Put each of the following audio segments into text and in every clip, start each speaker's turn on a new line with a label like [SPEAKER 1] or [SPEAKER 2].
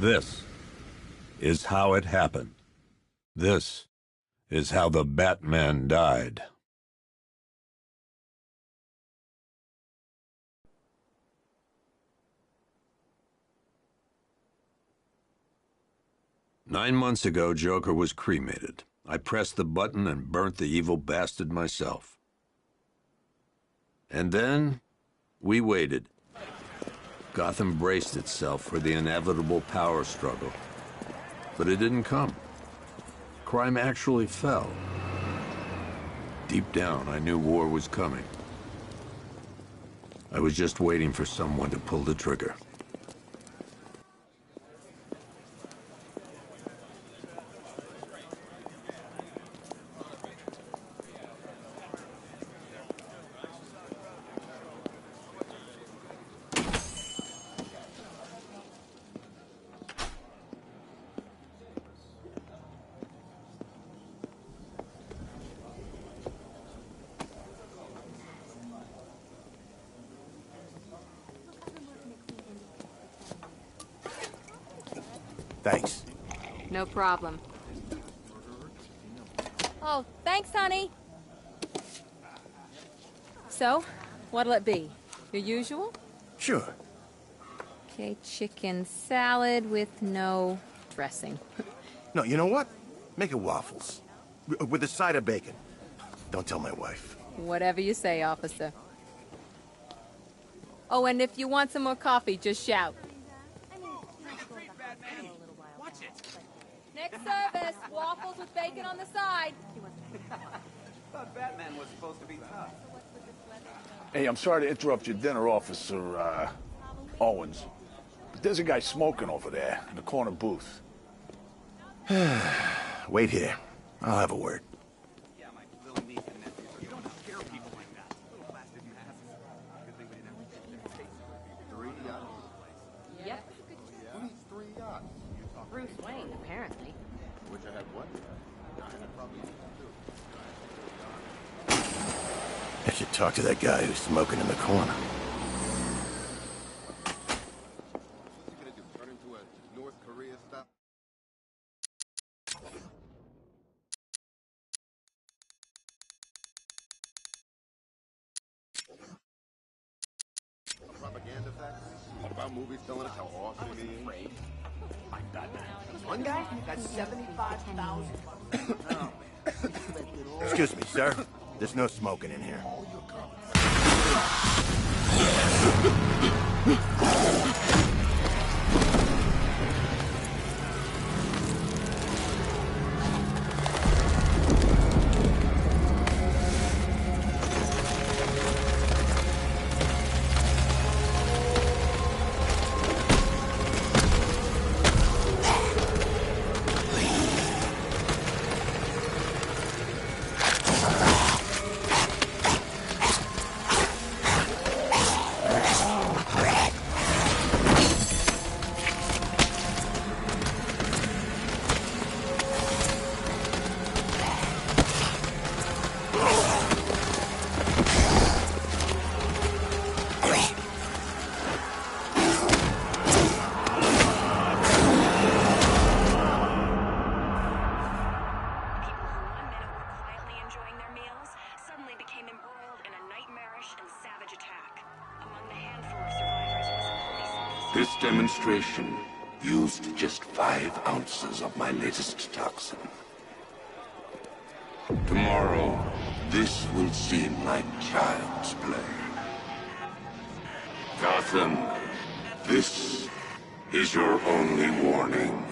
[SPEAKER 1] This is how it happened. This is how the Batman died. "9 months ago, Joker was cremated. I pressed the button and burnt the evil bastard myself. And then, we waited. Gotham braced itself for the inevitable power struggle. But it didn't come. Crime actually fell. Deep down, I knew war was coming. I was just waiting for someone to pull the trigger.
[SPEAKER 2] Thanks.
[SPEAKER 3] No problem. Oh, thanks, honey. So, what'll it be? Your usual?
[SPEAKER 2] Sure.
[SPEAKER 3] Okay, chicken salad with no dressing.
[SPEAKER 2] No, you know what? Make it waffles. With a side of bacon. Don't tell my wife.
[SPEAKER 3] Whatever you say, officer. Oh, and if you want some more coffee, just shout. Next service, waffles with bacon on the side.
[SPEAKER 4] Thought Batman was supposed to be tough.
[SPEAKER 5] Hey, I'm sorry to interrupt your dinner, Officer, Owens. But there's a guy smoking over there in the corner booth.
[SPEAKER 2] Wait here. I'll have a word.
[SPEAKER 4] Yeah, my little niece and nephew. You don't scare people like that. Little plastic masks. Good thing we didn't have to get their faces.
[SPEAKER 6] 3 yachts in the place.
[SPEAKER 3] Yep.
[SPEAKER 6] Who needs 3 yachts? You talk
[SPEAKER 3] Bruce Wayne, apparently.
[SPEAKER 6] Wish I had one yacht. I probably need 2.
[SPEAKER 2] I should talk to that guy who's smoking in the corner.
[SPEAKER 6] What's he gonna do? Turn into a North Korea style? A propaganda factory? What about movies telling us how awesome he is?
[SPEAKER 7] One guy got 75,000.
[SPEAKER 2] Excuse me, sir. There's no smoking in here.
[SPEAKER 8] This demonstration used just 5 ounces of my latest toxin. Tomorrow, this will seem like child's play. Gotham, this is your only warning.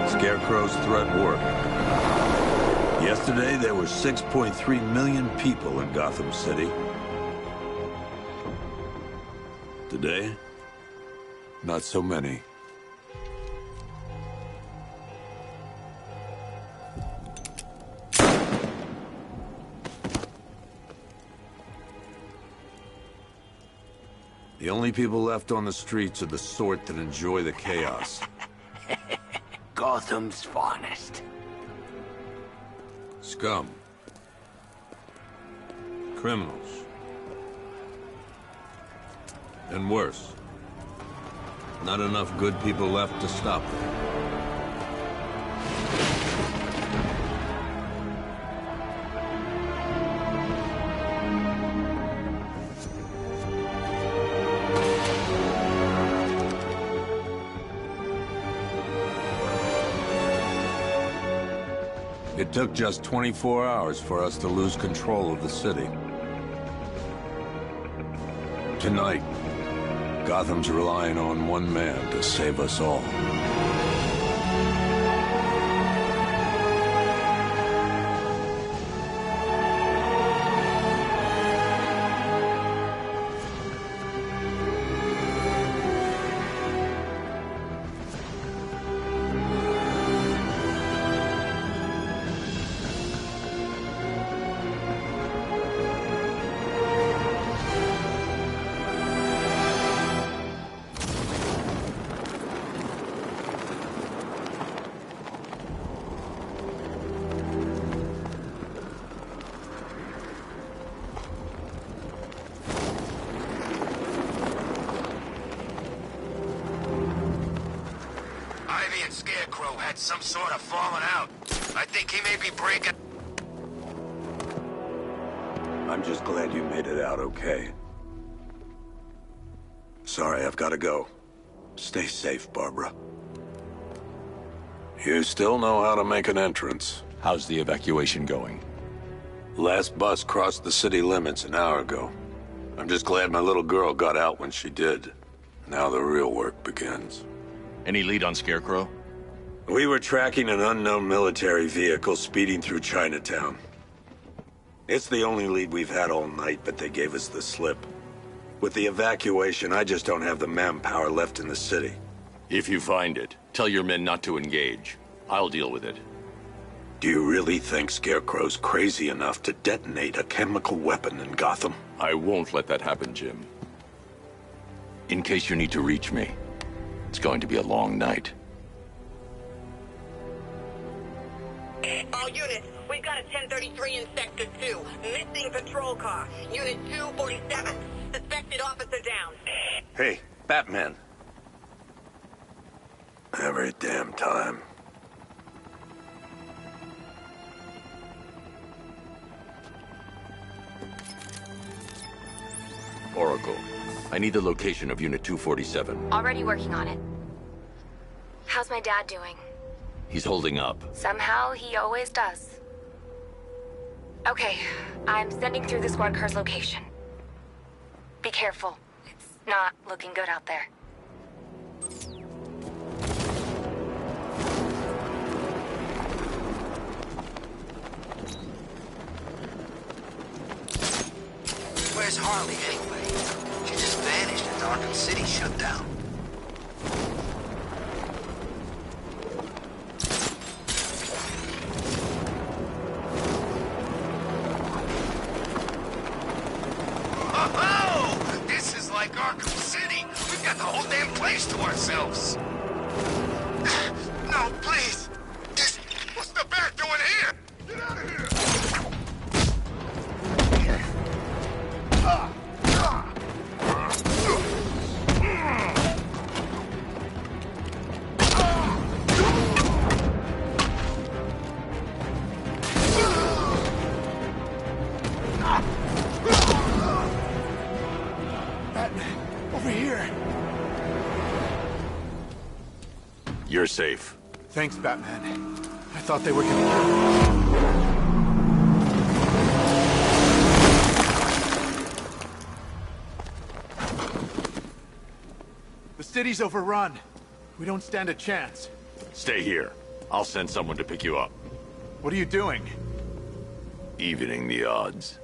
[SPEAKER 1] Scarecrow's threat worked. Yesterday, there were 6.3 million people in Gotham City. Today, not so many. The only people left on the streets are the sort that enjoy the chaos.
[SPEAKER 7] Gotham's finest.
[SPEAKER 1] Scum. Criminals. And worse. Not enough good people left to stop them. It took just 24 hours for us to lose control of the city. Tonight, Gotham's relying on one man to save us all.
[SPEAKER 9] Some sort of falling out. I think he may be breaking...
[SPEAKER 1] I'm just glad you made it out okay. Sorry, I've got to go. Stay safe, Barbara. You still know how to make an entrance.
[SPEAKER 10] How's the evacuation going?
[SPEAKER 1] Last bus crossed the city limits an hour ago. I'm just glad my little girl got out when she did. Now the real work begins.
[SPEAKER 10] Any lead on Scarecrow?
[SPEAKER 1] We were tracking an unknown military vehicle speeding through Chinatown. It's the only lead we've had all night, but they gave us the slip. With the evacuation, I just don't have the manpower left in the city.
[SPEAKER 10] If you find it, tell your men not to engage. I'll deal with it.
[SPEAKER 1] Do you really think Scarecrow's crazy enough to detonate a chemical weapon in Gotham?
[SPEAKER 10] I won't let that happen, Jim. In case you need to reach me, it's going to be a long night.
[SPEAKER 11] All units, we've got a 1033 in Sector 2. Missing patrol car. Unit 247. Suspected officer down.
[SPEAKER 1] Hey, Batman. Every damn time.
[SPEAKER 10] Oracle, I need the location of Unit 247.
[SPEAKER 12] Already working on it. How's my dad doing?
[SPEAKER 10] He's holding up.
[SPEAKER 12] Somehow, he always does. Okay, I'm sending through the squad car's location. Be careful. It's not looking good out there.
[SPEAKER 9] Where's Harley, anyway? She just vanished as Arkham City shut down. Oh! This is like Arkham City! We've got the whole damn place to ourselves! No, please! What's the Bat doing here? Get out of here!
[SPEAKER 2] Over here.
[SPEAKER 10] You're safe.
[SPEAKER 2] Thanks, Batman. I thought they were gonna kill me. The city's overrun. We don't stand a chance.
[SPEAKER 10] Stay here. I'll send someone to pick you up.
[SPEAKER 2] What are you doing?
[SPEAKER 10] Evening the odds.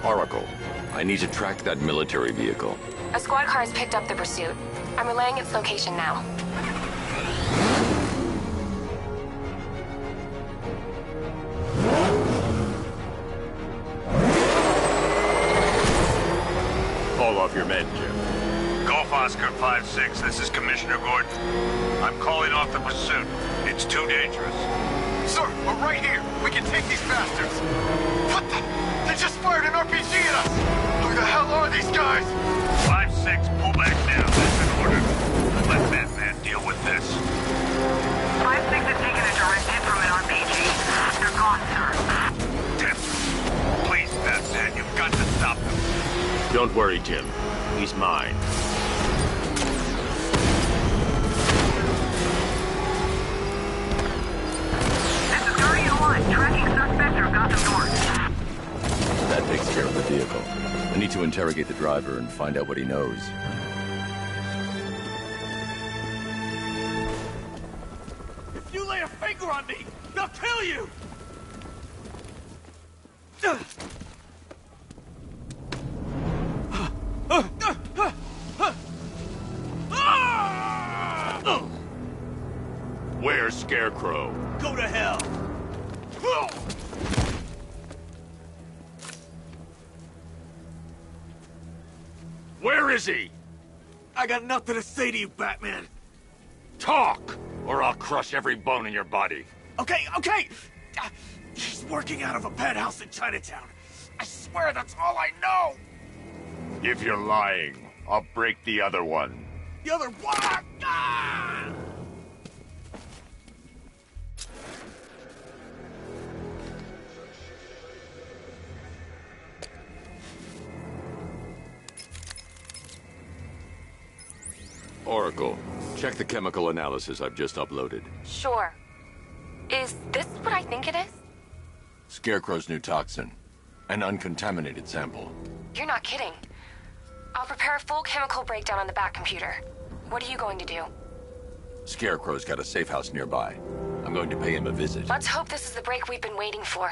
[SPEAKER 10] Oracle, I need to track that military vehicle.
[SPEAKER 12] A squad car has picked up the pursuit. I'm relaying its location now.
[SPEAKER 10] Call off your men, Jim.
[SPEAKER 13] Golf Oscar 5-6, this is Commissioner Gordon. I'm calling off the pursuit. It's too dangerous.
[SPEAKER 4] Sir, we're right here. We can take these bastards. What the? They just fired an RPG at us. Who the hell are these guys?
[SPEAKER 13] 5-6, pull back now. That's an order. Let Batman deal with this.
[SPEAKER 11] 5-6 has taken a direct hit from an RPG. They're gone, sir.
[SPEAKER 13] Tim, please, Batman, you've got to stop them.
[SPEAKER 10] Don't worry, Jim. He's mine.
[SPEAKER 11] This is Guardian 1, tracking suspect through Gotham North.
[SPEAKER 10] That takes care of the vehicle. I need to interrogate the driver and find out what he knows.
[SPEAKER 4] If you lay a finger on me, they'll kill you!
[SPEAKER 10] Where's Scarecrow?
[SPEAKER 4] Go to hell!
[SPEAKER 10] Where is he?
[SPEAKER 4] I got nothing to say to you, Batman.
[SPEAKER 10] Talk, or I'll crush every bone in your body.
[SPEAKER 4] Okay. He's working out of a penthouse in Chinatown. I swear that's all I know.
[SPEAKER 10] If you're lying, I'll break the other one.
[SPEAKER 4] The other one. Ah!
[SPEAKER 10] Oracle, check the chemical analysis I've just uploaded.
[SPEAKER 12] Sure. Is this what I think it is?
[SPEAKER 10] Scarecrow's new toxin. An uncontaminated sample.
[SPEAKER 12] You're not kidding. I'll prepare a full chemical breakdown on the back computer. What are you going to do?
[SPEAKER 10] Scarecrow's got a safe house nearby. I'm going to pay him a visit.
[SPEAKER 12] Let's hope this is the break we've been waiting for.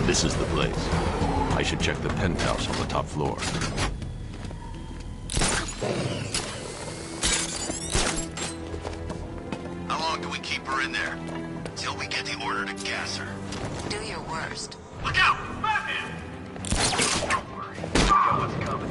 [SPEAKER 10] This is the place. I should check the penthouse on the top floor.
[SPEAKER 9] How long do we keep her in there? Till we get the order to gas her.
[SPEAKER 11] Do your worst.
[SPEAKER 9] Look out! Batman!
[SPEAKER 4] Don't worry. You know what's coming.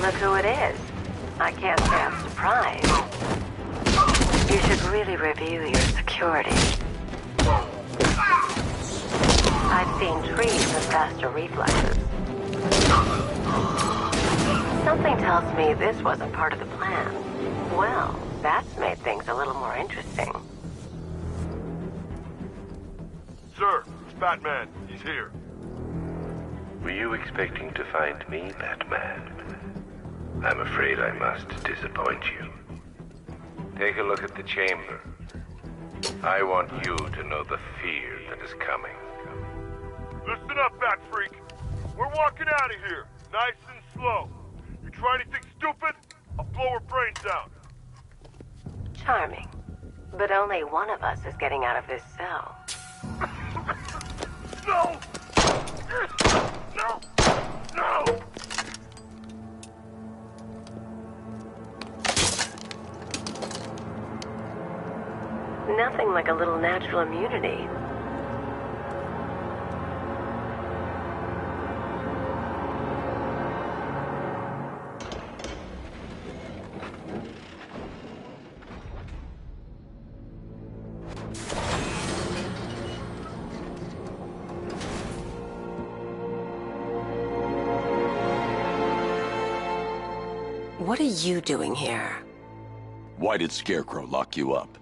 [SPEAKER 11] Look who it is. I can't say I'm surprised. You should really review your security. I've seen trees with faster reflexes. Something tells me this wasn't part of the plan. Well, that's made things a little more interesting.
[SPEAKER 6] Sir, it's Batman. He's here.
[SPEAKER 14] Were you expecting to find me, Batman? I'm afraid I must disappoint you. Take a look at the chamber. I want you to know the fear that is coming.
[SPEAKER 6] Listen up, Bat Freak. We're walking out of here, nice and slow. You try anything stupid, I'll blow her brains out.
[SPEAKER 11] Charming. But only one of us is getting out of this cell.
[SPEAKER 6] No! No! No!
[SPEAKER 11] Nothing like a little natural immunity. What are you doing here?
[SPEAKER 10] Why did Scarecrow lock you up?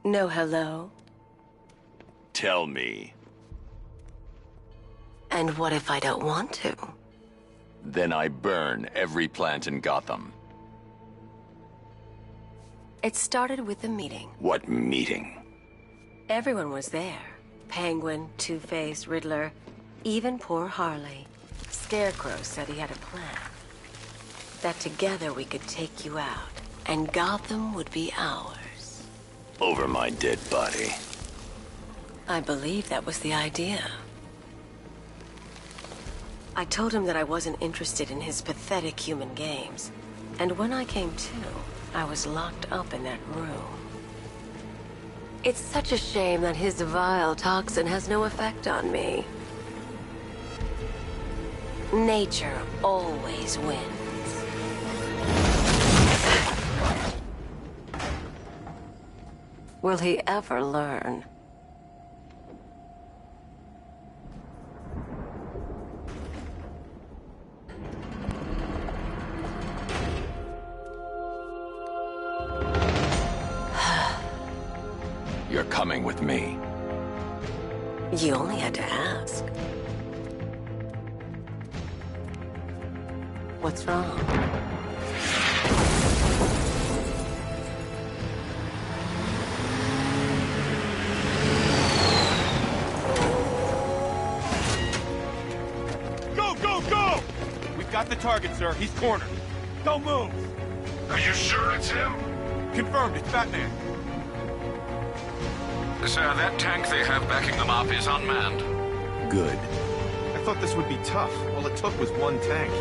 [SPEAKER 15] No hello.
[SPEAKER 10] Tell me.
[SPEAKER 15] And what if I don't want to?
[SPEAKER 10] Then I burn every plant in Gotham.
[SPEAKER 15] It started with a meeting.
[SPEAKER 10] What meeting?
[SPEAKER 15] Everyone was there. Penguin, Two-Face, Riddler, even poor Harley. Scarecrow said he had a plan. That together we could take you out, and Gotham would be ours.
[SPEAKER 10] Over my dead body.
[SPEAKER 15] I believe that was the idea. I told him that I wasn't interested in his pathetic human games. And when I came to, I was locked up in that room. It's such a shame that his vile toxin has no effect on me. Nature always wins. Will he ever learn?
[SPEAKER 10] You're coming with me.
[SPEAKER 15] You only had to ask. What's wrong?
[SPEAKER 6] Go, go, go! We've got the target, sir. He's cornered. Don't move.
[SPEAKER 8] Are you sure it's him?
[SPEAKER 6] Confirmed, it's Batman.
[SPEAKER 13] Sir, that tank they have backing them up is unmanned.
[SPEAKER 2] Good. I thought this would be tough. All it took was one tank.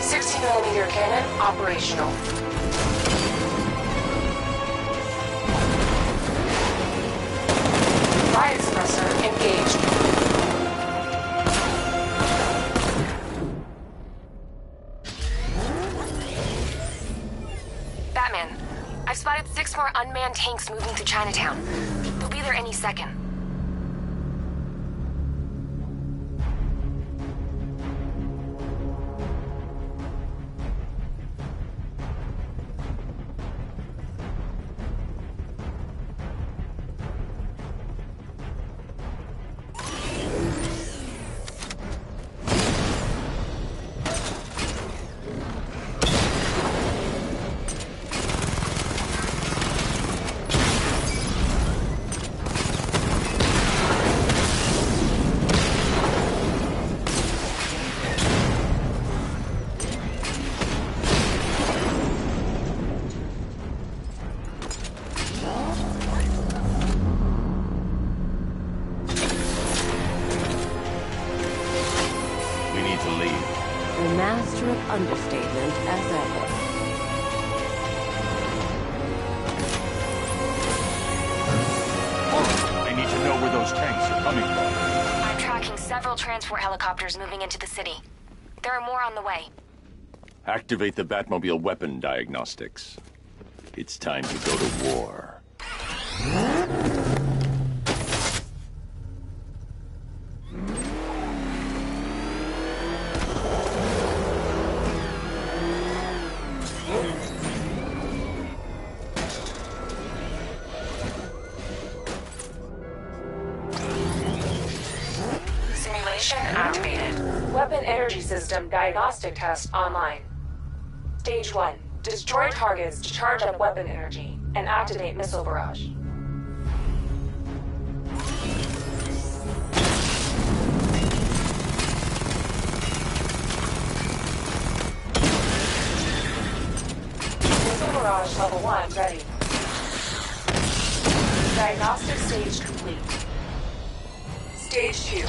[SPEAKER 12] .60mm cannon operational. Riot suppressor engaged. Batman, I've spotted 6 more unmanned tanks moving through Chinatown. They'll be there any second.
[SPEAKER 15] Master of understatement as ever.
[SPEAKER 6] I need to know where those tanks are coming from.
[SPEAKER 12] I'm tracking several transport helicopters moving into the city. There are more on the way.
[SPEAKER 10] Activate the Batmobile weapon diagnostics. It's time to go to war.
[SPEAKER 12] Simulation activated. Weapon energy system diagnostic test online. Stage 1. Destroy targets to charge up weapon energy and activate missile barrage. Missile barrage level 1 ready. Diagnostic stage complete. Stage 2.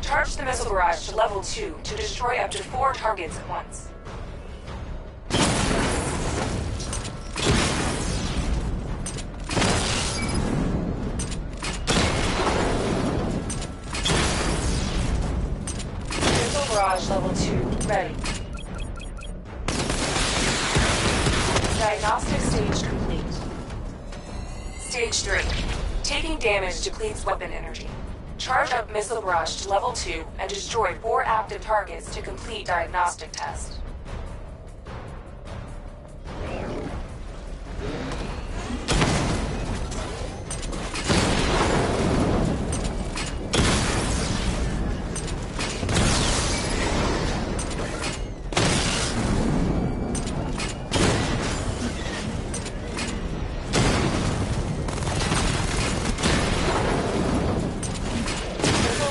[SPEAKER 12] Charge the missile barrage to level 2 to destroy up to 4 targets at once. Missile barrage level 2 ready. Diagnostic stage complete. Stage 3. Taking damage depletes weapon energy. Charge up missile barrage to level 2 and destroy 4 active targets to complete diagnostic test.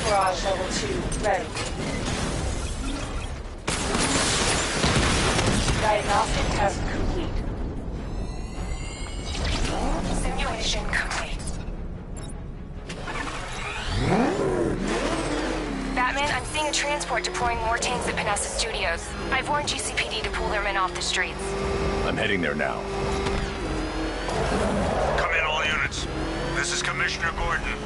[SPEAKER 12] Barrage level 2 ready. Diagnostic test complete. Simulation complete.
[SPEAKER 16] Batman, I'm seeing a transport deploying more tanks at Panessa Studios. I've warned GCPD to pull their men off the streets.
[SPEAKER 5] I'm heading there now.
[SPEAKER 13] Come in, all units. This is Commissioner Gordon.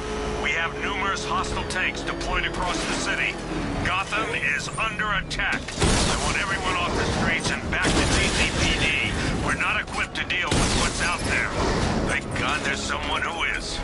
[SPEAKER 13] We have numerous hostile tanks deployed across the city. Gotham is under attack. I want everyone off the streets and back to GCPD. We're not equipped to deal with what's out there. Thank God there's someone who is.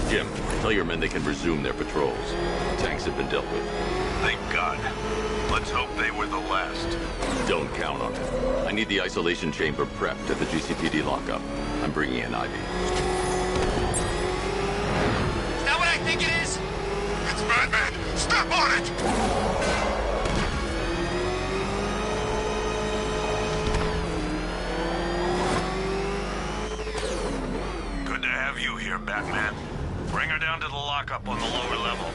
[SPEAKER 10] Jim, tell your men they can resume their patrols. Tanks have been dealt with.
[SPEAKER 13] Thank God. Let's hope they were the last.
[SPEAKER 10] Don't count on it. I need the isolation chamber prepped at the GCPD lockup. I'm bringing in Ivy.
[SPEAKER 9] Is that what I think it is?
[SPEAKER 6] It's Batman! Step on it!
[SPEAKER 13] Good to have you here, Batman. Bring her down to the lockup on the lower level.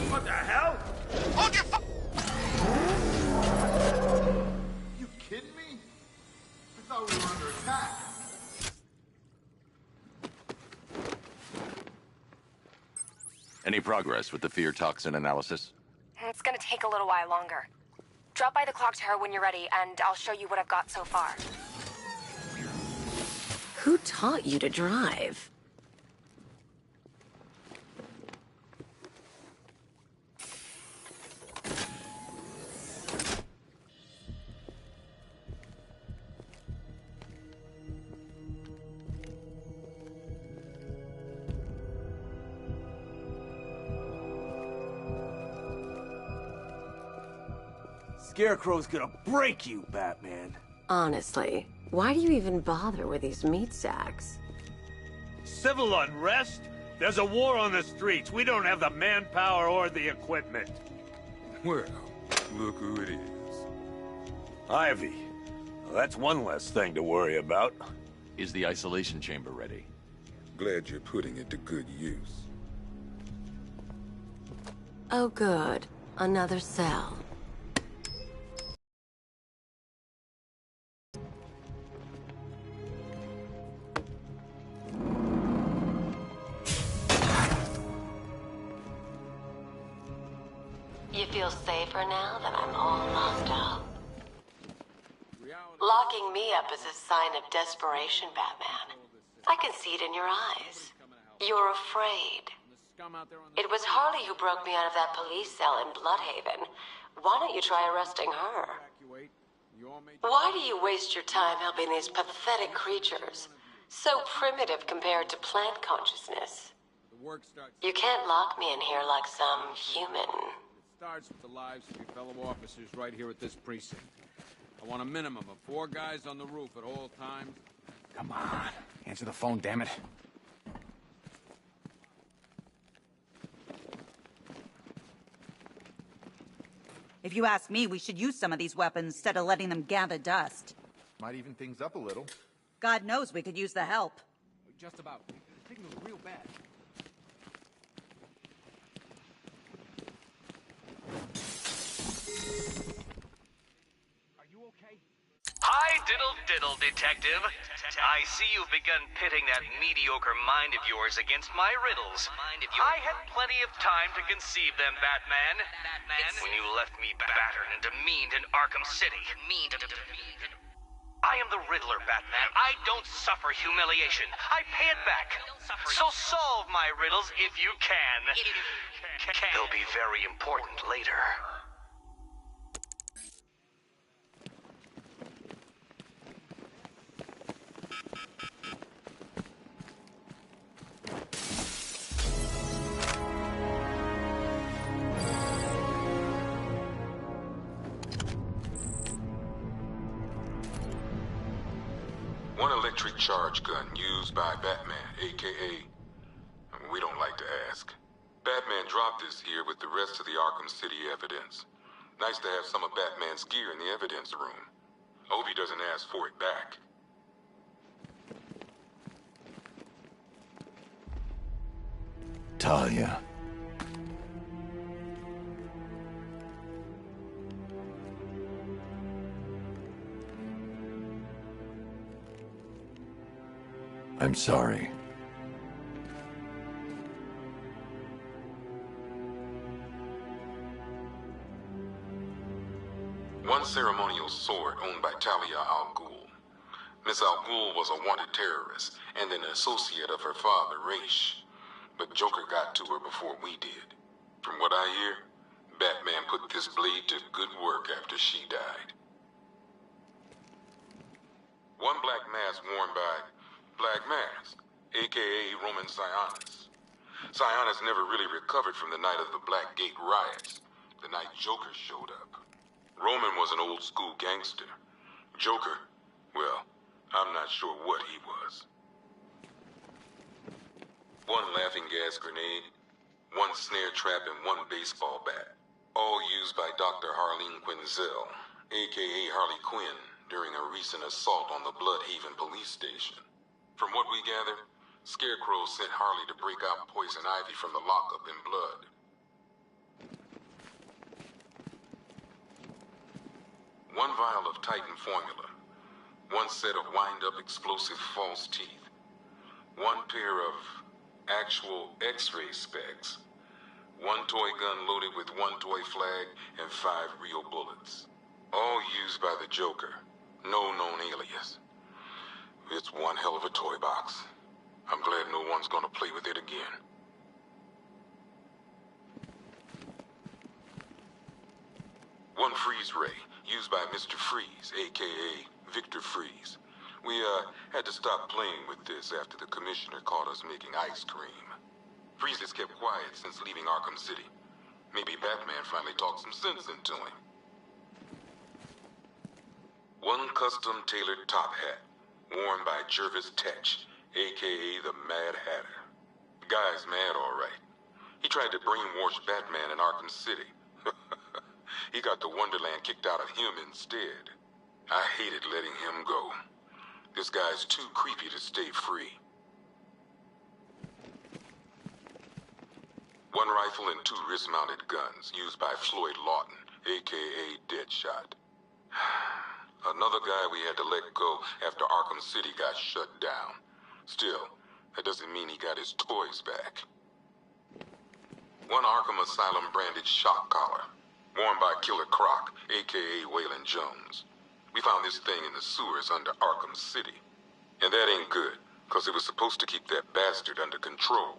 [SPEAKER 6] What the hell? Hold your You kidding me? I thought we were under attack.
[SPEAKER 10] Any progress with the fear toxin analysis?
[SPEAKER 16] It's gonna take a little while longer. Drop by the clock tower when you're ready, and I'll show you what I've got so far.
[SPEAKER 15] Who taught you to drive?
[SPEAKER 7] Scarecrow's gonna break you, Batman.
[SPEAKER 15] Honestly, why do you even bother with these meat sacks?
[SPEAKER 13] Civil unrest? There's a war on the streets. We don't have the manpower or the equipment.
[SPEAKER 1] Well, look who it is.
[SPEAKER 13] Ivy. Well, that's one less thing to worry about.
[SPEAKER 10] Is the isolation chamber ready?
[SPEAKER 1] Glad you're putting it to good use.
[SPEAKER 15] Oh good. Another cell. You feel safer now that I'm all locked up? Locking me up is a sign of desperation, Batman. I can see it in your eyes. You're afraid. It was Harley who broke me out of that police cell in Bloodhaven. Why don't you try arresting her? Why do you waste your time helping these pathetic creatures? So primitive compared to plant consciousness. You can't lock me in here like some human.
[SPEAKER 17] Starts with the lives of your fellow officers right here at this precinct. I want a minimum of 4 guys on the roof at all times.
[SPEAKER 5] Come on. Answer the phone, damn it.
[SPEAKER 18] If you ask me, we should use some of these weapons instead of letting them gather dust.
[SPEAKER 6] Might even things up a little.
[SPEAKER 18] God knows we could use the help.
[SPEAKER 17] Just about. Signal's real bad.
[SPEAKER 13] Hide
[SPEAKER 19] Diddle, detective. I see you've begun pitting that mediocre mind of yours against my riddles. I had plenty of time to conceive them, Batman. When you left me battered and demeaned in Arkham City. I am the Riddler, Batman. I don't suffer humiliation. I pay it back. So solve my riddles if you can. They'll be very important later.
[SPEAKER 20] One electric charge gun used by Batman, a.k.a. we don't like to ask. Batman dropped this here with the rest of the Arkham City evidence. Nice to have some of Batman's gear in the evidence room. Hope he doesn't ask for it back.
[SPEAKER 2] Talia.
[SPEAKER 1] I'm sorry.
[SPEAKER 20] One ceremonial sword owned by Talia al Ghul. Miss al Ghul was a wanted terrorist and an associate of her father, Raish. But Joker got to her before we did. From what I hear, Batman put this blade to good work after she died. One black mask worn by Black Mask, a.k.a. Roman Sionis. Sionis never really recovered from the night of the Black Gate riots, the night Joker showed up. Roman was an old-school gangster. Joker, well, I'm not sure what he was. One laughing gas grenade, one snare trap, and one baseball bat. All used by Dr. Harleen Quinzel, a.k.a. Harley Quinn, during a recent assault on the Bloodhaven police station. From what we gather, Scarecrow sent Harley to break out Poison Ivy from the lockup in blood. One vial of Titan formula, one set of wind-up explosive false teeth, one pair of actual X-ray specs, one toy gun loaded with one toy flag, and 5 real bullets. All used by the Joker, no known alias. It's one hell of a toy box. I'm glad no one's gonna play with it again. One freeze ray, used by Mr. Freeze, a.k.a. Victor Freeze. We, had to stop playing with this after the commissioner caught us making ice cream. Freeze has kept quiet since leaving Arkham City. Maybe Batman finally talked some sense into him. One custom-tailored top hat, worn by Jervis Tetch, a.k.a. the Mad Hatter. The guy's mad, all right. He tried to brainwash Batman in Arkham City. He got the Wonderland kicked out of him instead. I hated letting him go. This guy's too creepy to stay free. One rifle and 2 wrist-mounted guns used by Floyd Lawton, a.k.a. Deadshot. Another guy we had to let go after Arkham City got shut down. Still, that doesn't mean he got his toys back. One Arkham Asylum branded shock collar, worn by Killer Croc, a.k.a. Waylon Jones. We found this thing in the sewers under Arkham City. And that ain't good, because it was supposed to keep that bastard under control.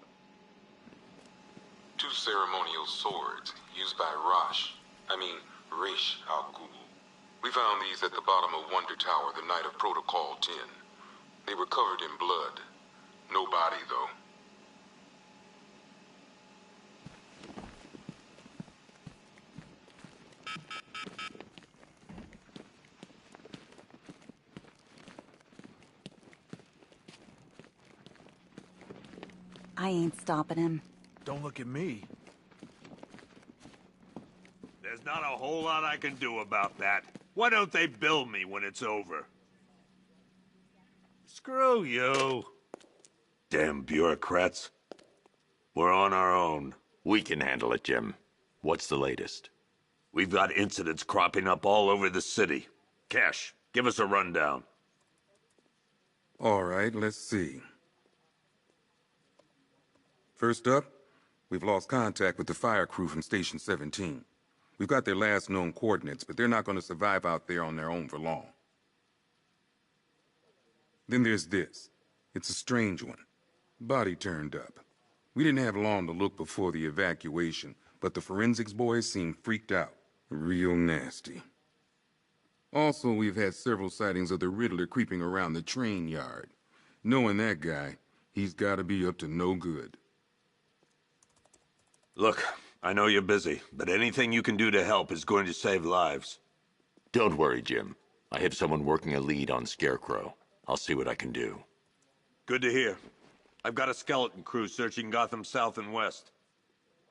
[SPEAKER 20] 2 ceremonial swords, used by Raish al Ghul. We found these at the bottom of Wonder Tower the night of Protocol 10. They were covered in blood. No body, though.
[SPEAKER 18] I ain't stopping him.
[SPEAKER 7] Don't look at me.
[SPEAKER 17] There's not a whole lot I can do about that. Why don't they bill me when it's over? Screw you.
[SPEAKER 1] Damn bureaucrats. We're on our own.
[SPEAKER 10] We can handle it, Jim. What's the latest?
[SPEAKER 1] We've got incidents cropping up all over the city. Cash, Give us a rundown.
[SPEAKER 21] All right, let's see. First up, we've lost contact with the fire crew from Station 17. We've got their last known coordinates, but they're not going to survive out there on their own for long. Then there's this. It's a strange one. Body turned up. We didn't have long to look before the evacuation, but the forensics boys seemed freaked out. Real nasty. Also, we've had several sightings of the Riddler creeping around the train yard. Knowing that guy, he's got to be up to no good.
[SPEAKER 1] Look, I know you're busy, but anything you can do to help is going to save lives.
[SPEAKER 10] Don't worry, Jim. I have someone working a lead on Scarecrow. I'll see what I can do.
[SPEAKER 1] Good to hear. I've got a skeleton crew searching Gotham South and West.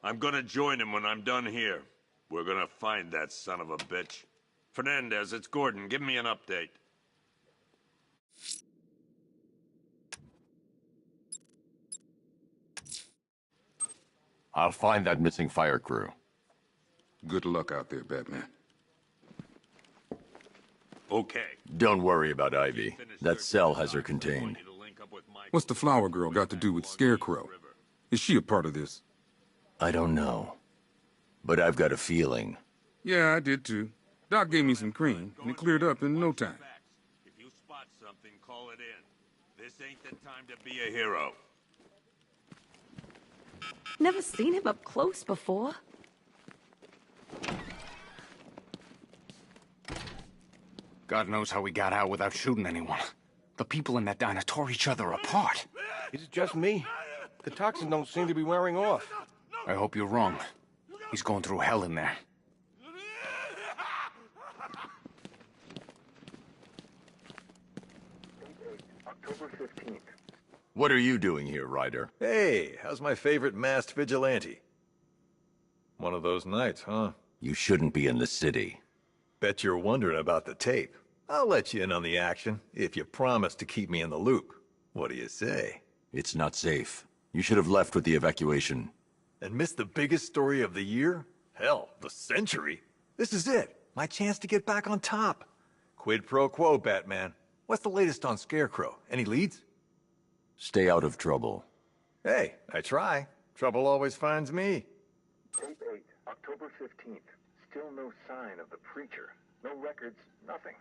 [SPEAKER 1] I'm gonna join him when I'm done here. We're gonna find that son of a bitch. Fernandez, it's Gordon. Give me an update.
[SPEAKER 10] I'll find that missing fire crew.
[SPEAKER 21] Good luck out there, Batman.
[SPEAKER 1] Okay.
[SPEAKER 10] Don't worry about Ivy. That cell has her contained.
[SPEAKER 21] What's the flower girl got to do with Scarecrow? Is she a part of this?
[SPEAKER 10] I don't know. But I've got a feeling.
[SPEAKER 21] Yeah, I did too. Doc gave me some cream, and it cleared up in no time.
[SPEAKER 1] If you spot something, call it in. This ain't the time to be a hero.
[SPEAKER 15] Never seen him up close before.
[SPEAKER 4] God knows how we got out without shooting anyone. The people in that diner tore each other apart.
[SPEAKER 2] Is it just me? The toxins don't seem to be wearing off.
[SPEAKER 4] I hope you're wrong. He's going through hell in there.
[SPEAKER 22] October 15th.
[SPEAKER 10] What are you doing here, Ryder?
[SPEAKER 22] Hey, how's my favorite masked vigilante? One of those nights, huh?
[SPEAKER 10] You shouldn't be in the city.
[SPEAKER 22] Bet you're wondering about the tape. I'll let you in on the action if you promise to keep me in the loop. What do you say?
[SPEAKER 10] It's not safe. You should have left with the evacuation.
[SPEAKER 22] And missed the biggest story of the year? Hell, the century. This is it. My chance to get back on top. Quid pro quo, Batman. What's the latest on Scarecrow? Any leads?
[SPEAKER 10] Stay out of trouble.
[SPEAKER 22] Hey, I try. Trouble always finds me.
[SPEAKER 23] Tape 8, October 15th. Still no sign of the preacher. No records, nothing.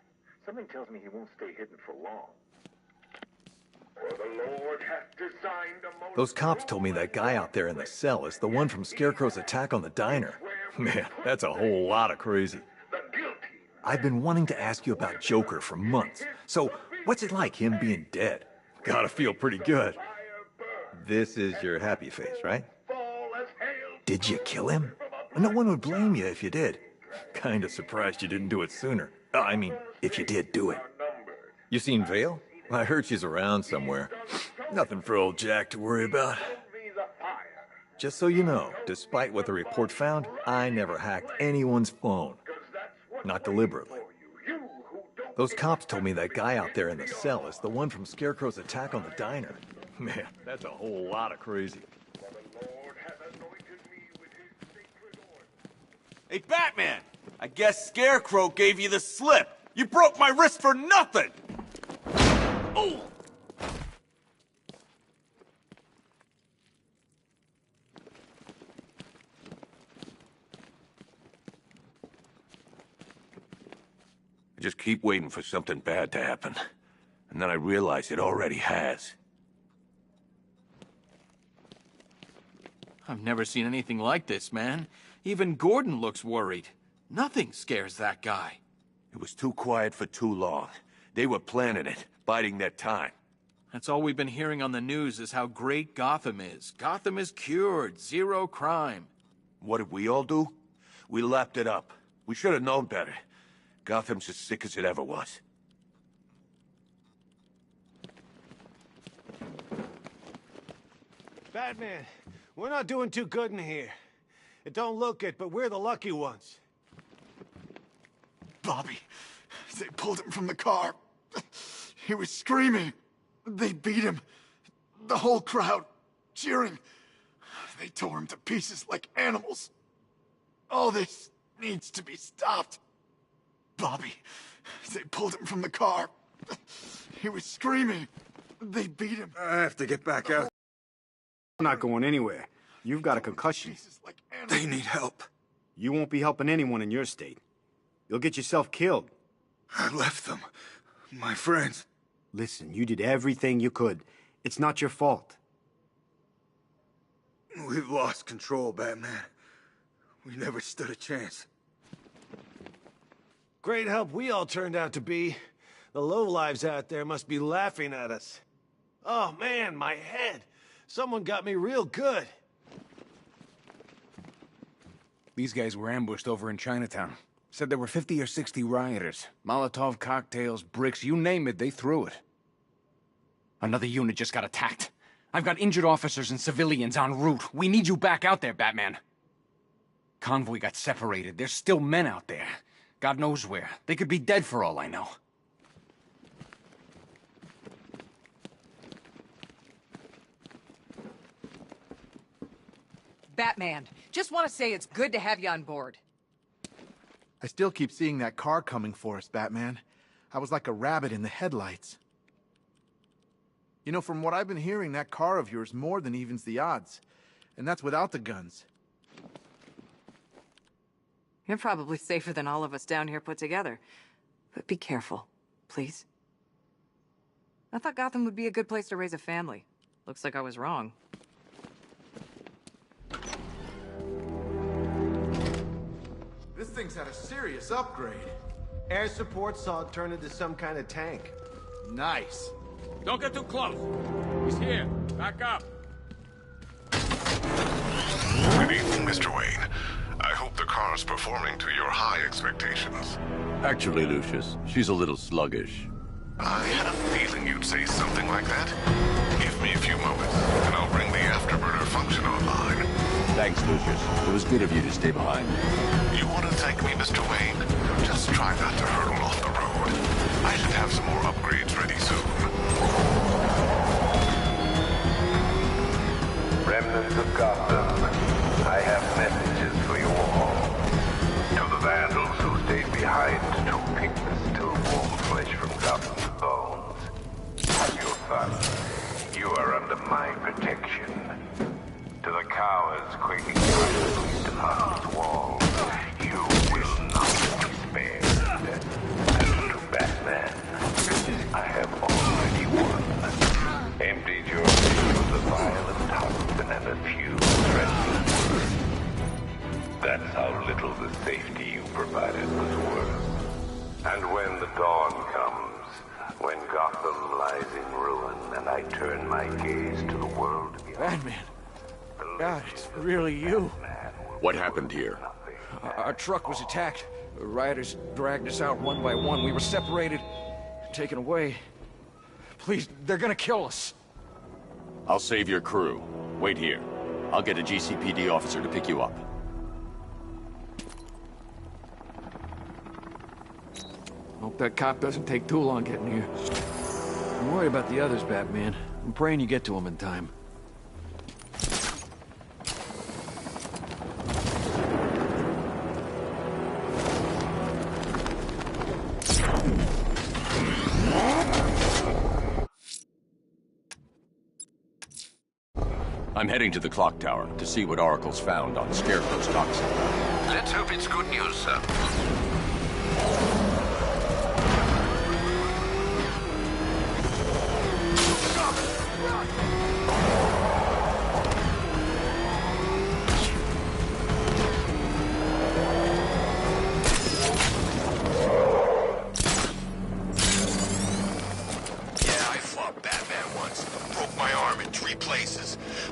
[SPEAKER 23] Something tells me he won't stay hidden for long. For the Lord hath designed a most...
[SPEAKER 22] Those cops told me that guy out there in the cell is the one from Scarecrow's attack on the diner. Man, that's a whole lot of crazy. I've been wanting to ask you about Joker for months. So, what's it like, him being dead? Gotta feel pretty good. This is your happy face, right? Did you kill him? No one would blame you if you did. Kinda surprised you didn't do it sooner. I mean, if you did do it. You seen Vale? I heard she's around somewhere. Nothing for old Jack to worry about. Just so you know, despite what the report found, I never hacked anyone's phone. Not deliberately. Those cops told me that guy out there in the cell is the one from Scarecrow's attack on the diner. Man, that's a whole lot of crazy.
[SPEAKER 7] Hey, Batman! I guess Scarecrow gave you the slip. You broke my wrist for nothing! Oh!
[SPEAKER 5] I just keep waiting for something bad to happen. And then I realize it already has.
[SPEAKER 23] I've never seen anything like this, man. Even Gordon looks worried. Nothing scares that guy.
[SPEAKER 5] It was too quiet for too long. They were planning it, biding their time.
[SPEAKER 23] That's all we've been hearing on the news is how great Gotham is. Gotham is cured, zero crime.
[SPEAKER 5] What did we all do? We lapped it up. We should have known better. Gotham's as sick as it ever was.
[SPEAKER 7] Batman, we're not doing too good in here. It don't look it, but we're the lucky ones.
[SPEAKER 24] Bobby, they pulled him from the car. He was screaming. They beat him. The whole crowd cheering. They tore him to pieces like animals. All this needs to be stopped. Bobby. They pulled him from the car. He was screaming. They beat him.
[SPEAKER 3] I have to get back out. I'm not going anywhere. You've got a concussion.
[SPEAKER 24] They need help.
[SPEAKER 3] You won't be helping anyone in your state. You'll get yourself killed.
[SPEAKER 24] I left them. My friends.
[SPEAKER 3] Listen, you did everything you could. It's not your fault.
[SPEAKER 24] We've lost control, Batman. We never stood a chance.
[SPEAKER 8] Great help we all turned out to be. The lowlives out there must be laughing at us. Oh man, my head. Someone got me real good.
[SPEAKER 11] These guys were ambushed over in Chinatown. Said there were 50 or 60 rioters. Molotov cocktails, bricks, you name it, they threw it. Another unit just got attacked. I've got injured officers and civilians en route. We need you back out there, Batman. Convoy got separated. There's still men out there. God knows where. They could be dead for all I know.
[SPEAKER 14] Batman, just want to say it's good to have you on board.
[SPEAKER 25] I still keep seeing that car coming for us, Batman. I was like a rabbit in the headlights. You know, from what I've been hearing, that car of yours more than evens the odds. And that's without the guns.
[SPEAKER 14] You're probably safer than all of us down here put together. But be careful, please. I thought Gotham would be a good place to raise a family. Looks like I was wrong.
[SPEAKER 25] This thing's had a serious upgrade.
[SPEAKER 8] Air support saw it turn into some kind of tank.
[SPEAKER 25] Nice.
[SPEAKER 17] Don't get too close. He's here. Back up.
[SPEAKER 26] Good evening, Mr. Wayne. I hope the car's performing to your high expectations.
[SPEAKER 10] Actually, Lucius, she's a little sluggish.
[SPEAKER 26] I had a feeling you'd say something like that. Give me a few moments, and I'll bring the afterburner function online.
[SPEAKER 10] Thanks, Lucius. It was good of you to stay behind.
[SPEAKER 26] You want to thank me, Mr. Wayne? Just try not to hurtle off the road. I should have some more upgrades ready soon.
[SPEAKER 23] Remnants of Gotham, I have messages for you all. To the vandals who stayed behind to pick the still warm flesh from Gotham's bones. Have your fun. You are under my protection. To the cowards quaking silently to Gotham's walls, you will not be spared. And to Batman, I have already won. Emptied your fist with a violent husband and a few threatening words. That's how little the safety you provided was worth. And when the dawn comes, when Gotham lies in ruin, and I turn my gaze to the world beyond...
[SPEAKER 11] Batman. God, it's really you.
[SPEAKER 10] What happened here?
[SPEAKER 11] Our truck was attacked. The rioters dragged us out one by one. We were separated, taken away. Please, they're gonna kill us.
[SPEAKER 10] I'll save your crew. Wait here. I'll get a GCPD officer to pick you up.
[SPEAKER 11] Hope that cop doesn't take too long getting here. Don't worry about the others, Batman. I'm praying you get to them in time.
[SPEAKER 10] I'm heading to the clock tower to see what Oracle's found on Scarecrow's toxin.
[SPEAKER 9] Let's hope it's good news, sir.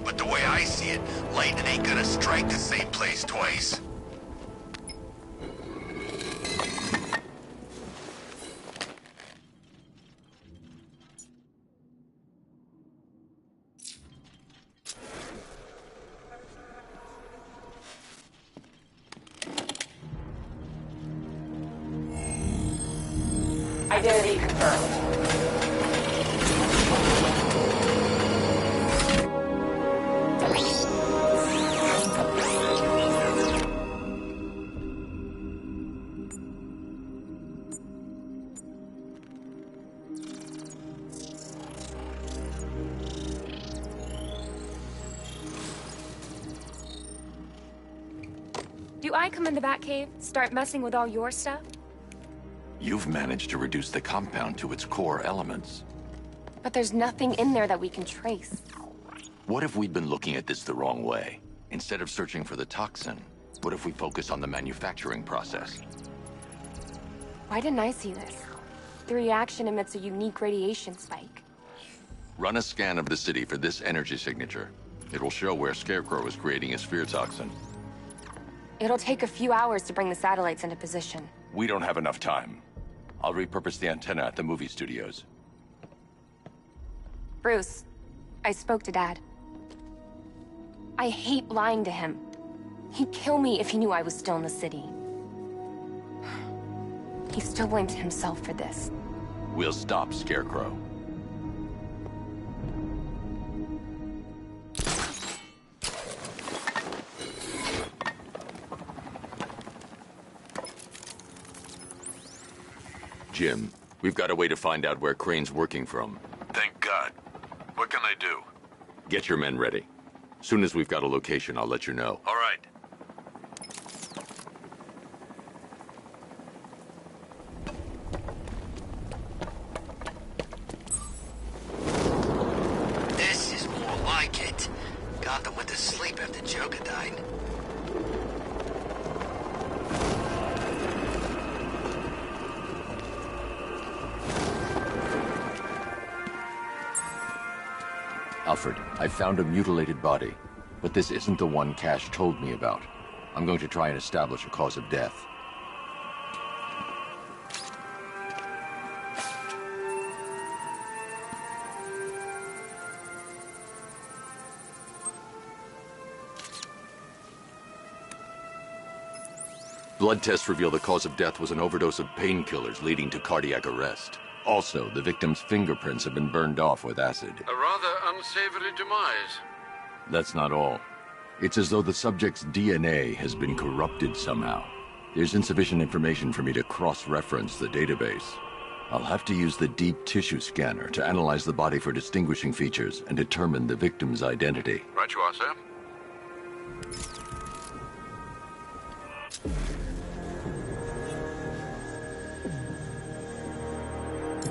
[SPEAKER 2] But the way I see it, lightning ain't gonna strike the same place twice.
[SPEAKER 12] Identity confirmed.
[SPEAKER 6] Do I come in the Batcave, start messing with all your stuff?
[SPEAKER 10] You've managed to reduce the compound to its core elements.
[SPEAKER 6] But there's nothing in there that we can trace.
[SPEAKER 10] What if we'd been looking at this the wrong way? Instead of searching for the toxin, what if we focus on the manufacturing process?
[SPEAKER 6] Why didn't I see this? The reaction emits a unique radiation spike.
[SPEAKER 10] Run a scan of the city for this energy signature. It will show where Scarecrow is creating his fear toxin.
[SPEAKER 6] It'll take a few hours to bring the satellites into position.
[SPEAKER 10] We don't have enough time. I'll repurpose the antenna at the movie studios.
[SPEAKER 6] Bruce, I spoke to Dad. I hate lying to him. He'd kill me if he knew I was still in the city. He still blames himself for this.
[SPEAKER 10] We'll stop Scarecrow. Jim, we've got a way to find out where Crane's working from.
[SPEAKER 13] Thank God. What can I do?
[SPEAKER 10] Get your men ready. Soon as we've got a location, I'll let you know.
[SPEAKER 13] All right.
[SPEAKER 9] This is more like it. Gotham went to sleep after Joker died.
[SPEAKER 10] Alfred, I found a mutilated body, but this isn't the one Cash told me about. I'm going to try and establish a cause of death. Blood tests reveal the cause of death was an overdose of painkillers leading to cardiac arrest. Also, the victim's fingerprints have been burned off with acid.
[SPEAKER 17] A rather unsavory demise.
[SPEAKER 10] That's not all. It's as though the subject's DNA has been corrupted somehow. There's insufficient information for me to cross-reference the database. I'll have to use the deep tissue scanner to analyze the body for distinguishing features and determine the victim's identity.
[SPEAKER 17] Right you are, sir.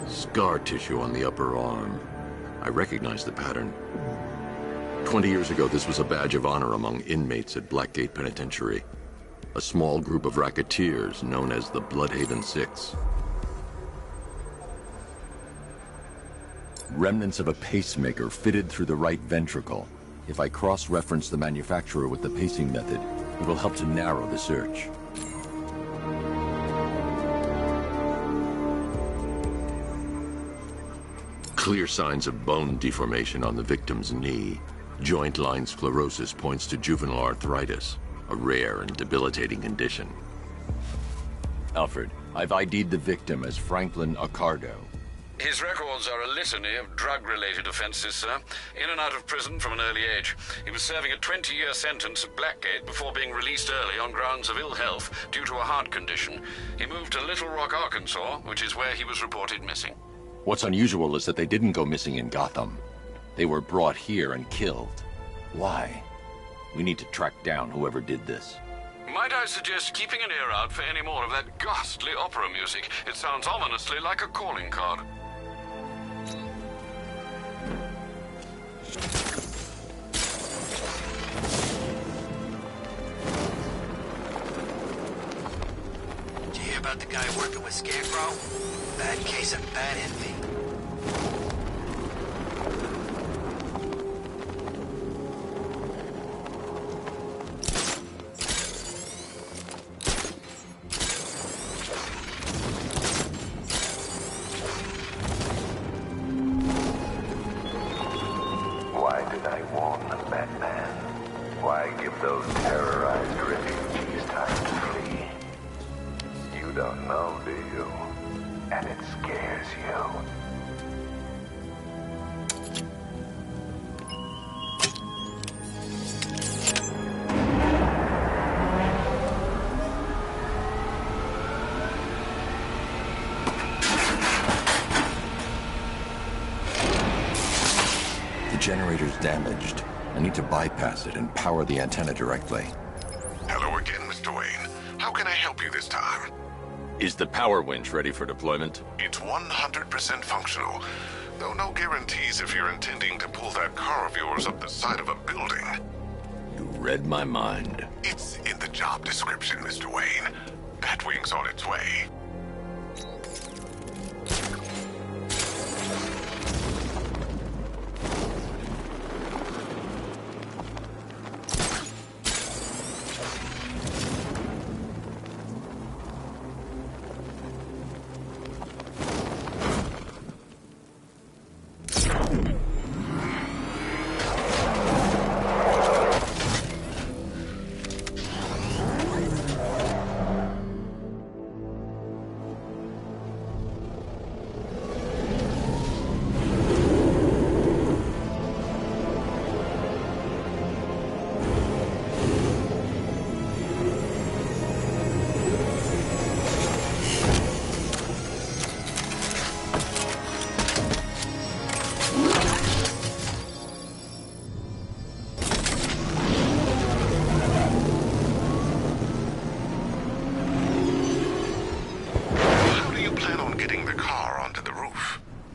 [SPEAKER 10] Scar tissue on the upper arm. I recognize the pattern. 20 years ago, this was a badge of honor among inmates at Blackgate Penitentiary. A small group of racketeers known as the Bloodhaven Six. Remnants of a pacemaker fitted through the right ventricle. If I cross-reference the manufacturer with the pacing method, it will help to narrow the search. Clear signs of bone deformation on the victim's knee. Joint line sclerosis points to juvenile arthritis, a rare and debilitating condition. Alfred, I've ID'd the victim as Franklin Accardo.
[SPEAKER 17] His records are a litany of drug-related offenses, sir. In and out of prison from an early age. He was serving a 20-year sentence at Blackgate before being released early on grounds of ill health due to a heart condition. He moved to Little Rock, Arkansas, which is where he was reported missing.
[SPEAKER 10] What's unusual is that they didn't go missing in Gotham. They were brought here and killed. Why? We need to track down whoever did this.
[SPEAKER 17] Might I suggest keeping an ear out for any more of that ghastly opera music? It sounds ominously like a calling card.
[SPEAKER 9] Did you hear about the guy working with Scarecrow? Bad case of bad envy.
[SPEAKER 23] Why did I warn them, Batman? Why give those terrorized refugees time to flee? You don't know, do you? And it scares you.
[SPEAKER 10] The generator's damaged. I need to bypass it and power the antenna directly.
[SPEAKER 26] Hello again, Mr. Mr. Wayne. How can I help you this time?
[SPEAKER 10] Is the power winch ready for deployment?
[SPEAKER 26] It's 100% functional, though no guarantees if you're intending to pull that car of yours up the side of a building.
[SPEAKER 10] You read my mind.
[SPEAKER 26] It's in the job description, Mr. Wayne. Batwing's on its way.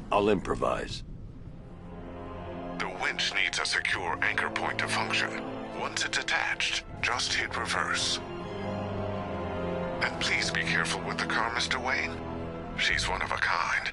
[SPEAKER 10] I'll improvise.
[SPEAKER 26] The winch needs a secure anchor point to function. Once it's attached, just hit reverse. And please be careful with the car, Mr. Wayne. She's one of a kind.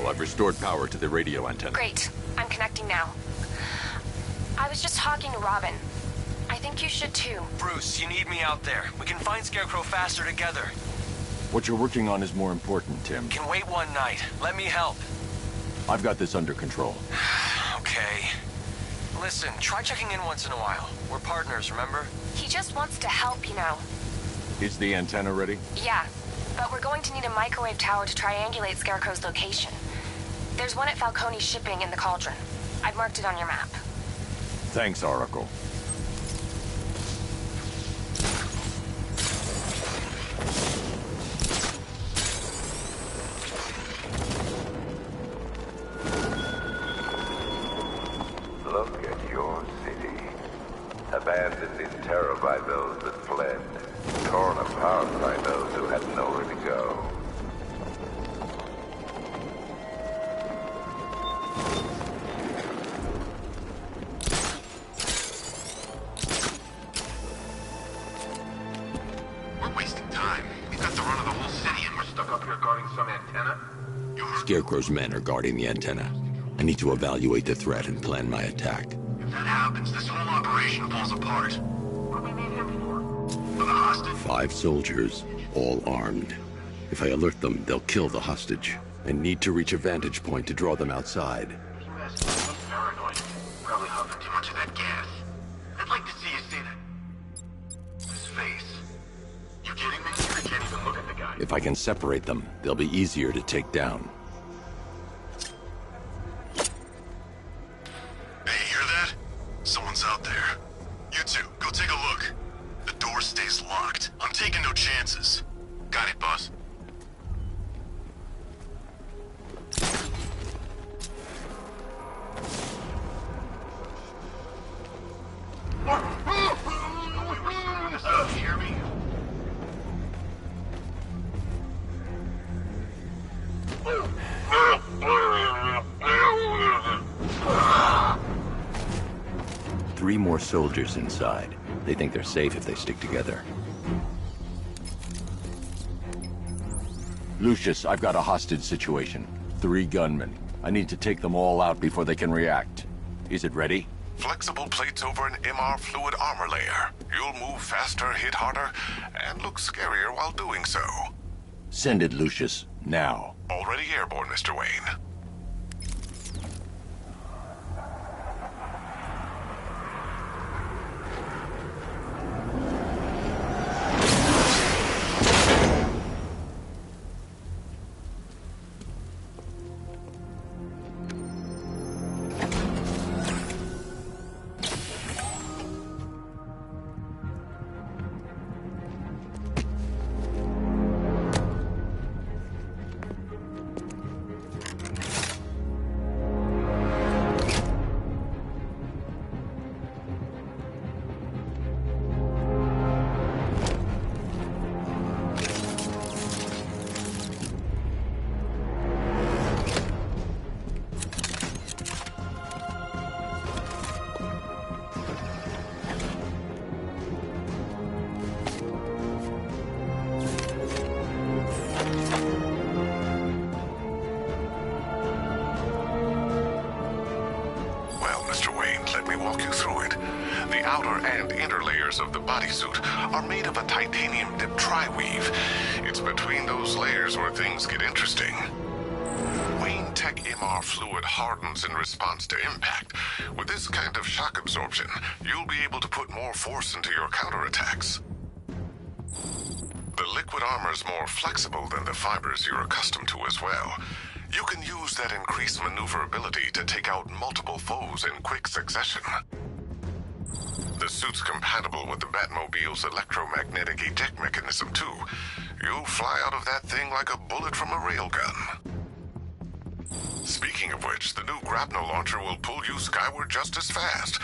[SPEAKER 10] I've restored power to the radio antenna.
[SPEAKER 6] Great. I'm connecting now. I was just talking to Robin. I think you should too.
[SPEAKER 1] Bruce, you need me out there. We can find Scarecrow faster together.
[SPEAKER 10] What you're working on is more important, Tim.
[SPEAKER 1] Can wait one night. Let me help.
[SPEAKER 10] I've got this under control.
[SPEAKER 1] Okay. Listen, try checking in once in a while. We're partners, remember?
[SPEAKER 6] He just wants to help, you know.
[SPEAKER 10] Is the antenna ready?
[SPEAKER 6] Yeah, but we're going to need a microwave tower to triangulate Scarecrow's location. There's one at Falcone's shipping in the Cauldron. I've marked it on your map.
[SPEAKER 10] Thanks, Oracle.
[SPEAKER 23] Look at your city. Abandoned in terror by those that fled. Torn apart by those who had nowhere to go.
[SPEAKER 26] We're wasting time. We've got the run of the whole city and we're stuck up here guarding some antenna.
[SPEAKER 10] Scarecrow's men are guarding the antenna. I need to evaluate the threat and plan my attack.
[SPEAKER 26] If that happens, this whole operation falls apart. What do we need him for? For the hostage?
[SPEAKER 10] 5 soldiers, all armed. If I alert them, they'll kill the hostage. I need to reach a vantage point to draw them outside.
[SPEAKER 26] I'm paranoid. Probably huffing too much of that gas. I'd like to see you say that. His face. You kidding me? I can't even look at the guy.
[SPEAKER 10] If I can separate them, they'll be easier to take down.
[SPEAKER 23] Hey, hear that? Someone's out there. You two, go take a look. The door stays locked. I'm taking no chances. Got it, boss. You hear me?
[SPEAKER 10] Three more soldiers inside. They think they're safe if they stick together. Lucius, I've got a hostage situation. 3 gunmen. I need to take them all out before they can react. Is it ready?
[SPEAKER 26] Flexible plates over an MR fluid armor layer. You'll move faster, hit harder, and look scarier while doing so.
[SPEAKER 10] Send it, Lucius. Now.
[SPEAKER 26] Already airborne, Mr. Wayne. Of the bodysuit are made of a titanium dip tri-weave. It's between those layers where things get interesting. Wayne Tech MR fluid hardens in response to impact. With this kind of shock absorption, you'll be able to put more force into your counterattacks. The liquid armor's more flexible than the fibers you're accustomed to as well. You can use that increased maneuverability to take out multiple foes in quick succession. The suit's compatible with the Batmobile's electromagnetic eject mechanism, too. You'll fly out of that thing like a bullet from a railgun. Speaking of which, the new grapnel launcher will pull you skyward just as fast.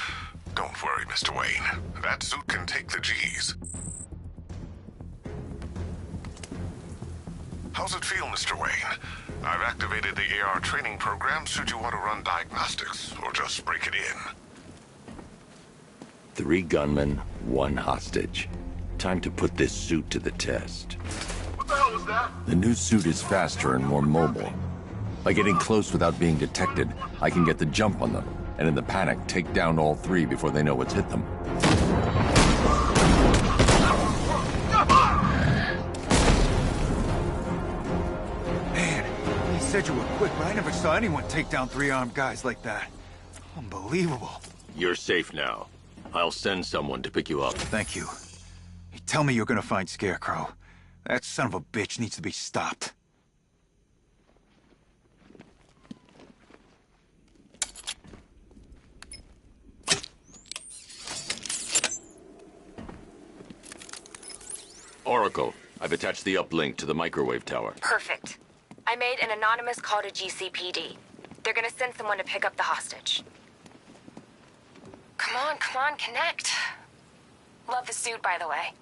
[SPEAKER 26] Don't worry, Mr. Wayne. That suit can take the G's. How's it feel, Mr. Wayne? I've activated the AR training program should you want to run diagnostics, or just break it in.
[SPEAKER 10] 3 gunmen, 1 hostage. Time to put this suit to the test.
[SPEAKER 23] What the hell was that?
[SPEAKER 10] The new suit is faster and more mobile. By getting close without being detected, I can get the jump on them, and in the panic, take down all 3 before they know what's hit them.
[SPEAKER 11] Man, he said you were quick, but I never saw anyone take down 3 armed guys like that. Unbelievable.
[SPEAKER 10] You're safe now. I'll send someone to pick you up.
[SPEAKER 11] Thank you. Hey, tell me you're gonna find Scarecrow. That son of a bitch needs to be stopped.
[SPEAKER 10] Oracle, I've attached the uplink to the microwave tower.
[SPEAKER 6] Perfect. I made an anonymous call to GCPD. They're gonna send someone to pick up the hostage. Come on, connect. Love the suit, by the way.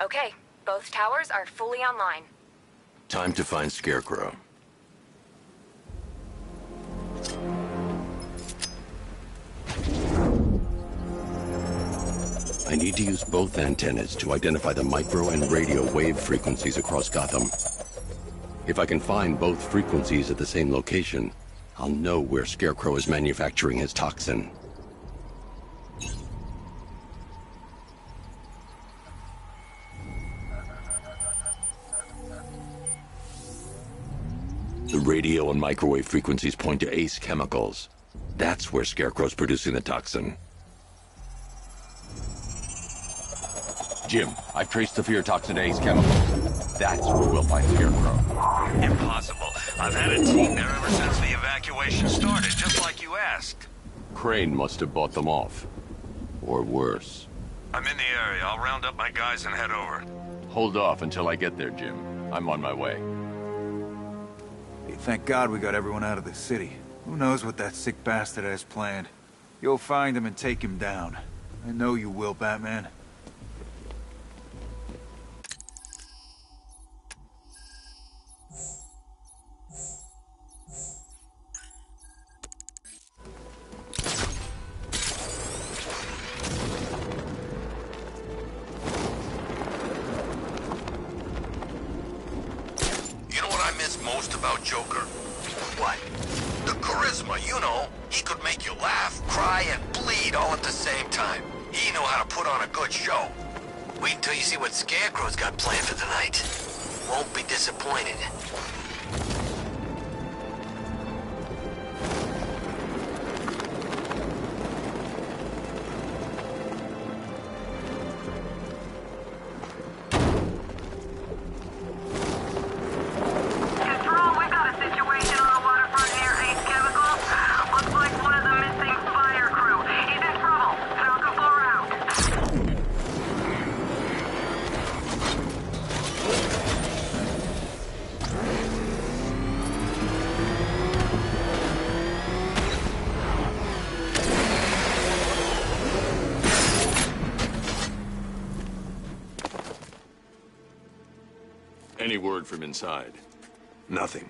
[SPEAKER 6] Okay, both towers are fully online.
[SPEAKER 10] Time to find Scarecrow. I need to use both antennas to identify the micro and radio wave frequencies across Gotham. If I can find both frequencies at the same location, I'll know where Scarecrow is manufacturing his toxin. The radio and microwave frequencies point to Ace Chemicals. That's where Scarecrow's producing the toxin. Jim, I've traced the fear toxin to Ace Chemicals. That's where we'll find Scarecrow.
[SPEAKER 15] Impossible. I've had a team there ever since the evacuation started, just like you asked.
[SPEAKER 10] Crane must have bought them off. Or worse.
[SPEAKER 15] I'm in the area. I'll round up my guys and head over.
[SPEAKER 10] Hold off until I get there, Jim. I'm on my way.
[SPEAKER 11] Hey, thank God we got everyone out of the city. Who knows what that sick bastard has planned. You'll find him and take him down. I know you will, Batman.
[SPEAKER 9] Most about Joker? What? The charisma, you know. He could make you laugh, cry, and bleed all at the same time. He knew how to put on a good show. Wait until you see what Scarecrow's got planned for tonight. Won't be disappointed.
[SPEAKER 10] Any word from inside?
[SPEAKER 16] Nothing.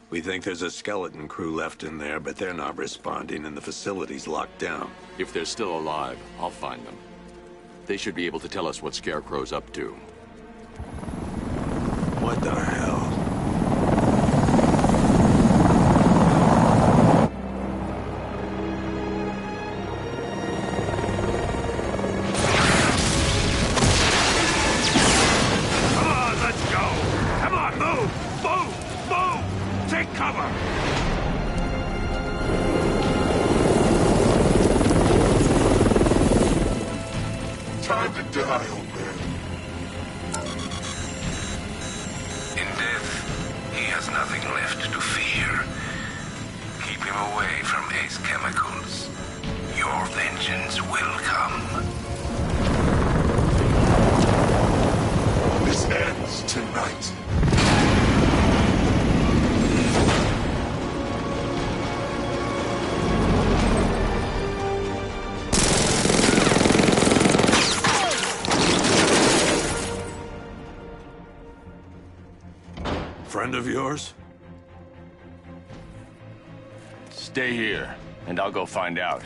[SPEAKER 16] We think there's a skeleton crew left in there, but they're not responding and the facility's locked down.
[SPEAKER 10] If they're still alive, I'll find them. They should be able to tell us what Scarecrow's up to.
[SPEAKER 16] What the hell? Friend of yours?
[SPEAKER 10] Stay here, and I'll go find out.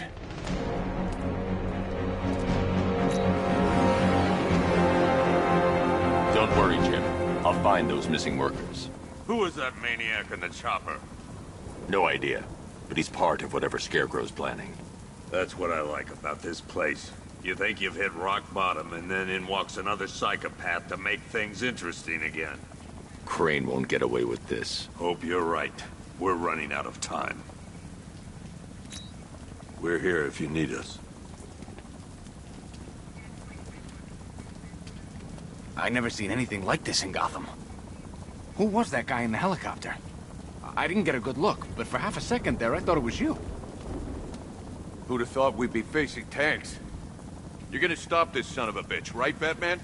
[SPEAKER 10] Don't worry, Jim. I'll find those missing workers.
[SPEAKER 15] Who was that maniac in the chopper?
[SPEAKER 10] No idea, but he's part of whatever Scarecrow's planning.
[SPEAKER 16] That's what I like about this place.
[SPEAKER 15] You think you've hit rock bottom, and then in walks another psychopath to make things interesting again.
[SPEAKER 10] Crane won't get away with this.
[SPEAKER 16] Hope you're right. We're running out of time. We're here if you need us.
[SPEAKER 11] I never seen anything like this in Gotham. Who was that guy in the helicopter? I didn't get a good look, but for half a second there I thought it was you.
[SPEAKER 7] Who'd have thought we'd be facing tanks? You're gonna stop this son of a bitch, right, Batman?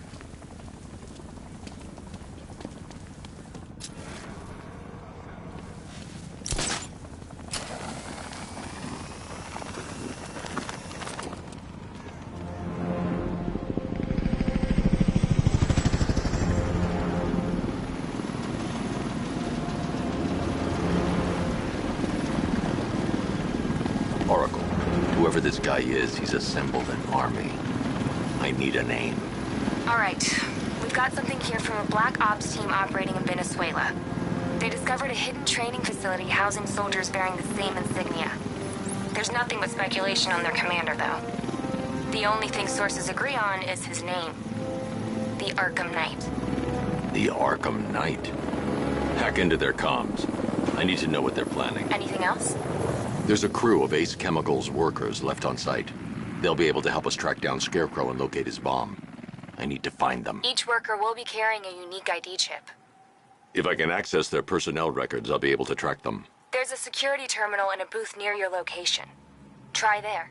[SPEAKER 10] Whoever this guy is, he's assembled an army. I need a name.
[SPEAKER 6] All right. We've got something here from a black ops team operating in Venezuela. They discovered a hidden training facility housing soldiers bearing the same insignia. There's nothing but speculation on their commander, though. The only thing sources agree on is his name. The Arkham Knight.
[SPEAKER 10] The Arkham Knight? Hack into their comms. I need to know what they're planning.
[SPEAKER 6] Anything else?
[SPEAKER 10] There's a crew of Ace Chemicals workers left on site. They'll be able to help us track down Scarecrow and locate his bomb. I need to find them.
[SPEAKER 6] Each worker will be carrying a unique ID chip.
[SPEAKER 10] If I can access their personnel records, I'll be able to track them.
[SPEAKER 6] There's a security terminal in a booth near your location. Try there.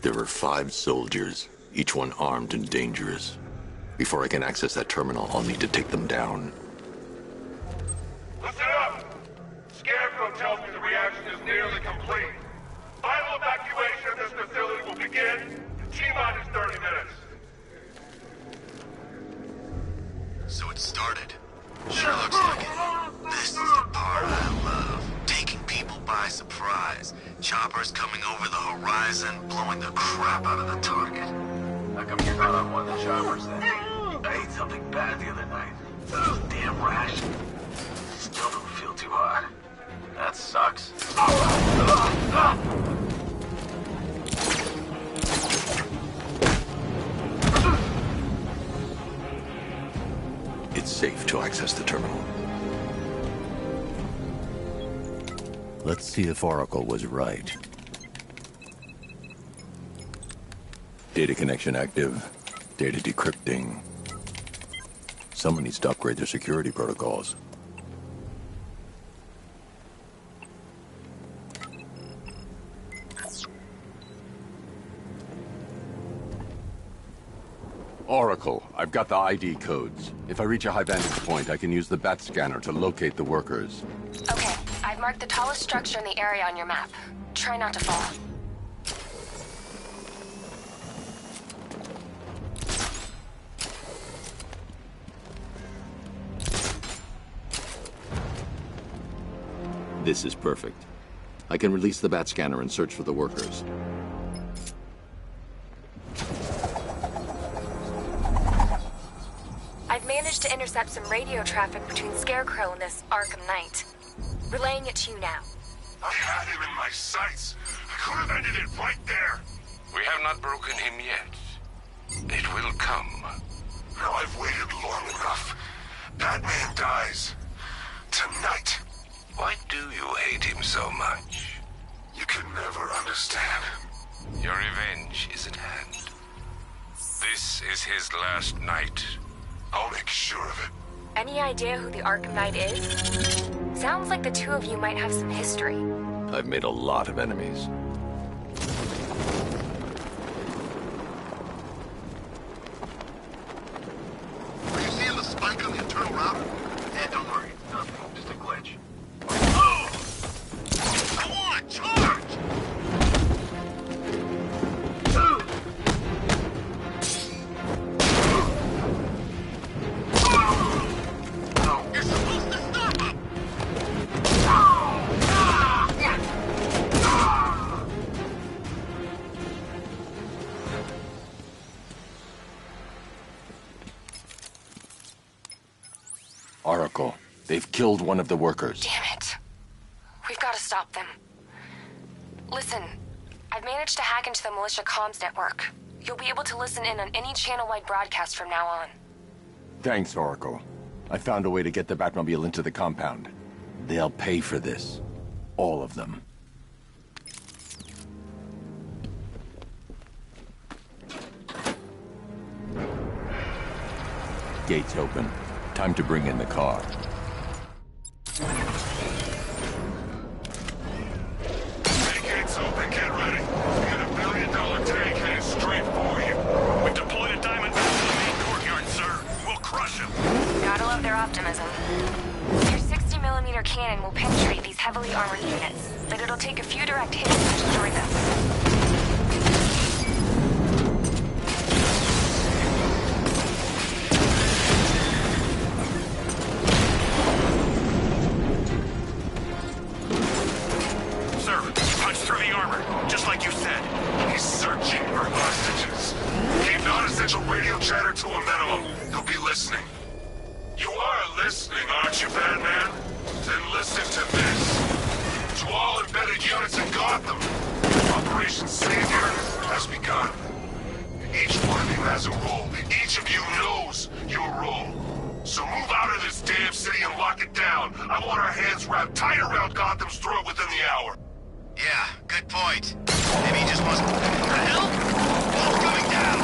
[SPEAKER 10] There were 5 soldiers, each one armed and dangerous. Before I can access that terminal, I'll need to take them down.
[SPEAKER 23] Listen up! Scarecrow tells me the reaction is nearly complete. Final evacuation of this facility will begin in T-minus 30 minutes.
[SPEAKER 9] So it started. Sure looks like it. This is the part I love. Taking people by surprise. Choppers coming over the horizon, blowing the crap out of the target.
[SPEAKER 23] How come you're not on one of the choppers then? I ate something bad the other night. Those damn rash. Still don't feel too hot. That sucks.
[SPEAKER 10] It's safe to access the terminal. Let's see if Oracle was right. Data connection active. Data decrypting. Someone needs to upgrade their security protocols. Oracle, I've got the ID codes. If I reach a high vantage point, I can use the bat scanner to locate the workers.
[SPEAKER 6] Okay, I've marked the tallest structure in the area on your map. Try not to fall.
[SPEAKER 10] This is perfect. I can release the bat scanner and search for the workers.
[SPEAKER 6] I've managed to intercept some radio traffic between Scarecrow and this Arkham Knight. Relaying it to you now.
[SPEAKER 23] I had him in my sights. I could have ended it right there.
[SPEAKER 13] We have not broken him yet. It will come.
[SPEAKER 23] Now I've waited long enough. Batman dies. Tonight.
[SPEAKER 13] Why do you hate him so much?
[SPEAKER 23] You can never understand.
[SPEAKER 13] Your revenge is at hand. This is his last night.
[SPEAKER 23] I'll make sure of it.
[SPEAKER 6] Any idea who the Arkham Knight is? Sounds like the two of you might have some history.
[SPEAKER 10] I've made a lot of enemies.
[SPEAKER 23] Are you seeing the spike on the internal router? Don't worry. Nothing. Just a glitch. Come on, charge! You're supposed to stop him!
[SPEAKER 10] Oracle, they've killed one of the workers.
[SPEAKER 6] Damn it. We've got to stop them. Listen, I've managed to hack into the militia comms network. You'll be able to listen in on any channel-wide broadcast from now on.
[SPEAKER 10] Thanks, Oracle. I found a way to get the Batmobile into the compound. They'll pay for this. All of them. Gates open. Time to bring in the car.
[SPEAKER 23] Gates open, get ready. We got $1 billion tank headed straight for you. We deployed a diamond to the main courtyard, sir. We'll crush him.
[SPEAKER 6] Gotta love their optimism. Your 60mm cannon will penetrate these heavily armored units, but it'll take a few direct hits to destroy them.
[SPEAKER 23] He's searching for hostages. Keep non-essential radio chatter to a minimum. He'll be listening. You are listening, aren't you, Batman? Then listen to this. To all embedded units in Gotham, Operation Savior has begun. Each one of you has a role. Each of you knows your role. So move out of this damn city and lock it down. I want our hands wrapped tight around Gotham's throat within the hour.
[SPEAKER 9] Yeah, good point. Maybe he just wasn't... What the hell? Wall's coming down!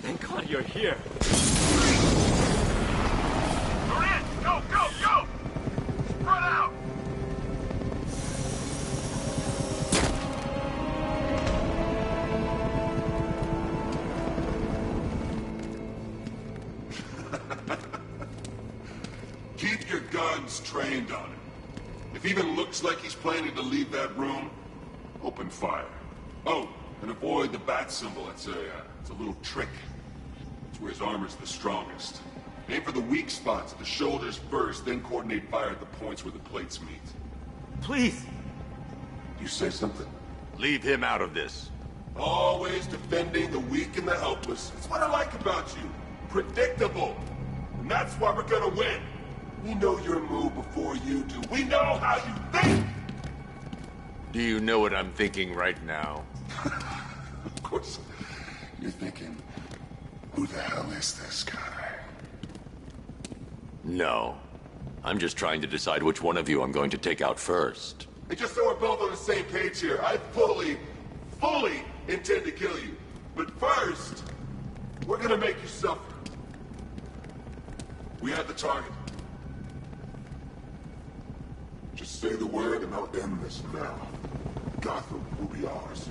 [SPEAKER 8] Thank God you're here.
[SPEAKER 9] Go, go, go! Spread out!
[SPEAKER 4] Keep your guns trained on him. If he even looks like he's planning to leave that room, open fire. Oh, and avoid the bat symbol. It's a little trick. It's where his armor's the strongest. Aim for the weak spots at the shoulders first, then coordinate fire at the points where the plates meet.
[SPEAKER 8] Please!
[SPEAKER 4] You say something?
[SPEAKER 10] Leave him out of this.
[SPEAKER 4] Always defending the weak and the helpless. It's what I like about you. Predictable. And that's why we're gonna win. We know your move before you do. We know how you think!
[SPEAKER 10] Do you know what I'm thinking right now?
[SPEAKER 4] Of course. You're thinking, who the hell is this guy?
[SPEAKER 10] No. I'm just trying to decide which one of you I'm going to take out first.
[SPEAKER 4] Hey, just so we're both on the same page here, I fully intend to kill you. But first, we're gonna make you suffer. We have the target. Just say the word and I'll end this now. Gotham will be ours.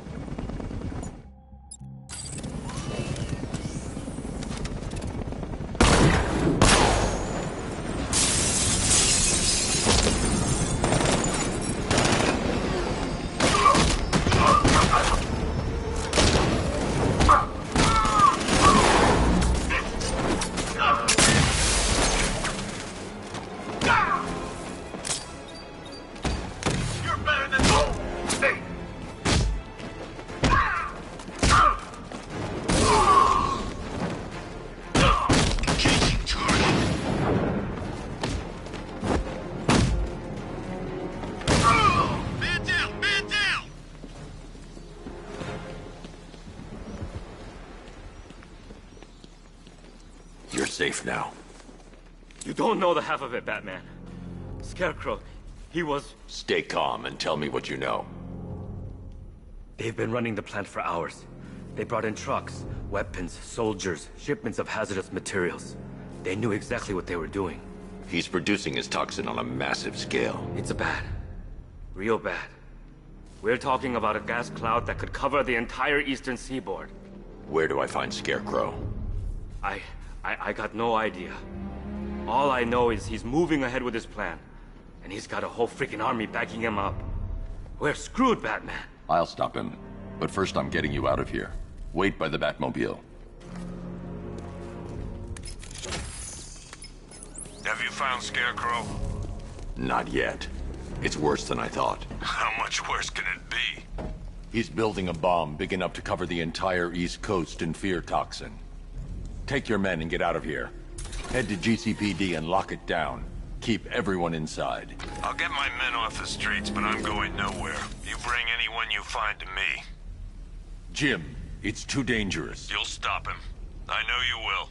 [SPEAKER 10] You're safe now.
[SPEAKER 8] You don't know the half of it, Batman. Scarecrow, he was...
[SPEAKER 10] Stay calm and tell me what you know.
[SPEAKER 8] They've been running the plant for hours. They brought in trucks, weapons, soldiers, shipments of hazardous materials. They knew exactly what they were doing.
[SPEAKER 10] He's producing his toxin on a massive scale.
[SPEAKER 8] It's bad. Real bad. We're talking about a gas cloud that could cover the entire eastern seaboard.
[SPEAKER 10] Where do I find Scarecrow?
[SPEAKER 8] I got no idea. All I know is he's moving ahead with his plan. And he's got a whole freaking army backing him up. We're screwed, Batman.
[SPEAKER 10] I'll stop him. But first I'm getting you out of here. Wait by the Batmobile.
[SPEAKER 13] Have you found Scarecrow?
[SPEAKER 10] Not yet. It's worse than I thought.
[SPEAKER 13] How much worse can it be?
[SPEAKER 10] He's building a bomb big enough to cover the entire East Coast in fear toxin. Take your men and get out of here. Head to GCPD and lock it down. Keep everyone inside.
[SPEAKER 13] I'll get my men off the streets, but I'm going nowhere. You bring anyone you find to me.
[SPEAKER 10] Jim, it's too dangerous.
[SPEAKER 13] You'll stop him. I know you will.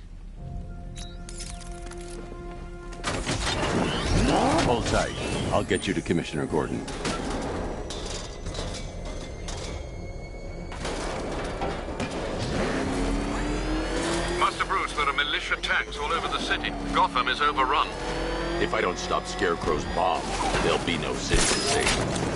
[SPEAKER 10] Hold tight. I'll get you to Commissioner Gordon.
[SPEAKER 17] Master Bruce, there are militia tanks all over the city. Gotham is overrun.
[SPEAKER 10] If I don't stop Scarecrow's bomb, there'll be no city to save.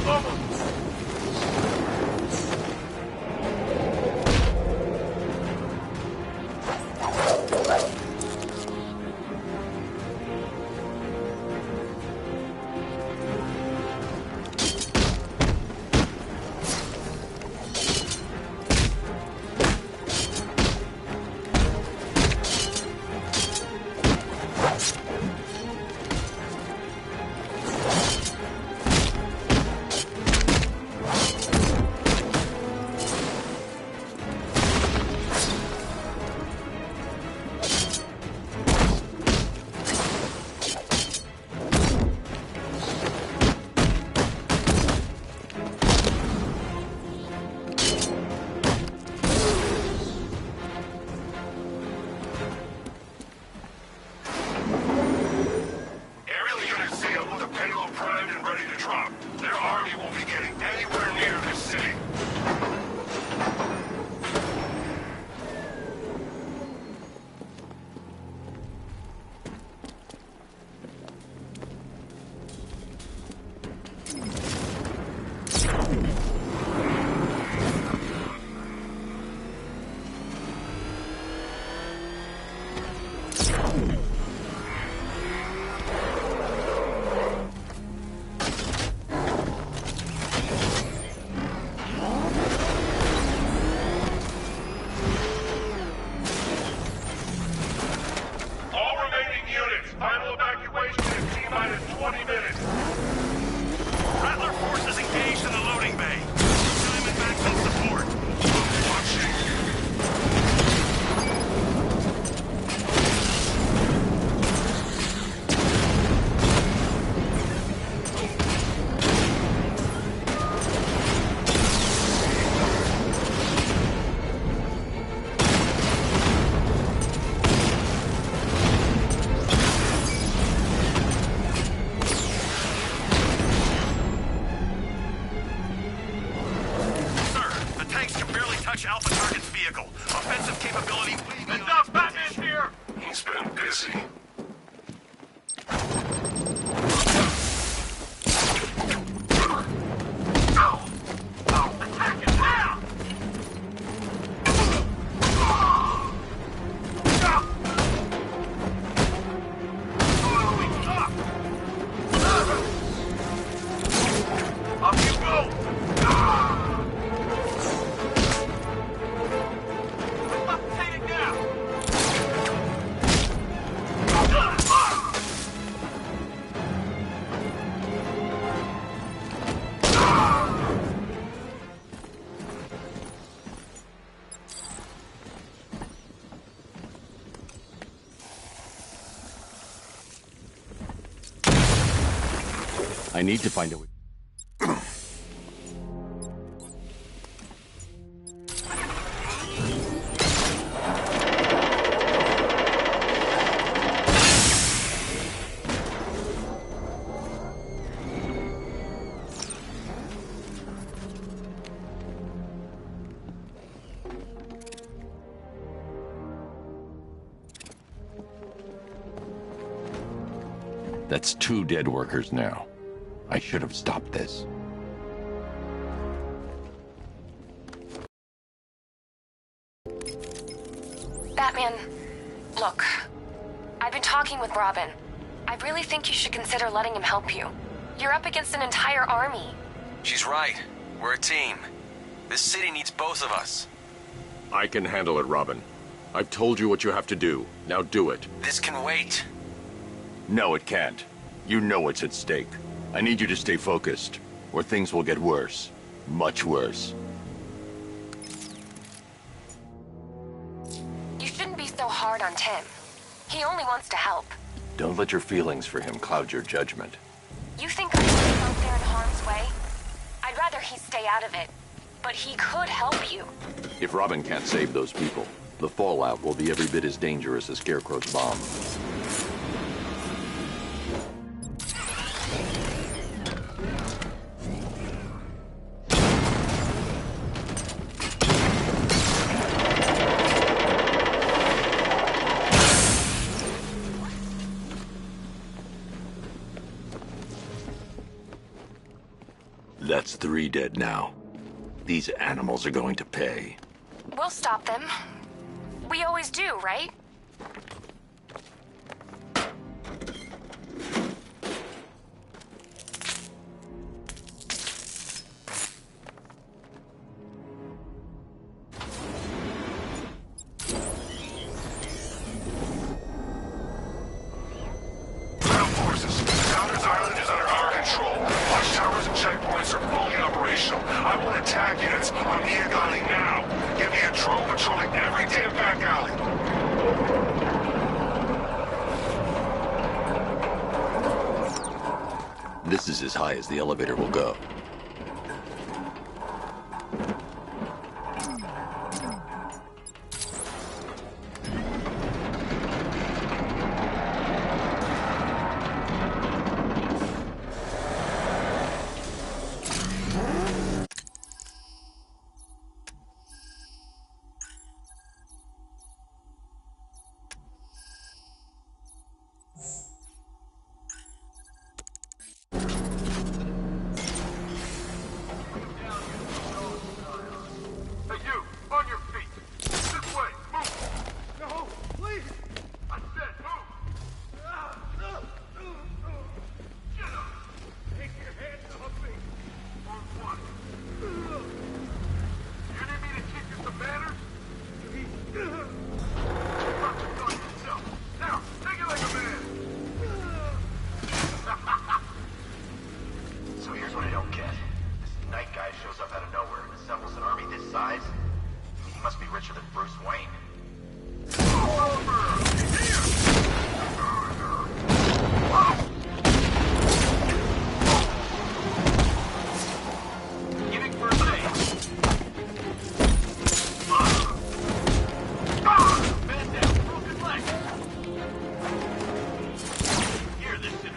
[SPEAKER 9] Almost
[SPEAKER 5] notified in 20 minutes. Rattler forces engaged in the loading bay. Diamondbacks in support. Watching. Alpha target's vehicle. Offensive capability way beyond. Heads up, Batman's here!
[SPEAKER 26] He's been busy.
[SPEAKER 5] Attack it now! Up you go!
[SPEAKER 10] I need to find a way. That's 2 dead workers now. I should have stopped this.
[SPEAKER 6] Batman, look. I've been talking with Robin. I really think you should consider letting him help you. You're up against an entire army.
[SPEAKER 1] She's right. We're a team. This city needs both of us.
[SPEAKER 18] I can handle it, Robin. I've told you what you have to do. Now do it.
[SPEAKER 1] This can wait.
[SPEAKER 10] No, it can't. You know what's at stake. I need you to stay focused, or things will get worse. Much worse.
[SPEAKER 6] You shouldn't be so hard on Tim. He only wants to help.
[SPEAKER 10] Don't let your feelings for him cloud your judgment.
[SPEAKER 6] You think I'm out there in harm's way? I'd rather he stay out of it. But he could help you.
[SPEAKER 10] If Robin can't save those people, the fallout will be every bit as dangerous as Scarecrow's bomb. That's 3 dead now. These animals are going to pay.
[SPEAKER 6] We'll stop them. We always do, right?
[SPEAKER 5] Ground forces, Founders Island is under our control. Watchtowers and checkpoints are fully operational. I want attack units on Neogani now. Give me a drone patrolling every damn back alley.
[SPEAKER 10] This is as high as the elevator will go.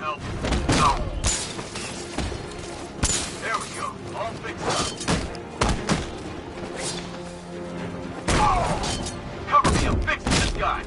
[SPEAKER 7] help. No. There we go. All fixed up. Cover me, I'm fixing this guy.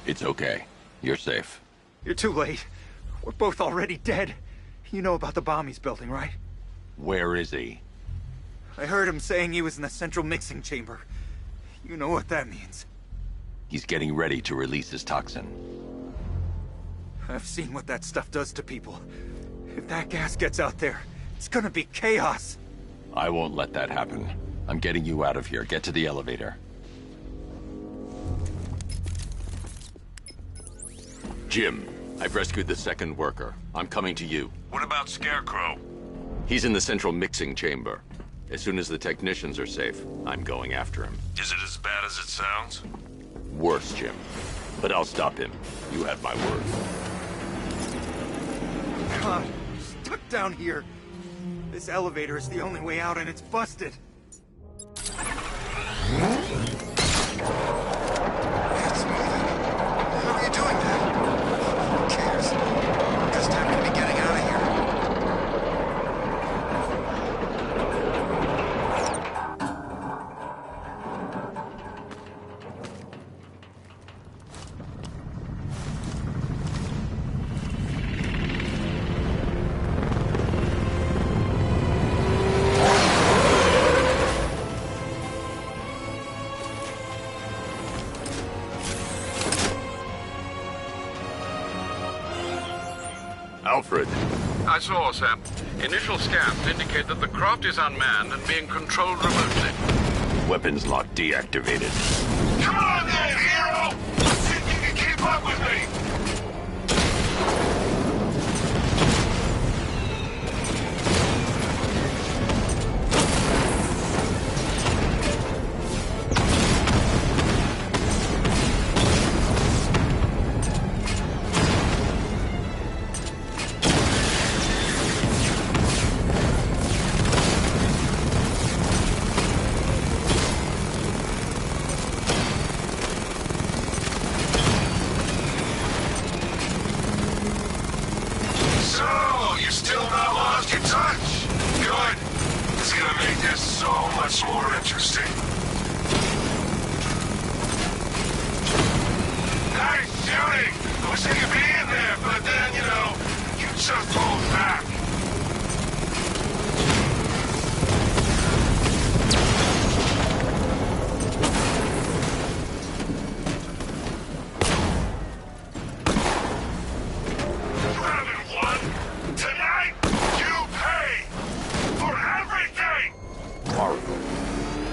[SPEAKER 10] It's okay. You're safe.
[SPEAKER 3] You're too late. We're both already dead. You know about the bomb he's building, right?
[SPEAKER 10] Where is he?
[SPEAKER 3] I heard him saying he was in the central mixing chamber. You know what that means.
[SPEAKER 10] He's getting ready to release his toxin.
[SPEAKER 3] I've seen what that stuff does to people. If that gas gets out there, it's gonna be chaos.
[SPEAKER 10] I won't let that happen. I'm getting you out of here. Get to the elevator. Jim, I've rescued the second worker. I'm coming to you.
[SPEAKER 15] What about Scarecrow?
[SPEAKER 10] He's in the central mixing chamber. As soon as the technicians are safe, I'm going after him.
[SPEAKER 15] Is it as bad as it sounds?
[SPEAKER 10] Worse, Jim. But I'll stop him. You have my word.
[SPEAKER 3] God, I'm stuck down here. This elevator is the only way out and it's busted.
[SPEAKER 9] It's moving. How are you doing that? Who cares? Just happen to be getting out of here.
[SPEAKER 10] Alfred.
[SPEAKER 17] I saw, sir. Initial scans indicate that the craft is unmanned and being controlled remotely.
[SPEAKER 10] Weapons lock deactivated.
[SPEAKER 5] Come on then, hero! See if you can keep up with me!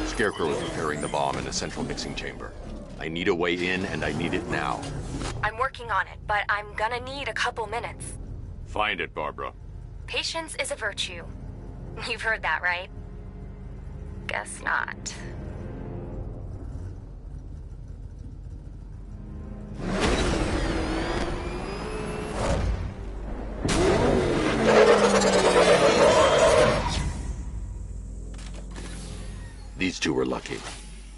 [SPEAKER 10] Scarecrow is preparing the bomb in the central mixing chamber. I need a way in, and I need it now.
[SPEAKER 6] I'm working on it, but I'm gonna need a couple minutes.
[SPEAKER 10] Find it, Barbara.
[SPEAKER 6] Patience is a virtue. You've heard that, right? Guess not.
[SPEAKER 10] These two were lucky.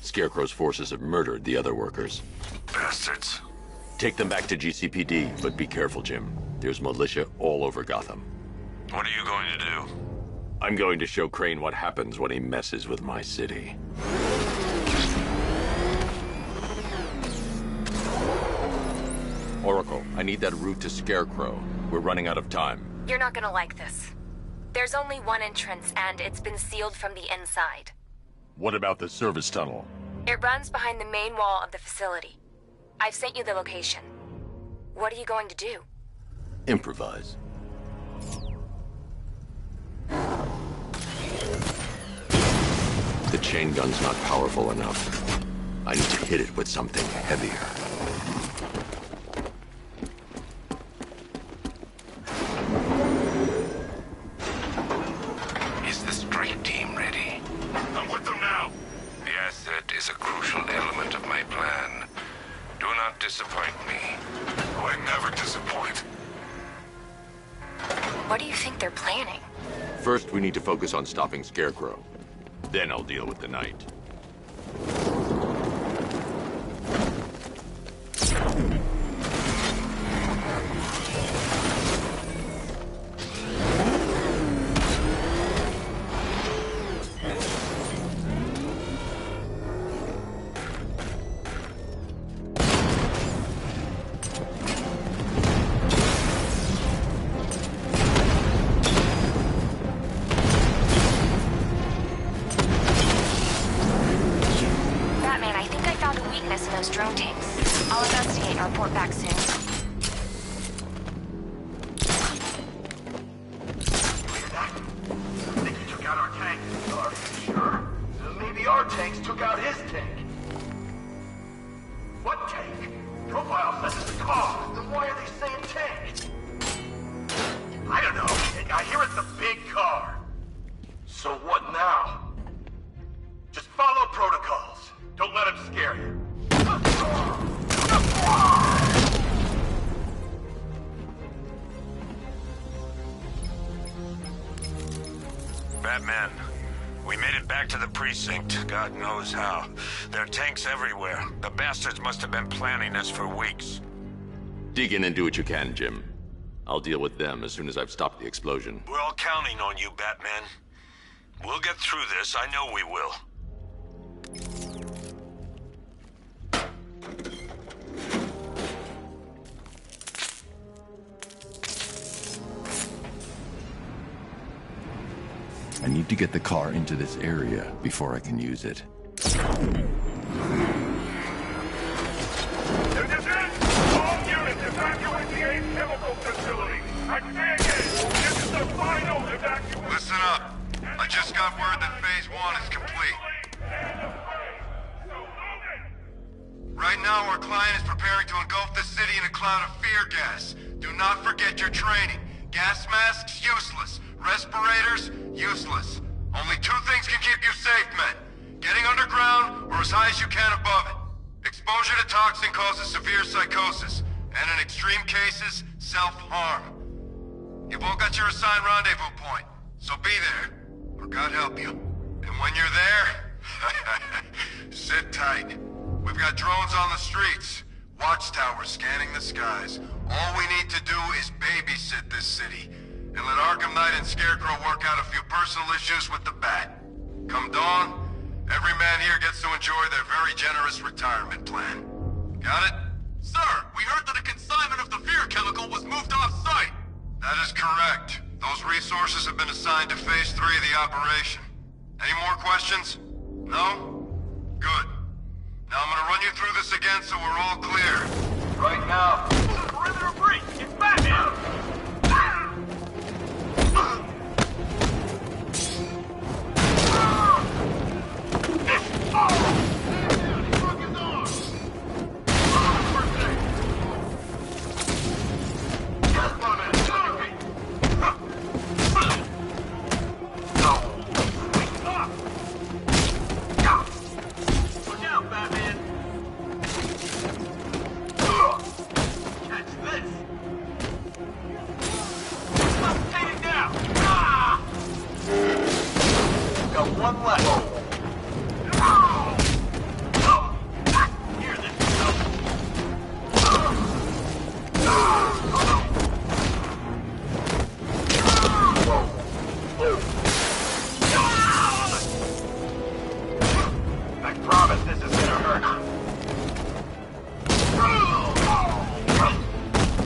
[SPEAKER 10] Scarecrow's forces have murdered the other workers.
[SPEAKER 15] Bastards.
[SPEAKER 10] Take them back to GCPD, but be careful, Jim. There's militia all over Gotham.
[SPEAKER 15] What are you going to do?
[SPEAKER 10] I'm going to show Crane what happens when he messes with my city. Oracle, I need that route to Scarecrow. We're running out of time.
[SPEAKER 6] You're not gonna like this. There's only one entrance, and it's been sealed from the inside.
[SPEAKER 10] What about the service tunnel?
[SPEAKER 6] It runs behind the main wall of the facility. I've sent you the location. What are you going to do?
[SPEAKER 10] Improvise. The chain gun's not powerful enough. I need to hit it with something heavier.
[SPEAKER 6] What do you think they're planning?
[SPEAKER 18] First, we need to focus on stopping Scarecrow. Then I'll deal with the Knight.
[SPEAKER 6] Those drone tanks. I'll investigate and report back soon.
[SPEAKER 9] I think he took out our tank. Are you sure? Maybe our tanks took out his tank. What tank? Profile says it's a car. Then why are they saying tank? I don't know. I hear it's a big car. So what now? Just follow protocols. Don't let him scare you.
[SPEAKER 15] Batman, we made it back to the precinct, God knows how. There are tanks everywhere. The bastards must have been planning this for weeks.
[SPEAKER 18] Dig in and do what you can, Jim. I'll deal with them as soon as I've stopped the explosion.
[SPEAKER 15] We're all counting on you, Batman. We'll get through this, I know we will.
[SPEAKER 10] I need to get the car into this area before I can use it.
[SPEAKER 5] All units evacuate the Ace Chemical Facility. I say again, this is the final evacuation.
[SPEAKER 9] Listen up. I just got word that Phase 1 is complete. Right now, our client is preparing to engulf the city in a cloud of fear gas. Do not forget your training. Gas masks, useless. Respirators, useless. Only two things can keep you safe, men. Getting underground, or as high as you can above it. Exposure to toxin causes severe psychosis, and in extreme cases, self-harm. You've all got your assigned rendezvous point, so be there, or God help you. And when you're there, sit tight. We've got drones on the streets, watchtowers scanning the skies. All we need to do is babysit this city, and let Arkham Knight and Scarecrow work out a few personal issues with the Bat. Come dawn, every man here gets to enjoy their very generous retirement plan. Got it? Sir, we heard that a consignment of the fear chemical was moved off-site. That is correct. Those resources have been assigned to Phase 3 of the operation. Any more questions? No? Good. Now I'm gonna run you through this again so we're all clear. Right now. Perimeter breach! It's Batman! One left. Here, this is I promise this is gonna hurt.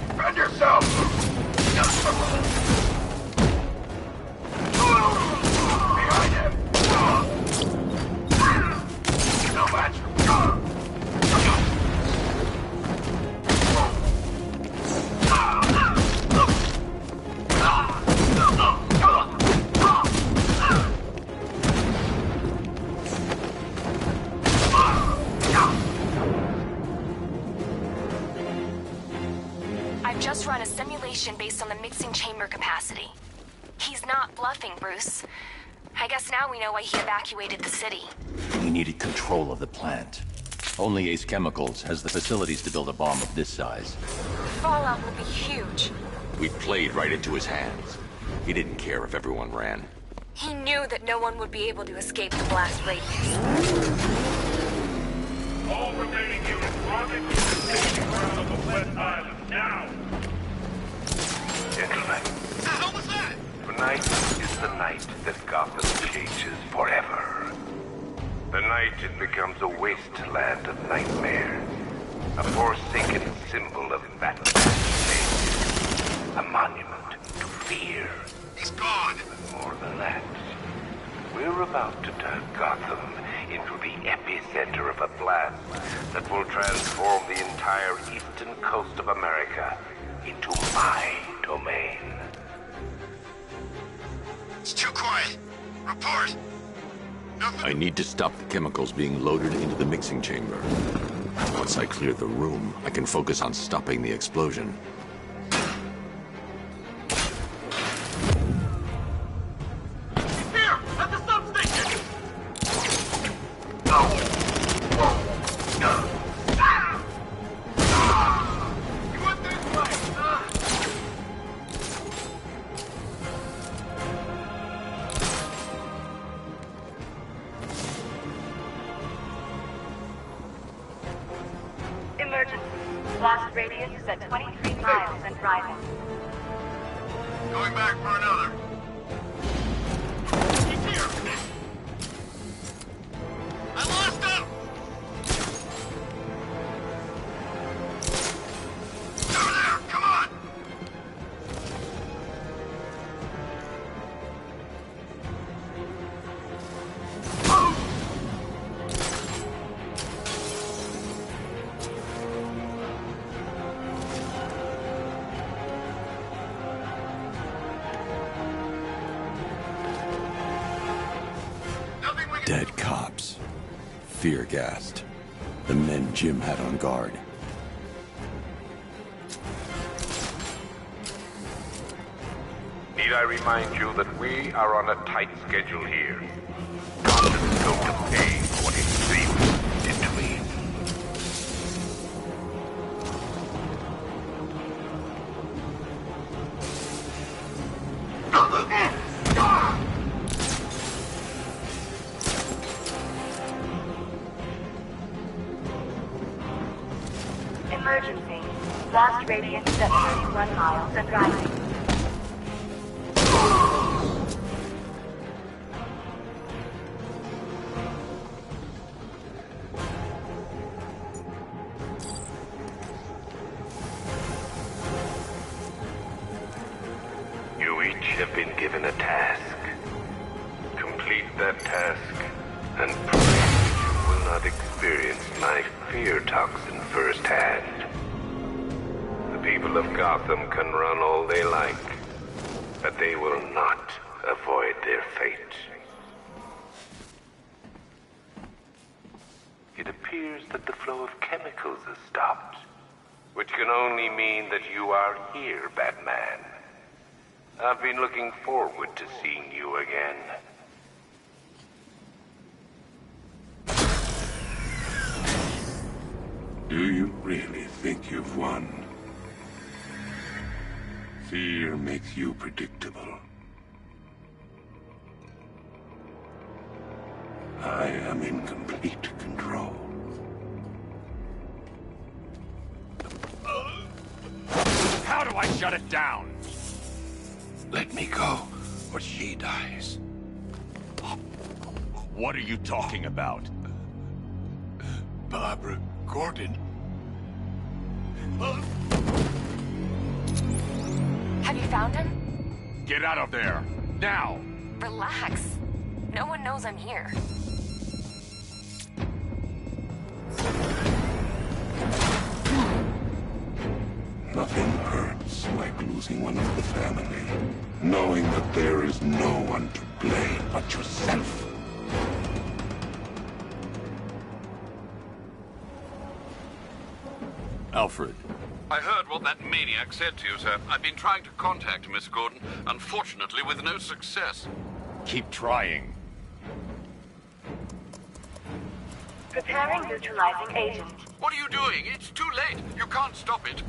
[SPEAKER 9] Defend yourself. Behind him. No match.
[SPEAKER 6] I've just run a simulation based on the mixing chamber capacity. He's not bluffing, Bruce. I guess now we know why he evacuated the city.
[SPEAKER 10] We needed control of the plant. Only Ace Chemicals has the facilities to build a bomb of this size.
[SPEAKER 6] Fallout will be huge.
[SPEAKER 10] We played right into his hands.
[SPEAKER 18] He didn't care if everyone ran.
[SPEAKER 6] He knew that no one would be able to escape the blast radius.
[SPEAKER 5] All remaining units launching to the safety ground of the West Island, now!
[SPEAKER 14] Gentlemen. What was that? Tonight is the night that Gotham changes forever. The night it becomes a wasteland of nightmares. A forsaken symbol of Batman's change. A monument to fear.
[SPEAKER 5] He's gone!
[SPEAKER 14] But more than that, we're about to turn Gotham into the epicenter of a blast that will transform the entire eastern coast of America into my domain.
[SPEAKER 5] It's too quiet. Report. Nothing.
[SPEAKER 10] I need to stop the chemicals being loaded into the mixing chamber. Once I clear the room, I can focus on stopping the explosion.
[SPEAKER 5] Here! At the substation! You went this way!
[SPEAKER 19] Emergency. Blast radius is at 23 miles and rising.
[SPEAKER 5] Going back for another. He's here! I lost him! Over there! Come on!
[SPEAKER 10] Dead cops. Fear-gassed. The men Jim had on guard.
[SPEAKER 14] Need I remind you that we are on a tight schedule here? Gotham's going to pay for what its saviors did to me.
[SPEAKER 19] Emergency. Blast radius is at 31 miles and rising.
[SPEAKER 14] You each have been given a task. Complete that task, and pray that you will not experience my fear toxin firsthand. The people of Gotham can run all they like, but they will not avoid their fate. It appears that the flow of chemicals has stopped, which can only mean that you are here, Batman. I've been looking forward to seeing you again.
[SPEAKER 4] Do you really think you've won? Fear makes you predictable. I am in complete control.
[SPEAKER 15] How do I shut it down?
[SPEAKER 4] Let me go, or she dies.
[SPEAKER 15] What are you talking about?
[SPEAKER 4] Barbara Gordon.
[SPEAKER 6] Have you found him?
[SPEAKER 15] Get out of there! Now!
[SPEAKER 6] Relax. No one knows I'm here.
[SPEAKER 4] Nothing hurts like losing one of the family. Knowing that there is no one to blame but yourself.
[SPEAKER 10] Alfred.
[SPEAKER 17] I heard what that maniac said to you, sir. I've been trying to contact Miss Gordon, unfortunately with no success.
[SPEAKER 15] Keep trying.
[SPEAKER 19] Preparing neutralizing agent.
[SPEAKER 17] What are you doing? It's too late. You can't stop it.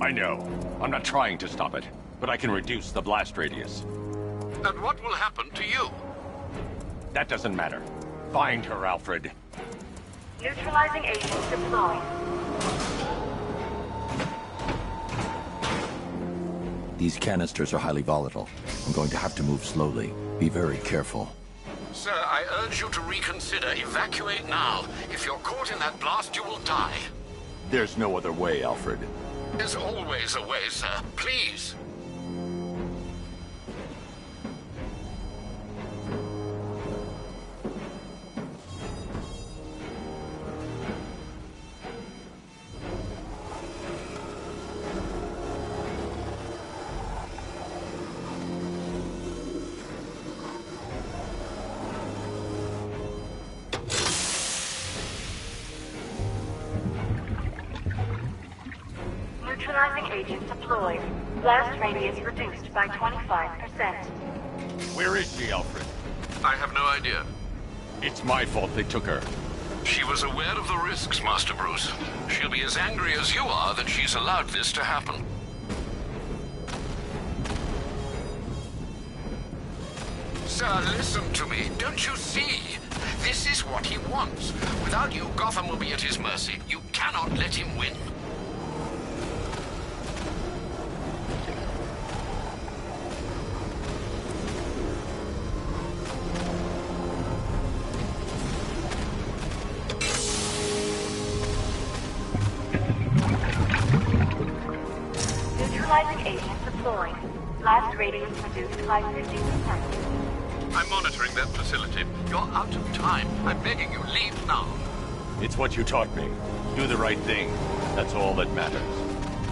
[SPEAKER 15] I know. I'm not trying to stop it.
[SPEAKER 10] but I can reduce the blast radius.
[SPEAKER 17] And what will happen to you?
[SPEAKER 10] That doesn't matter. Find her, Alfred.
[SPEAKER 19] Neutralizing agents deployed.
[SPEAKER 10] These canisters are highly volatile. I'm going to have to move slowly. Be very careful.
[SPEAKER 17] Sir, I urge you to reconsider. Evacuate now. If you're caught in that blast, you will die.
[SPEAKER 10] There's no other way, Alfred.
[SPEAKER 17] There's always a way, sir. Please.
[SPEAKER 19] Neutralizing agent deployed. Blast radius reduced by 25%.
[SPEAKER 10] Where is she, Alfred?
[SPEAKER 17] I have no idea.
[SPEAKER 10] It's my fault they took her.
[SPEAKER 17] She was aware of the risks, Master Bruce. She'll be as angry as you are that she's allowed this to happen. Sir, listen to me. Don't you see? This is what he wants. Without you, Gotham will be at his mercy. You cannot let him win.
[SPEAKER 19] Neutralizing agent deployed. Blast radius reduced by 50%.
[SPEAKER 17] I'm monitoring that facility. You're out of time. I'm begging you, leave now.
[SPEAKER 10] It's what you taught me. Do the right thing. That's all that matters.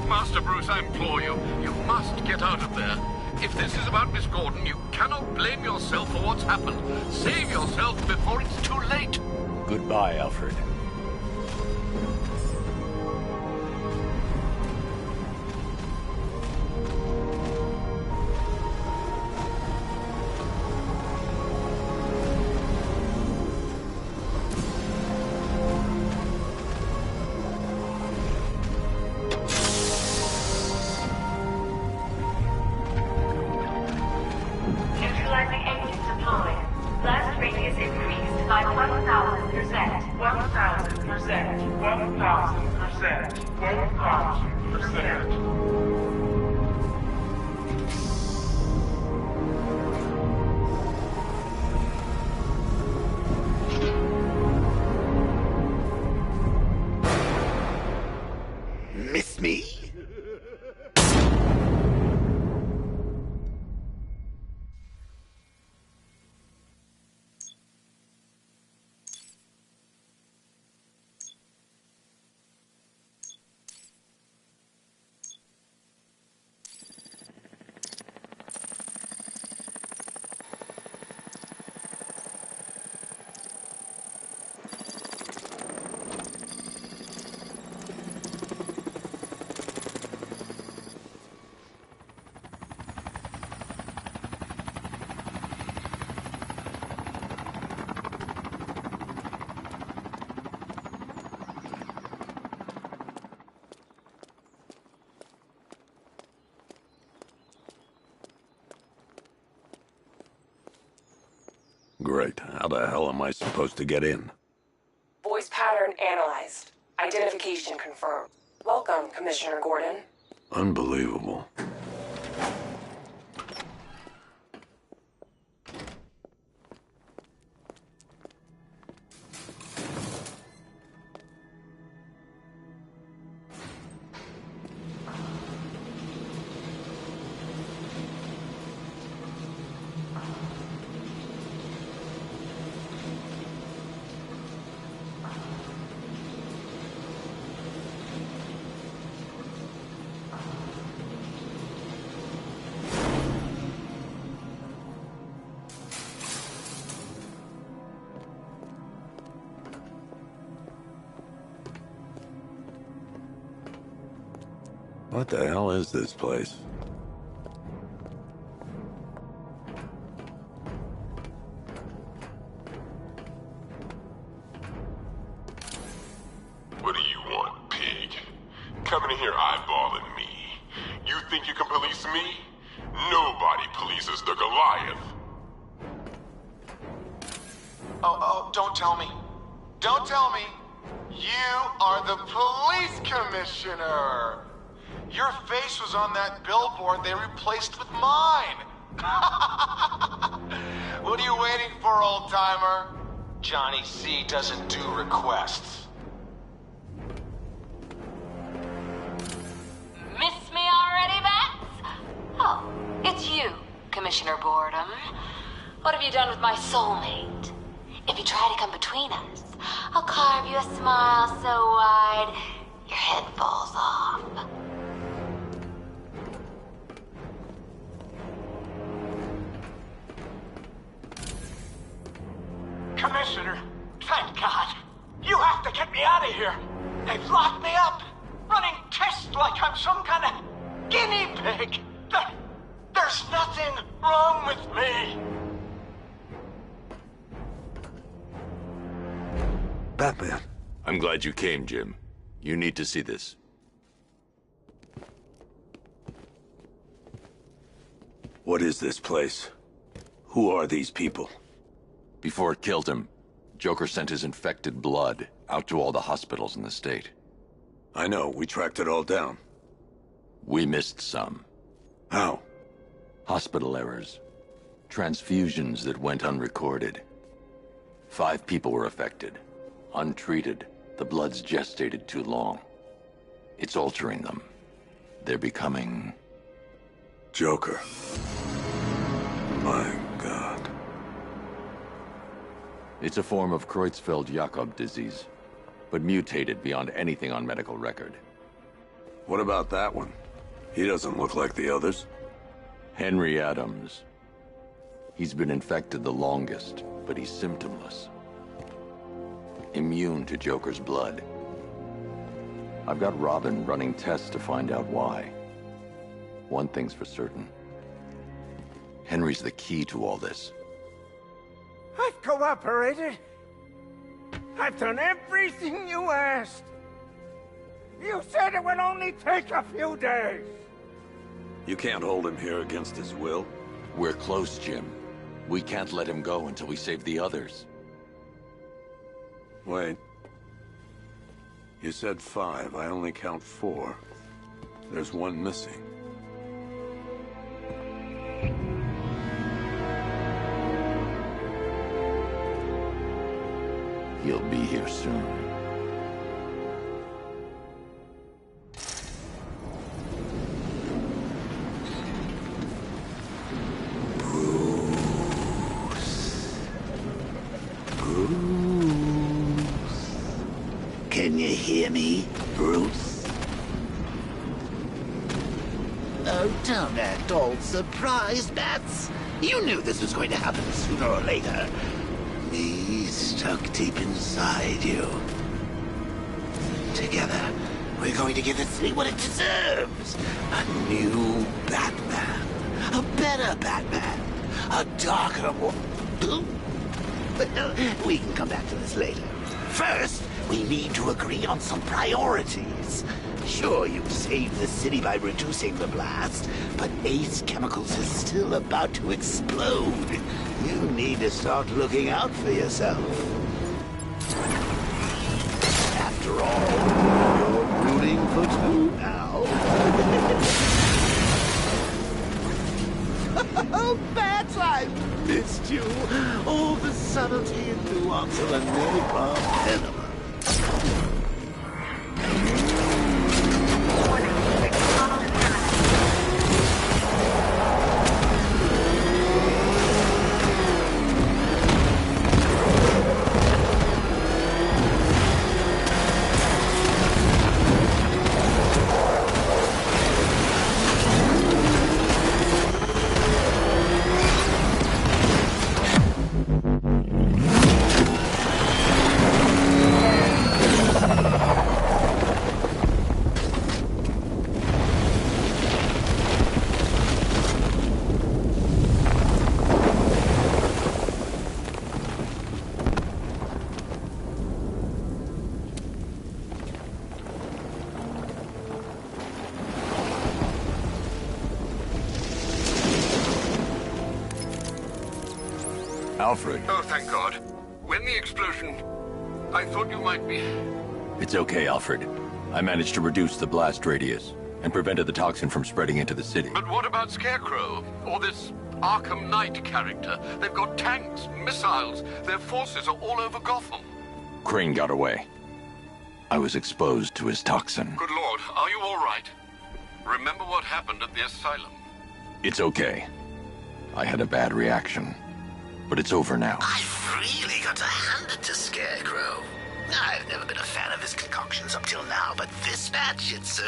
[SPEAKER 17] Master Bruce, I implore you, you must get out of there. If this is about Miss Gordon, you cannot blame yourself for what's happened. Save yourself before it's too late.
[SPEAKER 10] Goodbye, Alfred.
[SPEAKER 19] Neutralizing agent deployed. Blast radius increased by 1,000%. 1,000%. 1,000%. 1,000%.
[SPEAKER 3] Miss me?
[SPEAKER 16] Great. How the hell am I supposed to get in?
[SPEAKER 12] Voice pattern analyzed. Identification confirmed. Welcome, Commissioner Gordon.
[SPEAKER 16] Unbelievable. What the hell is this place?
[SPEAKER 5] What do you want, pig? Coming in here eyeballing me. You think you can police me?
[SPEAKER 26] Nobody pleases the Goliath.
[SPEAKER 2] Oh, don't tell me. Don't tell me. You are the police commissioner. Your face was on that billboard they replaced with mine. What are you waiting for, old-timer? Johnny C doesn't do requests.
[SPEAKER 20] Miss me already, Bats? Oh, it's you, Commissioner Boredom. What have you done with my soulmate? If you try to come between us, I'll carve you a smile so wide, your head falls off.
[SPEAKER 2] Commissioner, thank God. You have to get me out of here. They've locked me up, running tests like I'm some kind of guinea pig. There's nothing wrong with me.
[SPEAKER 16] Batman.
[SPEAKER 10] I'm glad you came, Jim. You need to see this.
[SPEAKER 16] What is this place? Who are these people?
[SPEAKER 10] Before it killed him, Joker sent his infected blood out to all the hospitals in the state.
[SPEAKER 16] I know, we tracked it all down.
[SPEAKER 10] We missed some.
[SPEAKER 16] How?
[SPEAKER 10] Hospital errors. Transfusions that went unrecorded. 5 people were affected. Untreated, the blood's gestated too long. It's altering them. They're becoming...
[SPEAKER 16] Joker. My God.
[SPEAKER 10] It's a form of Creutzfeldt-Jakob disease, but mutated beyond anything on medical record.
[SPEAKER 16] What about that one? He doesn't look like the others.
[SPEAKER 10] Henry Adams. He's been infected the longest, but he's symptomless. Immune to Joker's blood. I've got Robin running tests to find out why. One thing's for certain. Henry's the key to all this.
[SPEAKER 21] I've cooperated. I've done everything you asked. You said it would only take a few days.
[SPEAKER 16] You can't hold him here against his will.
[SPEAKER 10] We're close, Jim. We can't let him go until we save the others.
[SPEAKER 16] Wait. You said 5. I only count 4. There's one missing.
[SPEAKER 10] He'll be here soon.
[SPEAKER 22] Can you hear me, Bruce? Oh, don't act all surprised, Bats. You knew this was going to happen sooner or later. Me stuck deep inside you. Together, we're going to give the city what it deserves. A new Batman. A better Batman. A darker one. Well, we can come back to this later. First, we need to agree on some priorities. Sure, you saved the city by reducing the blast, but Ace Chemicals is still about to explode. You need to start looking out for yourself. After all, you're rooting for 2 now. Oh, Bats, I've missed you. All the subtlety and nuance of a napalm enema.
[SPEAKER 10] Alfred.
[SPEAKER 5] Oh, thank God. When the explosion... I thought you might be...
[SPEAKER 10] It's okay, Alfred. I managed to reduce the blast radius and prevented the toxin from spreading into the city.
[SPEAKER 5] But what about Scarecrow? Or this Arkham Knight character? They've got tanks, missiles. Their forces are all over Gotham.
[SPEAKER 10] Crane got away. I was exposed to his toxin.
[SPEAKER 5] Good Lord, are you all right? Remember what happened at the asylum?
[SPEAKER 10] It's okay. I had a bad reaction. But it's over now.
[SPEAKER 22] I've really got to hand it to Scarecrow. I've never been a fan of his concoctions up till now, but this match, it's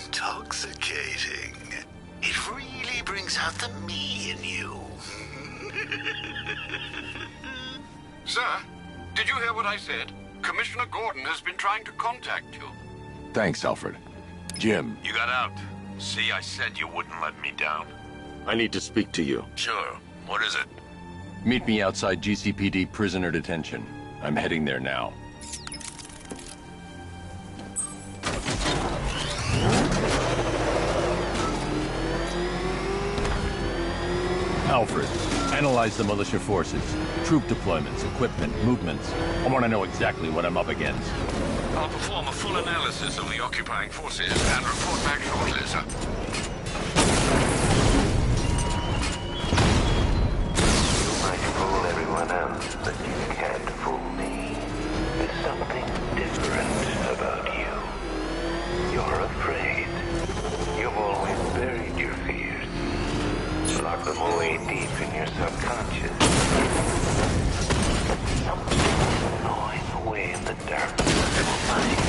[SPEAKER 22] intoxicating. It really brings out the me in you.
[SPEAKER 5] Sir, did you hear what I said? Commissioner Gordon has been trying to contact you.
[SPEAKER 10] Thanks, Alfred. Jim.
[SPEAKER 15] You got out. See, I said you wouldn't let me down.
[SPEAKER 10] I need to speak to you.
[SPEAKER 15] Sure. What is it?
[SPEAKER 10] Meet me outside GCPD prisoner detention. I'm heading there now. Alfred, analyze the militia forces, troop deployments, equipment, movements. I want to know exactly what I'm up against.
[SPEAKER 17] I'll perform a full analysis of the occupying forces and report back shortly, sir.
[SPEAKER 14] Fool everyone else, but you can't fool me. There's something different about you. You're afraid. You've always buried your fears. Locked them away deep in your subconscious. But something gnawing away in the darkness of your mind.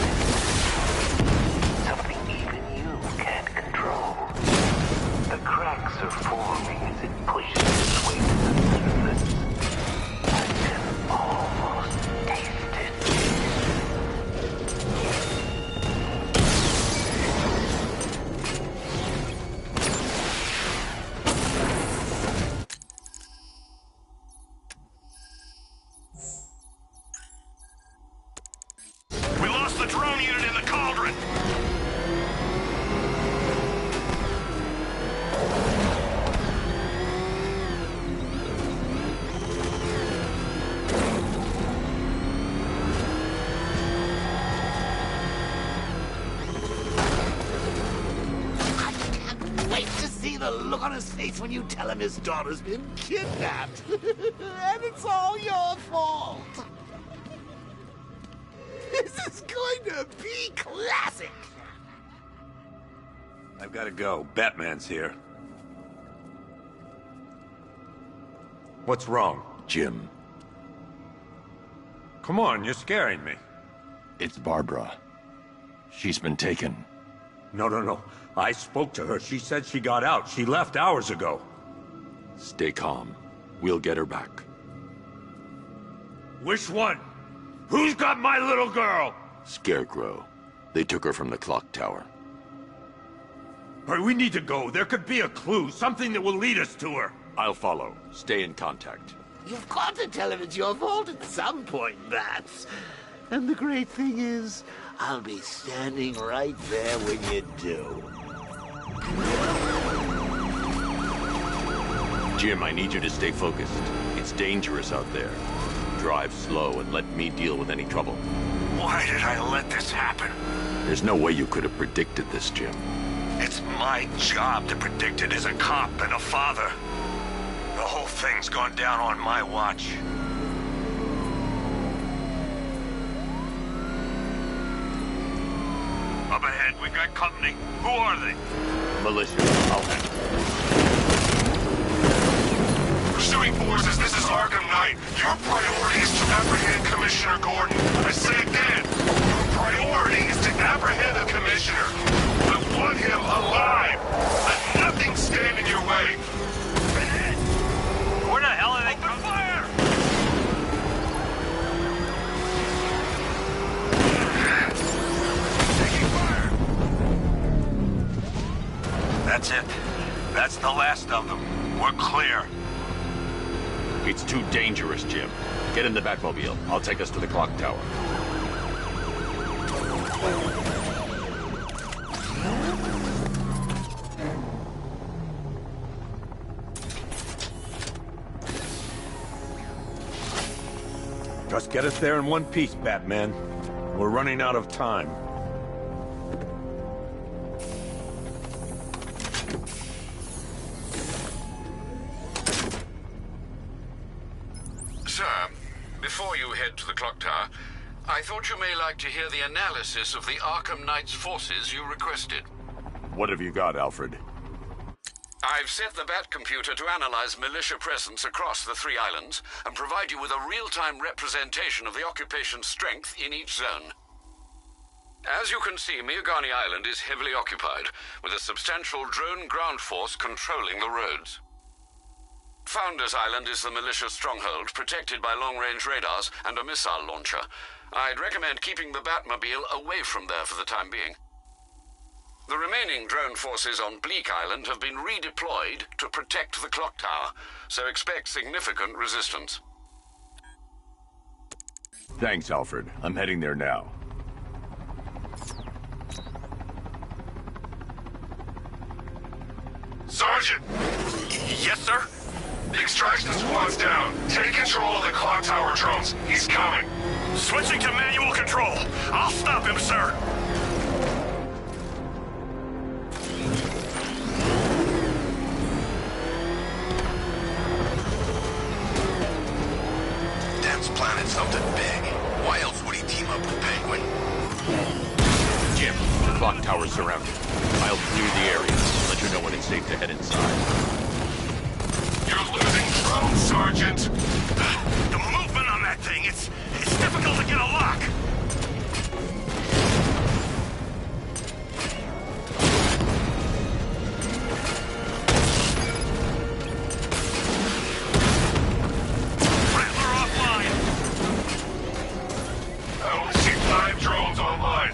[SPEAKER 14] Something even you can't control. The cracks are forming as it pushes its way to the surface. I can almost taste it.
[SPEAKER 15] We lost the drone unit in the cauldron!
[SPEAKER 22] Wait to see the look on his face when you tell him his daughter's been kidnapped. And it's all your fault. This is going to be classic.
[SPEAKER 16] I've got to go. Batman's here. What's wrong?
[SPEAKER 10] Jim.
[SPEAKER 16] Come on, you're scaring me.
[SPEAKER 10] It's Barbara. She's been taken.
[SPEAKER 16] No. I spoke to her. She said she got out. She left hours ago.
[SPEAKER 10] Stay calm. We'll get her back.
[SPEAKER 16] Which one? Who's got my little girl?
[SPEAKER 10] Scarecrow. They took her from the clock tower.
[SPEAKER 16] All right, we need to go. There could be a clue, something that will lead us to her.
[SPEAKER 10] I'll follow. Stay in contact.
[SPEAKER 22] You've got to tell him it's your fault at some point, Bats. And the great thing is, I'll be standing right there when you do.
[SPEAKER 10] Jim, I need you to stay focused. It's dangerous out there. Drive slow and let me deal with any trouble.
[SPEAKER 15] Why did I let this happen?
[SPEAKER 10] There's no way you could have predicted this, Jim.
[SPEAKER 15] It's my job to predict it as a cop and a father. The whole thing's gone down on my watch. Up ahead, we got company. Who are they?
[SPEAKER 10] Militia. I'll handle
[SPEAKER 5] Pursuing forces, this is Arkham Knight. Your priority is to apprehend Commissioner Gordon. I say again, your priority is to apprehend the Commissioner. I want him alive. Let nothing stand in your way.
[SPEAKER 15] Where the hell are they? Open fire! Taking fire! That's it. That's the last of them. We're clear.
[SPEAKER 10] It's too dangerous, Jim. Get in the Batmobile. I'll take us to the clock tower.
[SPEAKER 16] Just get us there in one piece, Batman. We're running out of time.
[SPEAKER 17] Sir, before you head to the clock tower, I thought you may like to hear the analysis of the Arkham Knight's forces you requested.
[SPEAKER 10] What have you got, Alfred?
[SPEAKER 17] I've set the Bat computer to analyze militia presence across the 3 islands and provide you with a real-time representation of the occupation's strength in each zone. As you can see, Miagani Island is heavily occupied, with a substantial drone ground force controlling the roads. Founders Island is the militia stronghold, protected by long-range radars and a missile launcher. I'd recommend keeping the Batmobile away from there for the time being. The remaining drone forces on Bleak Island have been redeployed to protect the clock tower, so expect significant resistance.
[SPEAKER 10] Thanks, Alfred. I'm heading there now.
[SPEAKER 5] Sergeant! Yes, sir? The extraction squad's down. Take control of the clock tower drones. He's coming.
[SPEAKER 15] Switching to manual control. I'll stop him, sir.
[SPEAKER 9] Dent's planted something big. Why else would he team up with Penguin?
[SPEAKER 18] Jim, the clock tower's surrounded. I'll clear the area. Let you know when it's safe to head inside.
[SPEAKER 5] You're losing drones, Sergeant!
[SPEAKER 15] The movement on that thing, it's difficult to get a lock. Rattler offline.
[SPEAKER 5] I only see 5 drones online.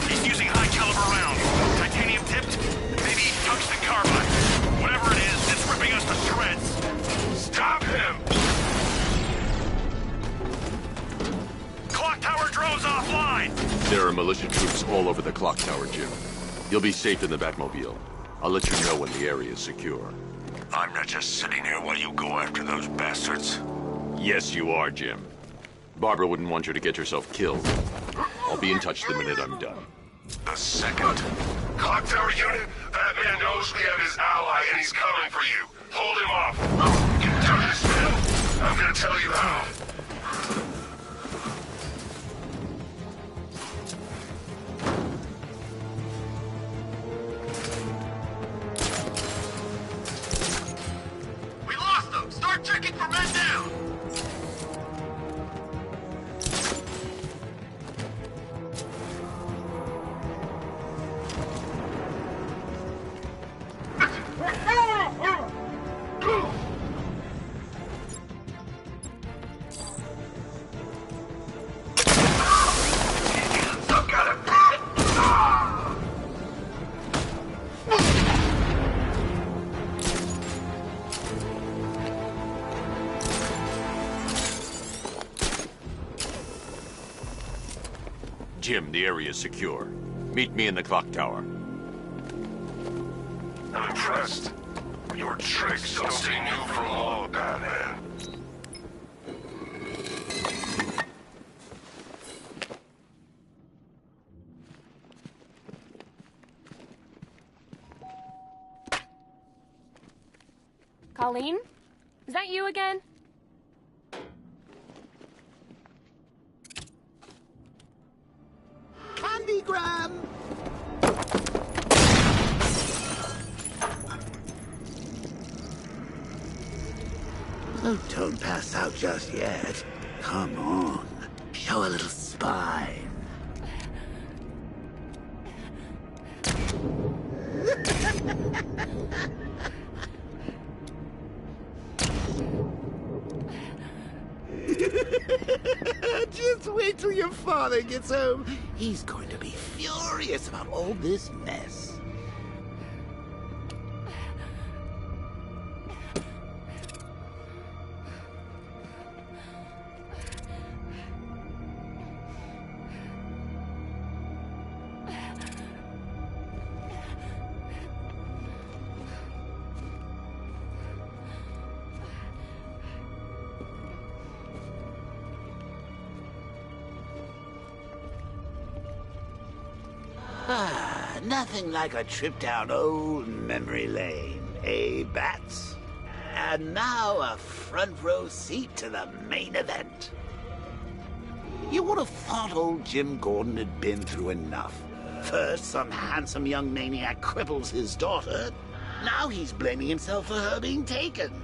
[SPEAKER 15] He's using high caliber rounds. Titanium tipped? Maybe tungsten carbide. Whatever it is, it's ripping us to shreds.
[SPEAKER 5] Stop him!
[SPEAKER 15] Clock tower drones offline!
[SPEAKER 18] There are militia troops all over the clock tower, Jim. You'll be safe in the Batmobile. I'll let you know when the area is secure.
[SPEAKER 15] I'm not just sitting here while you go after those bastards.
[SPEAKER 18] Yes, you are, Jim. Barbara wouldn't want you to get yourself killed. I'll be in touch the minute I'm done.
[SPEAKER 5] The second. Clock tower unit, Batman knows we have his ally and he's coming for you. Hold him off. Get down to this middle. I'm gonna tell you how.
[SPEAKER 9] We lost them! Start checking for men down!
[SPEAKER 18] Jim, the area is secure. Meet me in the clock tower.
[SPEAKER 5] I'm impressed. Your tricks don't stay new for long, Batman.
[SPEAKER 6] Colleen? Is that you again?
[SPEAKER 22] Candygram! Oh, don't pass out just yet. Come on. Show a little spine. Just wait till your father gets home. He's going to be furious about all this mess. Nothing like a trip down old memory lane, eh, Bats? And now a front row seat to the main event. You would have thought old Jim Gordon had been through enough. First, some handsome young maniac cripples his daughter. Now he's blaming himself for her being taken.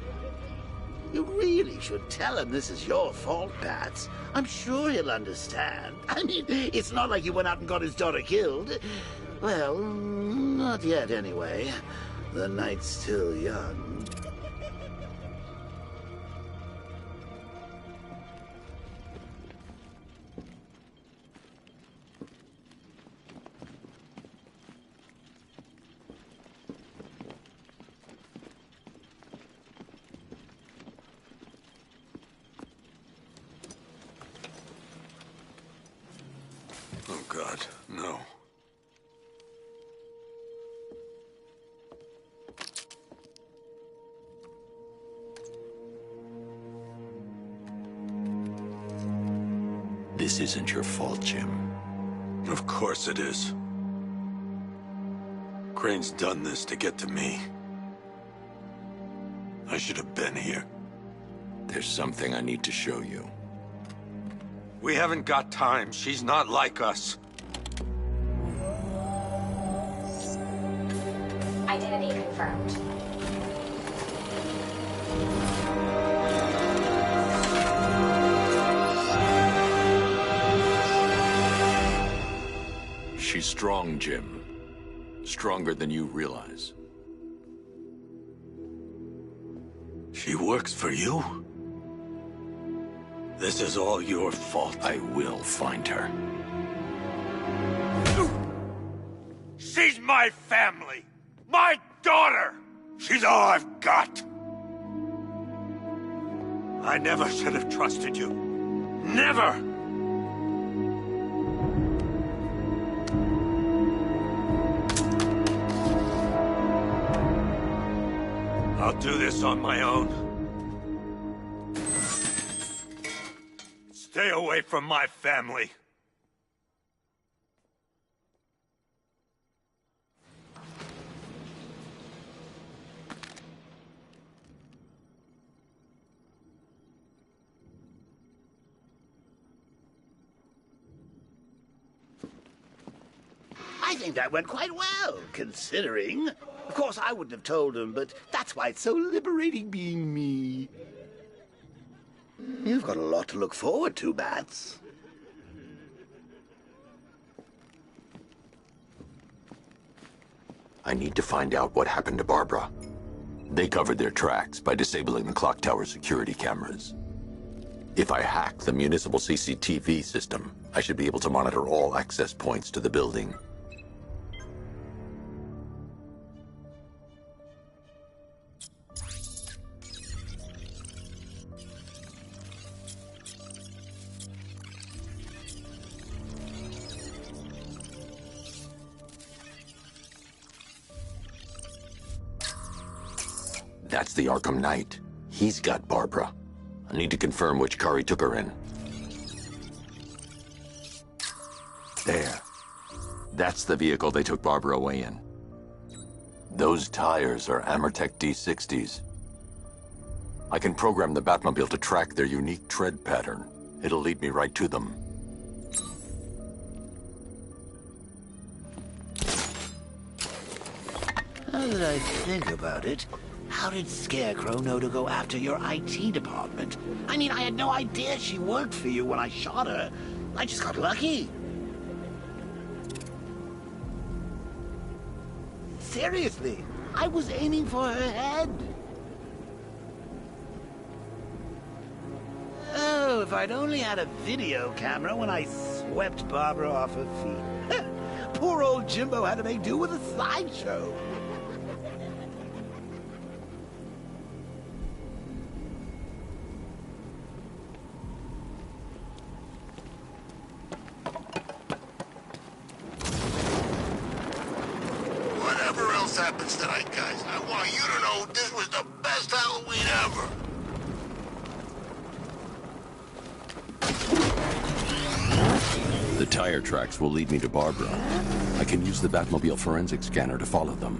[SPEAKER 22] You really should tell him this is your fault, Bats. I'm sure he'll understand. I mean, it's not like you went out and got his daughter killed. Well, not yet anyway. The night's still young.
[SPEAKER 16] Oh, God, no.
[SPEAKER 10] This isn't your fault, Jim.
[SPEAKER 16] Of course it is. Crane's done this to get to me. I should have been here.
[SPEAKER 10] There's something I need to show you.
[SPEAKER 16] We haven't got time. She's not like us.
[SPEAKER 12] Identity confirmed.
[SPEAKER 10] She's strong, Jim. Stronger than you realize.
[SPEAKER 16] She works for you? This is all your fault.
[SPEAKER 10] I will find her.
[SPEAKER 16] She's my family! My daughter! She's all I've got! I never should have trusted you. Never! I'll do this on my own. Stay away from my family.
[SPEAKER 22] I think that went quite well, considering. Of course, I wouldn't have told him, but that's why it's so liberating being me. You've got a lot to look forward to, Bats.
[SPEAKER 10] I need to find out what happened to Barbara. They covered their tracks by disabling the clock tower security cameras. If I hack the municipal CCTV system, I should be able to monitor all access points to the building. That's the Arkham Knight. He's got Barbara. I need to confirm which car he took her in. There. That's the vehicle they took Barbara away in. Those tires are Amertech D60s. I can program the Batmobile to track their unique tread pattern. It'll lead me right to them.
[SPEAKER 22] Now that I think about it, how did Scarecrow know to go after your IT department? I mean, I had no idea she worked for you when I shot her. I just got lucky. Seriously, I was aiming for her head. Oh, if I'd only had a video camera when I swept Barbara off her feet. Poor old Jimbo had to make do with a slideshow.
[SPEAKER 9] Whatever else happens tonight, guys, I want you to know this was the best Halloween ever.
[SPEAKER 10] The tire tracks will lead me to Barbara. I can use the Batmobile forensic scanner to follow them.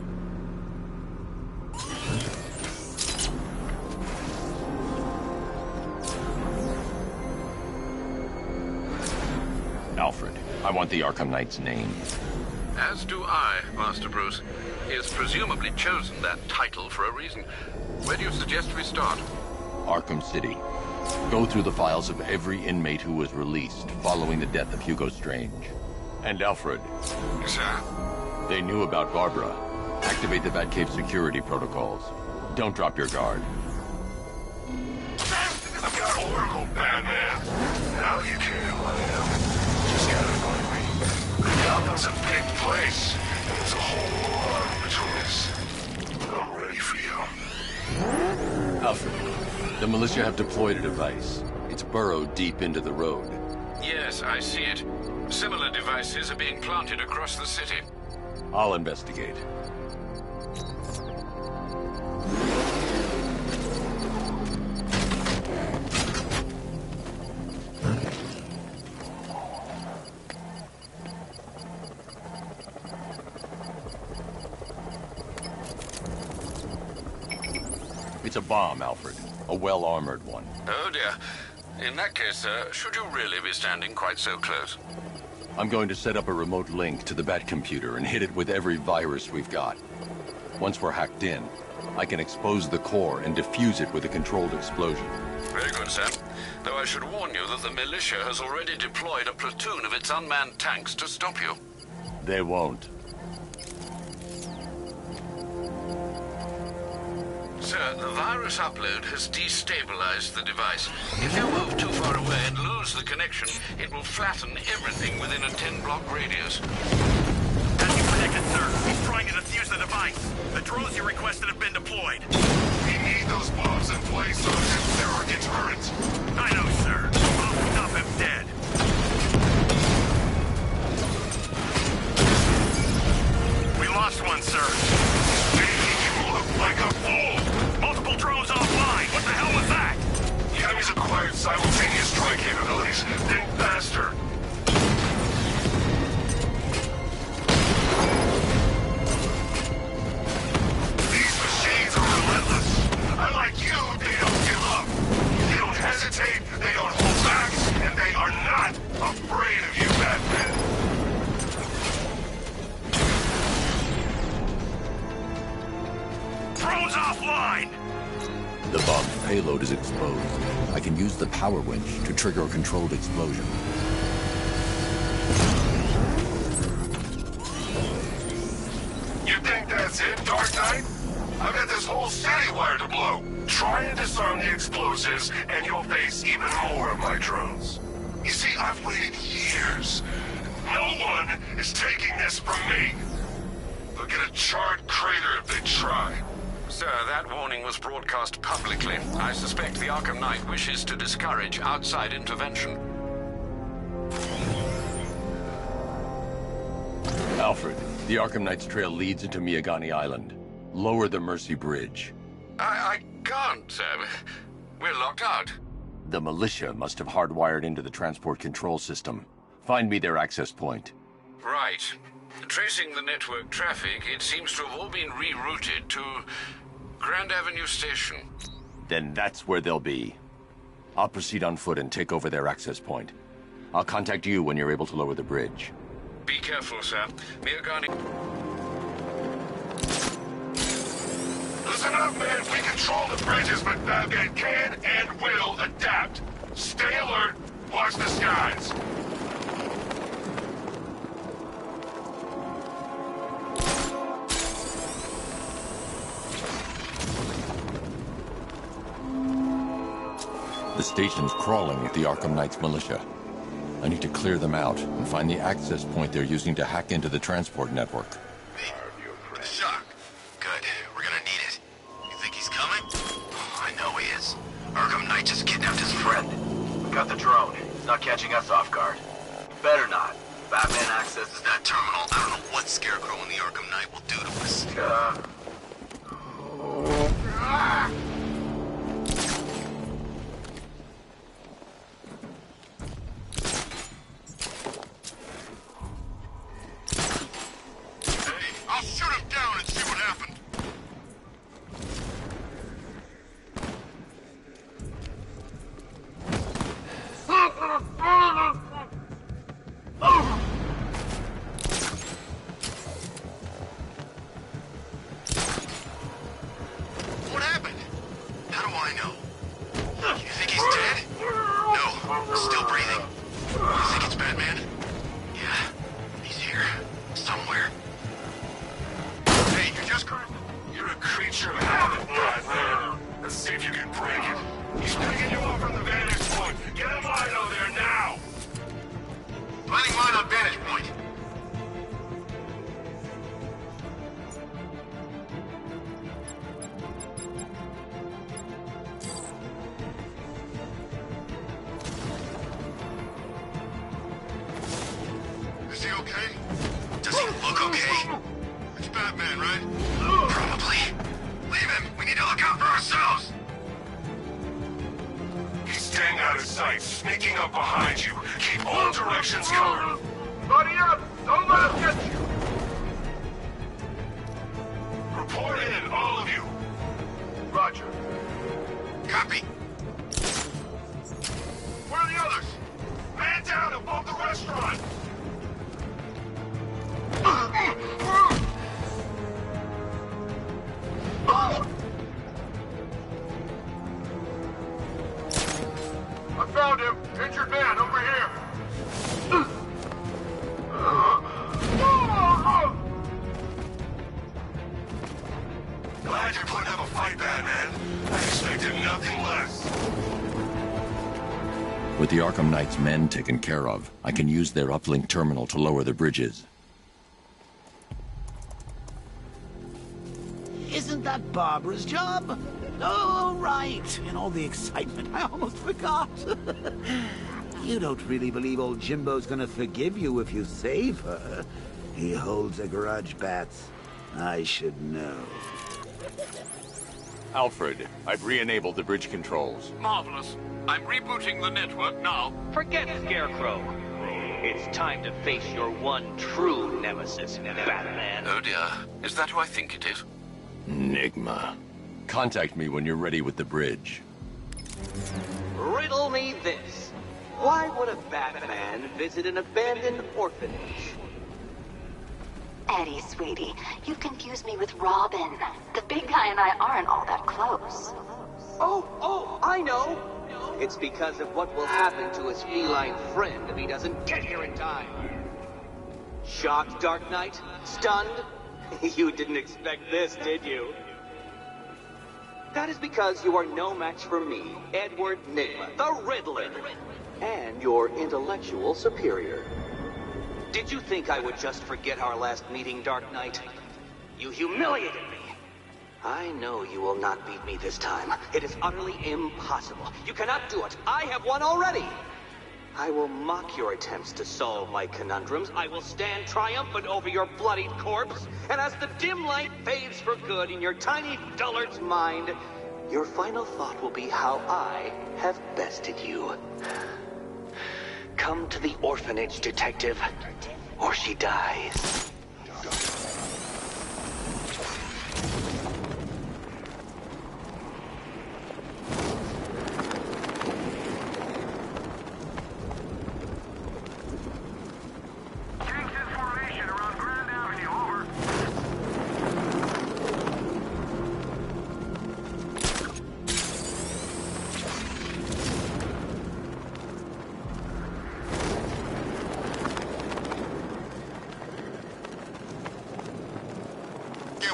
[SPEAKER 10] Alfred, I want the Arkham Knight's name.
[SPEAKER 17] As do I, Master Bruce. He has presumably chosen that title for a reason. Where do you suggest we start?
[SPEAKER 10] Arkham City. Go through the files of every inmate who was released following the death of Hugo Strange. And Alfred.
[SPEAKER 17] Sir?
[SPEAKER 10] They knew about Barbara. Activate the Batcave security protocols. Don't drop your guard.
[SPEAKER 5] I've got Oracle, Batman. Now you care who I am. Just gotta find me. Gotham's a big place, and there's a whole lot between us. I'm ready for you.
[SPEAKER 10] Alfred, the militia have deployed a device. It's burrowed deep into the road.
[SPEAKER 17] Yes, I see it. Similar devices are being planted across the city.
[SPEAKER 10] I'll investigate. It's a bomb, Alfred. A well-armored one.
[SPEAKER 17] Oh dear. In that case, should you really be standing quite so close?
[SPEAKER 10] I'm going to set up a remote link to the Bat computer and hit it with every virus we've got. Once we're hacked in, I can expose the core and defuse it with a controlled explosion.
[SPEAKER 17] Very good, sir. Though I should warn you that the militia has already deployed a platoon of its unmanned tanks to stop you.
[SPEAKER 10] They won't.
[SPEAKER 17] Sir, the virus upload has destabilized the device. If you move too far away and lose the connection, it will flatten everything within a 10-block radius.
[SPEAKER 8] As you predicted, sir, he's trying to defuse the device. The drones you requested have been deployed.
[SPEAKER 5] We need those bombs in place so that there are deterrents.
[SPEAKER 8] I know, sir. I'll stop him dead. We lost one, sir.
[SPEAKER 5] You look like a fool.
[SPEAKER 8] Multiple drones offline. What the hell was that?
[SPEAKER 5] The enemy's acquired simultaneous strike capabilities. Think faster. These machines are relentless. Unlike you, they don't give up. They don't hesitate, they don't hold back, and they are not afraid of you, Batman.
[SPEAKER 8] Drones offline!
[SPEAKER 10] The bomb's payload is exposed. I can use the power winch to trigger a controlled explosion.
[SPEAKER 5] You think that's it, Dark Knight? I've got this whole city wired to blow. Try and disarm the explosives, and you'll face even more of my drones. You see, I've waited years. No one is taking this from me. They'll get a charred crater if they try.
[SPEAKER 17] Sir, that warning was broadcast publicly. I suspect the Arkham Knight wishes to discourage outside intervention.
[SPEAKER 10] Alfred, the Arkham Knight's trail leads into Miyagani Island. Lower the Mercy Bridge.
[SPEAKER 17] I can't, sir. We're locked out.
[SPEAKER 10] The militia must have hardwired into the transport control system. Find me their access point.
[SPEAKER 17] Right. Tracing the network traffic, it seems to have all been rerouted to Grand Avenue Station.
[SPEAKER 10] Then that's where they'll be. I'll proceed on foot and take over their access point. I'll contact you when you're able to lower the bridge.
[SPEAKER 17] Be careful, sir. Miyagani...
[SPEAKER 5] Listen up, man. We control the bridges, but Batman can and will adapt. Stay alert. Watch the skies.
[SPEAKER 10] The station's crawling with the Arkham Knight's militia. I need to clear them out and find the access point they're using to hack into the transport network.
[SPEAKER 9] Shock. Good. We're gonna need it. You think he's coming? Oh, I know he is. Arkham Knight just kidnapped his friend.
[SPEAKER 11] We got the drone. It's not catching us off guard. Better not. Batman accesses
[SPEAKER 9] that terminal. I don't know what Scarecrow and the Arkham Knight will do to us.
[SPEAKER 5] creature have it, Batman. Let's see if you can break it. He's picking you up from the vantage point. Get a mine out there now!
[SPEAKER 9] Planning mine on vantage point. Is he okay? Does he look okay? It's Batman, right? Probably. Leave him. We need to look out for ourselves.
[SPEAKER 5] He's staying out of sight, sneaking up behind you. Keep all directions covered.
[SPEAKER 9] Buddy up! Don't let us get you!
[SPEAKER 5] Report in, all of you.
[SPEAKER 9] Roger. Copy. Where are the others?
[SPEAKER 5] Man down above the restaurant!
[SPEAKER 9] I found him! Injured man, over here!
[SPEAKER 5] Glad you're putting up a fight, Batman. I expected nothing less.
[SPEAKER 10] With the Arkham Knight's men taken care of, I can use their uplink terminal to lower the bridges.
[SPEAKER 22] Isn't that Barbara's job? Oh, right. In all the excitement, I almost forgot. You don't really believe old Jimbo's gonna forgive you if you save her. He holds a grudge, Bats. I should know.
[SPEAKER 18] Alfred, I've re-enabled the bridge controls.
[SPEAKER 8] Marvelous. I'm rebooting the network now.
[SPEAKER 1] Forget Scarecrow. It's time to face your one true nemesis, Batman.
[SPEAKER 17] Oh dear. Is that who I think it is?
[SPEAKER 10] Enigma. Contact me when you're ready with the bridge.
[SPEAKER 1] Riddle me this. Why would a Batman visit an abandoned orphanage?
[SPEAKER 20] Eddie, sweetie, you confuse me with Robin. The big guy and I aren't all that close.
[SPEAKER 1] Oh, I know. It's because of what will happen to his feline friend if he doesn't get here in time. Shocked, Dark Knight? Stunned? You didn't expect this, did you? That is because you are no match for me, Edward Nigma, the Riddler, and your intellectual superior. Did you think I would just forget our last meeting, Dark Knight? You humiliated me. I know you will not beat me this time. It is utterly impossible. You cannot do it. I have won already. I will mock your attempts to solve my conundrums. I will stand triumphant over your bloodied corpse. And as the dim light fades for good in your tiny dullard's mind, your final thought will be how I have bested you. Come to the orphanage, detective, or she dies.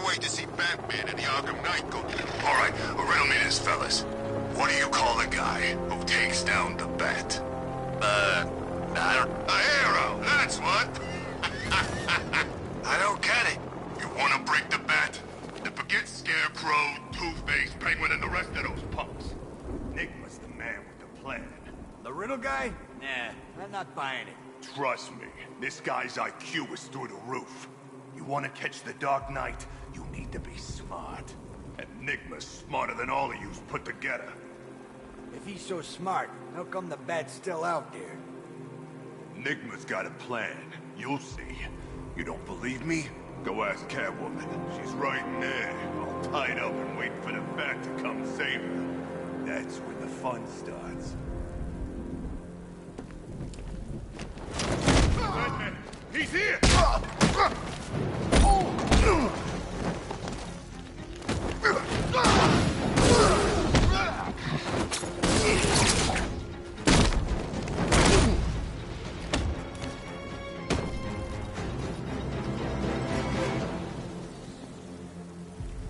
[SPEAKER 9] Wait to see Batman and the Arkham Knight go. All right, riddle me this, fellas. What do you call a guy who takes down the Bat? I don't... A hero, that's what. I don't get it. You want to break the Bat? Then forget Scarecrow, Two-Face, Penguin, and the rest of those punks.
[SPEAKER 7] Enigma's the man with the plan. The riddle guy? Nah, I'm not buying it.
[SPEAKER 4] Trust me, this guy's IQ is through the roof. You want to catch the Dark Knight, you need to be smart. Enigma's smarter than all of yous put together.
[SPEAKER 7] If he's so smart, how come the Bat's still out there?
[SPEAKER 4] Enigma's got a plan. You'll see. You don't believe me? Go ask Catwoman. She's right in there, all tied up and waiting for the Bat to come save her. That's when the fun starts. Batman! He's here!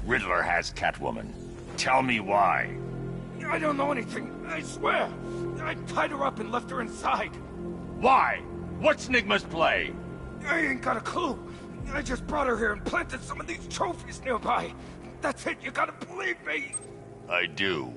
[SPEAKER 3] Riddler has Catwoman. Tell me why.
[SPEAKER 21] I don't know anything, I swear. I tied her up and left her inside.
[SPEAKER 3] Why? What's Nigma's play?
[SPEAKER 21] I ain't got a clue. I just brought her here and planted some of these trophies nearby. That's it, you gotta believe me.
[SPEAKER 3] I do.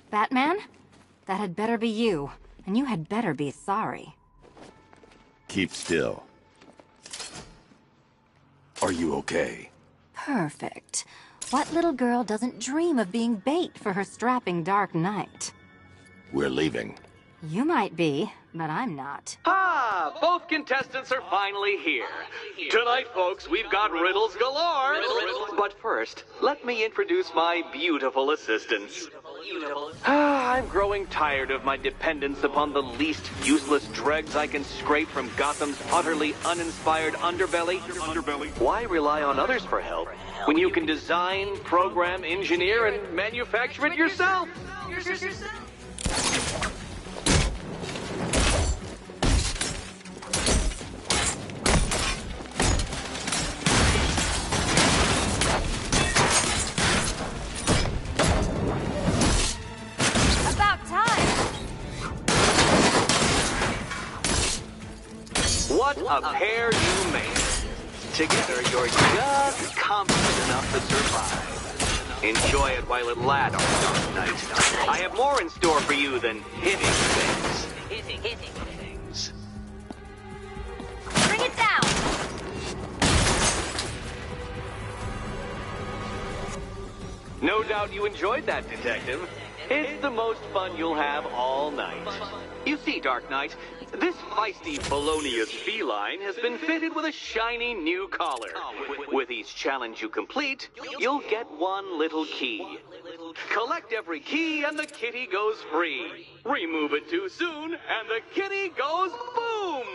[SPEAKER 13] Batman? That had better be you, and you had better be sorry.
[SPEAKER 10] Keep still. Are you okay?
[SPEAKER 13] Perfect. What little girl doesn't dream of being bait for her strapping Dark Knight?
[SPEAKER 10] We're leaving.
[SPEAKER 13] You might be, but I'm not.
[SPEAKER 1] Ah, both contestants are finally here. Tonight, folks, we've got riddles galore. But first, let me introduce my beautiful assistants. I'm growing tired of my dependence upon the least useless dregs I can scrape from Gotham's utterly uninspired underbelly. Why rely on others for help when you can design, program, engineer, and manufacture it yourself? What a pair you made. Together, you're just competent enough to survive. Enjoy it while it lasts, Dark Knight. I have more in store for you than hitting things. Hitting things.
[SPEAKER 6] Bring it down!
[SPEAKER 1] No doubt you enjoyed that, Detective. It's the most fun you'll have all night. You see, Dark Knight, this feisty felonious feline has been fitted with a shiny new collar. With each challenge you complete, you'll get one little key. Collect every key and the kitty goes free. Remove it too soon and the kitty goes boom!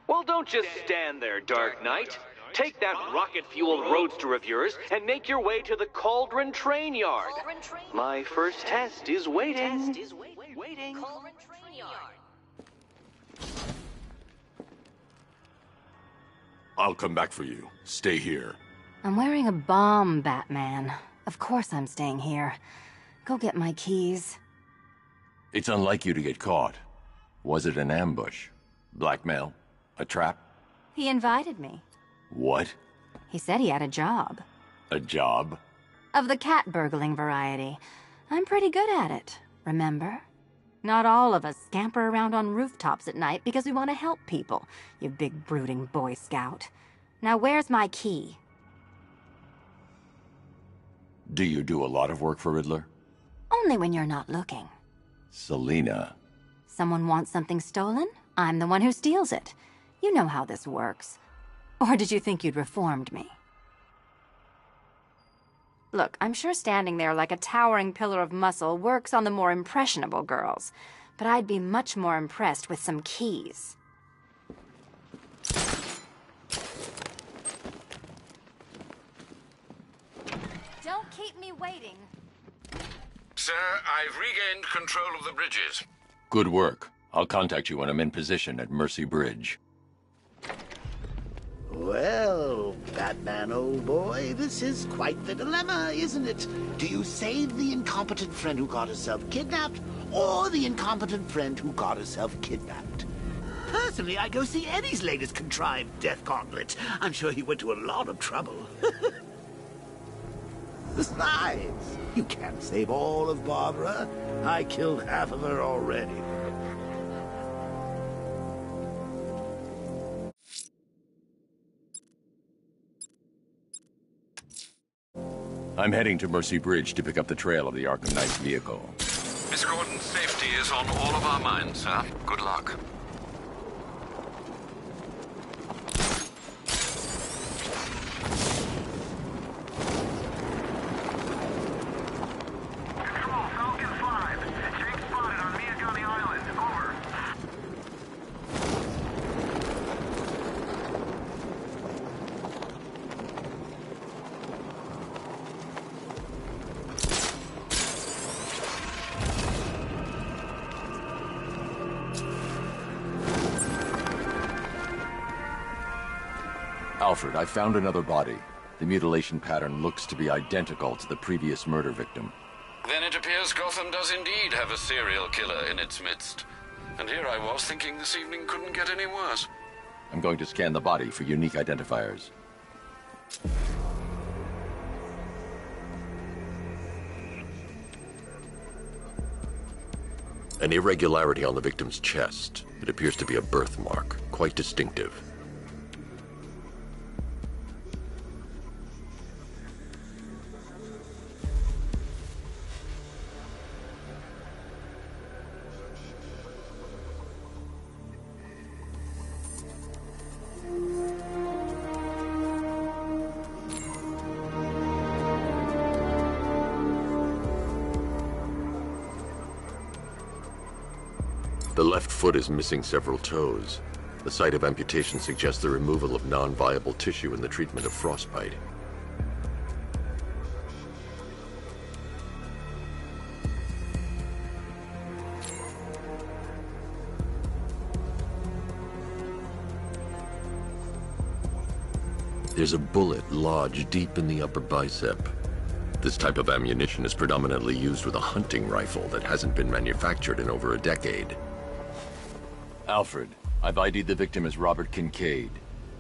[SPEAKER 1] Well, don't just stand there, Dark Knight. Take that rocket-fueled roadster of yours and make your way to the Cauldron Train Yard. My first test is waiting.
[SPEAKER 18] I'll come back for you. Stay here.
[SPEAKER 13] I'm wearing a bomb, Batman. Of course I'm staying here. Go get my keys.
[SPEAKER 10] It's unlike you to get caught. Was it an ambush? Blackmail? A trap?
[SPEAKER 13] He invited me.
[SPEAKER 10] What?
[SPEAKER 13] He said he had a job.
[SPEAKER 10] A job?
[SPEAKER 13] Of the cat burgling variety. I'm pretty good at it, remember? Not all of us scamper around on rooftops at night because we want to help people, you big brooding Boy Scout. Now where's my key?
[SPEAKER 10] Do you do a lot of work for Riddler?
[SPEAKER 13] Only when you're not looking.
[SPEAKER 10] Selina.
[SPEAKER 13] Someone wants something stolen? I'm the one who steals it. You know how this works. Or did you think you'd reformed me? Look, I'm sure standing there like a towering pillar of muscle works on the more impressionable girls, but I'd be much more impressed with some keys. Don't keep me waiting.
[SPEAKER 17] Sir, I've regained control of the bridges.
[SPEAKER 10] Good work. I'll contact you when I'm in position at Mercy Bridge.
[SPEAKER 22] Well, Batman, old boy, this is quite the dilemma, isn't it? Do you save the incompetent friend who got herself kidnapped, or the incompetent friend who got herself kidnapped? Personally, I'd go see Eddie's latest contrived death gauntlet. I'm sure he went to a lot of trouble. Besides, you can't save all of Barbara. I killed half of her already.
[SPEAKER 10] I'm heading to Mercy Bridge to pick up the trail of the Arkham Knight's vehicle.
[SPEAKER 17] Miss Gordon's safety is on all of our minds, sir. Good luck.
[SPEAKER 10] Alfred, I found another body. The mutilation pattern looks to be identical to the previous murder victim.
[SPEAKER 17] Then it appears Gotham does indeed have a serial killer in its midst. And here I was thinking this evening couldn't get any worse.
[SPEAKER 10] I'm going to scan the body for unique identifiers. An irregularity on the victim's chest. It appears to be a birthmark, quite distinctive. The left foot is missing several toes. The site of amputation suggests the removal of non-viable tissue in the treatment of frostbite. There's a bullet lodged deep in the upper bicep. This type of ammunition is predominantly used with a hunting rifle that hasn't been manufactured in over a decade. Alfred, I've ID'd the victim as Robert Kincaid.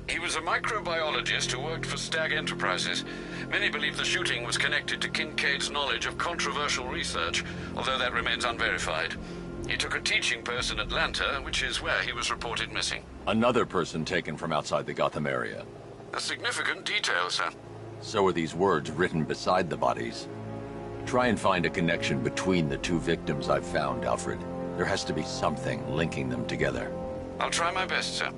[SPEAKER 17] He was a microbiologist who worked for Stag Enterprises. Many believe the shooting was connected to Kincaid's knowledge of controversial research, although that remains unverified. He took a teaching post in Atlanta, which is where he was reported missing.
[SPEAKER 10] Another person taken from outside the Gotham area.
[SPEAKER 17] A significant detail, sir.
[SPEAKER 10] So are these words written beside the bodies. Try and find a connection between the two victims I've found, Alfred. There has to be something linking them together.
[SPEAKER 17] I'll try my best, sir.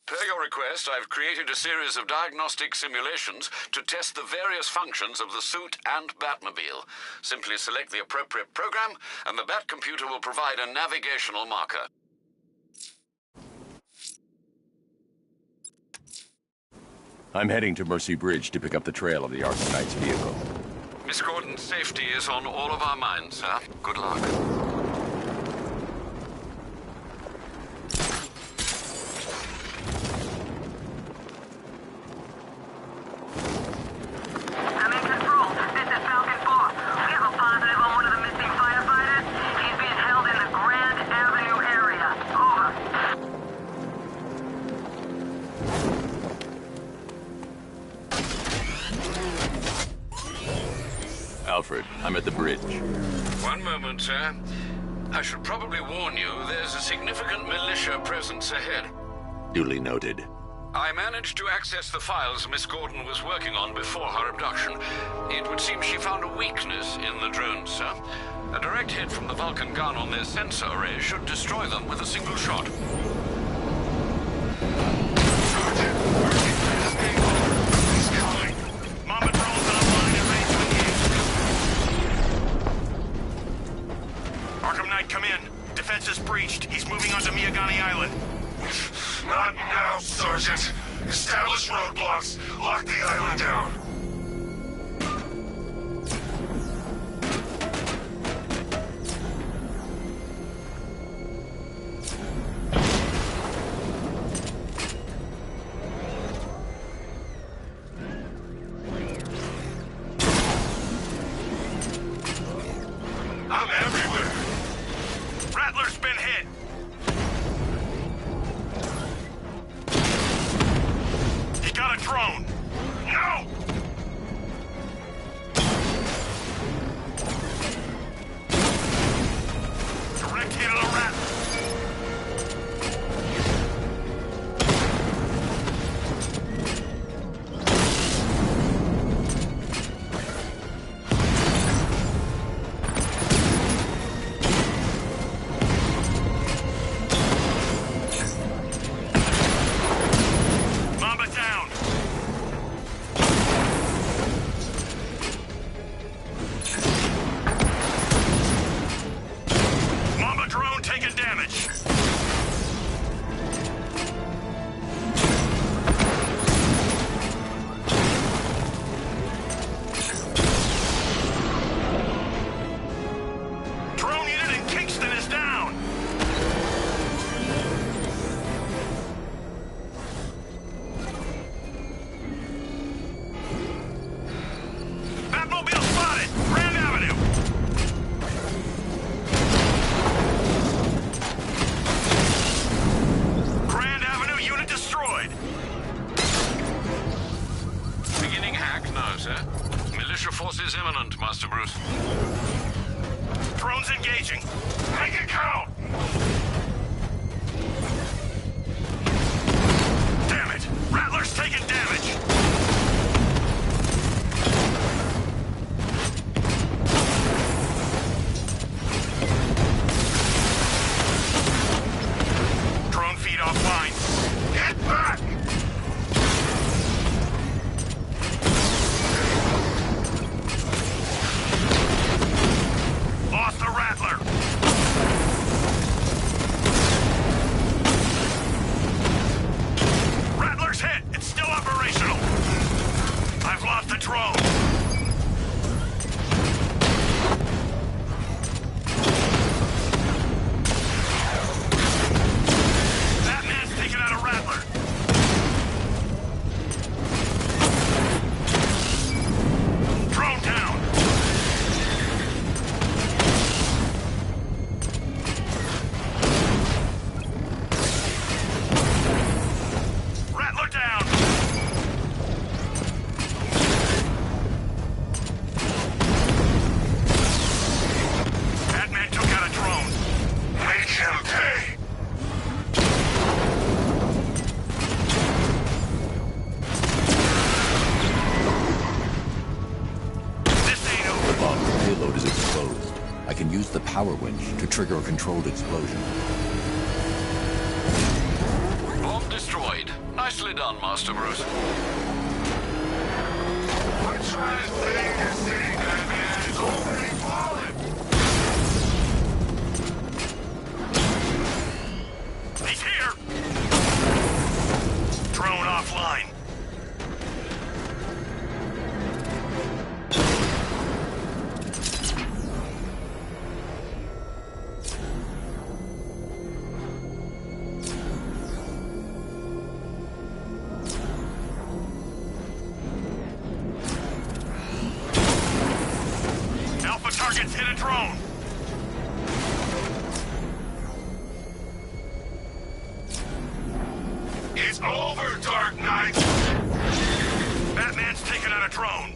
[SPEAKER 17] Per your request, I've created a series of diagnostic simulations to test the various functions of the suit and Batmobile. Simply select the appropriate program, and the Bat computer will provide a navigational marker.
[SPEAKER 10] I'm heading to Mercy Bridge to pick up the trail of the Arkham Knight's vehicle.
[SPEAKER 17] Miss Gordon's safety is on all of our minds, sir. Good luck.
[SPEAKER 10] Alfred, I'm at the bridge.
[SPEAKER 17] One moment, sir. I should probably warn you, there's a significant militia presence ahead.
[SPEAKER 10] Duly noted.
[SPEAKER 17] I managed to access the files Miss Gordon was working on before her abduction. It would seem she found a weakness in the drones, sir. A direct hit from the Vulcan gun on their sensor array should destroy them with a single shot.
[SPEAKER 8] Arkham Knight, come in. Defense is breached. He's moving onto Miyagani Island.
[SPEAKER 5] Not now, Sergeant. Establish roadblocks. Lock the island down. I'm everywhere.
[SPEAKER 8] Rattler's been hit. He got a drone. No! Direct hit on a Rattler. Mamba down. Mamba drone taken down. approaching. Make it count! Damn it! Rattler's taking damage! Drone feed offline. Get back! Lost the Rattler! Rattler's hit! It's still operational! I've lost the drone! Batman's taken out a Rattler! Drone down! Rattler down! Batman took out a drone. Make him pay! This ain't over.
[SPEAKER 10] Bob's payload is exposed. I can use the power winch to trigger a controlled explosion.
[SPEAKER 17] Bomb destroyed. Nicely done, Master Bruce.
[SPEAKER 5] We're trying to save your city, Batman. It's already fallen.
[SPEAKER 8] He's here! Drone offline. Alpha targets hit a drone.
[SPEAKER 5] It's over, Dark Knight.
[SPEAKER 8] Batman's taken out a drone.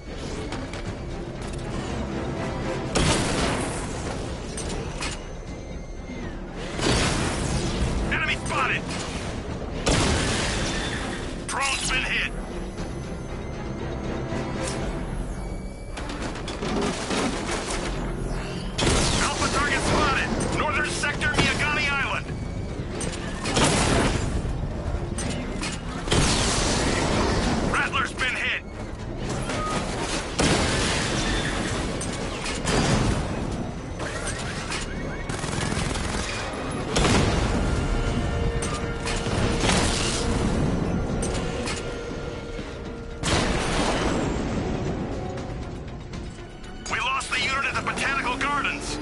[SPEAKER 8] Enemy spotted. Drone's been hit. Alpha target spotted. Northern sector, Miyagani Island. Rattler's been hit. We lost the unit at the Botanical Gardens.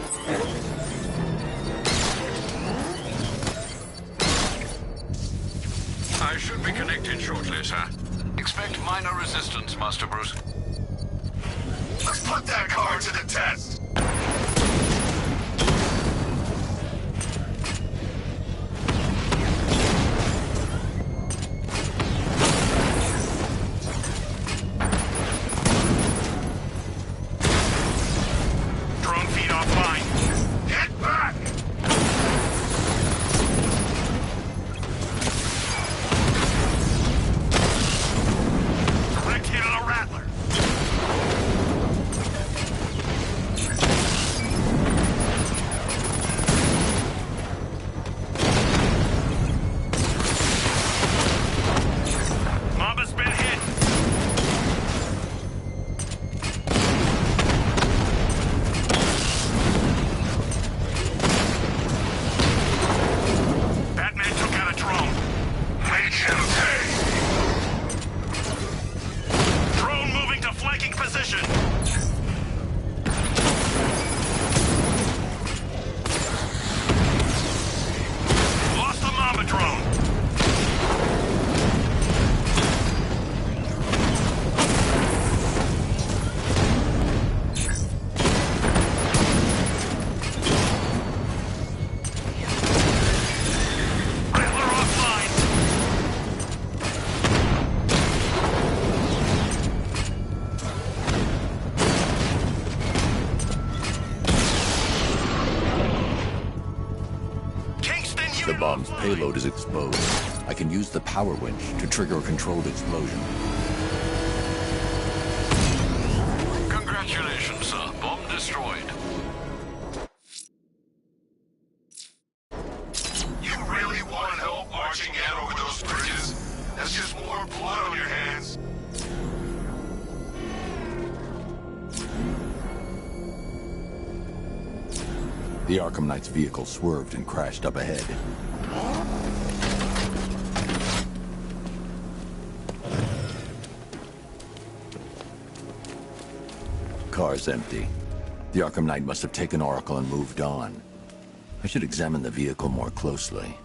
[SPEAKER 17] I should be connected shortly, sir. Expect minor resistance, Master Bruce.
[SPEAKER 5] Let's put that car to the test.
[SPEAKER 8] Drone feed offline.
[SPEAKER 5] Get back!
[SPEAKER 8] Direct hit on a Rattler.
[SPEAKER 10] The bomb's payload is exposed. I can use the power winch to trigger a controlled explosion.
[SPEAKER 17] Congratulations, sir. Bomb destroyed.
[SPEAKER 5] You really want help marching out over those bridges? That's just more blood on your hands.
[SPEAKER 10] The Arkham Knight's vehicle swerved and crashed up ahead. Car's empty. The Arkham Knight must have taken Oracle and moved on. I should examine the vehicle more closely.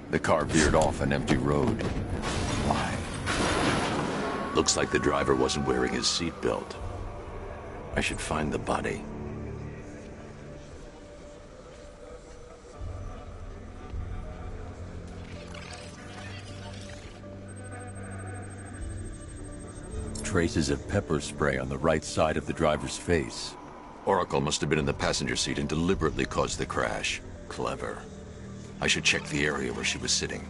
[SPEAKER 10] The car veered off an empty road. Why? Looks like the driver wasn't wearing his seatbelt. I should find the body. Traces of pepper spray on the right side of the driver's face. Oracle must have been in the passenger seat and deliberately caused the crash. Clever. I should check the area where she was sitting.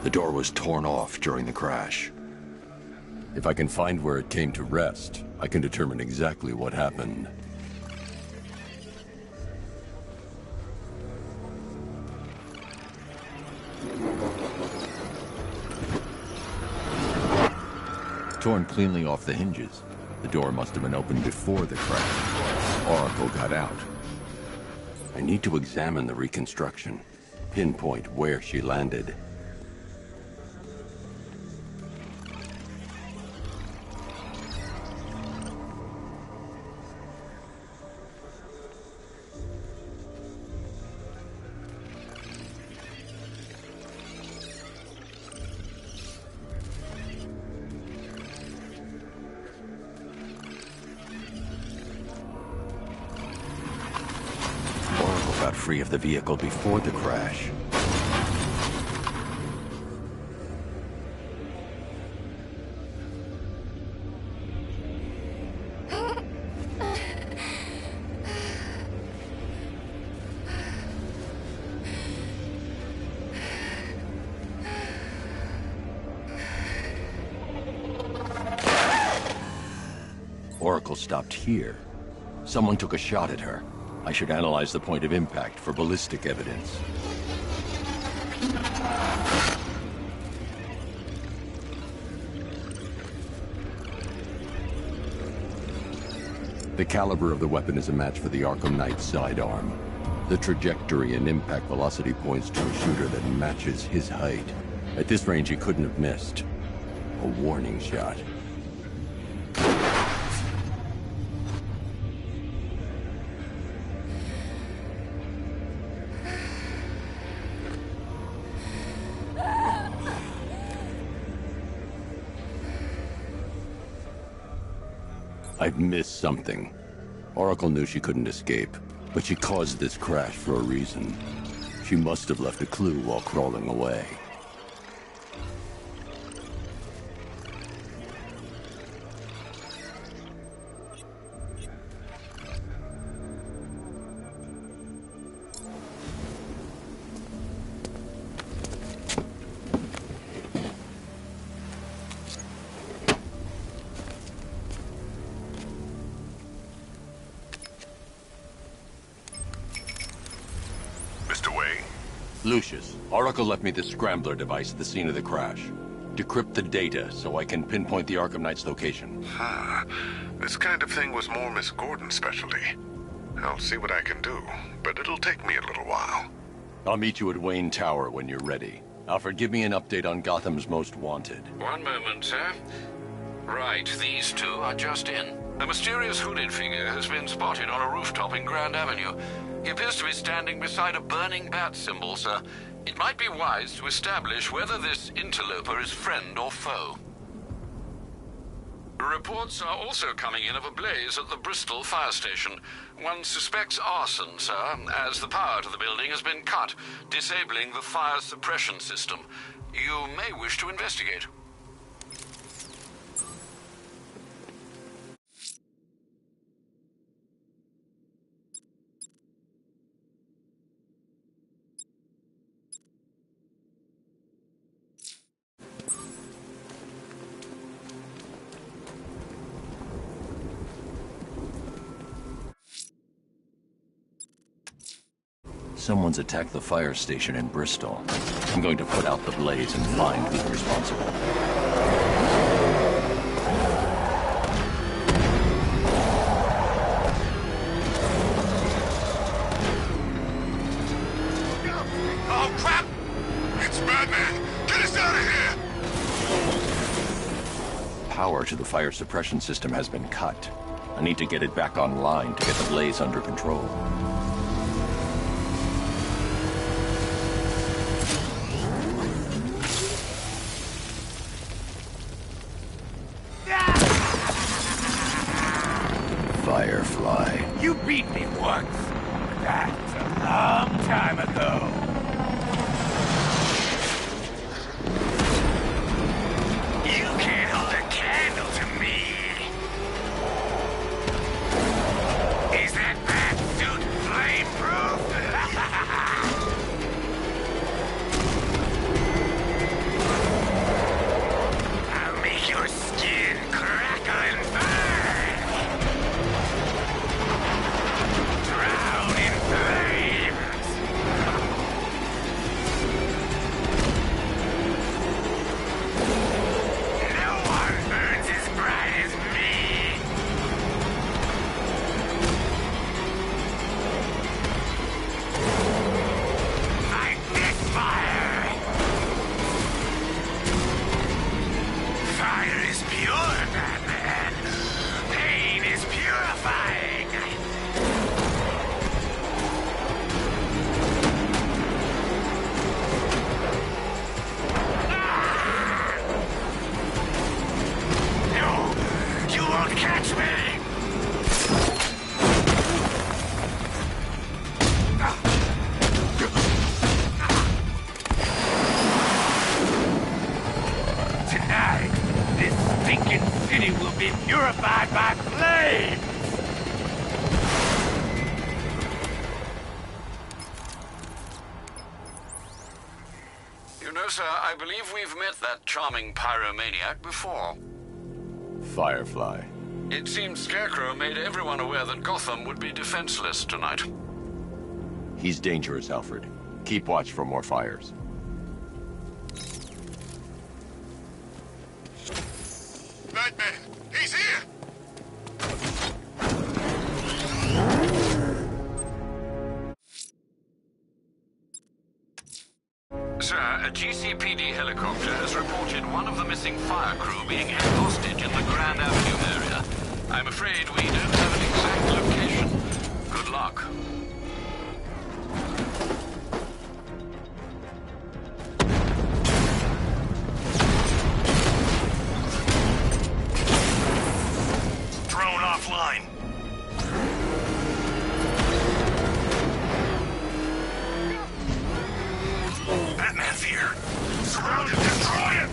[SPEAKER 10] The door was torn off during the crash. If I can find where it came to rest, I can determine exactly what happened. Torn cleanly off the hinges. The door must have been opened before the crash. Oracle got out. I need to examine the reconstruction, pinpoint where she landed. Got free of the vehicle before the crash. Oracle stopped here. Someone took a shot at her. I should analyze the point of impact for ballistic evidence. The caliber of the weapon is a match for the Arkham Knight sidearm. The trajectory and impact velocity points to a shooter that matches his height. At this range, he couldn't have missed. A warning shot. I've missed something. Oracle knew she couldn't escape, but she caused this crash for a reason. She must have left a clue while crawling away. Lucius, Oracle left me the scrambler device at the scene of the crash. Decrypt the data so I can pinpoint the Arkham Knight's location.
[SPEAKER 5] This kind of thing was more Miss Gordon's specialty. I'll see what I can do, but it'll take me a little while.
[SPEAKER 10] I'll meet you at Wayne Tower when you're ready. Alfred, give me an update on Gotham's Most Wanted.
[SPEAKER 17] One moment, sir. Right, these two are just in. A mysterious hooded figure has been spotted on a rooftop in Grand Avenue. He appears to be standing beside a burning bat symbol, sir. It might be wise to establish whether this interloper is friend or foe. Reports are also coming in of a blaze at the Bristol fire station. One suspects arson, sir, as the power to the building has been cut, disabling the fire suppression system. You may wish to investigate.
[SPEAKER 10] Someone's attacked the fire station in Bristol. I'm going to put out the blaze and find who's responsible.
[SPEAKER 5] Oh, crap! It's Batman! Get us out of here!
[SPEAKER 10] Power to the fire suppression system has been cut. I need to get it back online to get the blaze under control. Firefly.
[SPEAKER 21] You beat me once. That's a long time ago.
[SPEAKER 5] You can't hold a candle to me! Is that bat suit flame-proof? I'll make your skin crackle and burn! Drown in flames! No one burns as bright as me! Fight this fire! Fire is pure, Batman! Pain is purifying! No! You won't catch me!
[SPEAKER 21] Tonight, this stinking city will be purified by flame!
[SPEAKER 17] You know, sir, I believe we've met that charming pyromaniac before.
[SPEAKER 10] Firefly.
[SPEAKER 17] It seems Scarecrow made everyone aware that Gotham would be defenseless tonight.
[SPEAKER 10] He's dangerous, Alfred. Keep watch for more fires.
[SPEAKER 5] Batman! He's here!
[SPEAKER 17] Sir, a GCPD helicopter has reported one of the missing fire crew being held hostage in the Grand Avenue area. I'm afraid we don't have an exact location. Good luck.
[SPEAKER 5] Drone offline. Batman's here. Surround him, destroy him!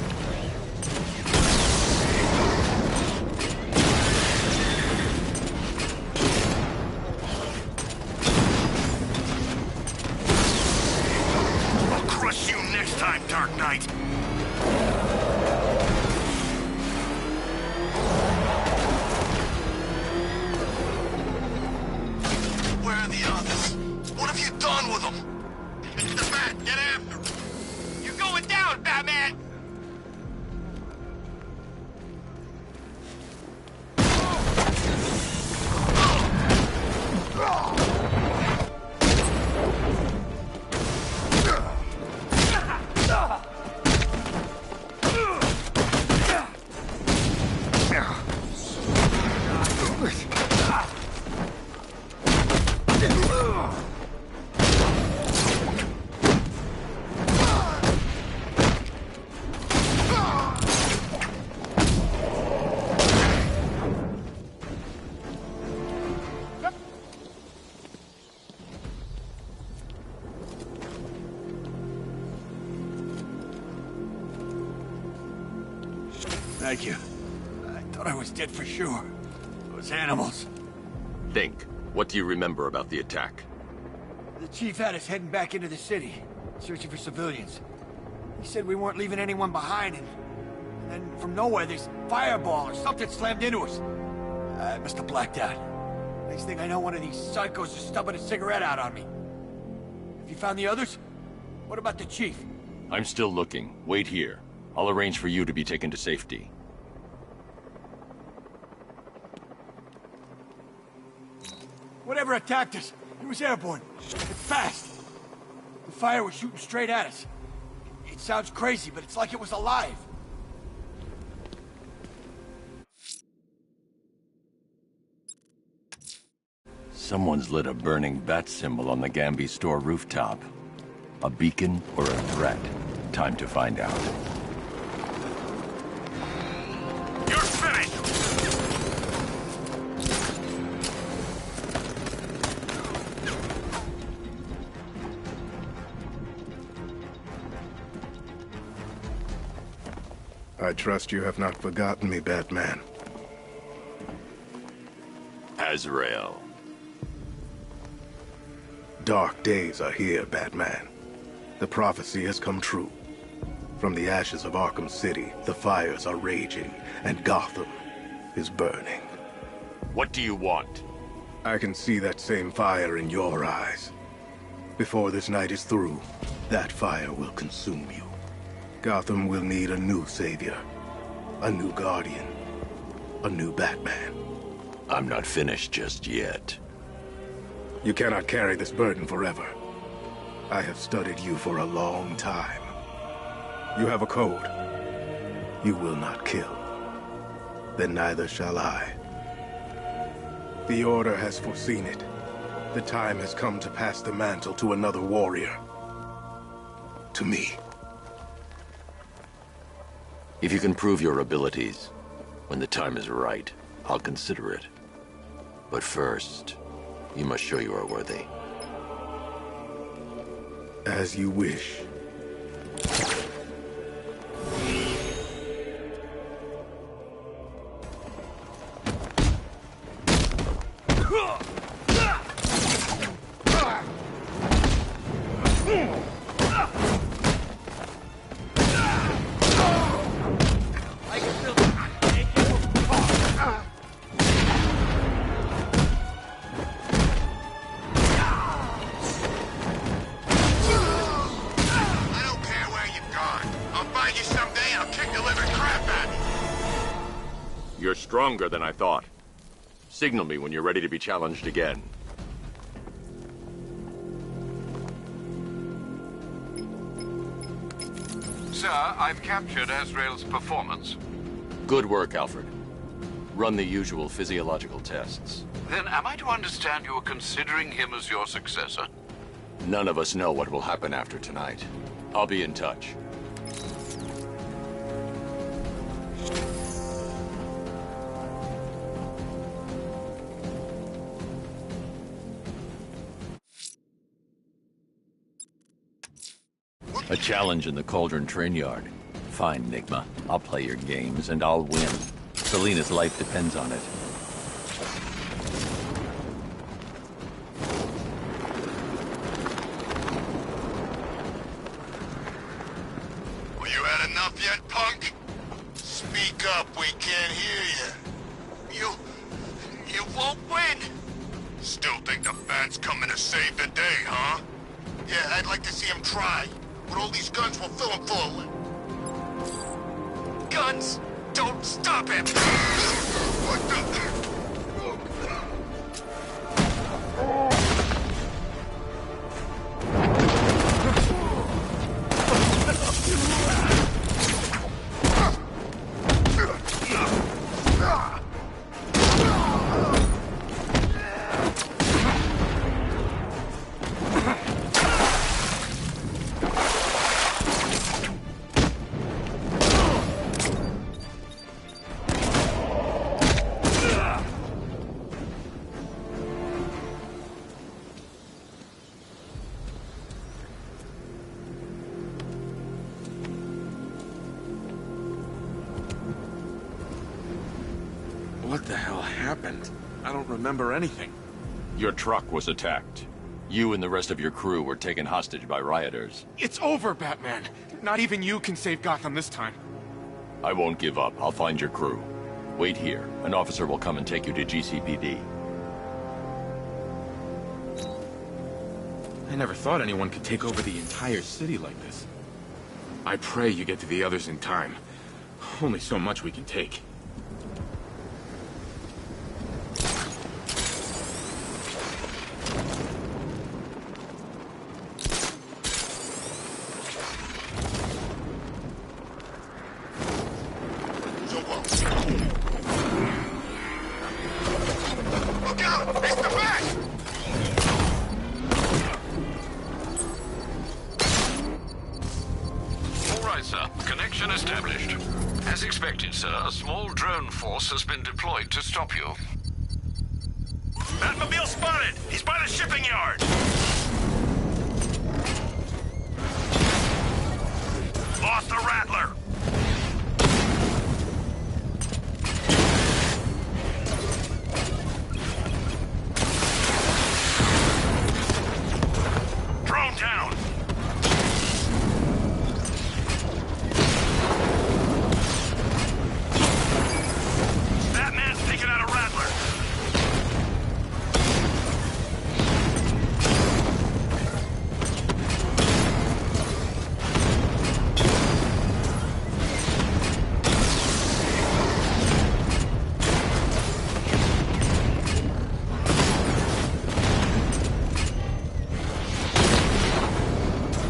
[SPEAKER 7] Thank you. I thought I was dead for sure. Those animals.
[SPEAKER 18] Think. What do you remember about the attack?
[SPEAKER 7] The chief had us heading back into the city, searching for civilians. He said we weren't leaving anyone behind, and then from nowhere, this fireball or something slammed into us. I must have blacked out. Next thing I know, one of these psychos is stubbing a cigarette out on me. Have you found the others? What about the chief?
[SPEAKER 18] I'm still looking. Wait here. I'll arrange for you to be taken to safety.
[SPEAKER 7] Whatever attacked us, it was airborne. And fast. The fire was shooting straight at us. It sounds crazy, but it's like it was alive.
[SPEAKER 10] Someone's lit a burning bat symbol on the Gambi store rooftop. A beacon or a threat? Time to find out.
[SPEAKER 8] You're finished!
[SPEAKER 2] I trust you have not forgotten me, Batman.
[SPEAKER 10] Azrael.
[SPEAKER 2] Dark days are here, Batman. The prophecy has come true. From the ashes of Arkham City, the fires are raging, and Gotham is burning.
[SPEAKER 18] What do you want?
[SPEAKER 2] I can see that same fire in your eyes. Before this night is through, that fire will consume you. Gotham will need a new savior, a new guardian, a new Batman.
[SPEAKER 10] I'm not finished just yet.
[SPEAKER 2] You cannot carry this burden forever. I have studied you for a long time. You have a code. You will not kill. Then neither shall I. The Order has foreseen it. The time has come to pass the mantle to another warrior. To me.
[SPEAKER 10] If you can prove your abilities, when the time is right, I'll consider it. But first, you must show you are worthy.
[SPEAKER 2] As you wish.
[SPEAKER 18] You're stronger than I thought. Signal me when you're ready to be challenged again.
[SPEAKER 19] Sir, I've captured Azrael's performance.
[SPEAKER 18] Good work, Alfred. Run the usual physiological tests.
[SPEAKER 19] Then am I to understand you are considering him as your successor?
[SPEAKER 18] None of us know what will happen after tonight. I'll be in touch.
[SPEAKER 10] A challenge in the Cauldron train yard. Fine, Nigma. I'll play your games, and I'll win. Selina's life depends on it.
[SPEAKER 5] Well, you had enough yet, punk? Speak up, we can't hear you. You won't win. Still think the Bat's coming to save the day, huh? Yeah, I'd like to see him try. With all these guns, we'll fill him full of... Guns? Don't stop him! What the...
[SPEAKER 14] What the hell happened? I don't remember anything.
[SPEAKER 10] Your truck was attacked. You and the rest of your crew were taken hostage by rioters.
[SPEAKER 14] It's over, Batman. Not even you can save Gotham this time.
[SPEAKER 10] I won't give up. I'll find your crew. Wait here. An officer will come and take you to GCPD.
[SPEAKER 14] I never thought anyone could take over the entire city like this. I pray you get to the others in time. Only so much we can take.
[SPEAKER 17] Has been deployed to stop you.
[SPEAKER 8] Batmobile spotted! He's by the shipping yard! Lost the Rattler! Drone down! Taking out a Rattler.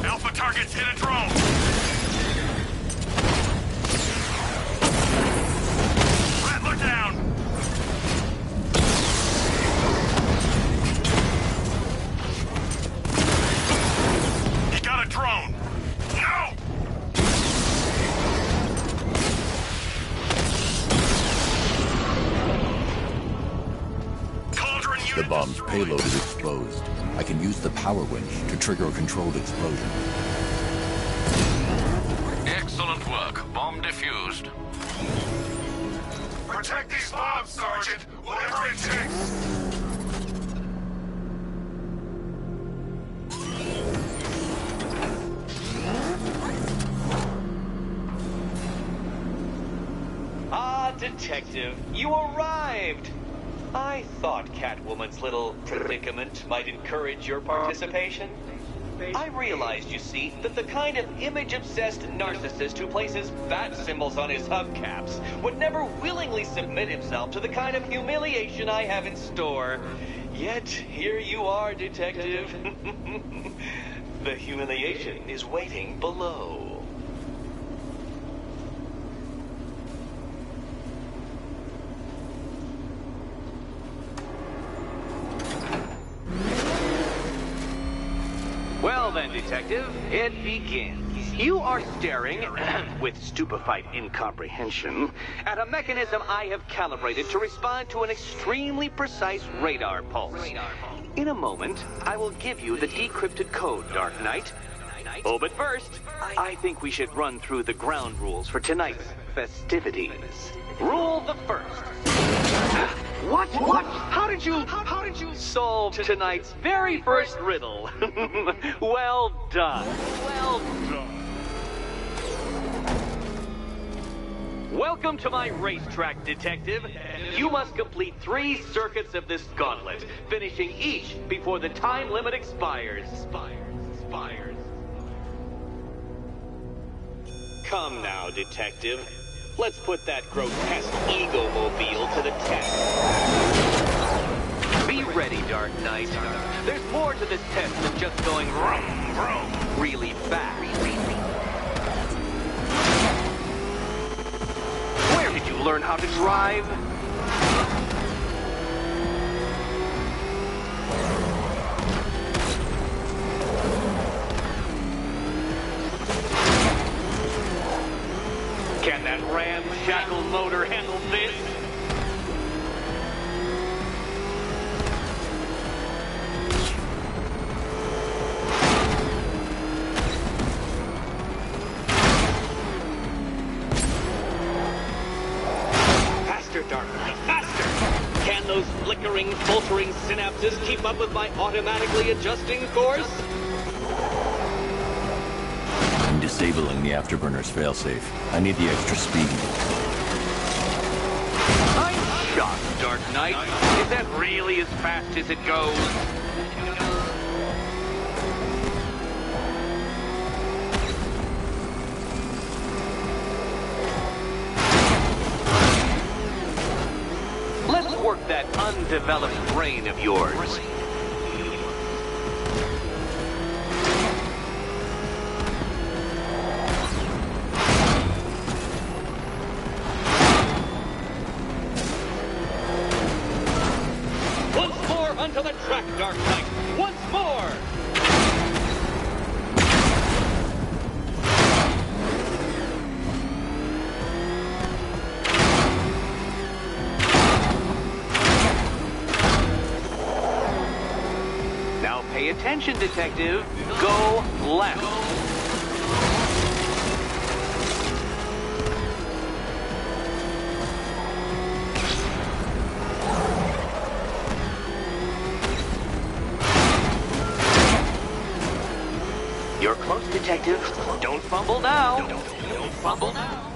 [SPEAKER 8] Alpha targets hit a drone. Rattler down. Drone! No!
[SPEAKER 10] The bomb's payload is exposed. I can use the power winch to trigger a controlled explosion.
[SPEAKER 17] Excellent work. Bomb defused.
[SPEAKER 5] Protect these bombs, Sergeant! Whatever it takes!
[SPEAKER 1] Detective, you arrived! I thought Catwoman's little predicament might encourage your participation. I realized, you see, that the kind of image-obsessed narcissist who places bat symbols on his hubcaps would never willingly submit himself to the kind of humiliation I have in store. Yet, here you are, Detective. The humiliation is waiting below. Well then, Detective, it begins. You are staring, with stupefied incomprehension, at a mechanism I have calibrated to respond to an extremely precise radar pulse. In a moment, I will give you the decrypted code, Dark Knight. Oh, but first, I think we should run through the ground rules for tonight's festivities. Rule the first. What? How did you solve tonight's very first riddle? Well done. Well done. Welcome to my racetrack, Detective. You must complete 3 circuits of this gauntlet, finishing each before the time limit expires. Come now, Detective. Let's put that grotesque ego-mobile to the test. Be ready, Dark Knight. There's more to this test than just going vroom, vroom really fast. Where did you learn how to drive? Can that ramshackle motor handle this? Faster, Dark Knight, faster! those flickering, faltering synapses keep up with my automatically adjusting course?
[SPEAKER 10] I'm disabling the afterburner's failsafe. I need the extra speed.
[SPEAKER 1] I'm shocked, Dark Knight. Is that really as fast as it goes? Let's work that undeveloped brain of yours. Once more onto the track, Dark Knight. Once more! Now pay attention, Detective. Go left. You're close, Detective. Don't fumble now. Don't fumble now.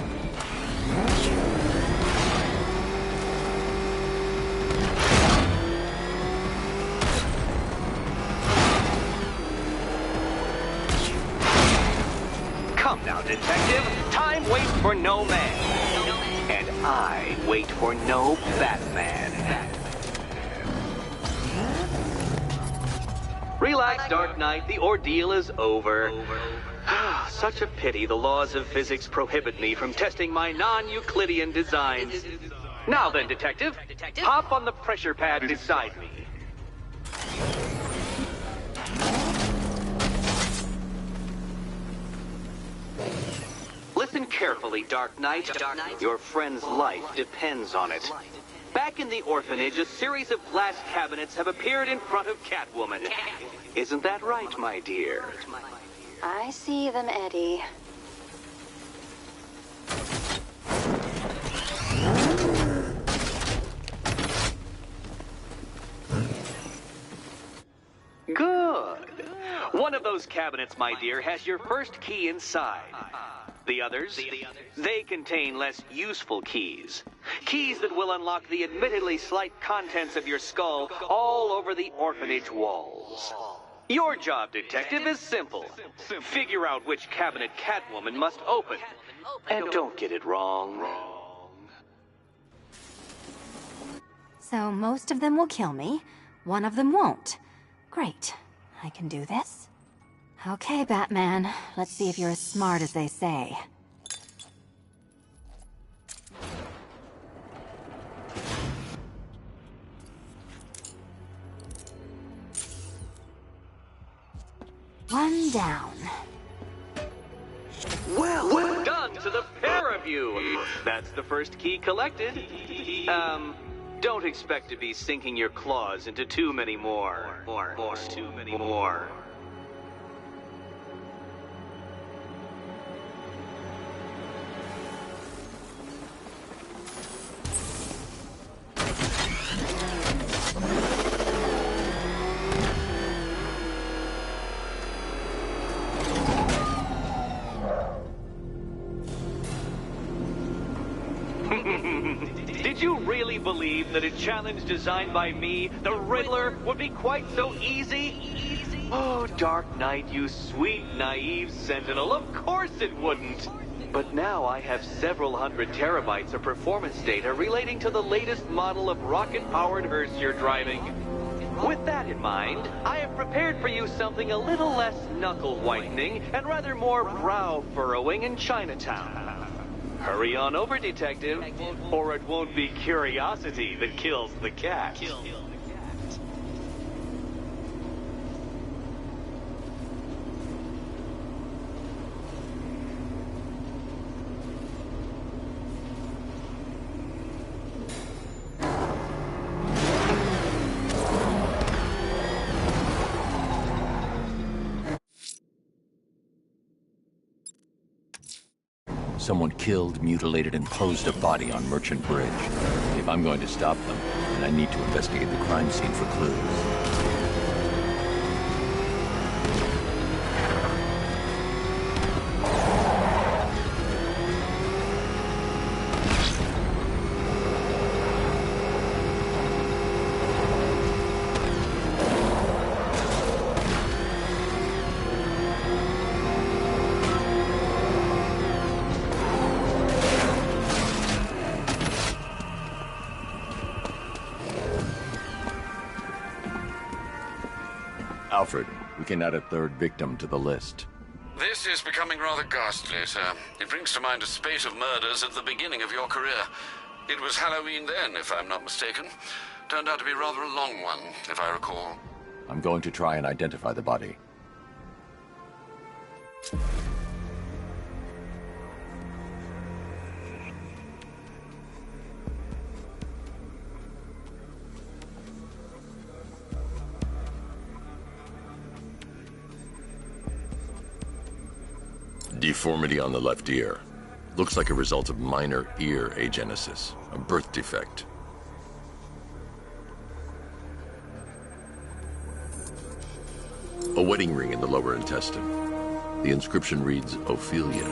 [SPEAKER 1] Come now, Detective. Time waits for no man. And I wait for no Batman. Relax, Dark Knight. The ordeal is over. Such a pity the laws of physics prohibit me from testing my non-Euclidean designs. Now then, Detective, hop on the pressure pad beside me. Listen carefully, Dark Knight. Your friend's life depends on it. Back in the orphanage, a series of glass cabinets have appeared in front of Catwoman. Isn't that right, my dear?
[SPEAKER 13] I see them, Eddie.
[SPEAKER 1] Good. One of those cabinets, my dear, has your first key inside. The others, they contain less useful keys. Keys that will unlock the admittedly slight contents of your skull all over the orphanage walls. Your job, Detective, is simple. Figure out which cabinet Catwoman must open. And don't get it wrong.
[SPEAKER 13] So most of them will kill me. One of them won't. Great. I can do this. Okay, Batman. Let's see if you're as smart as they say. One down.
[SPEAKER 1] Well done to the pair of you. That's the first key collected. Don't expect to be sinking your claws into too many more. Too many more. Did you really believe that a challenge designed by me, the Riddler, would be quite so easy? Oh, Dark Knight, you sweet, naive sentinel, of course it wouldn't. But now I have several hundred terabytes of performance data relating to the latest model of rocket-powered hearse you're driving. With that in mind, I have prepared for you something a little less knuckle-whitening and rather more brow-furrowing in Chinatown. Hurry on over, Detective, or it won't be curiosity that kills the cat.
[SPEAKER 10] Someone killed, mutilated, and posed a body on Merchant Bridge. If I'm going to stop them, then I need to investigate the crime scene for clues. Alfred, we can add a third victim to the list.
[SPEAKER 17] This is becoming rather ghastly, sir. It brings to mind a spate of murders at the beginning of your career. It was Halloween then, if I'm not mistaken. Turned out to be rather a long one, if I recall.
[SPEAKER 10] I'm going to try and identify the body. Deformity on the left ear. Looks like a result of minor ear agenesis, a birth defect. A wedding ring in the lower intestine. The inscription reads, Ophelia.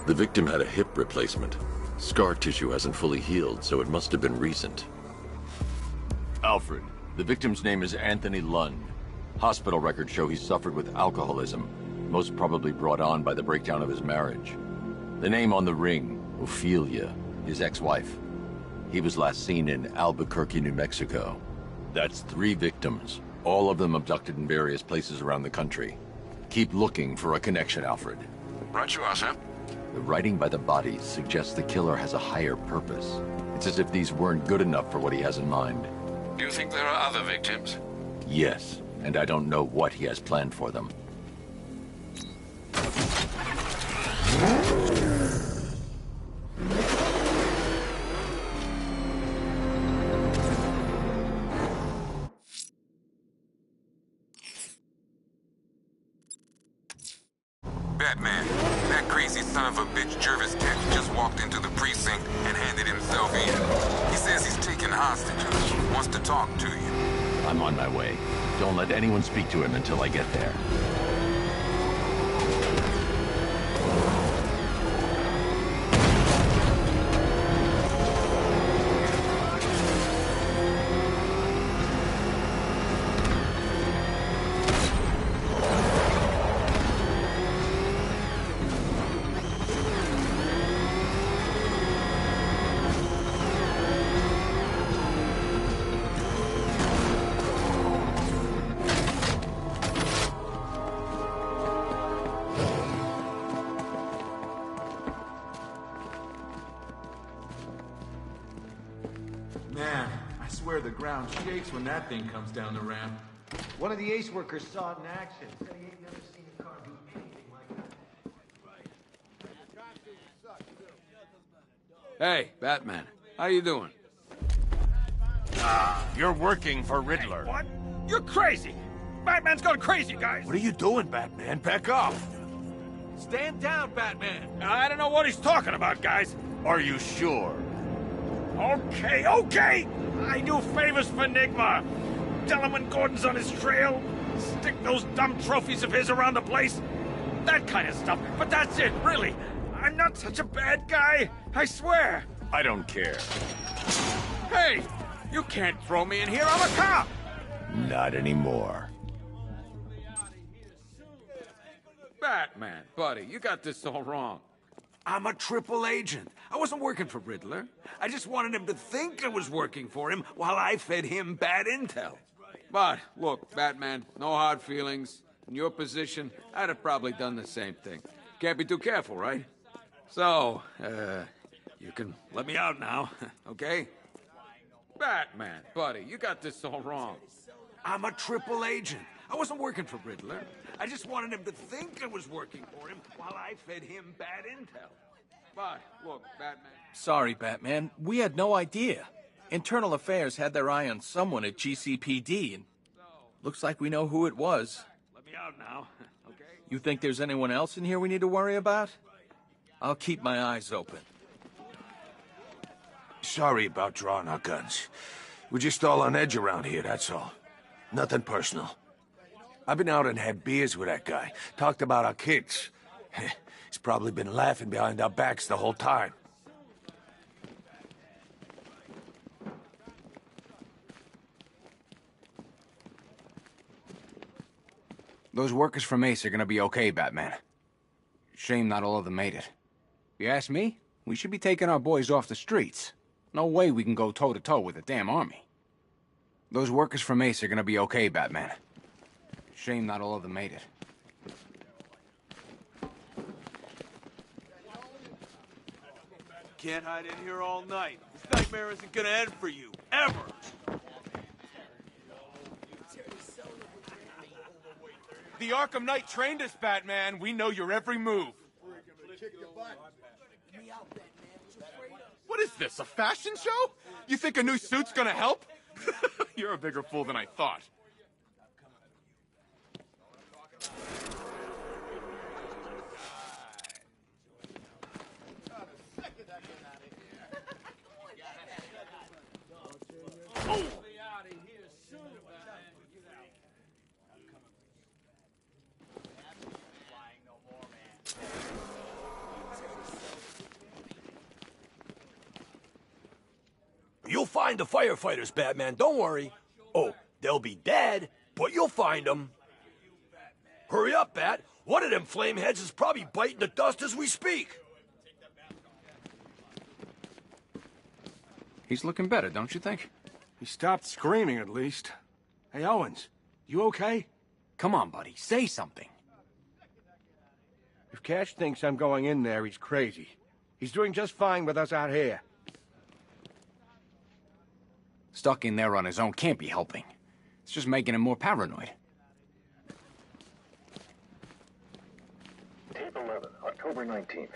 [SPEAKER 10] The victim had a hip replacement. Scar tissue hasn't fully healed, so it must have been recent. Alfred, the victim's name is Anthony Lund. Hospital records show he suffered with alcoholism, most probably brought on by the breakdown of his marriage. The name on the ring, Ophelia, his ex-wife. He was last seen in Albuquerque, New Mexico. That's 3 victims, all of them abducted in various places around the country. Keep looking for a connection, Alfred.
[SPEAKER 17] Right you are, sir.
[SPEAKER 10] The writing by the bodies suggests the killer has a higher purpose. It's as if these weren't good enough for what he has in mind.
[SPEAKER 17] Do you think there are other victims?
[SPEAKER 10] Yes. And I don't know what he has planned for them.
[SPEAKER 12] Batman, that crazy son of a bitch Jervis Kent just walked into the precinct and handed himself in. He says he's taking hostages, wants to talk to you.
[SPEAKER 10] I'm on my way. Don't let anyone speak to him until I get there.
[SPEAKER 15] Man, I swear the ground shakes when that thing comes down the ramp.
[SPEAKER 23] One of the ace workers saw it in action. Said he ain't never seen a car do anything like that.
[SPEAKER 15] Hey, Batman. How you doing?
[SPEAKER 3] You're working for Riddler.
[SPEAKER 8] What? You're crazy! Batman's gone crazy, guys!
[SPEAKER 3] What are you doing, Batman? Back off!
[SPEAKER 15] Stand down, Batman!
[SPEAKER 8] I don't know what he's talking about, guys.
[SPEAKER 3] Are you sure?
[SPEAKER 8] Okay, okay! I do favors for Enigma. Tell him when Gordon's on his trail. Stick those dumb trophies of his around the place. That kind of stuff. But that's it, really. I'm not such a bad guy. I swear.
[SPEAKER 3] I don't care.
[SPEAKER 15] Hey! You can't throw me in here. I'm a cop!
[SPEAKER 10] Not anymore.
[SPEAKER 15] Batman, buddy, you got this all wrong. I'm a triple agent. I wasn't working for Riddler. I just wanted him to think I was working for him while I fed him bad intel. But, look, Batman, no hard feelings. In your position, I'd have probably done the same thing. Can't be too careful, right? So, you can let me out now, okay? Batman, buddy, you got this all wrong. I'm a triple agent. I wasn't working for Riddler. I just wanted him to think I was working for him while I fed him bad intel. But, look, Batman...
[SPEAKER 24] Sorry, Batman. We had no idea. Internal Affairs had their eye on someone at GCPD, and looks like we know who it was.
[SPEAKER 15] Let me out now,
[SPEAKER 24] You think there's anyone else in here we need to worry about? I'll keep my eyes open.
[SPEAKER 9] Sorry about drawing our guns. We're just all on edge around here, that's all. Nothing personal. I've been out and had beers with that guy. Talked about our kids. He's probably been laughing behind our backs the whole time.
[SPEAKER 11] Those workers from Ace are gonna be okay, Batman. Shame not all of them made it. If you ask me, we should be taking our boys off the streets. No way we can go toe-to-toe with a damn army. Those workers from Ace are gonna be okay, Batman. Shame not all of them made it.
[SPEAKER 16] Can't hide in here all night. This nightmare isn't gonna end for you, ever!
[SPEAKER 14] The Arkham Knight trained us, Batman. We know your every move. What is this, a fashion show? You think a new suit's gonna help? You're a bigger fool than I thought.
[SPEAKER 9] You'll find the firefighters, Batman, don't worry. Oh, they'll be dead, but you'll find them. Hurry up, Bat. One of them flameheads is probably biting the dust as we speak.
[SPEAKER 11] He's looking better, don't you think?
[SPEAKER 15] He stopped screaming, at least. Hey, Owens, you okay?
[SPEAKER 11] Come on, buddy, say something.
[SPEAKER 21] If Cash thinks I'm going in there, he's crazy. He's doing just fine with us out here.
[SPEAKER 11] Stuck in there on his own can't be helping. It's just making him more paranoid.
[SPEAKER 5] Tape 11, October 19th.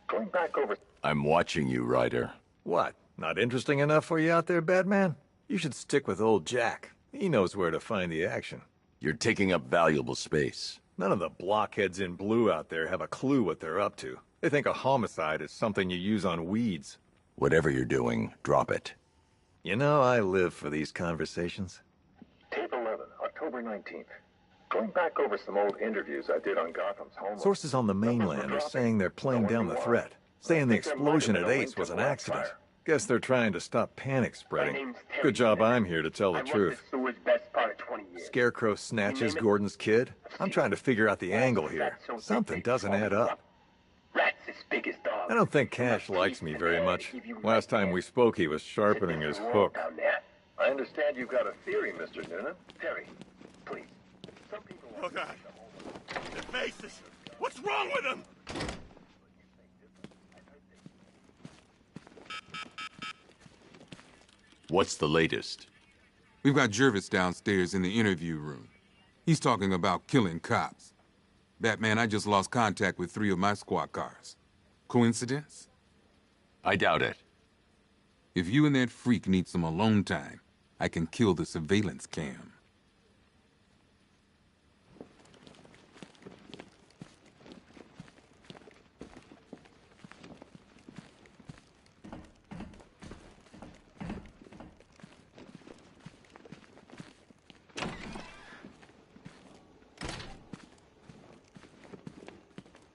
[SPEAKER 5] Going back over...
[SPEAKER 10] I'm watching you, Ryder.
[SPEAKER 20] What? Not interesting enough for you out there, Batman? You should stick with old Jack. He knows where to find the action.
[SPEAKER 10] You're taking up valuable space.
[SPEAKER 20] None of the blockheads in blue out there have a clue what they're up to. They think a homicide is something you use on weeds.
[SPEAKER 10] Whatever you're doing, drop it.
[SPEAKER 20] You know, I live for these conversations.
[SPEAKER 5] Tape 11, October 19th. Going back over some old interviews I did on Gotham's homeworld.
[SPEAKER 20] Sources on the mainland are saying they're playing down the threat, saying the explosion at Ace was an accident. Guess they're trying to stop panic spreading. Good job I'm here to tell the truth. Scarecrow snatches Gordon's kid? I'm trying to figure out the angle here. Something doesn't add up. I don't think Cash likes me very much. Last time we spoke, he was sharpening his hook.
[SPEAKER 5] I understand you've got a theory, Mr. Noonan. Terry, please. Some people...
[SPEAKER 14] Oh, God. Their faces! What's wrong with them?
[SPEAKER 10] What's the latest?
[SPEAKER 12] We've got Jervis downstairs in the interview room. He's talking about killing cops. Batman, I just lost contact with 3 of my squad cars. Coincidence?
[SPEAKER 10] I doubt it.
[SPEAKER 12] If you and that freak need some alone time, I can kill the surveillance cam.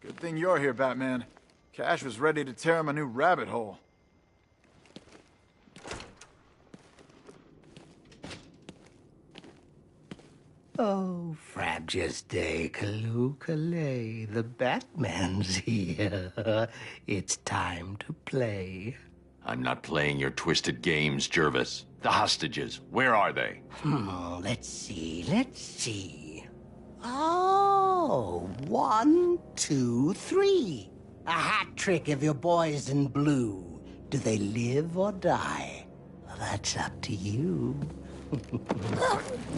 [SPEAKER 25] Good thing you're here, Batman. Cash was ready to tear him a new rabbit hole.
[SPEAKER 22] Oh, frabjous day, Kaloo-Kalay, the Batman's here. It's time to play.
[SPEAKER 10] I'm not playing your twisted games, Jervis. The hostages, where are they?
[SPEAKER 22] Let's see. Oh, 1, 2, 3. A hat trick of your boys in blue. Do they live or die? Well, that's up to you.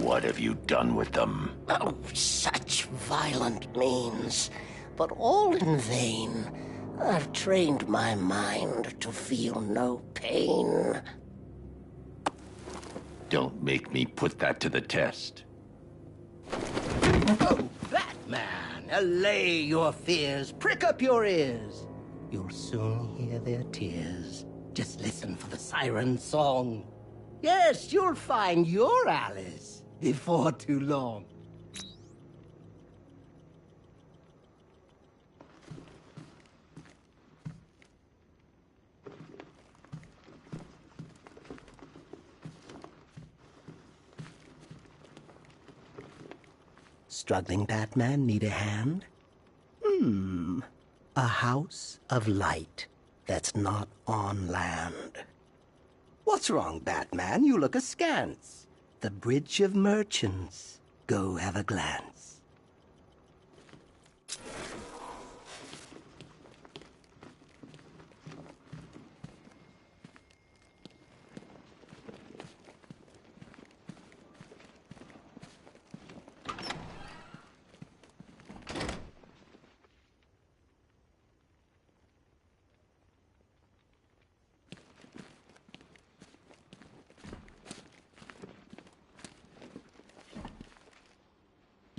[SPEAKER 10] What have you done with them?
[SPEAKER 22] Oh, such violent means, but all in vain. I've trained my mind to feel no pain.
[SPEAKER 10] Don't make me put that to the test.
[SPEAKER 22] Oh, Batman!
[SPEAKER 2] allay your fears, prick up your ears. You'll soon hear their tears. Just listen for the siren song. Yes, you'll find your Alice before too long. Struggling Batman need a hand? A house of light that's not on land. What's wrong, Batman? You look askance. The Bridge of Merchants. Go have a glance.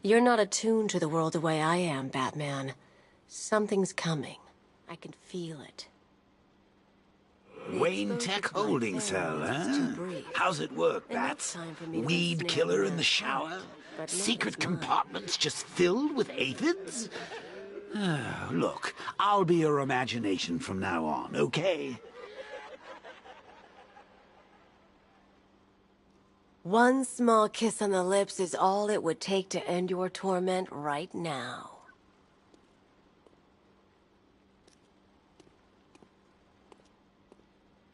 [SPEAKER 4] You're not attuned to the world the way I am, Batman. Something's coming. I can feel it.
[SPEAKER 6] Wayne Tech holding cell, huh? How's it work, Bats? Weed killer in the shower? Secret compartments just filled with aphids? Look, I'll be your imagination from now on, okay?
[SPEAKER 4] One small kiss on the lips is all it would take to end your torment right now.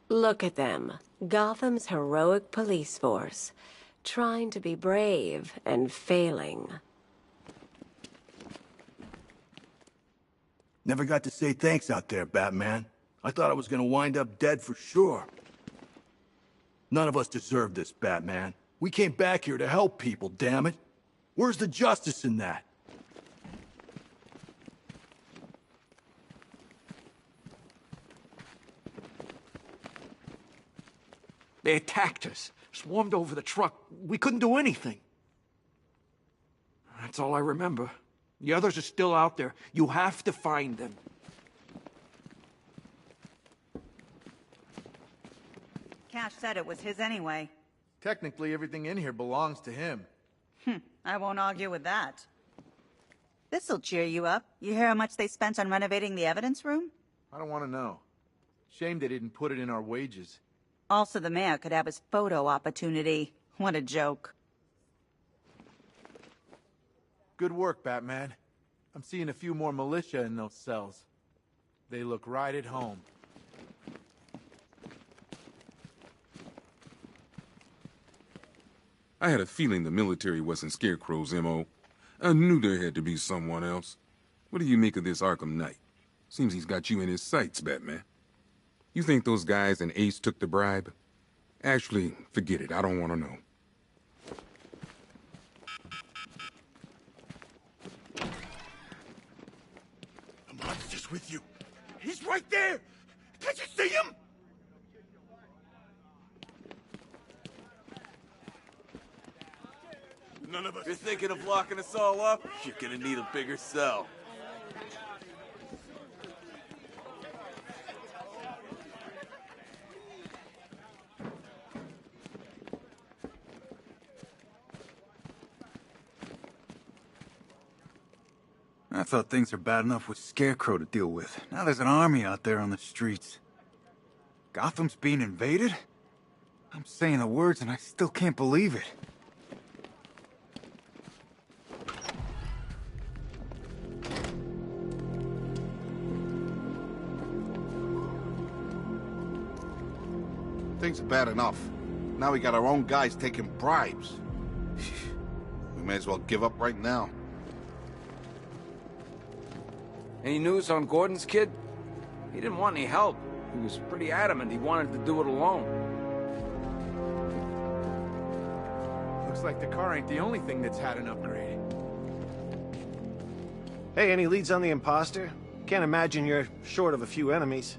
[SPEAKER 4] Look at them, Gotham's heroic police force, trying to be brave and failing.
[SPEAKER 9] Never got to say thanks out there, Batman. I thought I was gonna wind up dead for sure. None of us deserve this, Batman. We came back here to help people, damn it. Where's the justice in that?
[SPEAKER 15] They attacked us, swarmed over the truck. We couldn't do anything. That's all I remember. The others are still out there. You have to find them.
[SPEAKER 7] Cash said it was his anyway.
[SPEAKER 20] Technically, everything in here belongs to him.
[SPEAKER 7] I won't argue with that. This'll cheer you up. You hear how much they spent on renovating the evidence room?
[SPEAKER 20] I don't want to know. Shame they didn't put it in our wages.
[SPEAKER 7] Also, the mayor could have his photo opportunity. What a joke.
[SPEAKER 20] Good work, Batman. I'm seeing a few more militia in those cells. They look right at home.
[SPEAKER 14] I had a feeling the military wasn't Scarecrow's M.O. I knew there had to be someone else. What do you make of this Arkham Knight? Seems he's got you in his sights, Batman. You think those guys and Ace took the bribe? Actually, forget it. I don't want to know.
[SPEAKER 9] The monster's with you. He's right there. Can't you see him?
[SPEAKER 16] None of us. You're thinking of locking us all up? You're gonna need a bigger cell.
[SPEAKER 25] I thought things are bad enough with Scarecrow to deal with. Now there's an army out there on the streets. Gotham's being invaded? I'm saying the words and I still can't believe it.
[SPEAKER 19] Things are bad enough. Now we got our own guys taking bribes. We may as well give up right now.
[SPEAKER 11] Any news on Gordon's kid? He didn't want any help. He was pretty adamant he wanted to do it alone.
[SPEAKER 20] Looks like the car ain't the only thing that's had an upgrade.
[SPEAKER 26] Hey, any leads on the imposter? Can't imagine you're short of a few enemies.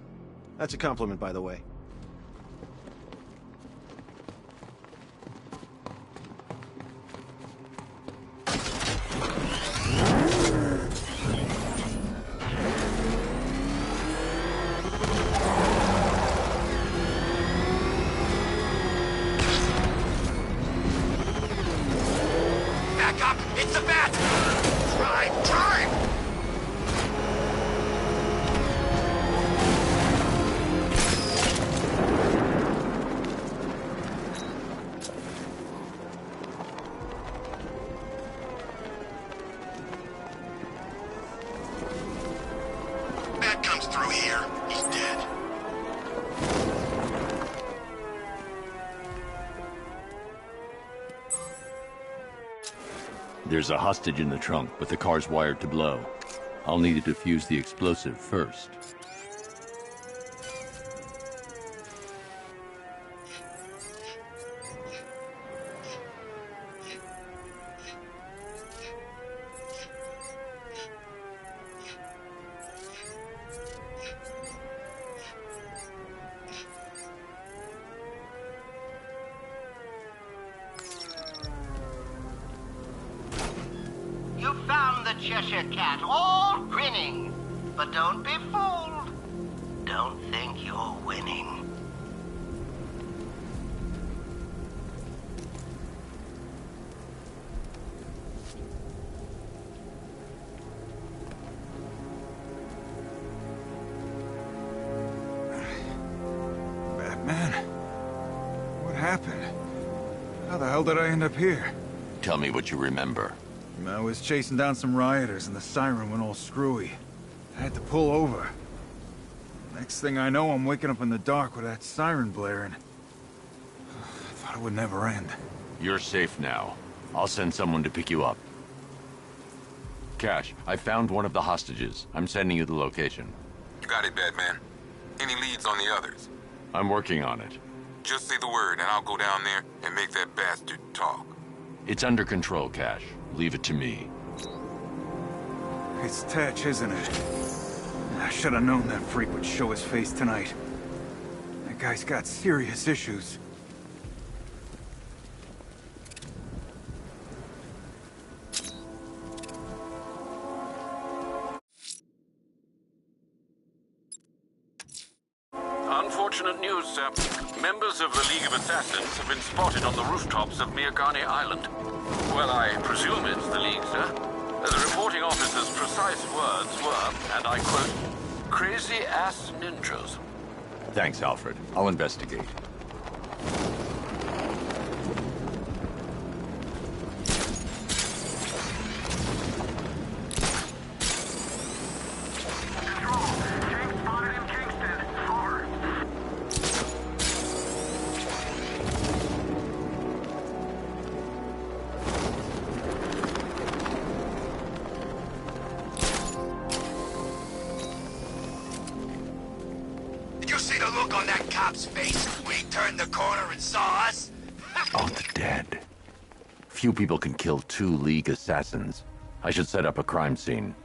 [SPEAKER 26] That's a compliment, by the way.
[SPEAKER 10] There's a hostage in the trunk, but the car's wired to blow. I'll need to defuse the explosive first.
[SPEAKER 2] You found the Cheshire Cat, all grinning. But don't be fooled. Don't think you're winning.
[SPEAKER 25] Batman? What happened? How the hell did I end up here?
[SPEAKER 10] Tell me what you remember.
[SPEAKER 25] I was chasing down some rioters and the siren went all screwy. I had to pull over. Next thing I know, I'm waking up in the dark with that siren blaring. I thought it would never end.
[SPEAKER 10] You're safe now. I'll send someone to pick you up. Cash, I found one of the hostages. I'm sending you the location.
[SPEAKER 12] Got it, Batman. Any leads on the others?
[SPEAKER 10] I'm working on it.
[SPEAKER 12] Just say the word and I'll go down there and make that bastard talk.
[SPEAKER 10] It's under control, Cash. Leave it to me.
[SPEAKER 25] It's Tetch, isn't it? I should have known that freak would show his face tonight. That guy's got serious issues.
[SPEAKER 1] Unfortunate news, sir. Members of the League of Assassins have been spotted on the rooftops of Miagani Island. Well, I presume it's the League, sir. The reporting officer's precise words were, and I quote, "crazy-ass ninjas."
[SPEAKER 10] Thanks, Alfred. I'll investigate.
[SPEAKER 22] Did you see the look on that cop's face when he turned the corner and saw us?
[SPEAKER 10] Oh, the dead. Few people can kill 2 League assassins. I should set up a crime scene.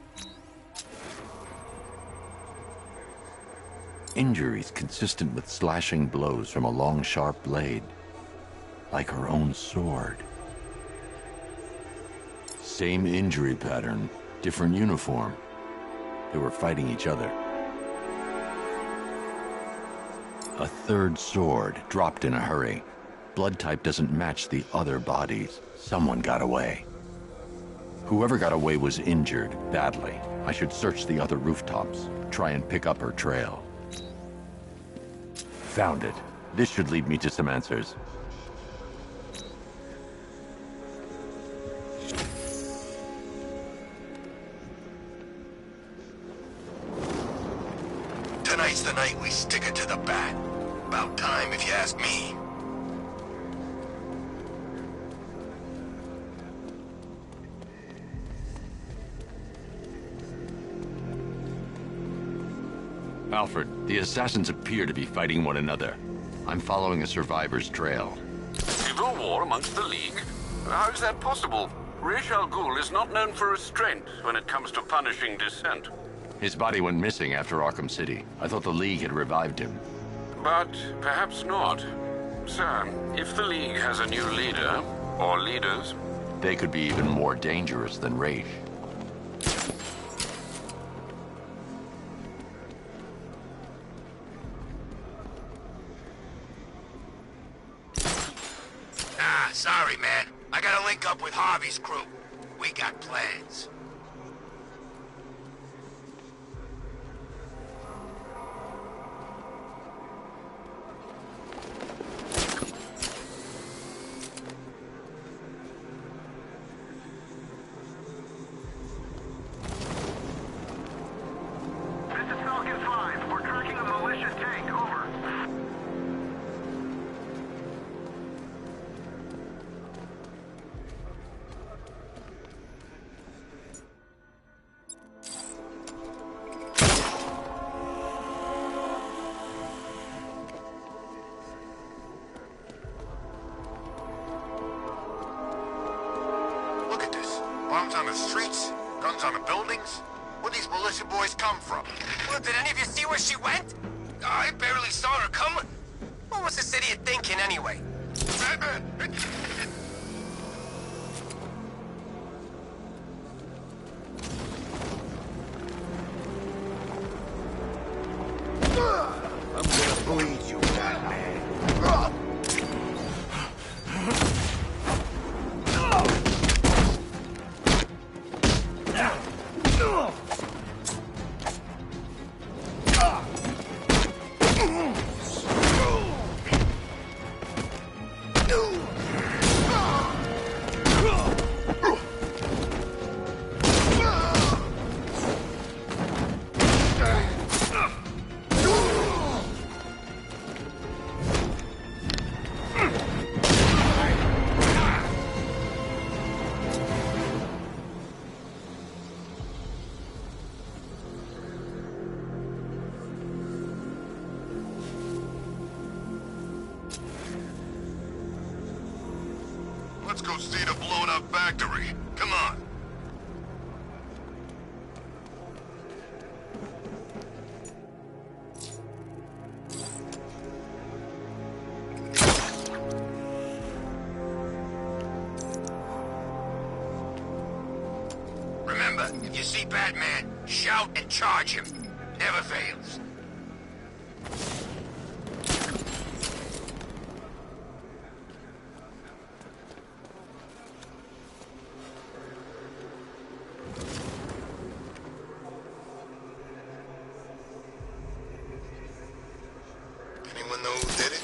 [SPEAKER 10] Injuries consistent with slashing blows from a long, sharp blade. Like her own sword. Same injury pattern, different uniform. They were fighting each other. A third sword, dropped in a hurry. Blood type doesn't match the other bodies. Someone got away. Whoever got away was injured, badly. I should search the other rooftops, try and pick up her trail. Found it. This should lead me to some answers.
[SPEAKER 22] Tonight's the night we stick it to the bat. About time, if you ask me.
[SPEAKER 10] Alfred, the assassins appear to be fighting one another. I'm following a survivor's trail.
[SPEAKER 1] Civil war amongst the League? How is that possible? Ra's al Ghul is not known for restraint when it comes to punishing dissent.
[SPEAKER 10] His body went missing after Arkham City. I thought the League had revived him.
[SPEAKER 1] But perhaps not. Sir, if the League has a new leader, or leaders...
[SPEAKER 10] They could be even more dangerous than Ra's.
[SPEAKER 22] Sorry, man. I gotta link up with Harvey's crew. We got plans.
[SPEAKER 5] the streets? Guns on the buildings? Where'd these militia boys come from?
[SPEAKER 3] Well, did any of you see where she went? I barely saw her come. What was this idiot thinking anyway?
[SPEAKER 5] Batman!
[SPEAKER 9] I'm gonna bleed you, Batman.
[SPEAKER 5] Let's go see the blown-up factory. Come on.
[SPEAKER 3] Remember, if you see Batman, shout and charge him. Never fails.
[SPEAKER 5] Anyone know who did it?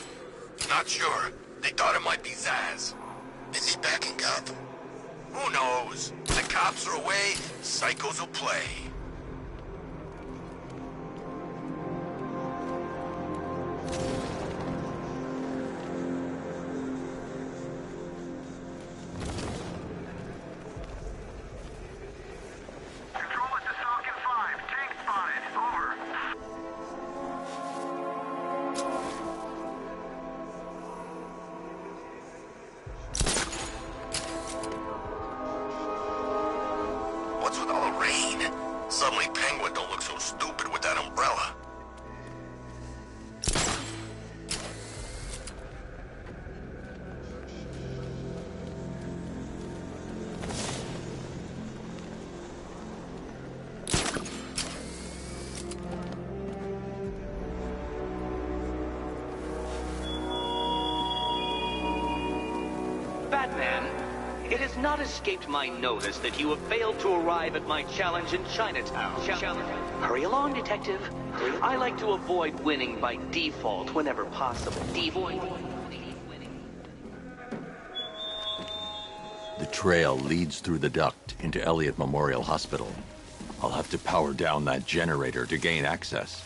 [SPEAKER 3] Not sure. They thought it might be Zaz.
[SPEAKER 5] Is he back in Gotham?
[SPEAKER 3] Who knows? When the cops are away, psychos will play. What's with all the rain? Suddenly Penguin don't look so stupid with that umbrella.
[SPEAKER 8] Batman, it has not escaped my notice that you have failed to arrive at my challenge in Chinatown. Hurry along, Detective. I like to avoid winning by default whenever possible.
[SPEAKER 10] The trail leads through the duct into Elliott Memorial Hospital. I'll have to power down that generator to gain access.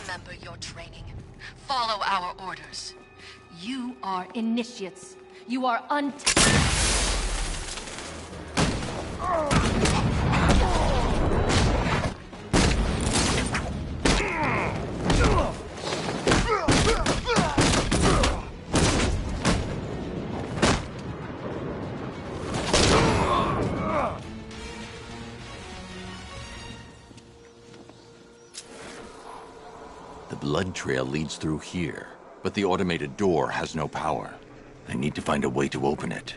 [SPEAKER 13] Remember your training. Follow our orders. You are initiates. You are
[SPEAKER 10] The blood trail leads through here, but the automated door has no power. I need to find a way to open it.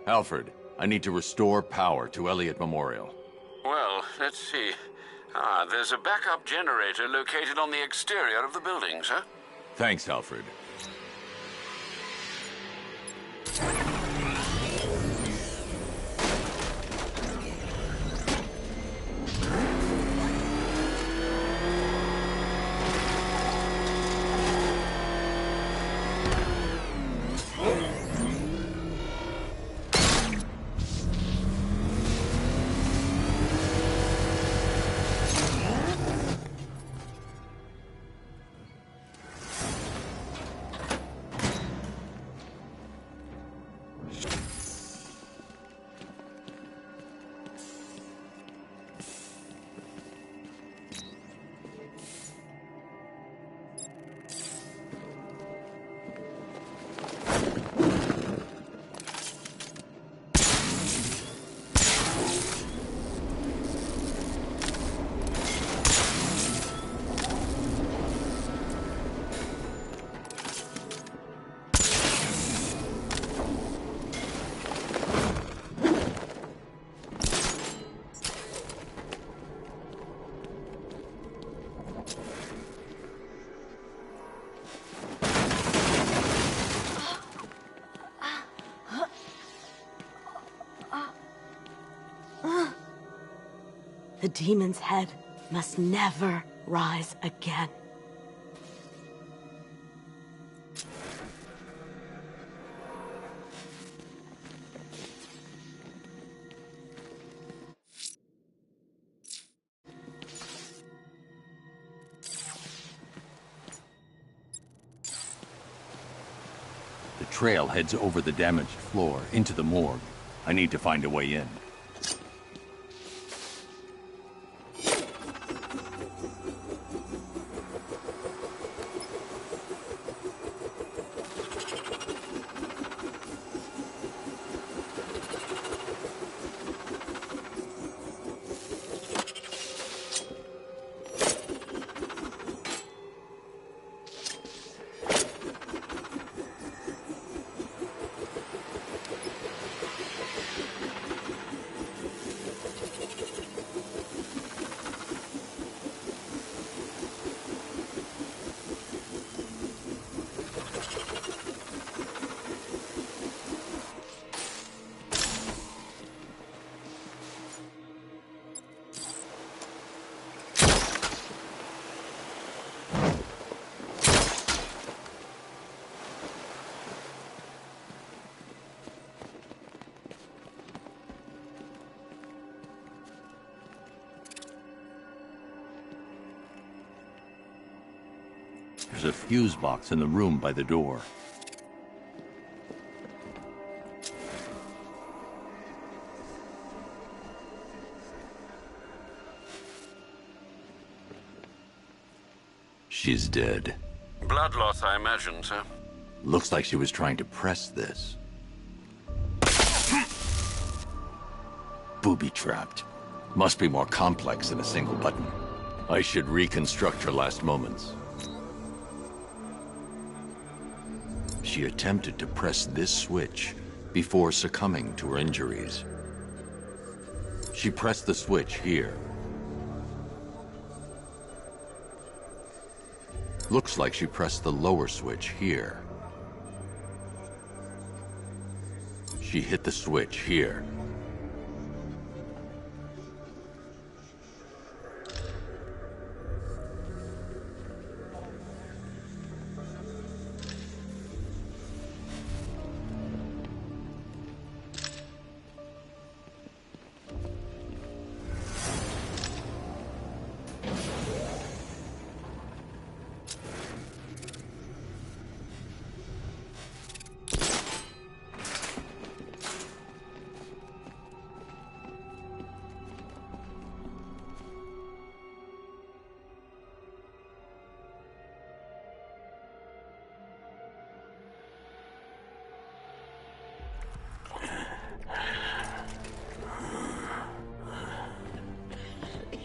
[SPEAKER 10] Alfred, I need to restore power to Elliott Memorial.
[SPEAKER 1] Well, let's see. There's a backup generator located on the exterior of the building, sir.
[SPEAKER 10] Thanks, Alfred.
[SPEAKER 4] The demon's head must never rise again.
[SPEAKER 10] The trail heads over the damaged floor into the morgue. I need to find a way in. There's a fuse box in the room by the door. She's dead.
[SPEAKER 1] Blood loss, I imagine, sir.
[SPEAKER 10] Looks like she was trying to press this. Booby-trapped. Must be more complex than a single button. I should reconstruct her last moments. She attempted to press this switch before succumbing to her injuries. She pressed the switch here. Looks like she pressed the lower switch here. She hit the switch here.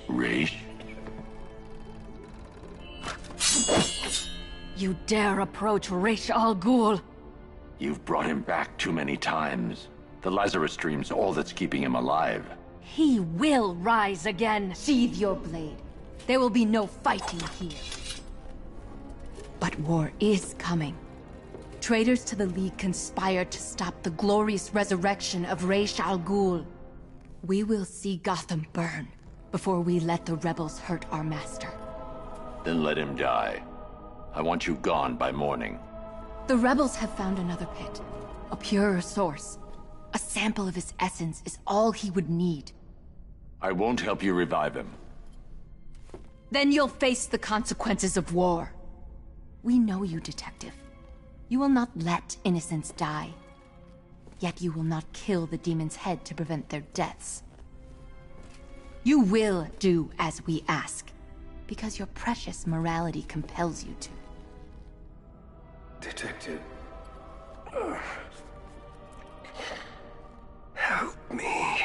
[SPEAKER 10] Raish?
[SPEAKER 13] You dare approach Raish Al Ghul?
[SPEAKER 10] You've brought him back too many times. The Lazarus Stream's all that's keeping him alive.
[SPEAKER 13] He will rise again. Sheathe your blade. There will be no fighting here. But war is coming. Traitors to the League conspire to stop the glorious resurrection of Raish Al Ghul. We will see Gotham burn before we let the rebels hurt our master.
[SPEAKER 10] Then let him die. I want you gone by morning.
[SPEAKER 13] The rebels have found another pit. A purer source. A sample of his essence is all he would need.
[SPEAKER 10] I won't help you revive him.
[SPEAKER 13] Then you'll face the consequences of war. We know you, Detective. You will not let innocents die. Yet you will not kill the demon's head to prevent their deaths. You will do as we ask, because your precious morality compels you to.
[SPEAKER 6] Detective. Help me.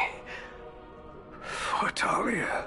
[SPEAKER 6] For Talia.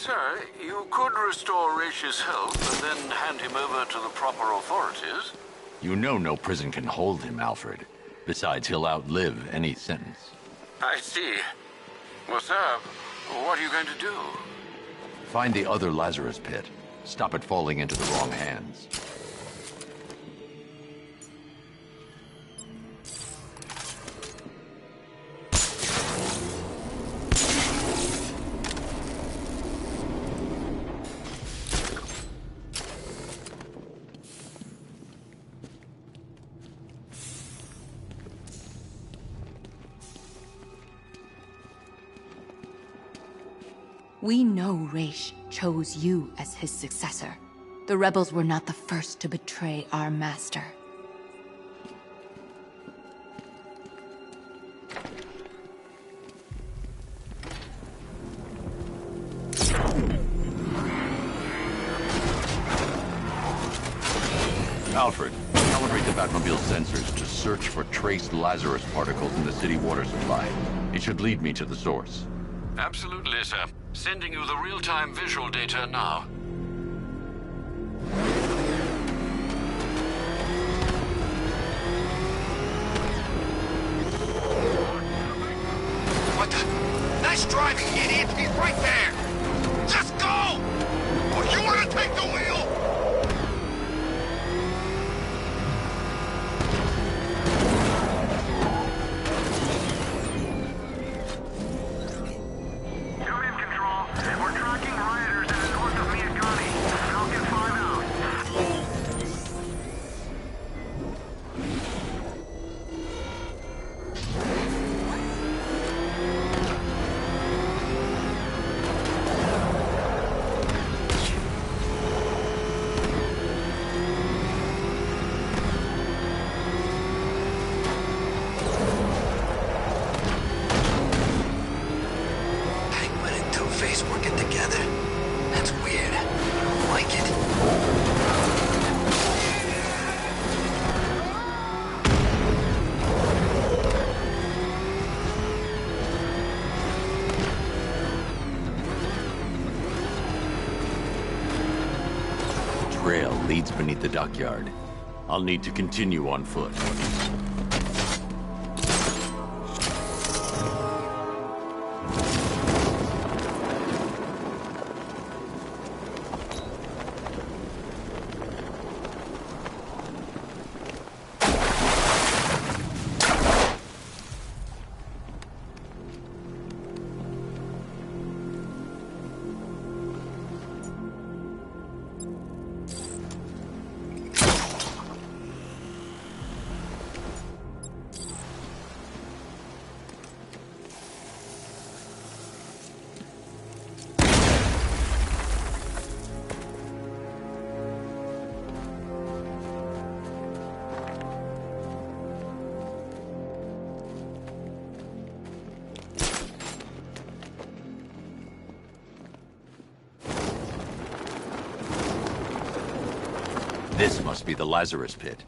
[SPEAKER 1] Sir, you could restore Raish's health and then hand him over to the proper authorities.
[SPEAKER 10] You know no prison can hold him, Alfred. Besides, he'll outlive any sentence.
[SPEAKER 1] I see. Well, sir, what are you going to do?
[SPEAKER 10] Find the other Lazarus pit. Stop it falling into the wrong hands.
[SPEAKER 13] We know Raish chose you as his successor. The rebels were not the first to betray our master.
[SPEAKER 10] Alfred, calibrate the Batmobile sensors to search for trace Lazarus particles in the city water supply. It should lead me to the source.
[SPEAKER 1] Absolutely, sir. Sending you the real-time visual data now.
[SPEAKER 3] What the? Nice driving, idiot! He's right there! Just go! Oh, you want to take the wheel?
[SPEAKER 2] Working together? That's weird. I don't like it.
[SPEAKER 10] The trail leads beneath the dockyard. I'll need to continue on foot. This must be the Lazarus pit.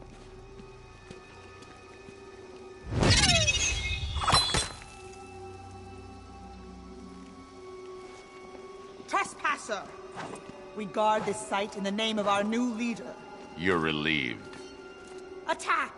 [SPEAKER 15] Trespasser! We guard this site in the name of our new leader.
[SPEAKER 10] You're relieved.
[SPEAKER 15] Attack!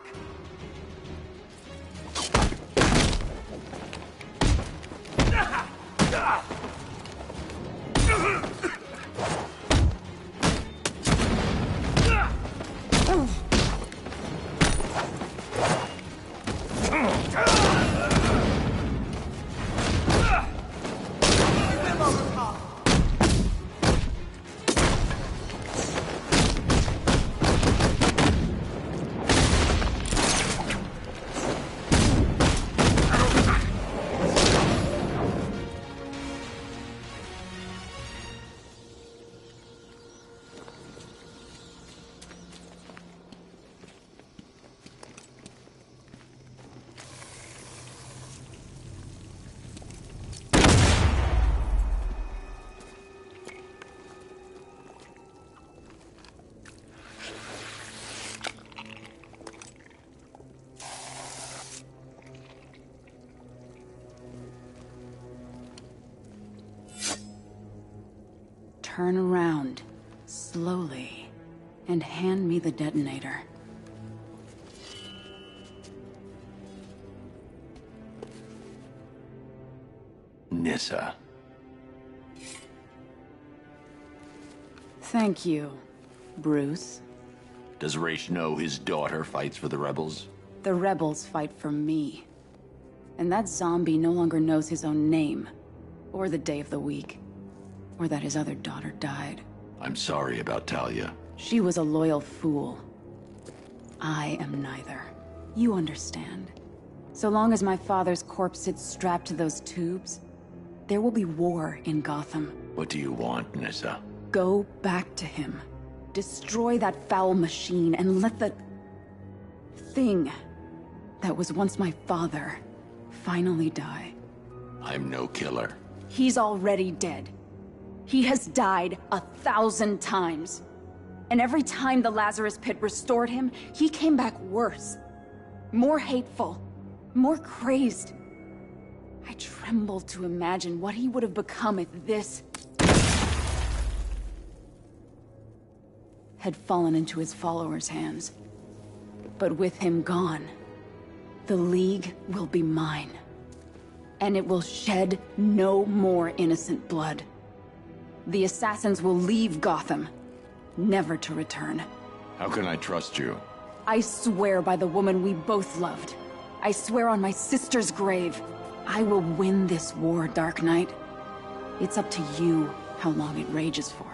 [SPEAKER 7] turn around, slowly, and hand me the detonator.
[SPEAKER 10] Nissa.
[SPEAKER 7] Thank you, Bruce.
[SPEAKER 10] Does Raish know his daughter fights for the rebels?
[SPEAKER 7] The rebels fight for me. And that zombie no longer knows his own name, or the day of the week, or that his other daughter died.
[SPEAKER 10] I'm sorry about Talia.
[SPEAKER 7] She was a loyal fool. I am neither. You understand. So long as my father's corpse sits strapped to those tubes, there will be war in Gotham.
[SPEAKER 10] What do you want, Nissa?
[SPEAKER 7] Go back to him. Destroy that foul machine and let the thing that was once my father finally die.
[SPEAKER 10] I'm no killer.
[SPEAKER 7] He's already dead. He has died 1,000 times. And every time the Lazarus Pit restored him, he came back worse. More hateful. More crazed. I tremble to imagine what he would have become if this had fallen into his followers' hands. But with him gone, the League will be mine. And it will shed no more innocent blood. The assassins will leave Gotham, never to return.
[SPEAKER 10] How can I trust you?
[SPEAKER 7] I swear by the woman we both loved. I swear on my sister's grave. I will win this war, Dark Knight. It's up to you how long it rages for.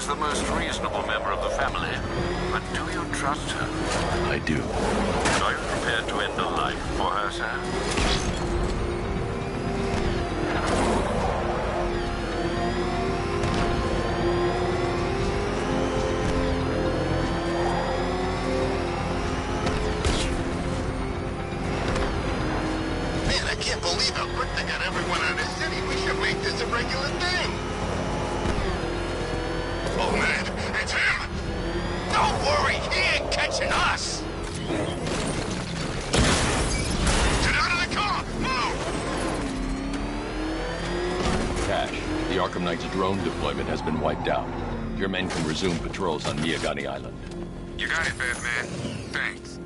[SPEAKER 1] The most reasonable member of the family. But do you trust her?
[SPEAKER 10] I do.
[SPEAKER 1] Are you prepared to end a life for her, sir?
[SPEAKER 3] Man, I can't believe how quick they got everyone out of the city. We should make this a regular thing. Oh, man, it's him! Don't worry, he ain't catching us! Get out of the car! Move!
[SPEAKER 10] Cash, the Arkham Knight's drone deployment has been wiped out. Your men can resume patrols on Miyagani Island.
[SPEAKER 12] You got it, Batman. Thanks.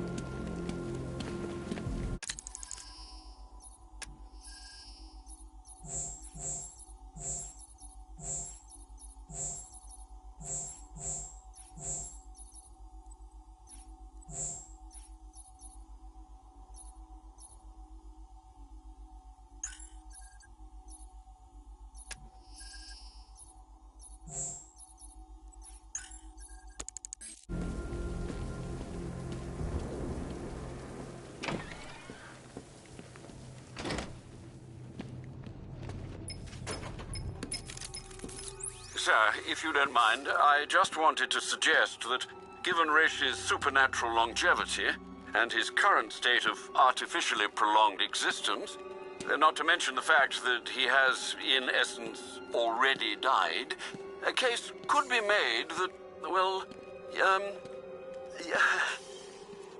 [SPEAKER 1] Sir, if you don't mind, I just wanted to suggest that, given Raish's supernatural longevity and his current state of artificially prolonged existence, not to mention the fact that he has, in essence, already died, a case could be made that, well,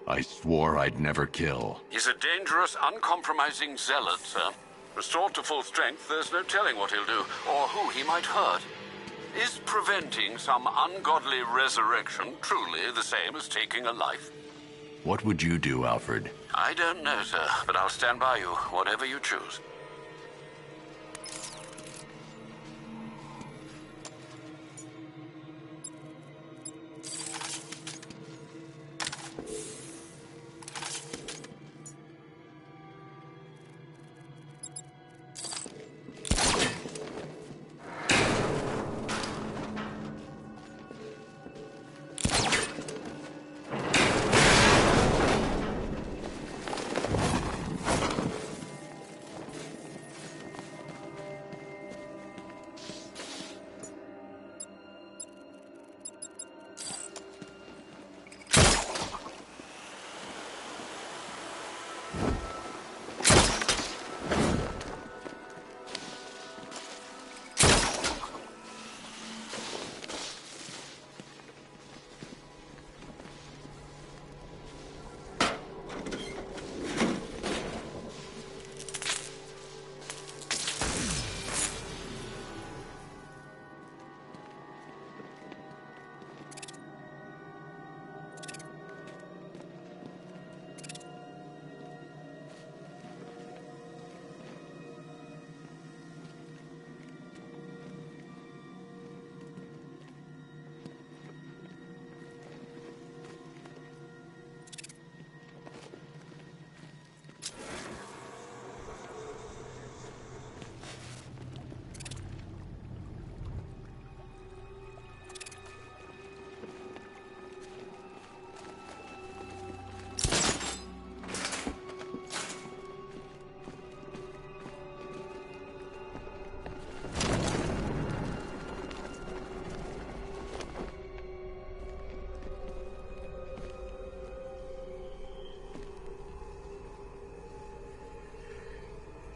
[SPEAKER 10] I swore I'd never kill.
[SPEAKER 1] He's a dangerous, uncompromising zealot, sir. Restored to full strength, there's no telling what he'll do, or who he might hurt. Is preventing some ungodly resurrection truly the same as taking a life?
[SPEAKER 10] What would you do, Alfred?
[SPEAKER 1] I don't know, sir, but I'll stand by you, whatever you choose.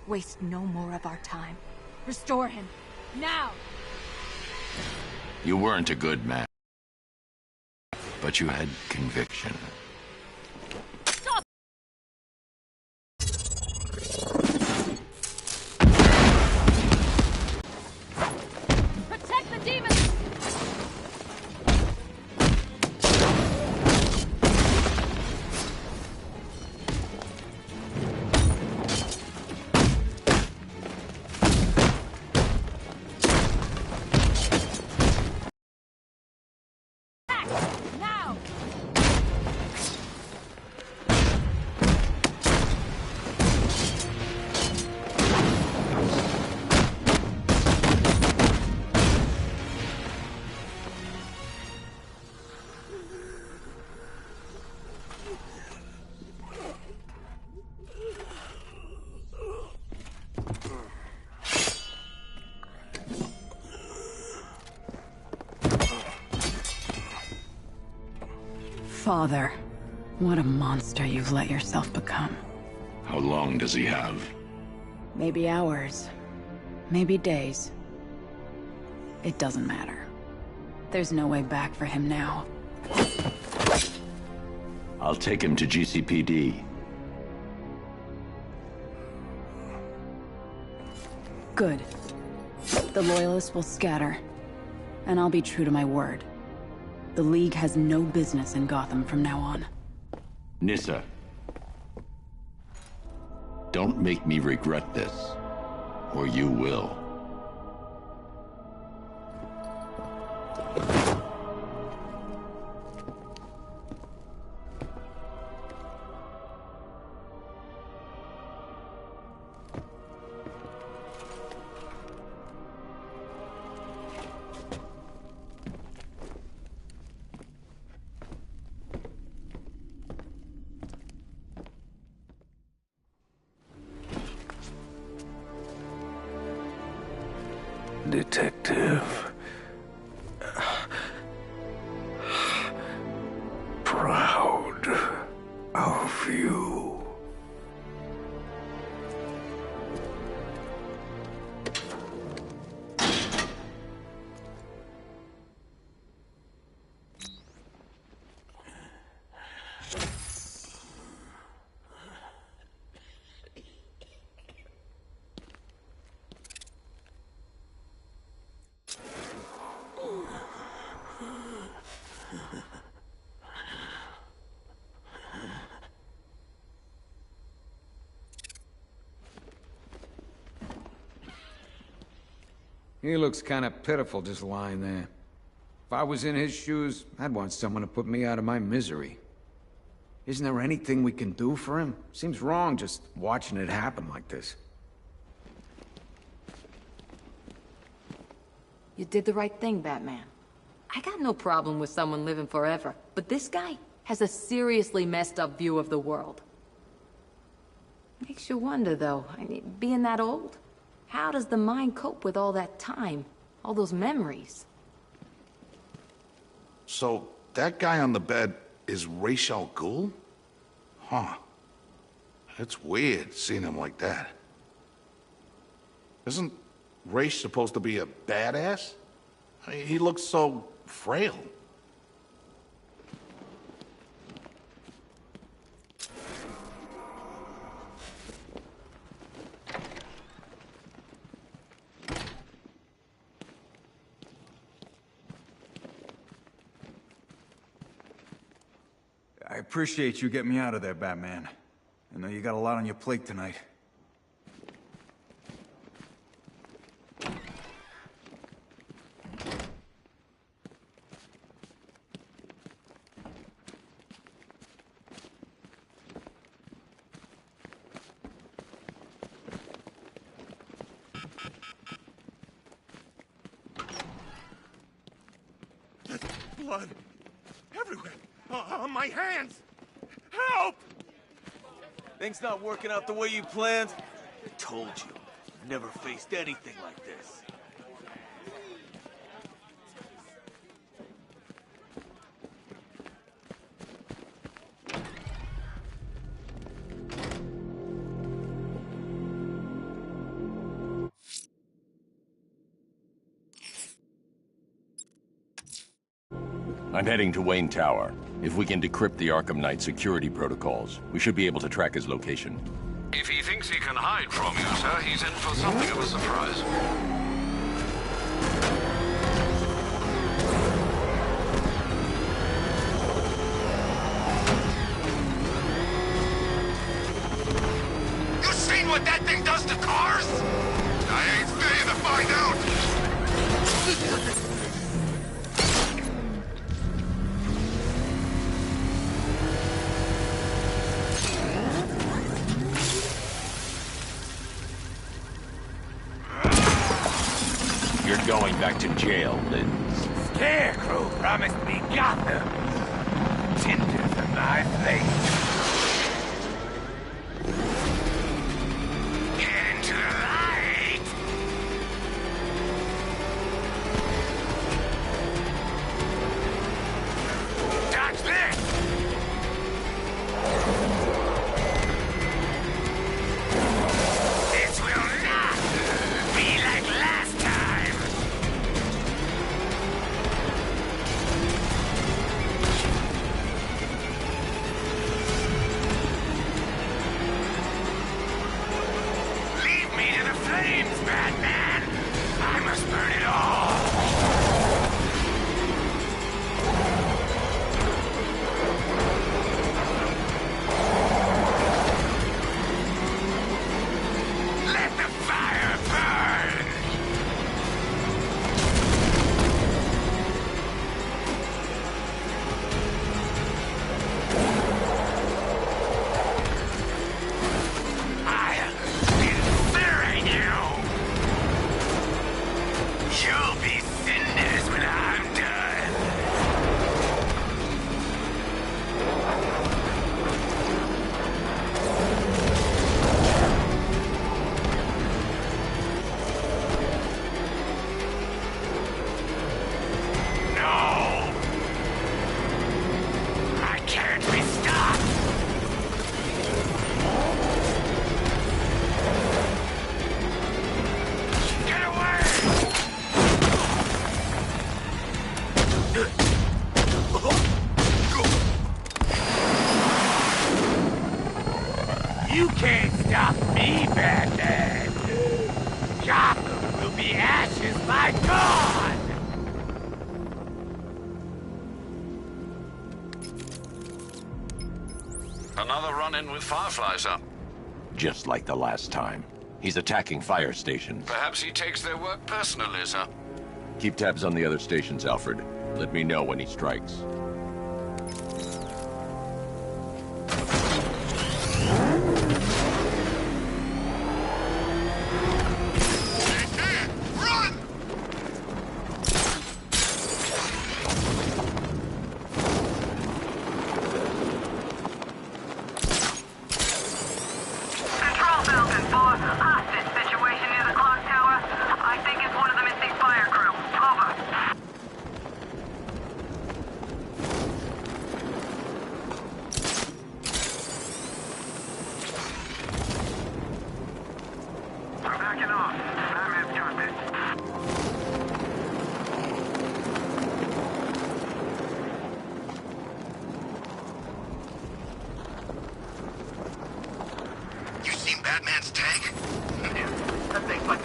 [SPEAKER 7] Waste no more of our time. Restore him. Now!
[SPEAKER 10] You weren't a good man, but you had conviction.
[SPEAKER 7] Protect the demons! Now! Father, what a monster you've let yourself become.
[SPEAKER 10] How long does he have?
[SPEAKER 7] Maybe hours. Maybe days. It doesn't matter. There's no way back for him now.
[SPEAKER 10] I'll take him to GCPD.
[SPEAKER 7] Good. The Loyalists will scatter. And I'll be true to my word. The League has no business in Gotham from now on.
[SPEAKER 10] Nyssa. Don't make me regret this, or you will.
[SPEAKER 6] Detective. Proud of you.
[SPEAKER 11] He looks kind of pitiful just lying there. If I was in his shoes, I'd want someone to put me out of my misery. Isn't there anything we can do for him? Seems wrong just watching it happen like this.
[SPEAKER 13] You did the right thing, Batman. I got no problem with someone living forever, but this guy has a seriously messed up view of the world. Makes you wonder, though, I mean, being that old, how does the mind cope with all that time, all those memories?
[SPEAKER 19] So, that guy on the bed is Ra's al Ghul? Huh. It's weird seeing him like that. Isn't Ra's supposed to be a badass? I mean, he looks so frail.
[SPEAKER 25] I appreciate you getting me out of there, Batman. I know you got a lot on your plate tonight.
[SPEAKER 5] Blood everywhere. On my hands. Help!
[SPEAKER 16] Things not working out the way you planned? I told you. I've never faced anything like this.
[SPEAKER 10] I'm heading to Wayne Tower. If we can decrypt the Arkham Knight security protocols, we should be able to track his location.
[SPEAKER 1] If he thinks he can hide from you, sir, he's in for something of a surprise.
[SPEAKER 3] You seen what that thing does to cars? I ain't staying to find out.
[SPEAKER 10] You're going back to jail, Linz.
[SPEAKER 5] Scarecrow promised me Gotham. Tinder for my flame. Get into the light. Dodge this. This will not be like last time. Leave me to the flames, Batman! I must burn it all! Let the fire burn! I'll incinerate you! You'll be cinders when I'm done. No! I can't be stopped! Get away! You can't stop me, Batman! Gotham will be ashes by dawn!
[SPEAKER 1] Another run-in with Firefly, sir.
[SPEAKER 10] Just like the last time. He's attacking fire stations.
[SPEAKER 1] Perhaps he takes their work personally, sir.
[SPEAKER 10] Keep tabs on the other stations, Alfred. Let me know when he strikes.
[SPEAKER 3] Batman's tank? That thing's like...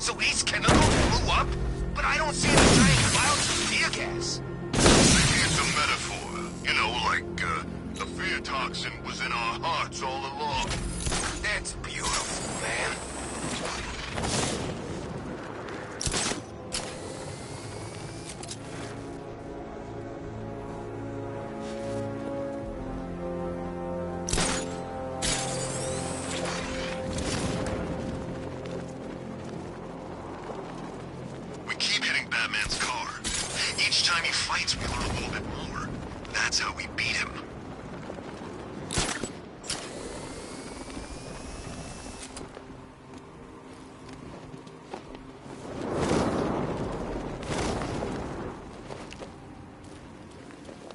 [SPEAKER 3] So East Chemical blew up? But I don't see the giant clouds of tear gas.
[SPEAKER 5] Maybe it's a metaphor. You know, like, the fear toxin was in our hearts all along.
[SPEAKER 3] That's beautiful, man.
[SPEAKER 5] Batman's car. Each time he fights, we learn a little bit more. That's how we beat him.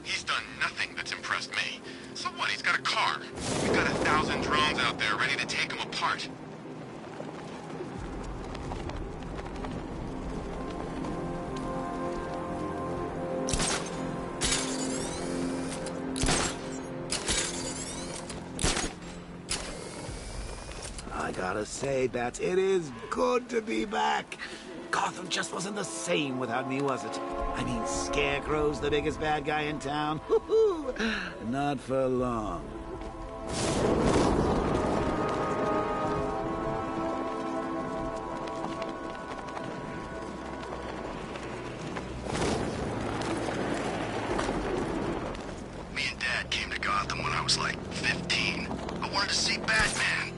[SPEAKER 5] He's done nothing that's impressed me. So what? He's got a car. We've got 1,000 drones out there ready to take him apart.
[SPEAKER 22] I gotta say, Bats, it is good to be back. Gotham just wasn't the same without me, was it? I mean, Scarecrow's the biggest bad guy in town. Not for long.
[SPEAKER 5] Me and Dad came to Gotham when I was like 15. I wanted to see Batman.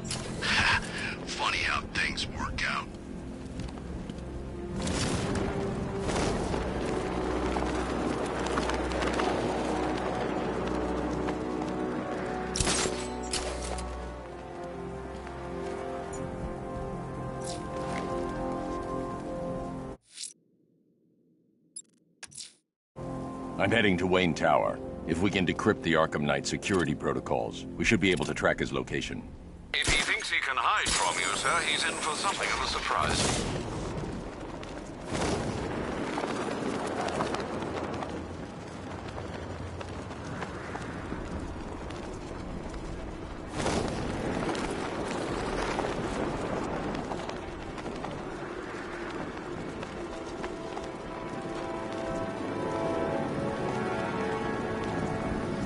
[SPEAKER 5] Funny how things work out.
[SPEAKER 10] I'm heading to Wayne Tower. If we can decrypt the Arkham Knight security protocols, we should be able to track his location.
[SPEAKER 1] If he thinks he can hide from you, sir, he's in for something of a surprise.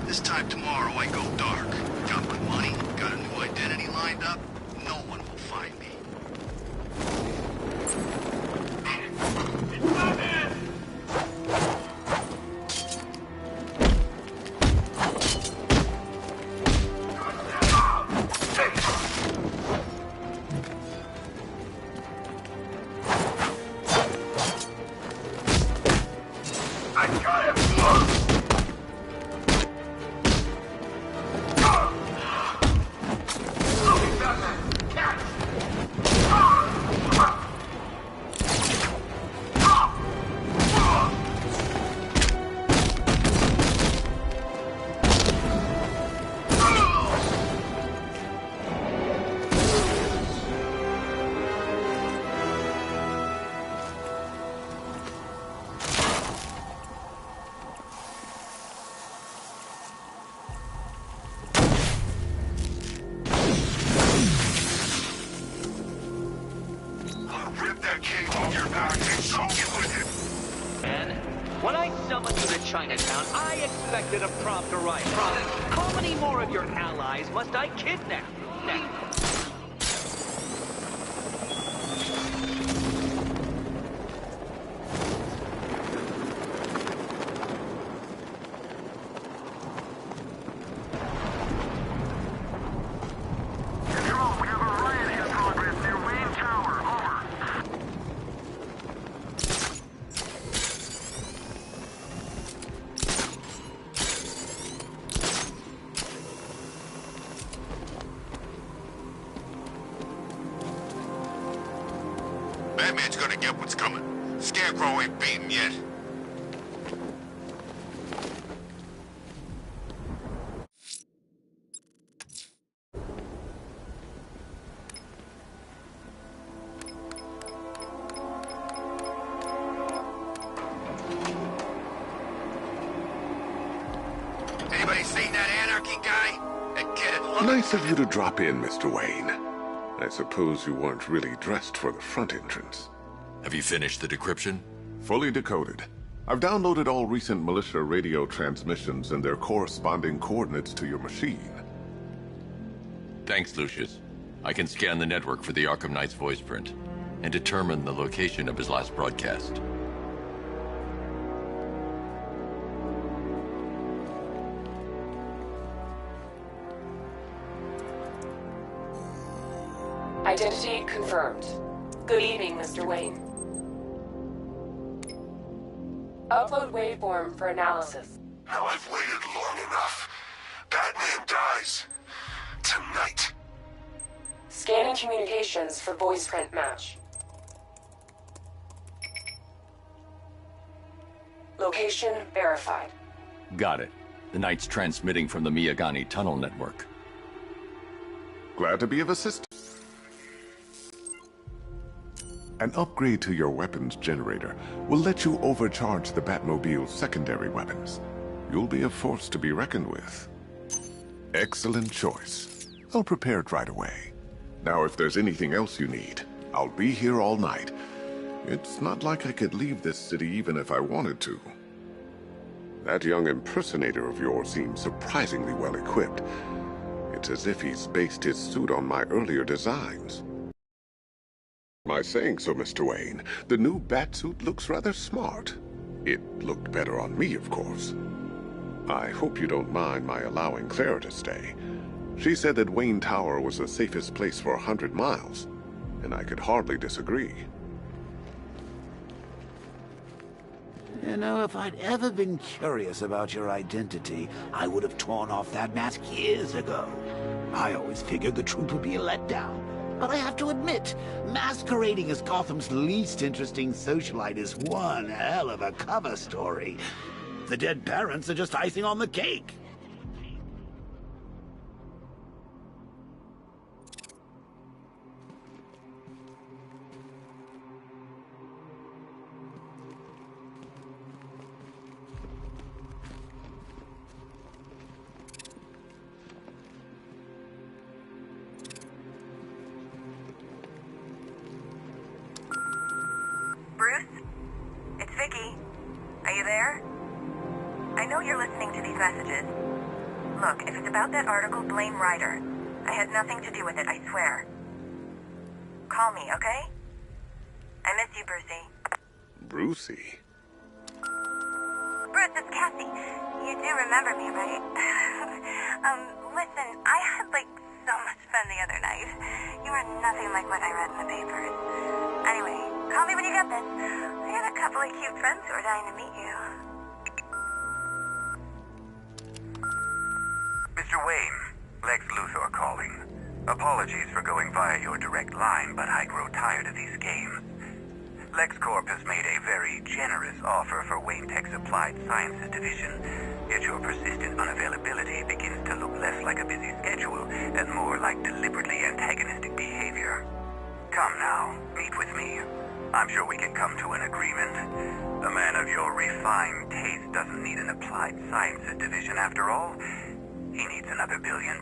[SPEAKER 5] This time tomorrow, I go dark. Got my money, got a new identity lined up. No one will find me. I got him! Batman!
[SPEAKER 8] When I summoned you to Chinatown, I expected a prompt arrival. How many more of your allies must I kidnap? Now,
[SPEAKER 5] Batman's gonna get what's coming. Scarecrow ain't beaten yet. Anybody seen that anarchy guy? That kid
[SPEAKER 14] Nice of you to drop in, Mr. Wayne. I suppose you weren't really dressed for the front entrance.
[SPEAKER 10] Have you finished the decryption?
[SPEAKER 14] Fully decoded. I've downloaded all recent militia radio transmissions and their corresponding coordinates to your machine.
[SPEAKER 10] Thanks, Lucius. I can scan the network for the Arkham Knight's voice print and determine the location of his last broadcast.
[SPEAKER 4] Identity confirmed. Good evening, Mr. Wayne. Upload waveform for analysis.
[SPEAKER 5] Now I've waited long enough. Batman dies. Tonight.
[SPEAKER 4] Scanning communications for voice print match. Location verified.
[SPEAKER 10] Got it. The Knight's transmitting from the Miyagani tunnel network.
[SPEAKER 14] Glad to be of assistance. An upgrade to your weapons generator will let you overcharge the Batmobile's secondary weapons. You'll be a force to be reckoned with. Excellent choice. I'll prepare it right away. Now, if there's anything else you need, I'll be here all night. It's not like I could leave this city even if I wanted to. That young impersonator of yours seems surprisingly well equipped. It's as if he's based his suit on my earlier designs. By saying so, Mr. Wayne, the new Batsuit looks rather smart. It looked better on me, of course. I hope you don't mind my allowing Clara to stay. She said that Wayne Tower was the safest place for 100 miles, and I could hardly disagree.
[SPEAKER 22] You know, if I'd ever been curious about your identity, I would have torn off that mask years ago. I always figured the truth would be a letdown. But I have to admit, masquerading as Gotham's least interesting socialite is one hell of a cover story. The dead parents are just icing on the cake.
[SPEAKER 17] Bruce? It's Vicky. Are you there? I know you're listening to these messages. Look, if it's about that article, blame Ryder. I had nothing to do with it, I swear. Call me, okay? I miss you, Brucey.
[SPEAKER 14] Brucey?
[SPEAKER 17] Bruce, it's Cassie. You do remember me, right? Listen, I had, so much fun the other night. You are nothing like what I read in the papers. Anyway, call me when you get this. I got a couple of cute friends who are dying to meet you.
[SPEAKER 18] Mr. Wayne, Lex Luthor calling. Apologies for going via your direct line, but I grow tired of these games. LexCorp has made a very generous offer for Wayne Tech's Applied Sciences division, yet your persistent unavailability begins to look less like a busy schedule and more like deliberately antagonistic behavior. Come now, meet with me. I'm sure we can come to an agreement. A man of your refined taste doesn't need an Applied Sciences division after all. He needs another $1 billion.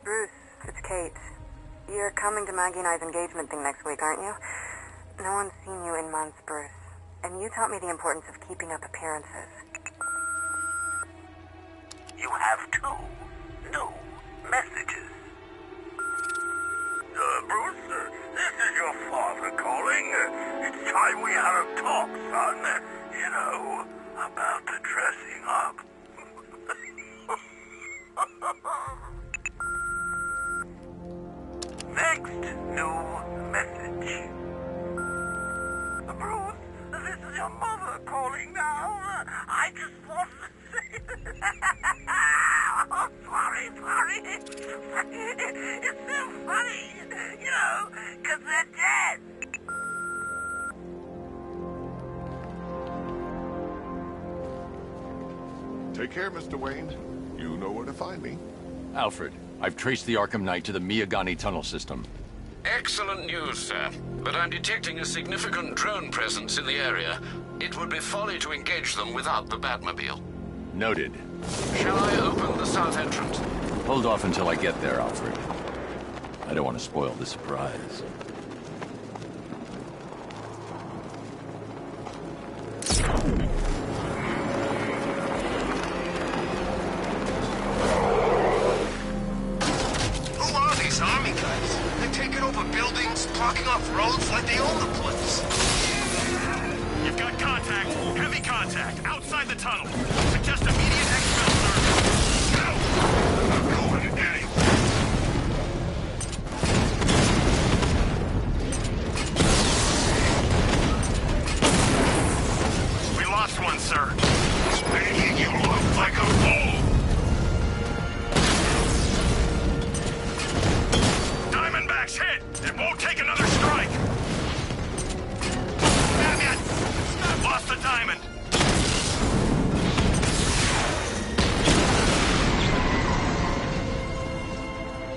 [SPEAKER 17] Bruce, it's Kate. You're coming to Maggie and I's engagement thing next week, aren't you? No one's seen you in months, Bruce. And you taught me the importance of keeping up appearances.
[SPEAKER 18] You have 2 new messages. Bruce, this is your father calling. It's time we had a talk, son. You know, about the dressing up. Next new message. Bruce, this is your mother calling now. I just wanted to say... Oh, sorry. It's so funny, you know, 'cause they're dead.
[SPEAKER 14] Take care, Mr. Wayne. You know where to find me.
[SPEAKER 10] Alfred, I've traced the Arkham Knight to the Miyagani tunnel system.
[SPEAKER 1] Excellent news, sir. But I'm detecting a significant drone presence in the area. It would be folly to engage them without the Batmobile.
[SPEAKER 10] Noted.
[SPEAKER 1] Shall I open the south entrance?
[SPEAKER 10] Hold off until I get there, Alfred. I don't want to spoil the surprise.
[SPEAKER 3] Who are these army guys? They're taking over buildings, blocking off roads like they own the place.
[SPEAKER 5] You've got contact. Heavy contact. Outside the tunnel. Suggest immediate exfil service. Go! I'm going anyway. We lost one, sir. Making you look like a fool. Diamondback's hit. It won't take another strike. Lost the diamond.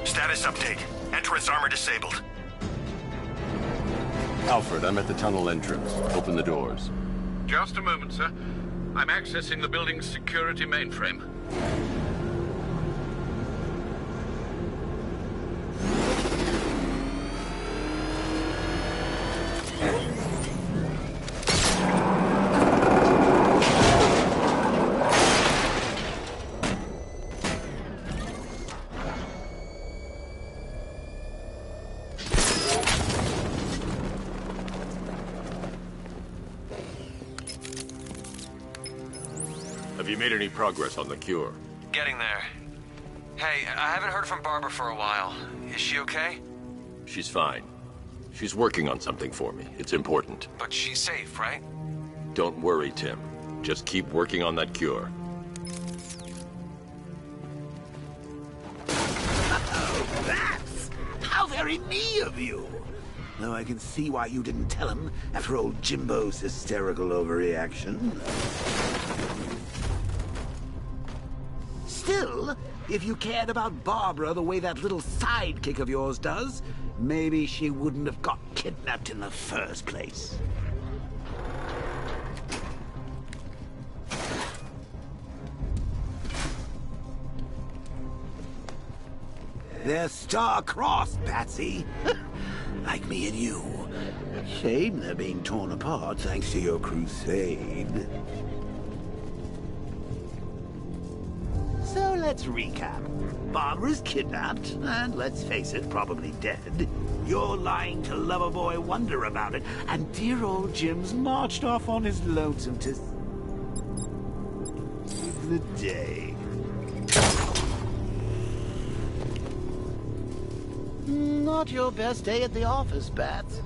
[SPEAKER 5] Status update. Entrance armor disabled.
[SPEAKER 10] Alfred, I'm at the tunnel entrance. Open the doors.
[SPEAKER 1] Just a moment, sir. I'm accessing the building's security mainframe.
[SPEAKER 10] Have you made any progress on the cure?
[SPEAKER 9] Getting there. Hey, I haven't heard from Barbara for a while. Is she okay?
[SPEAKER 10] She's fine. She's working on something for me. It's important.
[SPEAKER 9] But she's safe, right?
[SPEAKER 10] Don't worry, Tim. Just keep working on that cure.
[SPEAKER 22] Oh, that's how very me of you. Though I can see why you didn't tell him after old Jimbo's hysterical overreaction. Still, if you cared about Barbara the way that little sidekick of yours does, maybe she wouldn't have got kidnapped in the first place. They're star-crossed, Patsy. Like me and you. Shame they're being torn apart thanks to your crusade. So let's recap. Barbara's kidnapped, and let's face it, probably dead. You're lying to Loverboy Wonder about it, and dear old Jim's marched off on his lonesome to save the day. Not your best day at the office, Bats.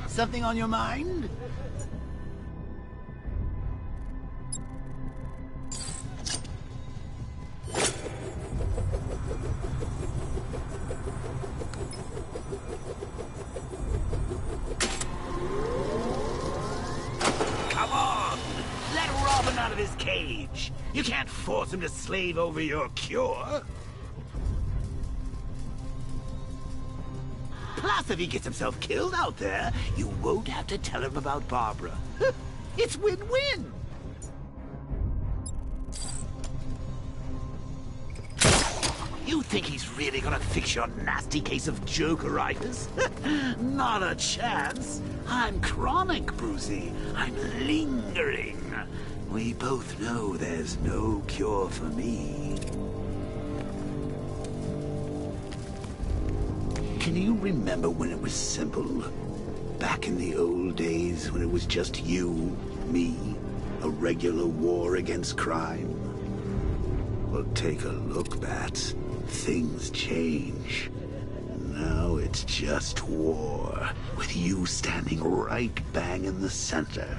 [SPEAKER 22] Something on your mind? Come on! Let Robin out of his cage! You can't force him to slave over your cure! Plus, if he gets himself killed out there, you won't have to tell him about Barbara. It's win-win! You think he's really gonna fix your nasty case of jokeritis? Not a chance. I'm chronic, Brucey. I'm lingering. We both know there's no cure for me. Can you remember when it was simple? Back in the old days when it was just you, me, a regular war against crime? Well, take a look, Bats. Things change. Now it's just war, with you standing right bang in the center.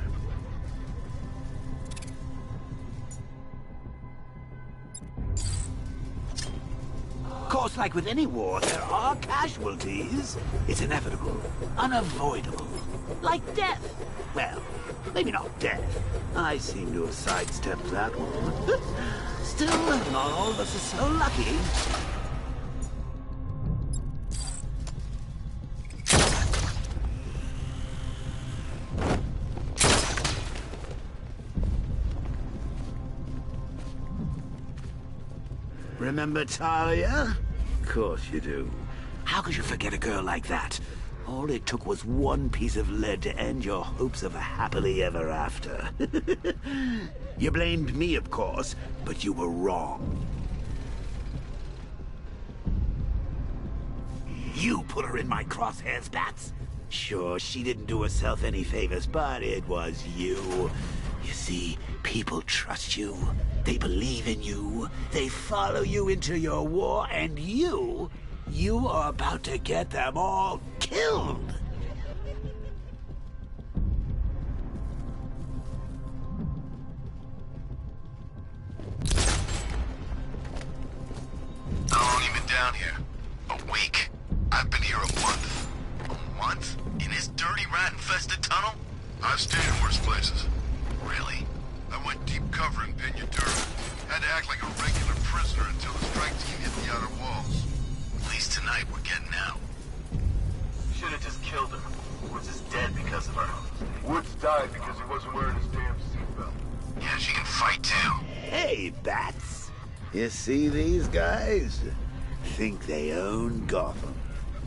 [SPEAKER 22] Of course, like with any war, there are casualties. It's inevitable, unavoidable. Like death. Well, maybe not death. I seem to have sidestepped that one. Still, not all of us are so lucky. Remember Talia? Of course you do. How could you forget a girl like that? All it took was one piece of lead to end your hopes of a happily ever after. You blamed me, of course, but you were wrong. You put her in my crosshairs, Bats. Sure, she didn't do herself any favors, but it was you. You see, people trust you. They believe in you. They follow you into your war, and you are about to get them all killed.
[SPEAKER 2] How long you been down here? A week? I've been here a month. A month? In this dirty, rat-infested tunnel? I've stayed in worse places. Really? I went deep cover in Peñadura. Had to act like a regular prisoner until the strike team hit the outer walls. At least tonight we're getting out.
[SPEAKER 16] Should have just killed him. Woods is dead because of her. Woods died because he wasn't wearing his damn seatbelt.
[SPEAKER 2] Yeah, she can fight too.
[SPEAKER 22] Hey, Bats. You see these guys? Think they own Gotham.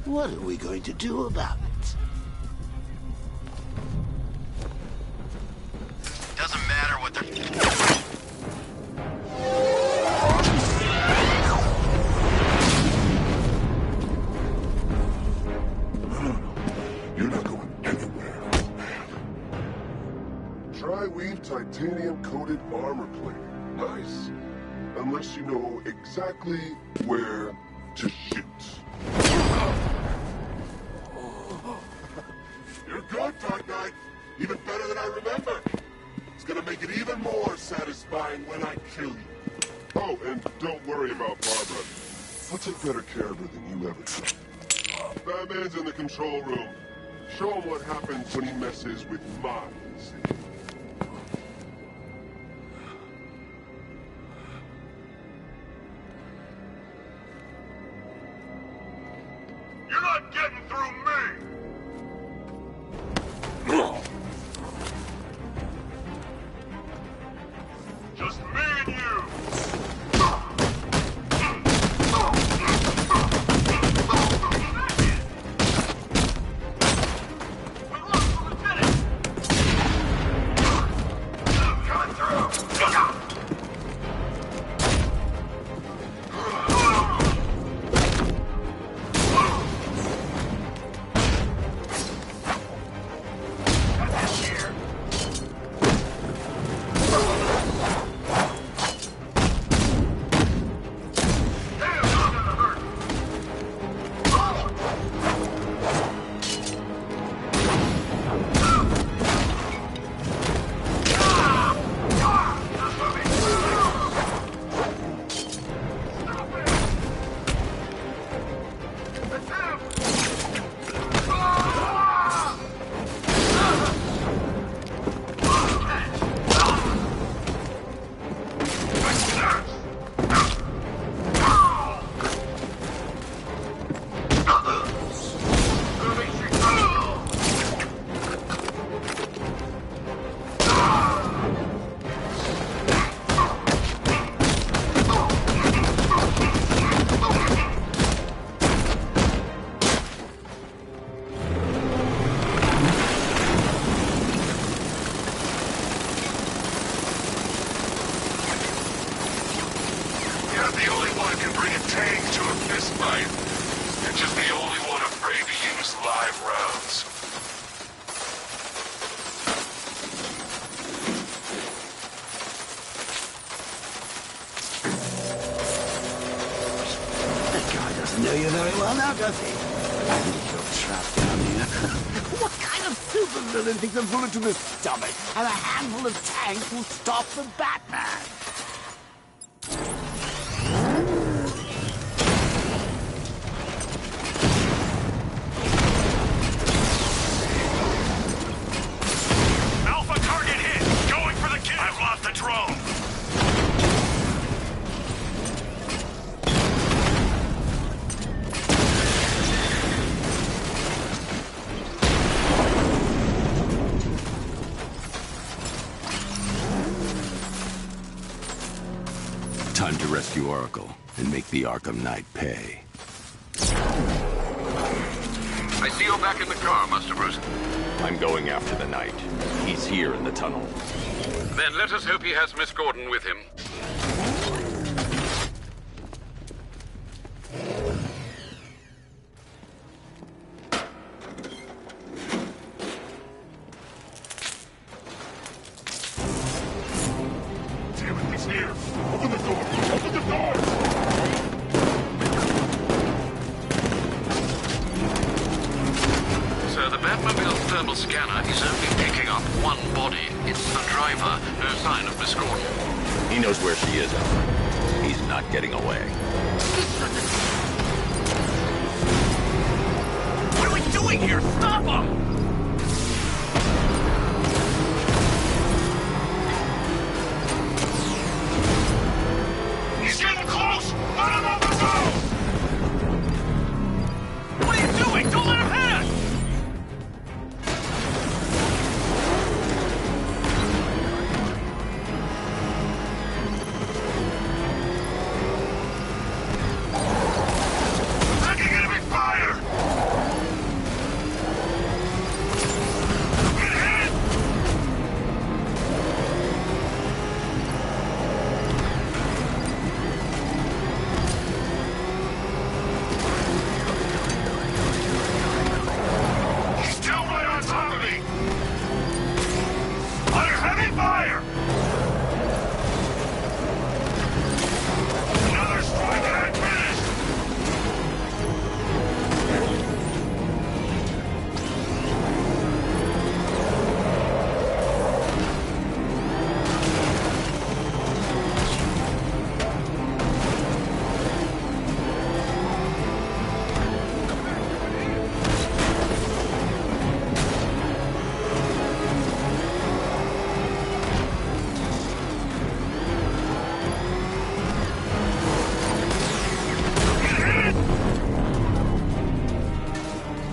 [SPEAKER 22] What are we going to do about it?
[SPEAKER 2] Doesn't matter what they're...
[SPEAKER 14] You're not going anywhere, man. Tri-weave titanium-coated armor plating. Nice. Unless you know exactly where to shoot. You're good, Dark Knight. Even better than I remember. It's gonna make it even more satisfying when I kill you. Oh, and don't worry about Barbara. I'll take better care of her than you ever did. Batman's in the control room. Show him what happens when he messes with minds.
[SPEAKER 5] You're not getting through me! Just me and you!
[SPEAKER 22] you very well now, does he? I think you're trapped down here. What kind of supervillain thinks a bullet to the stomach and a handful of tanks will stop the Batman?
[SPEAKER 5] Alpha target hit! Going for the kill! I've lost the drone!
[SPEAKER 10] Time to rescue Oracle and make the Arkham Knight pay.
[SPEAKER 1] I see you're back in the car, Master Bruce.
[SPEAKER 10] I'm going after the Knight. He's here in the tunnel.
[SPEAKER 1] Then let us hope he has Miss Gordon with him.
[SPEAKER 5] Damn it, he's here! Open the door! Open the door!
[SPEAKER 1] Sir, the Batmobile's thermal scanner is only picking up one body. It's the driver. No sign of Miss Gordon.
[SPEAKER 10] He knows where she is, Alfred. He's not getting away.
[SPEAKER 5] What are we doing here? Stop him! He's getting close! Let him off the zone! What are you doing? Don't let him hit us! Taking enemy fire! Get hit! He's still right on top of me! Under heavy fire! Another strike and I'm finished!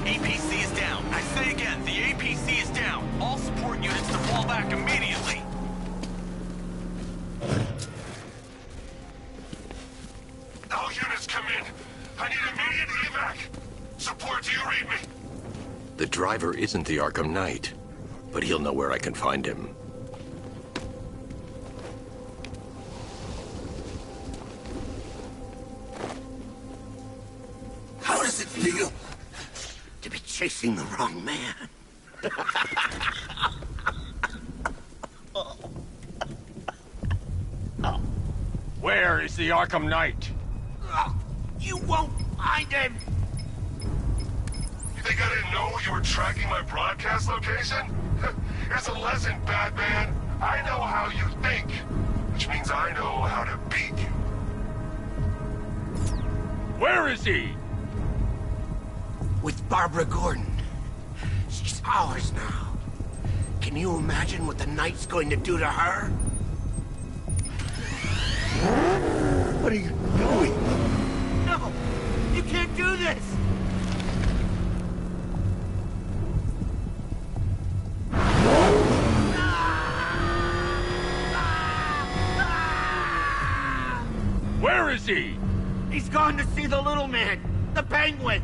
[SPEAKER 5] APC is down. I say again, the APC is down. All support units to fall back immediately. All units come in. I need immediate evac. Support, do you read me?
[SPEAKER 10] The driver isn't the Arkham Knight, but he'll know where I can find him.
[SPEAKER 22] How does it feel to be chasing the wrong man?
[SPEAKER 5] Where is the Arkham Knight?
[SPEAKER 22] You won't find him!
[SPEAKER 5] You think I didn't know you were tracking my broadcast location? Here's a lesson, Batman. I know how you think, which means I know how to beat you. Where is he?
[SPEAKER 22] With Barbara Gordon. She's ours now. Can you imagine what the Knight's going to do to her? What are you doing? No! You can't do this!
[SPEAKER 5] Where is he?
[SPEAKER 22] He's gone to see the little man, the Penguin.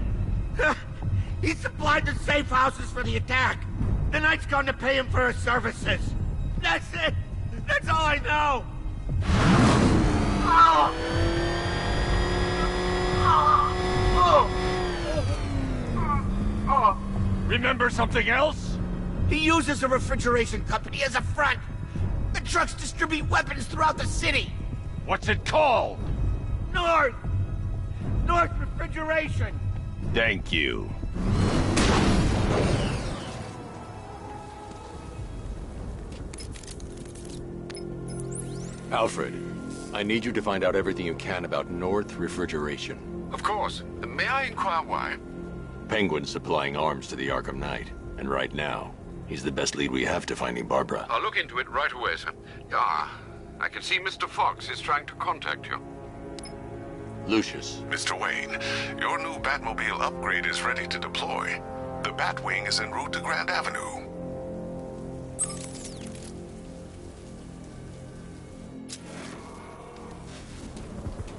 [SPEAKER 22] He supplied the safe houses for the attack. The Knight's gone to pay him for his services. That's it. That's all I know.
[SPEAKER 5] Remember something else?
[SPEAKER 22] He uses a refrigeration company as a front. The trucks distribute weapons throughout the city.
[SPEAKER 5] What's it called?
[SPEAKER 22] North
[SPEAKER 3] refrigeration!
[SPEAKER 10] Thank you. Alfred, I need you to find out everything you can about North Refrigeration.
[SPEAKER 14] Of course. May I inquire why?
[SPEAKER 10] Penguin's supplying arms to the Arkham Knight, and right now, he's the best lead we have to finding Barbara.
[SPEAKER 1] I'll look into it right away, sir. I can see Mr. Fox is trying to contact you.
[SPEAKER 10] Lucius.
[SPEAKER 14] Mr. Wayne, your new Batmobile upgrade is ready to deploy. The Batwing is en route to Grand Avenue.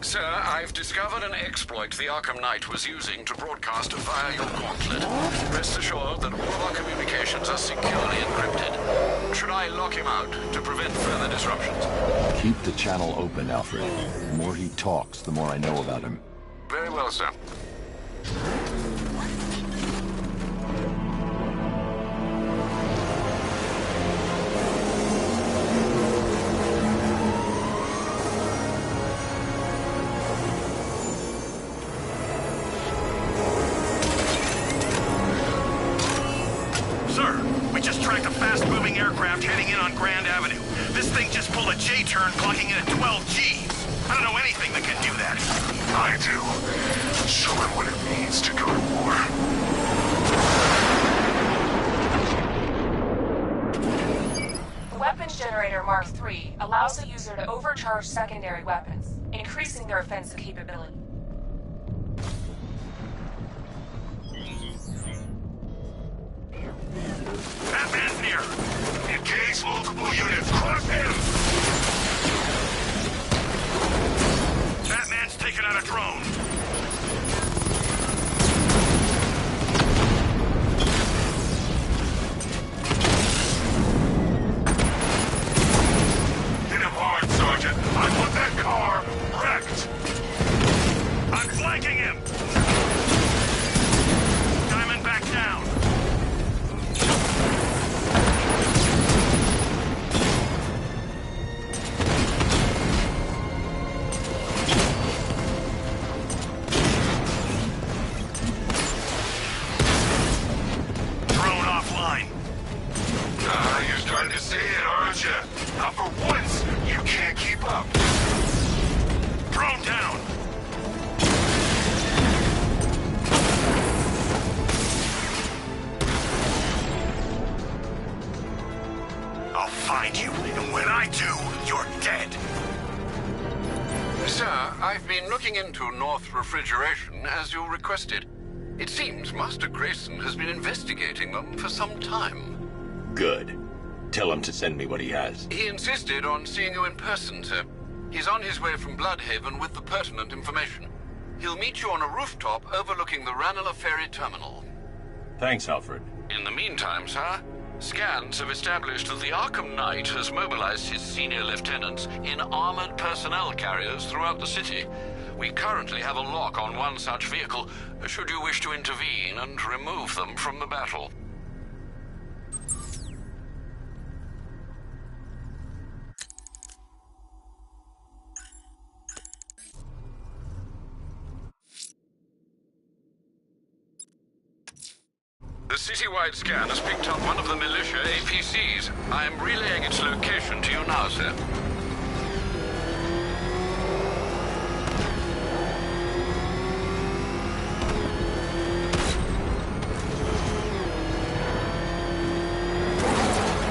[SPEAKER 1] Sir, I've discovered an exploit the Arkham Knight was using to broadcast via your gauntlet. Rest assured that all of our communications are securely encrypted. Should I lock him out to prevent further disruptions?
[SPEAKER 10] Keep the channel open, Alfred. The more he talks, the more I know about him.
[SPEAKER 1] Very well, sir.
[SPEAKER 2] Fast-moving aircraft heading in on Grand Avenue. This thing just pulled a J-turn, clocking in at 12 Gs. I don't know anything that can do that.
[SPEAKER 5] I do. Show him what it means to go to war.
[SPEAKER 15] The weapons generator Mark III allows the user to overcharge secondary weapons, increasing their offensive capability.
[SPEAKER 5] Batman's near. Engage multiple units. Crush him!
[SPEAKER 2] Batman's taken out a drone.
[SPEAKER 5] Hit him hard, Sergeant. I want that car wrecked.
[SPEAKER 2] I'm flanking him. Diamond back down.
[SPEAKER 5] Now for once, you can't keep up.
[SPEAKER 2] Drone down. I'll find you, and when I do, you're dead.
[SPEAKER 1] Sir, I've been looking into North Refrigeration as you requested. It seems Master Grayson has been investigating them for some time.
[SPEAKER 10] Good. Tell him to send me what he has.
[SPEAKER 1] He insisted on seeing you in person, sir. He's on his way from Bloodhaven with the pertinent information. He'll meet you on a rooftop overlooking the Ranelagh Ferry Terminal.
[SPEAKER 10] Thanks, Alfred.
[SPEAKER 1] In the meantime, sir, scans have established that the Arkham Knight has mobilized his senior lieutenants in armored personnel carriers throughout the city. We currently have a lock on one such vehicle, should you wish to intervene and remove them from the battle. The citywide scan has picked up one of the militia APCs. I am relaying its location to you now, sir.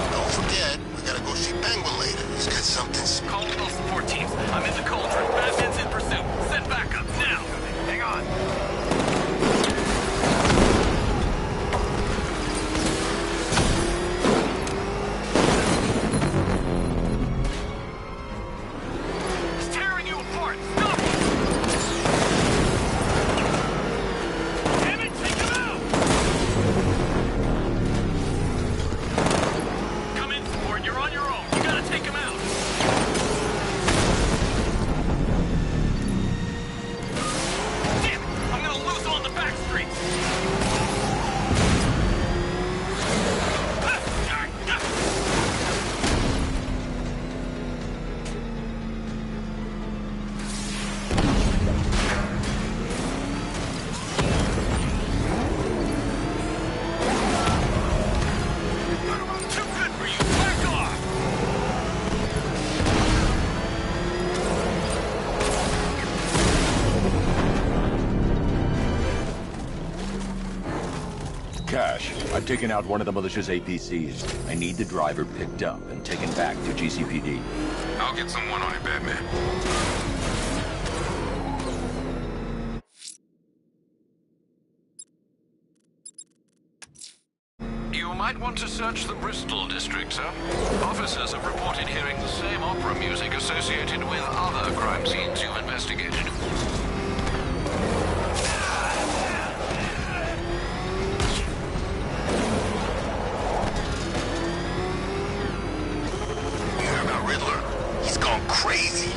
[SPEAKER 2] Don't forget, we gotta go see Penguin later. He's got something.
[SPEAKER 3] Call Pulse 14th. I'm in the cauldron. Batman's in pursuit. Send backup, now! Hang on.
[SPEAKER 10] taken out one of the militia's APCs. I need the driver picked up and taken back to GCPD.
[SPEAKER 2] I'll get someone on it, Batman.
[SPEAKER 1] You might want to search the Bristol district, sir. Officers have reported hearing the same opera music associated with other crime scenes you've investigated.
[SPEAKER 2] You hear about Riddler? He's gone crazy.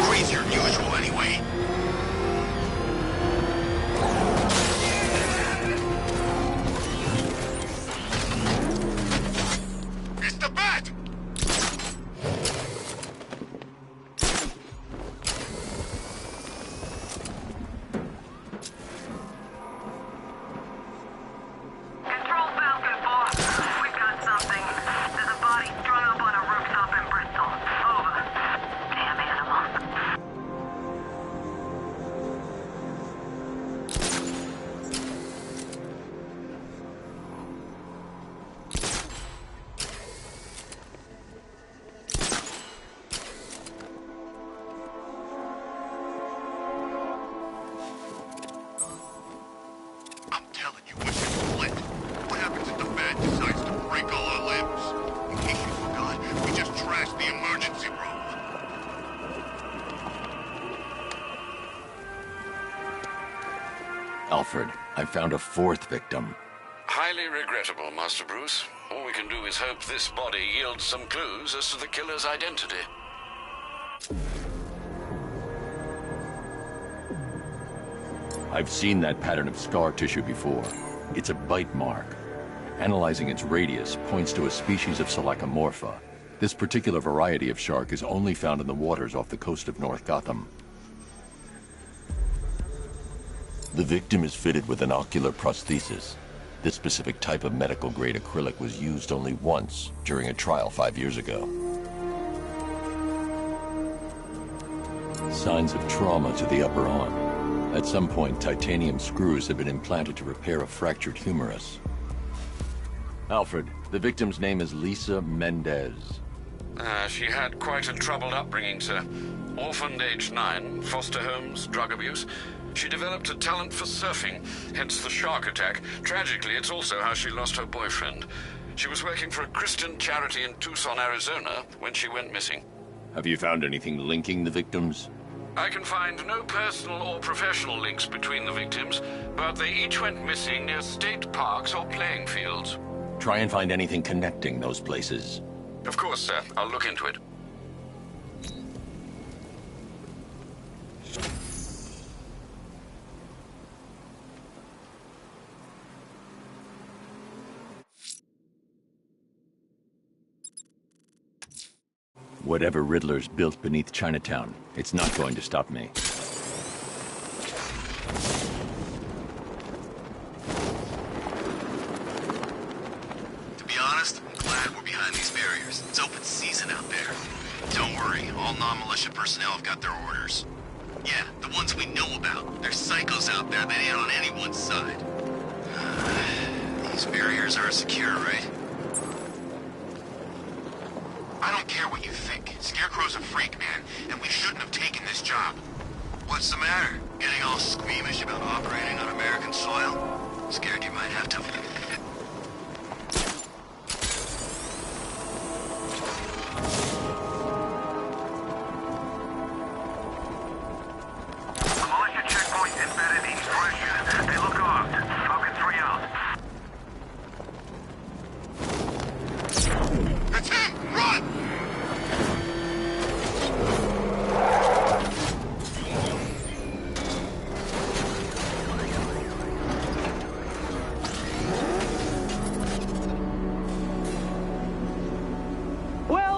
[SPEAKER 2] Crazier than usual, anyway. It's the Bat!
[SPEAKER 17] Control Falcon 4. We've got something. There's a body strung up on a rooftop in Bristol. Over. Damn animals.
[SPEAKER 2] I'm telling you, we should split. What happens if the Bat decides to break all our limbs? In case you forgot, we just trashed the emergency room.
[SPEAKER 10] Alfred, I found a fourth victim.
[SPEAKER 1] Highly regrettable, Master Bruce. All we can do is hope this body yields some clues as to the killer's identity.
[SPEAKER 10] I've seen that pattern of scar tissue before. It's a bite mark. Analyzing its radius points to a species of Selachomorpha. This particular variety of shark is only found in the waters off the coast of North Gotham. The victim is fitted with an ocular prosthesis. This specific type of medical-grade acrylic was used only once during a trial 5 years ago. Signs of trauma to the upper arm. At some point, titanium screws have been implanted to repair a fractured humerus. Alfred, the victim's name is Lisa Mendez.
[SPEAKER 1] She had quite a troubled upbringing, sir. Orphaned aged 9, foster homes, drug abuse. She developed a talent for surfing, hence the shark attack. Tragically, it's also how she lost her boyfriend. She was working for a Christian charity in Tucson, Arizona, when she went missing.
[SPEAKER 10] Have you found anything linking the victims?
[SPEAKER 1] I can find no personal or professional links between the victims, but they each went missing near state parks or playing fields.
[SPEAKER 10] Try and find anything connecting those places.
[SPEAKER 1] Of course, sir. I'll look into it.
[SPEAKER 10] Whatever Riddler's built beneath Chinatown, it's not going to stop me.
[SPEAKER 2] To be honest, I'm glad we're behind these barriers. It's open season out there. Don't worry, all non-militia personnel have got their orders. Yeah, the ones we know about. There's psychos out there that ain't on anyone's side. These barriers are secure, right? I don't care what you think. Scarecrow's a freak, man, and we shouldn't have taken this job. What's the matter? Getting all squeamish about operating on American soil? Scared you might have to...
[SPEAKER 5] Militia checkpoint embedded East Russian. They look armed. Falcon 3 out.
[SPEAKER 2] It's him! Run!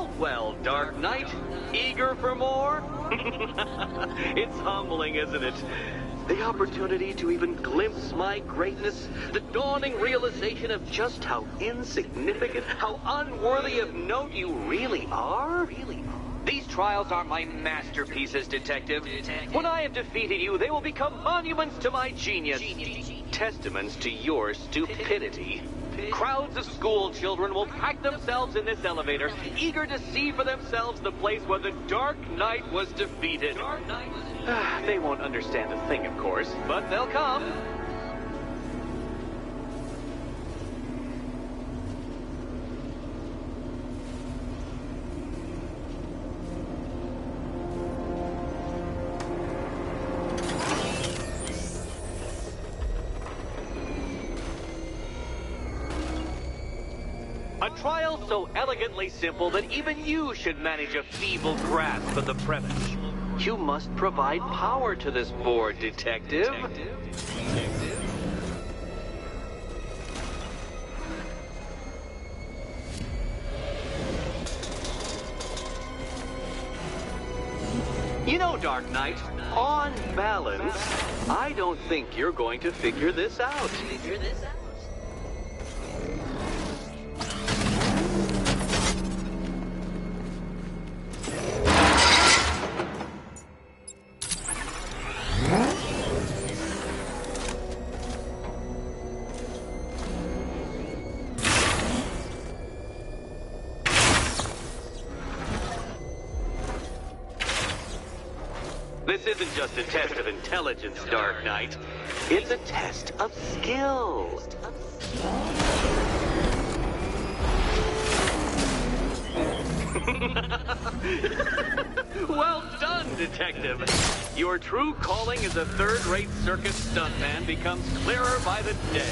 [SPEAKER 8] Well, Dark Knight, eager for more? It's humbling, isn't it? The opportunity to even glimpse my greatness, the dawning realization of just how insignificant, how unworthy of note you really are. These trials are my masterpieces, Detective. When I have defeated you, they will become monuments to my genius. Testaments to your stupidity. crowds of school children will pack themselves in this elevator, eager to see for themselves the place where the Dark Knight was defeated. They won't understand a thing, of course, but they'll come. A trial so elegantly simple that even you should manage a feeble grasp of the premise. You must provide power to this board, Detective. You know, Dark Knight, on balance, I don't think you're going to figure this out. This isn't just a test of intelligence, Dark Knight. It's a test of skill. Well done, Detective. Your true calling as a third-rate circus stuntman becomes clearer by the day.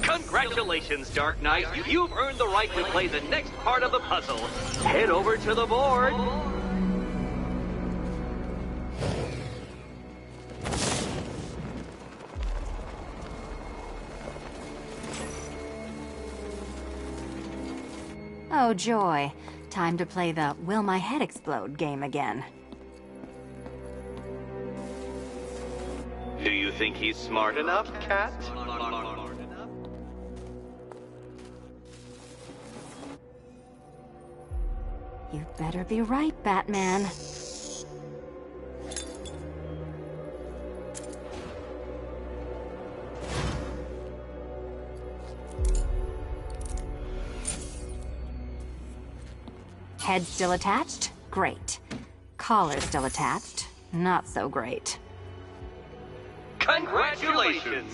[SPEAKER 8] Congratulations, Dark Knight. You've earned the right to play the next part of the puzzle. Head over to the board.
[SPEAKER 12] Oh, joy. Time to play the Will My Head Explode game again.
[SPEAKER 8] Do you think he's smart enough, Cat?
[SPEAKER 12] You'd better be right, Batman. Head still attached? Great. Collar still attached? Not so great.
[SPEAKER 8] Congratulations!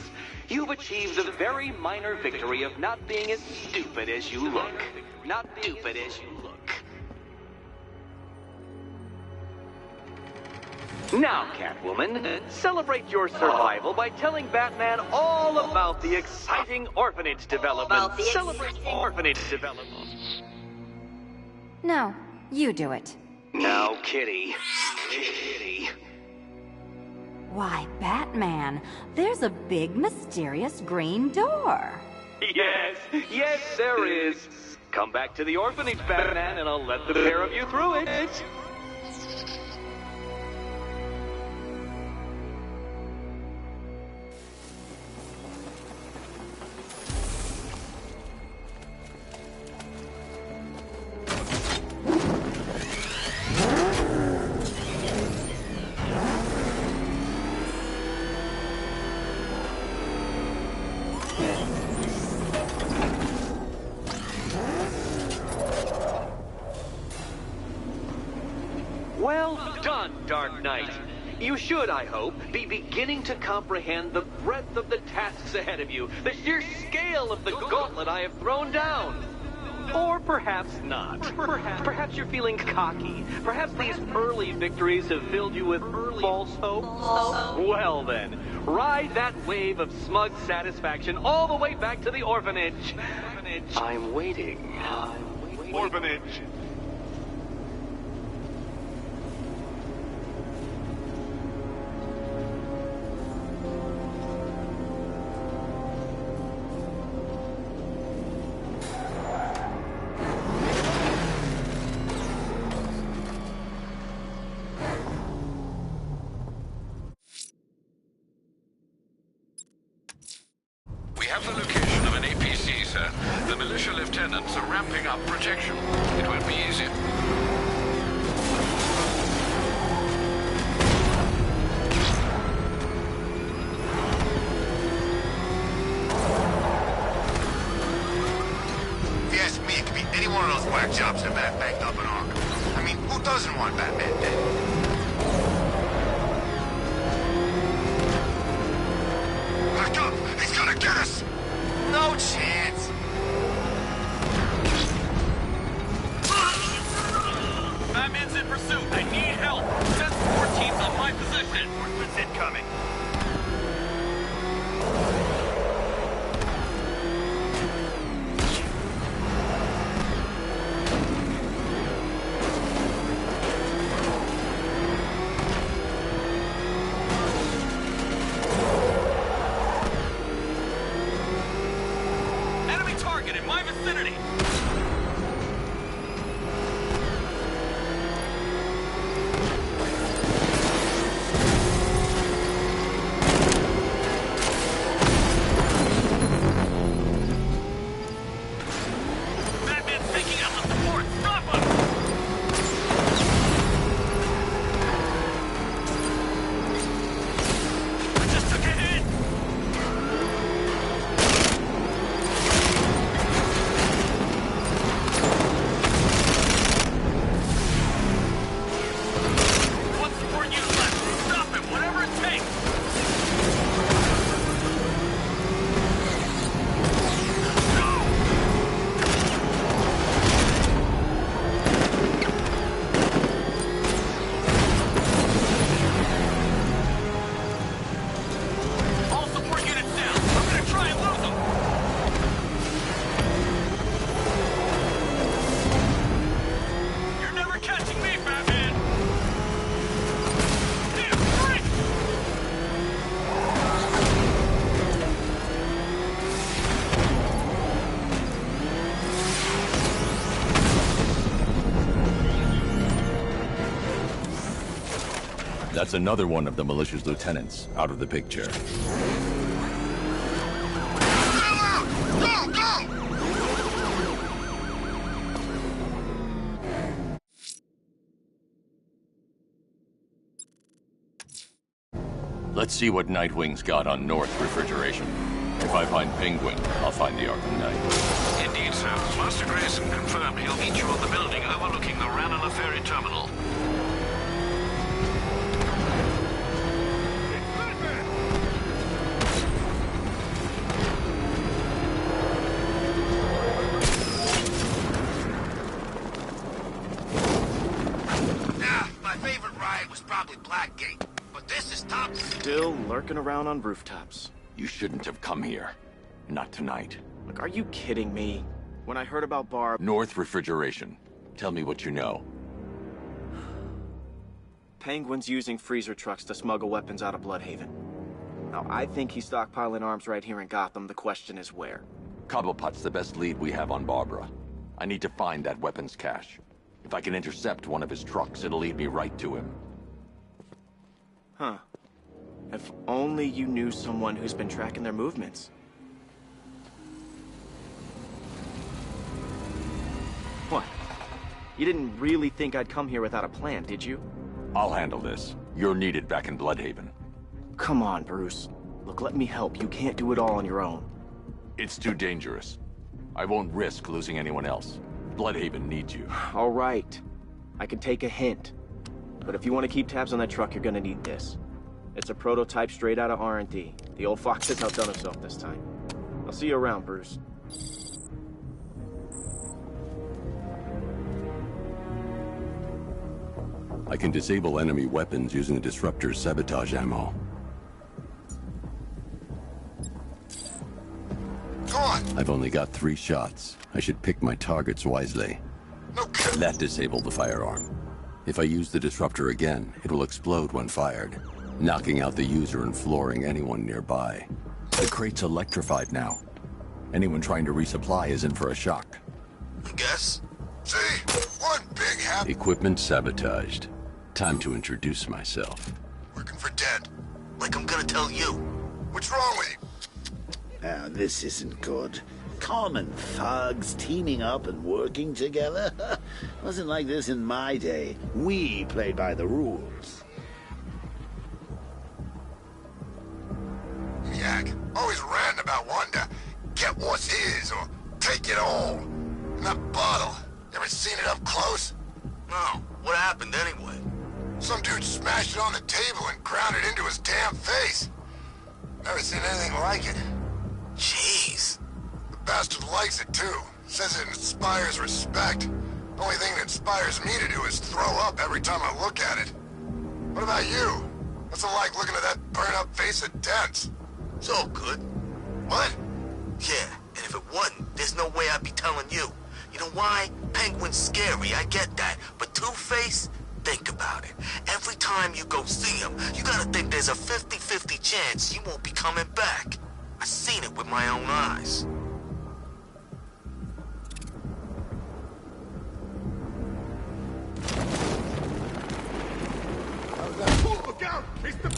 [SPEAKER 8] You've achieved the very minor victory of not being as stupid as you look. Not stupid as you look. Now, Catwoman, celebrate your survival by telling Batman all about the exciting orphanage development. Celebrate orphanage development.
[SPEAKER 12] No, you do it.
[SPEAKER 8] Now, Kitty. Kitty.
[SPEAKER 12] Why, Batman, there's a big, mysterious green door.
[SPEAKER 8] Yes, yes, there is. Come back to the orphanage, Batman, and I'll let the pair of you through it. Well done, Dark Knight. You should, I hope, be beginning to comprehend the breadth of the tasks ahead of you, the sheer scale of the gauntlet I have thrown down. Or perhaps not. Perhaps you're feeling cocky. Perhaps these early victories have filled you with false hope. Well then, ride that wave of smug satisfaction all the way back to the orphanage. I'm waiting. Orphanage.
[SPEAKER 1] We have the location of an APC, sir. The militia lieutenants are ramping up protection. It won't be easy.
[SPEAKER 2] our jobs are that backed up in Arkham. I mean, who doesn't want Batman dead? Back up! He's gonna get us!
[SPEAKER 3] No chance.
[SPEAKER 1] Batman's in pursuit. I need help. Send support teams on my position. Reinforcements incoming. Enemy target in my vicinity. Batman's taking out the support. Stop him! I just took a hit. One support unit left. Stop him, whatever it takes. All support units down. I'm gonna try and lose them. You're never catching me, Batman. Damn, freak!
[SPEAKER 10] That's another one of the militia's lieutenants out of the picture.
[SPEAKER 2] Go, go!
[SPEAKER 10] Let's see what Nightwing's got on North Refrigeration. If I find Penguin, I'll find the Arkham Knight.
[SPEAKER 1] Indeed, sir. Master Grayson confirmed he'll meet you on the building overlooking the Ranelagh Ferry Terminal.
[SPEAKER 2] My favorite ride was probably Blackgate, but this is top.
[SPEAKER 7] Still lurking around on rooftops.
[SPEAKER 10] You shouldn't have come here. Not tonight.
[SPEAKER 7] Look, are you kidding me? When I heard about Barb...
[SPEAKER 10] North Refrigeration. Tell me what you know.
[SPEAKER 7] Penguin's using freezer trucks to smuggle weapons out of Bloodhaven. Now, I think he's stockpiling arms right here in Gotham. The question is where.
[SPEAKER 10] Cobblepot's the best lead we have on Barbara. I need to find that weapons cache. If I can intercept one of his trucks, it'll lead me right to him.
[SPEAKER 7] Huh. If only you knew someone who's been tracking their movements. What? You didn't really think I'd come here without a plan, did you?
[SPEAKER 10] I'll handle this. You're needed back in Bloodhaven.
[SPEAKER 7] Come on, Bruce. Look, let me help. You can't do it all on your own.
[SPEAKER 10] It's too dangerous. I won't risk losing anyone else. Bloodhaven needs you.
[SPEAKER 7] All right. I can take a hint. But if you want to keep tabs on that truck, you're gonna need this. It's a prototype straight out of R&D. The old fox has outdone himself this time. I'll see you around, Bruce.
[SPEAKER 10] I can disable enemy weapons using the Disruptor's sabotage ammo.
[SPEAKER 2] Go on!
[SPEAKER 10] I've only got 3 shots. I should pick my targets wisely. That disabled the firearm. If I use the Disruptor again, it will explode when fired, knocking out the user and flooring anyone nearby. The crate's electrified now. Anyone trying to resupply is in for a shock.
[SPEAKER 2] I guess. See? One big happy...
[SPEAKER 10] Equipment sabotaged. Time to introduce myself.
[SPEAKER 2] Working for dead. Like I'm gonna tell you. What's wrong with you?
[SPEAKER 22] Now, this isn't good. Common thugs teaming up and working together? Wasn't like this in my day. We played by the rules.
[SPEAKER 2] Yak, always ranting about wanting to get what's his or take it all. And that bottle, Ever seen it up close? No. What happened anyway? Some dude smashed it on the table and ground it into his damn face. Never seen anything like it. Jeez. The bastard likes it too. Says it inspires respect. Only thing that inspires me to do is throw up every time I look at it. What about you? What's it like looking at that burn-up face of Dents? It's all good. What? Yeah, and if it wasn't, there's no way I'd be telling you. You know why? Penguin's scary, I get that. But Two-Face? Think about it. Every time you go see him, you gotta think there's a 50-50 chance you won't be coming back. I seen it with my own eyes.
[SPEAKER 5] Look out! He's the...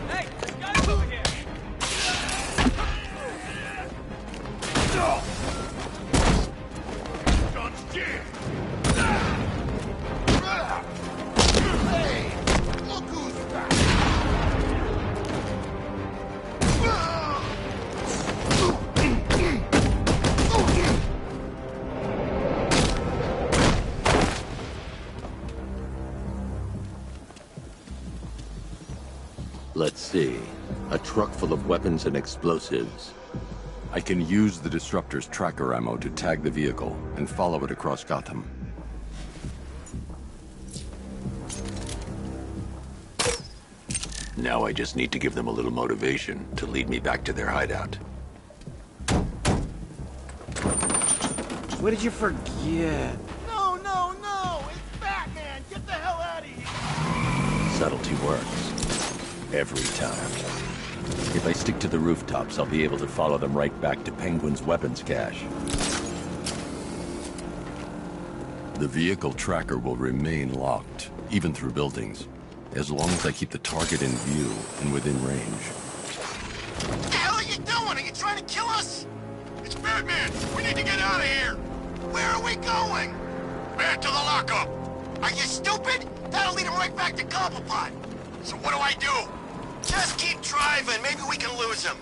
[SPEAKER 3] Hey, there's guys over here!
[SPEAKER 5] Guns jammed!
[SPEAKER 2] Hey! Look who's back!
[SPEAKER 10] Let's see. A truck full of weapons and explosives. I can use the Disruptor's tracker ammo to tag the vehicle and follow it across Gotham. Now I just need to give them a little motivation to lead me back to their hideout.
[SPEAKER 7] What did you forget?
[SPEAKER 3] No, no, no! It's Batman! Get the hell out of here!
[SPEAKER 10] Subtlety works. Every time. If I stick to the rooftops, I'll be able to follow them right back to Penguin's weapons cache. The vehicle tracker will remain locked, even through buildings, as long as I keep the target in view and within range.
[SPEAKER 2] What the hell are you doing? Are you trying to kill us? It's Batman! We need to get out of here! Where are we going? Back to the lockup! Are you stupid? That'll lead him right back to Cobblepot! So what do I do? Just keep driving. Maybe we can lose him.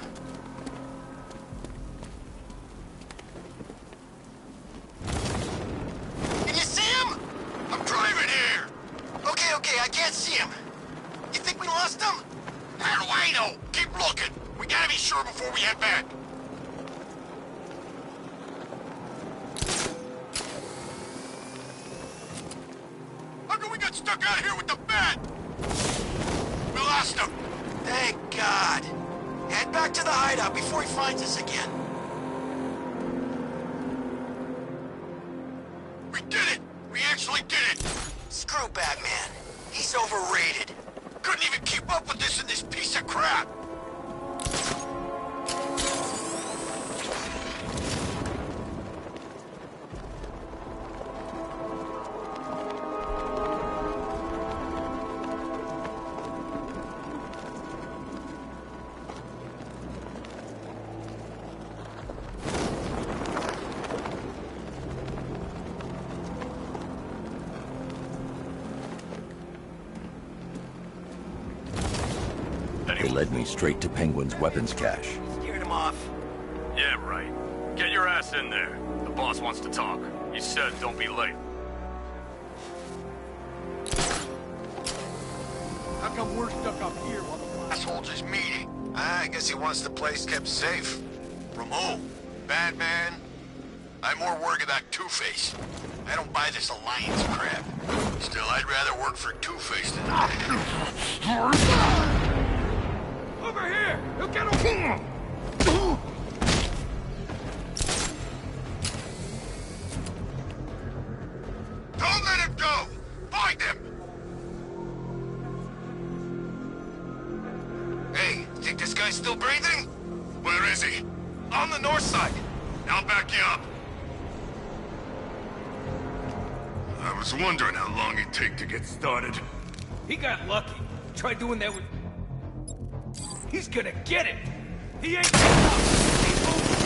[SPEAKER 2] Can you see him? I'm driving here. Okay, I can't see him. You think we lost him? How do I know? Keep looking. We gotta be sure before we head back. How come we got stuck out here with the Bat? We lost him. Thank God. Head back to the hideout before he finds us again. We did it! We actually did it! Screw Batman. He's overrated. Couldn't even keep up with this in this piece of crap!
[SPEAKER 10] They led me straight to Penguin's weapons cache.
[SPEAKER 2] Scared him off.
[SPEAKER 6] Yeah, right. Get your ass in there. The boss wants to talk. He said don't be late.
[SPEAKER 3] How come we're stuck up here while the
[SPEAKER 2] Assholes is meeting. I guess he wants the place kept safe. From who? Batman? I'm more worried about Two-Face. I don't buy this alliance crap. Still, I'd rather work for Two-Face than...
[SPEAKER 3] Over here! He'll get him!
[SPEAKER 2] Don't let him go! Find him! Hey, think this guy's still breathing? Where is he? On the north side. I'll back you up.
[SPEAKER 5] I was wondering how long it'd take to get started.
[SPEAKER 3] He got lucky. Try doing that with... He's gonna get it! He ain't getting up! He's moving!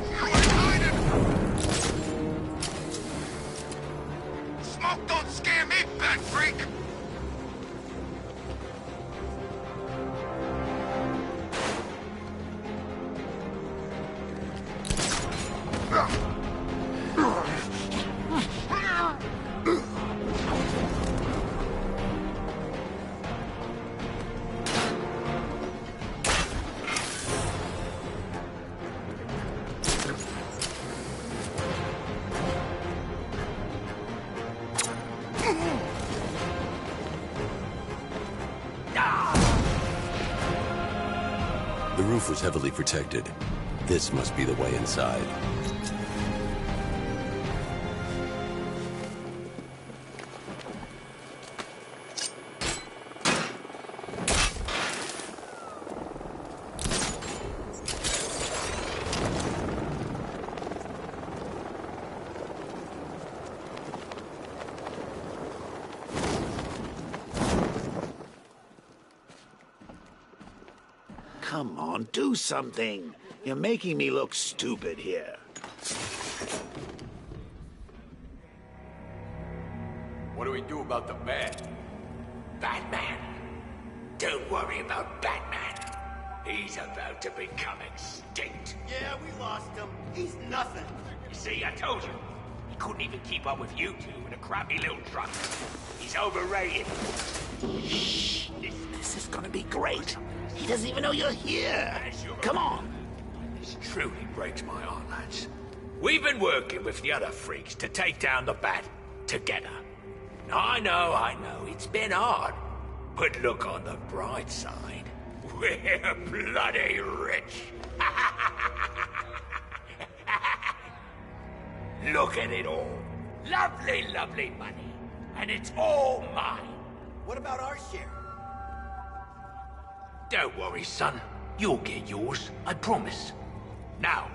[SPEAKER 2] You ain't hiding!
[SPEAKER 11] The roof was heavily protected. This must be the way inside.
[SPEAKER 22] Come on, do something. You're making me look stupid here.
[SPEAKER 3] What do we do about the bat?
[SPEAKER 20] Batman. Don't worry about Batman. He's about to become extinct.
[SPEAKER 2] Yeah, we lost him. He's nothing.
[SPEAKER 20] You see, I told you. He couldn't even keep up with you two in a crappy little truck. He's overrated.
[SPEAKER 22] Shh. This is gonna be great. He doesn't even know you're here. Come on.
[SPEAKER 20] This truly breaks my heart, lads. We've been working with the other freaks to take down the Bat together. I know, it's been hard. But look on the bright side. We're bloody rich. Look at it all. Lovely, lovely money. And it's all mine.
[SPEAKER 2] What about our share?
[SPEAKER 20] Don't worry, son. You'll get yours, I promise. Now,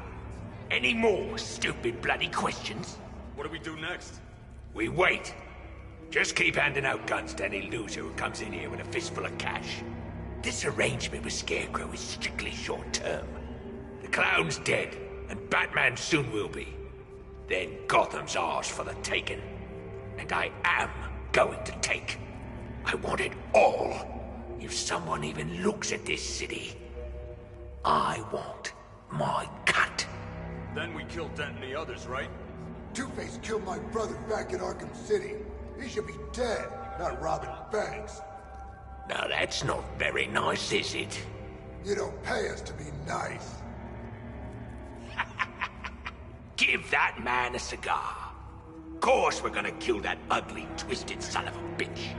[SPEAKER 20] any more stupid bloody questions?
[SPEAKER 6] What do we do next?
[SPEAKER 20] We wait. Just keep handing out guns to any loser who comes in here with a fistful of cash. This arrangement with Scarecrow is strictly short-term. The Clown's dead, and Batman soon will be. Then Gotham's ours for the taking. And I am going to take. I want it all. If someone even looks at this city, I want my cut.
[SPEAKER 6] Then we kill Dent and the others, right?
[SPEAKER 5] Two-Face killed my brother back in Arkham City. He should be dead, not robbing banks.
[SPEAKER 20] Now that's not very nice, is it?
[SPEAKER 5] You don't pay us to be nice.
[SPEAKER 20] Give that man a cigar. Of course we're gonna kill that ugly, twisted son of a bitch.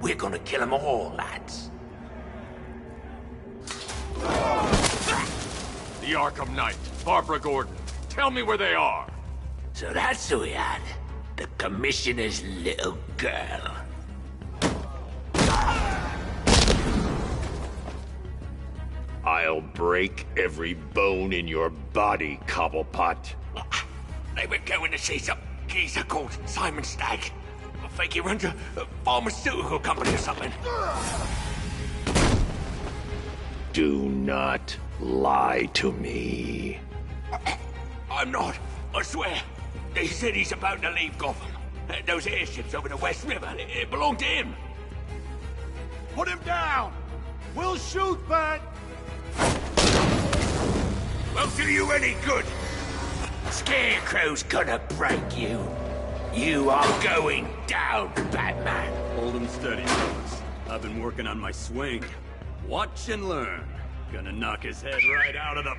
[SPEAKER 20] We're gonna kill them all, lads.
[SPEAKER 6] The Arkham Knight, Barbara Gordon. Tell me where they are.
[SPEAKER 20] So that's who we had. The Commissioner's little girl.
[SPEAKER 21] I'll break every bone in your body, Cobblepot.
[SPEAKER 20] They were going to see some geezer called Simon Stagg. I think he runs a pharmaceutical company or something.
[SPEAKER 21] Do not lie to me.
[SPEAKER 20] I'm not. I swear. They said he's about to leave Gotham. Those airships over the West River, it belonged to him.
[SPEAKER 3] Put him down! We'll shoot, Bat!
[SPEAKER 20] Won't do you any good. Scarecrow's gonna break you. You are going down, Batman.
[SPEAKER 6] Hold him steady, fellas. I've been working on my swing. Watch and learn. Gonna knock his head right out of the...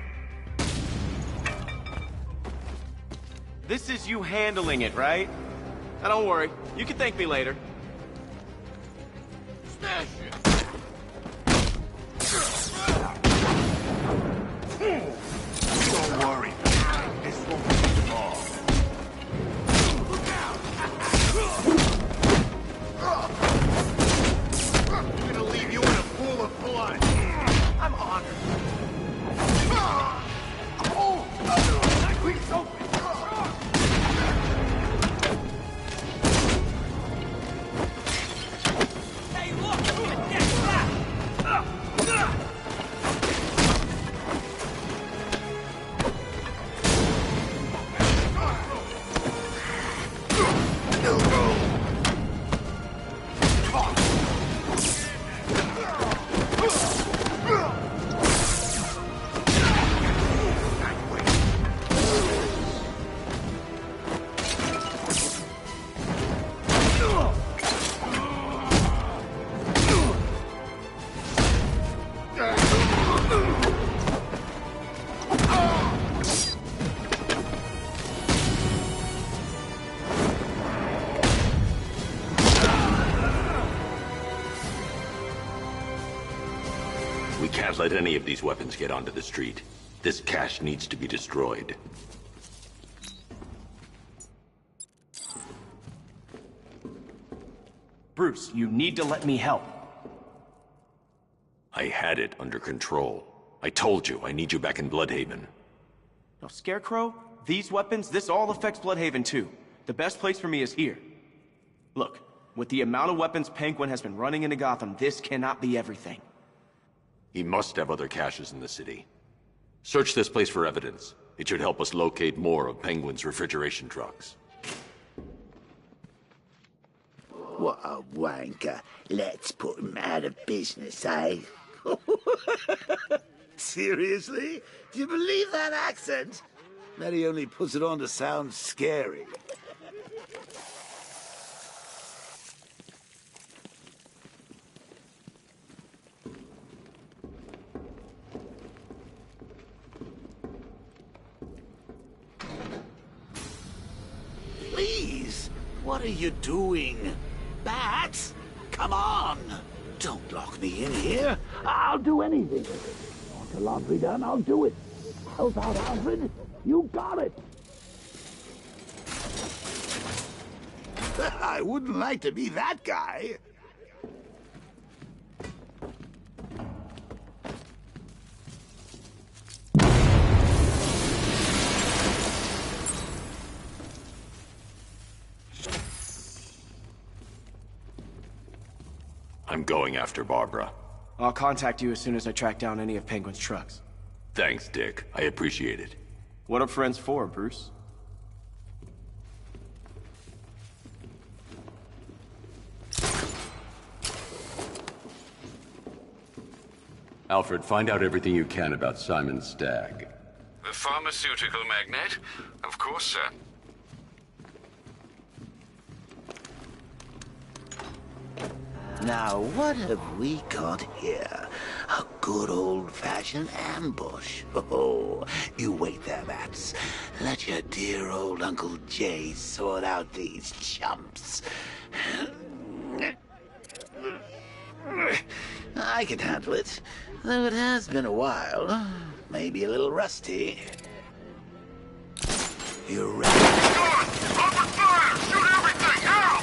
[SPEAKER 7] This is you handling it, right? Now don't worry. You can thank me later.
[SPEAKER 3] Smash it!
[SPEAKER 22] Don't worry. This won't be long.
[SPEAKER 3] I'm gonna leave you in a pool of blood. I'm honored. That creek's open. Hey, look! A dead rat!
[SPEAKER 21] We can't let any of these weapons get onto the street. This cache needs to be destroyed.
[SPEAKER 7] Bruce, you need to let me help.
[SPEAKER 21] I had it under control. I told you, I need you back in Bloodhaven.
[SPEAKER 7] Now, Scarecrow, these weapons, this all affects Bloodhaven too. The best place for me is here. Look, with the amount of weapons Penguin has been running into Gotham, this cannot be everything.
[SPEAKER 21] He must have other caches in the city. Search this place for evidence. It should help us locate more of Penguin's refrigeration trucks.
[SPEAKER 22] What a wanker. Let's put him out of business, eh? Seriously? Do you believe that accent? That he only puts it on to sound scary. Please, what are you doing? Bats? Come on! Don't lock me in here. I'll do anything. Want the laundry done? I'll do it. Help out, Alfred. You got it. I wouldn't like to be that guy.
[SPEAKER 21] I'm going after Barbara.
[SPEAKER 7] I'll contact you as soon as I track down any of Penguin's trucks.
[SPEAKER 21] Thanks, Dick. I appreciate it.
[SPEAKER 7] What are friends for, Bruce?
[SPEAKER 10] Alfred, find out everything you can about Simon Stagg.
[SPEAKER 1] The pharmaceutical magnate? Of course, sir.
[SPEAKER 22] Now, what have we got here? A good old-fashioned ambush. Oh, you wait there, Bats. Let your dear old Uncle Jay sort out these chumps. I can handle it, though it has been a while. Maybe a little rusty. You ready?
[SPEAKER 5] Open fire! Shoot everything! Now!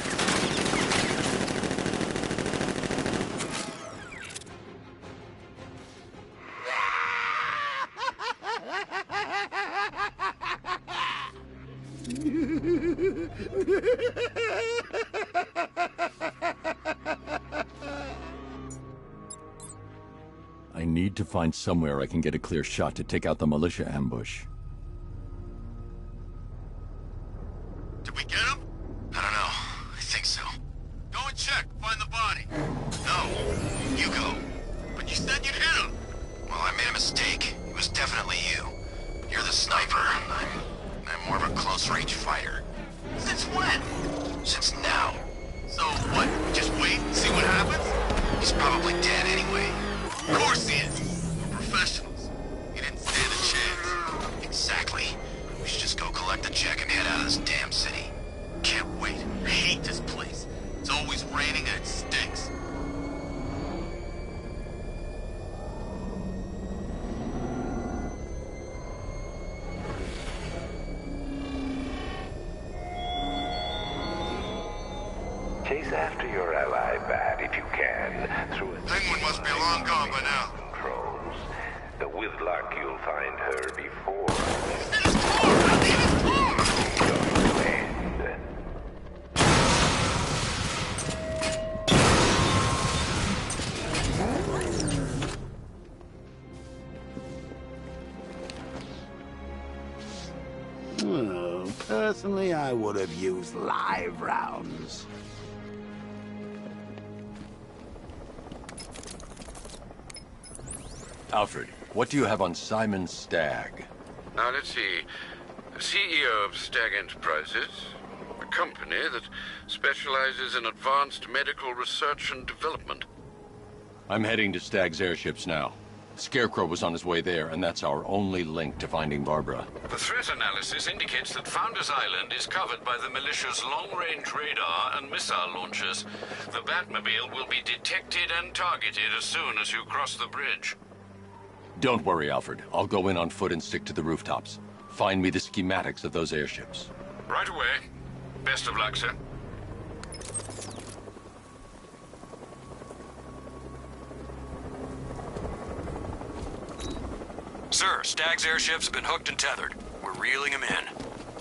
[SPEAKER 10] I need to find somewhere I can get a clear shot to take out the militia ambush.
[SPEAKER 2] Did we get him? I don't know. I think so. Go and check. Find the body. No, you go. But you said you'd hit him. Well, I made a mistake. It was definitely you. You're the sniper. I'm more of a close-range fighter. Since when? Since now. So what? Just wait and see what happens? He's probably dead anyway. Of course he is. We're professionals. He didn't stand a chance. Exactly. We should just go collect the check and head out of this damn city. Can't wait. I hate this place. It's always raining and it stinks.
[SPEAKER 13] Chase after your ally, Bat, if you can, through a...
[SPEAKER 2] Penguin must be long gone by now.
[SPEAKER 13] Controls. With luck, you'll find her before...
[SPEAKER 22] Oh, personally, I would have used live rounds.
[SPEAKER 10] Alfred, what do you have on Simon Stagg?
[SPEAKER 1] Now, let's see. CEO of Stagg Enterprises, a company that specializes in advanced medical research and development.
[SPEAKER 10] I'm heading to Stagg's airships now.
[SPEAKER 21] Scarecrow was on his way there, and that's our only link to finding Barbara.
[SPEAKER 1] The threat analysis indicates that Founders Island is covered by the militia's long-range radar and missile launchers. The Batmobile will be detected and targeted as soon as you cross the bridge.
[SPEAKER 21] Don't worry, Alfred. I'll go in on foot and stick to the rooftops. Find me the schematics of those airships.
[SPEAKER 1] Right away. Best of luck, sir.
[SPEAKER 4] Sir, Stagg's airships have been hooked and tethered. We're reeling him in.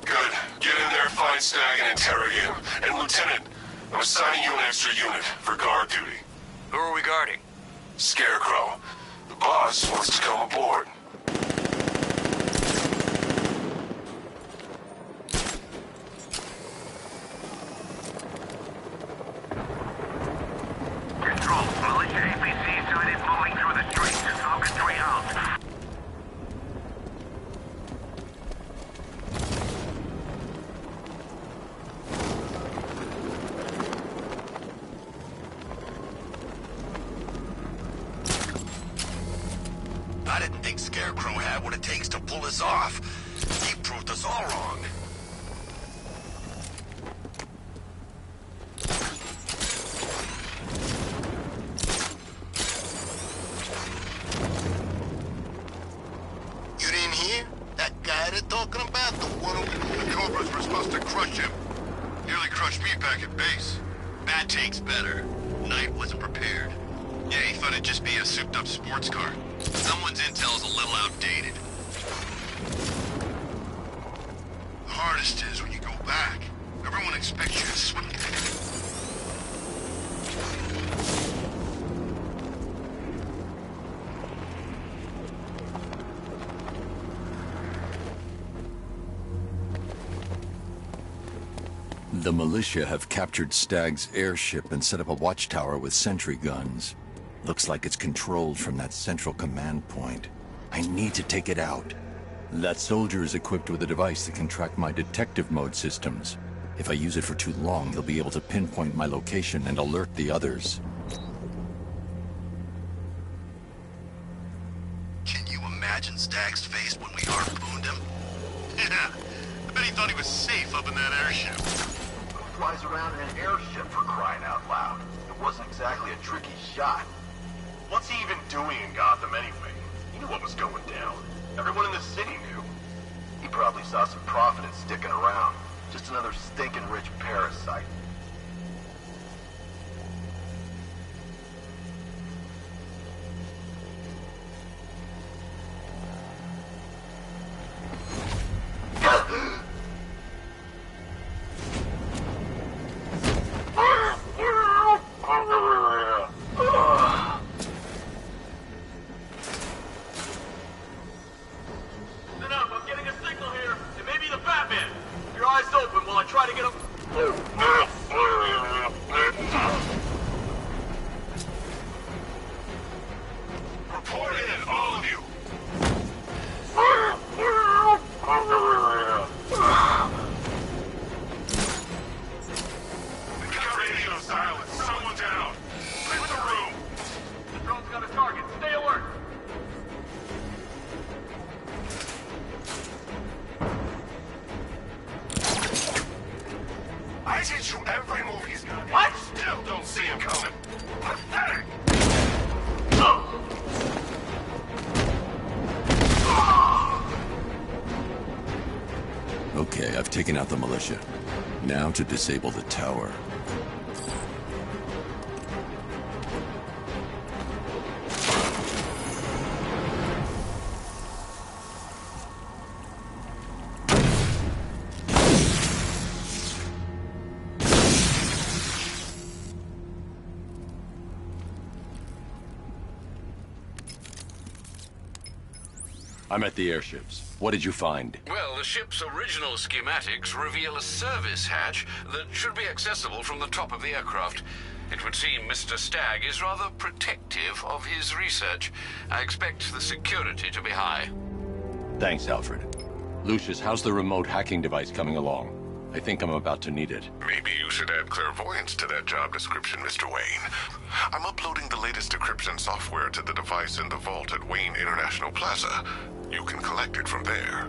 [SPEAKER 5] Good. Get in there, find Stagg, and interrogate him. And Lieutenant, I'm assigning you an extra unit for guard duty.
[SPEAKER 4] Who are we guarding?
[SPEAKER 5] Scarecrow. The boss wants to come aboard.
[SPEAKER 2] Control, militia APC sighted moving through the streets. Falconry out. I didn't think Scarecrow had what it takes to pull this off. He proved us all wrong. You didn't hear? That guy they're talking about, the one who... The Cobras were supposed to crush him. Nearly crushed me back at base. That takes better. Knight wasn't prepared. Yeah, he thought it'd just be a souped-up sports car. Someone's intel's a little outdated. The hardest is when you go back. Everyone expects you to swim.
[SPEAKER 10] The militia have captured Stagg's airship and set up a watchtower with sentry guns. Looks like it's controlled from that central command point. I need to take it out. That soldier is equipped with a device that can track my detective mode systems. If I use it for too long, he'll be able to pinpoint my location and alert the others.
[SPEAKER 2] Can you imagine Stagg's face when we harpooned him? Yeah, I bet he thought he was safe up in that airship.
[SPEAKER 16] Who flies around in an airship, for crying out loud? It wasn't exactly a tricky shot. What's he even doing in Gotham anyway? He knew what was going down. Everyone in the city knew. He probably saw some profit in sticking around. Just another stinking rich parasite.
[SPEAKER 10] Okay, I've taken out the militia. Now to disable the tower.
[SPEAKER 21] I'm at the airships. What did you find?
[SPEAKER 1] Well, the ship's original schematics reveal a service hatch that should be accessible from the top of the aircraft. It would seem Mr. Stagg is rather protective of his research. I expect the security to be high.
[SPEAKER 21] Thanks, Alfred. Lucius, how's the remote hacking device coming along? I think I'm about to need it.
[SPEAKER 14] Maybe you should add clairvoyance to that job description, Mr. Wayne. I'm uploading the latest decryption software to the device in the vault at Wayne International Plaza. You can collect it from there.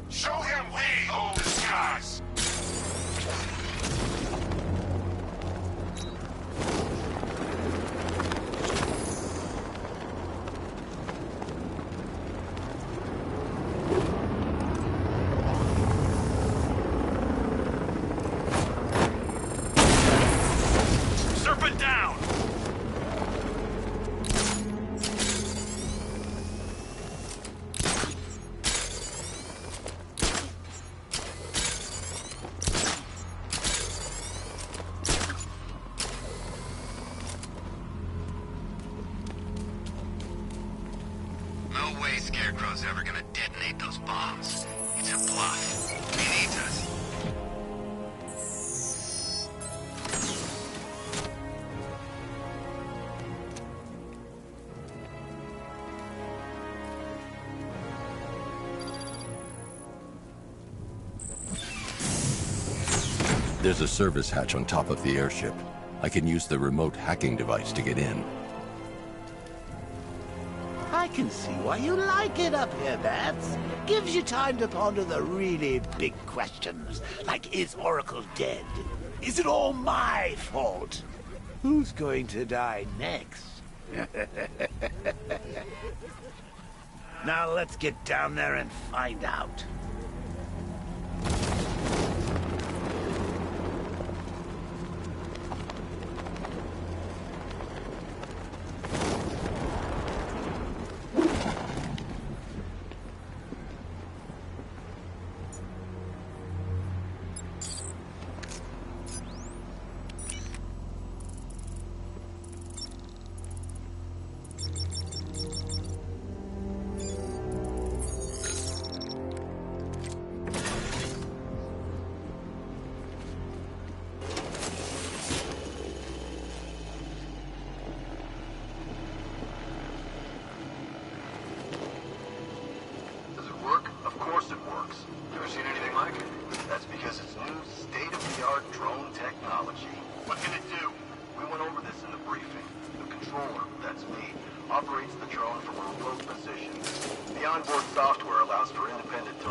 [SPEAKER 5] Show him we hold the skies!
[SPEAKER 20] Serpent down!
[SPEAKER 2] No way Scarecrow's ever gonna detonate those bombs. It's a bluff. He needs us.
[SPEAKER 11] There's a service hatch on top of the airship. I can use the remote hacking device to get in.
[SPEAKER 22] I can see why you like it up here, Bats. Gives you time to ponder the really big questions, like is Oracle dead? Is it all my fault? Who's going to die next? Now let's get down there and find out.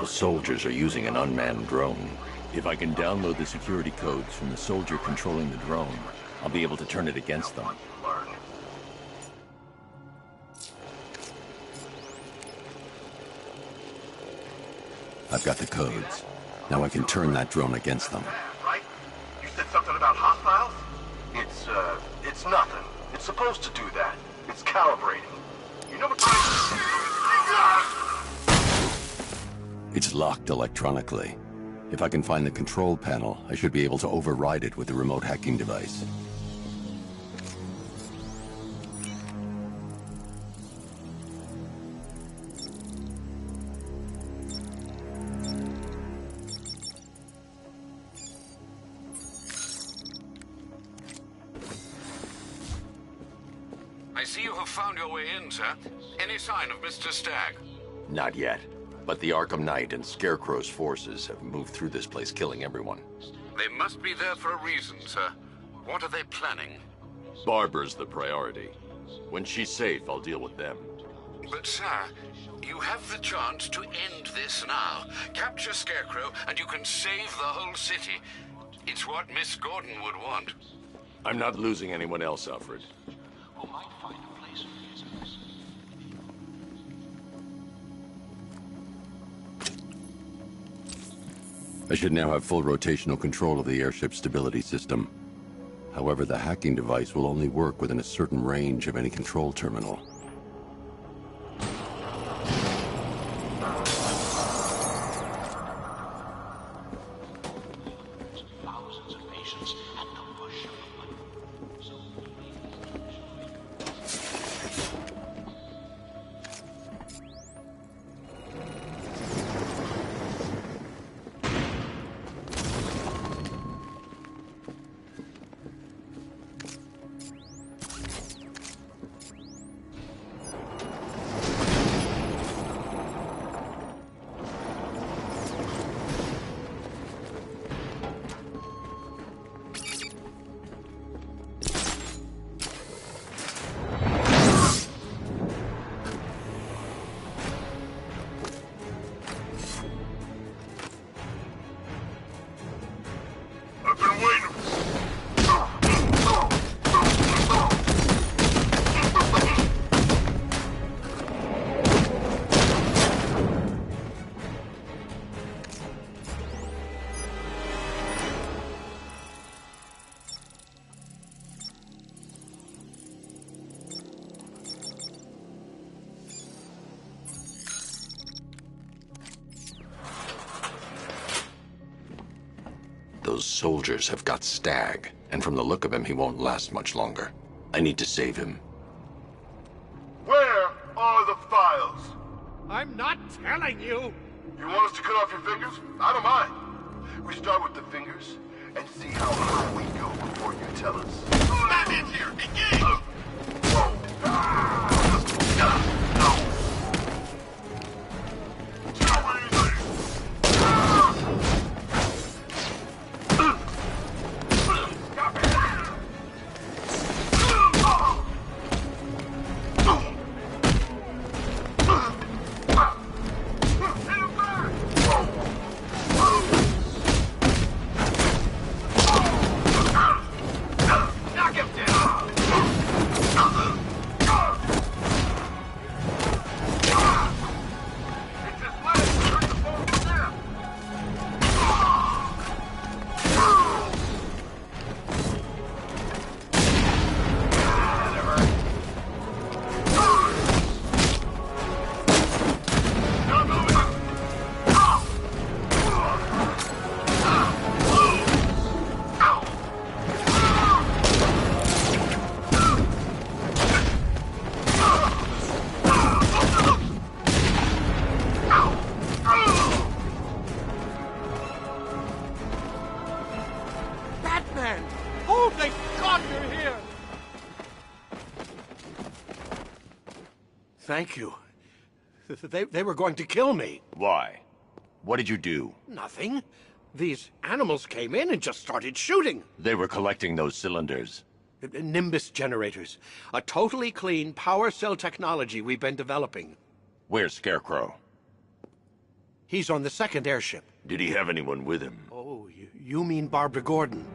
[SPEAKER 10] Soldiers are using an unmanned drone. If I can download the security codes from the soldier controlling the drone, I'll be able to turn it against them.
[SPEAKER 11] I've got the codes. Now I can turn that drone against them.
[SPEAKER 16] Right? You said something about hostiles? It's nothing. It's supposed to do that. It's calibrating. You know what
[SPEAKER 11] It's locked electronically. If I can find the control panel, I should be able to override it with the remote hacking device.
[SPEAKER 1] I see you have found your way in, sir. Any sign of Mr. Stagg?
[SPEAKER 21] Not yet. But the Arkham Knight and Scarecrow's forces have moved through this place, killing everyone.
[SPEAKER 1] They must be there for a reason, sir. What are they planning?
[SPEAKER 21] Barbara's the priority. When she's safe, I'll deal with them.
[SPEAKER 1] But, sir, you have the chance to end this now. Capture Scarecrow, and you can save the whole city. It's what Miss Gordon would want.
[SPEAKER 21] I'm not losing anyone else, Alfred.
[SPEAKER 11] I should now have full rotational control of the airship's stability system. However, the hacking device will only work within a certain range of any control terminal.
[SPEAKER 21] Those soldiers have got Stag, and from the look of him, he won't last much longer. I need to save him.
[SPEAKER 16] Where are the files?
[SPEAKER 20] I'm not telling you!
[SPEAKER 16] You want us to cut off your fingers? I don't mind. We start with the fingers and see how high we go before you tell us.
[SPEAKER 2] Stand in here! Engage!
[SPEAKER 20] Thank you. They were going to kill me.
[SPEAKER 21] Why? What did you do?
[SPEAKER 20] Nothing. These animals came in and just started shooting.
[SPEAKER 21] They were collecting those cylinders.
[SPEAKER 20] Nimbus generators. A totally clean power cell technology we've been developing.
[SPEAKER 21] Where's Scarecrow?
[SPEAKER 20] He's on the second airship.
[SPEAKER 21] Did he have anyone with him?
[SPEAKER 20] Oh, you mean Barbara Gordon?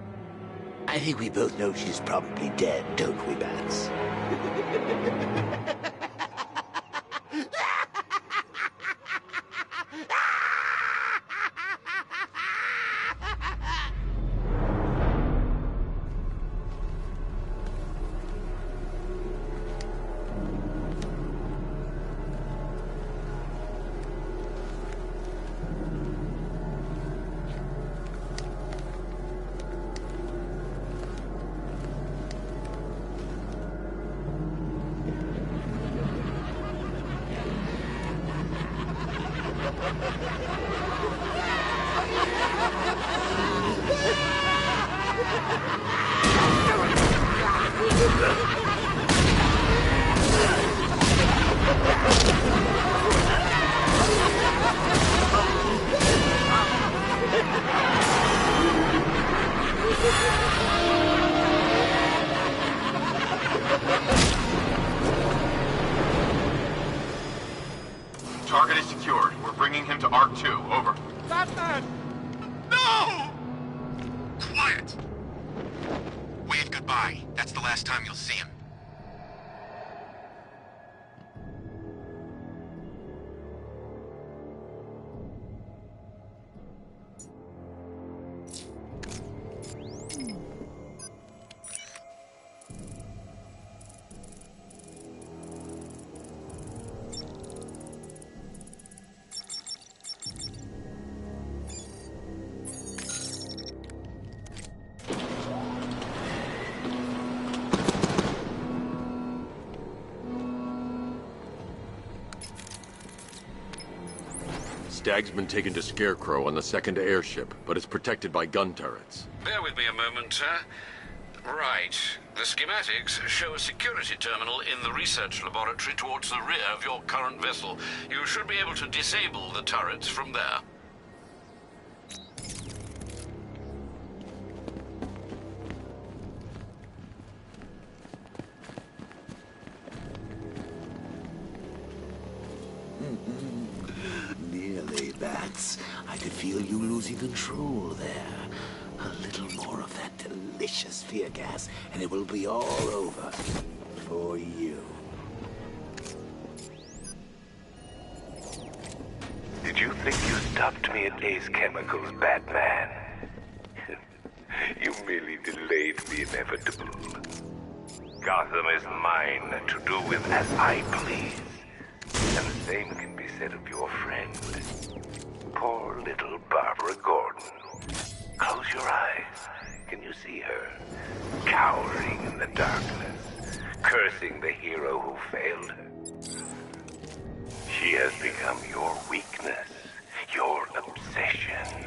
[SPEAKER 22] I think we both know she's probably dead, don't we, Bats?
[SPEAKER 16] Target is secured. We're bringing him to Arc 2. Over.
[SPEAKER 20] Batman!
[SPEAKER 2] No! Quiet! Wave goodbye. That's the last time you'll see him.
[SPEAKER 21] Stag's been taken to Scarecrow on the second airship, but it's protected by gun turrets.
[SPEAKER 1] Bear with me a moment, sir. Right. The schematics show a security terminal in the research laboratory towards the rear of your current vessel. You should be able to disable the turrets from there.
[SPEAKER 22] Nearly, Bats. I could feel you losing control there. A little more of that delicious fear gas, and it will be all over. For you.
[SPEAKER 13] Did you think you stopped me at Ace Chemicals, Batman? You merely delayed the inevitable. Gotham is mine to do with as I please. And the same can be said of your friend, poor little Barbara Gordon. Close your eyes. Can you see her? Cowering in the darkness, cursing the hero who failed her. She has become your weakness, your obsession,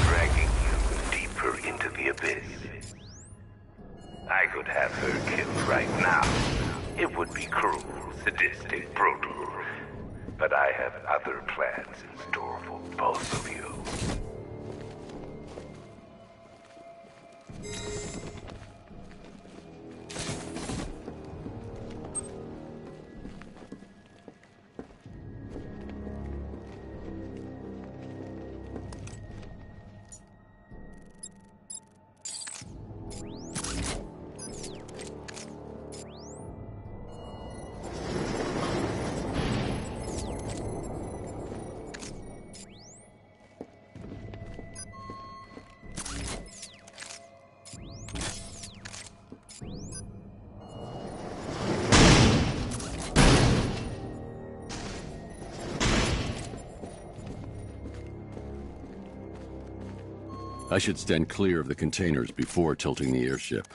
[SPEAKER 13] dragging you deeper into the abyss. I could have her killed right now. It would be cruel, sadistic, brutal. But I have other plans in store for both of you.
[SPEAKER 11] I should stand clear of the containers before tilting the airship.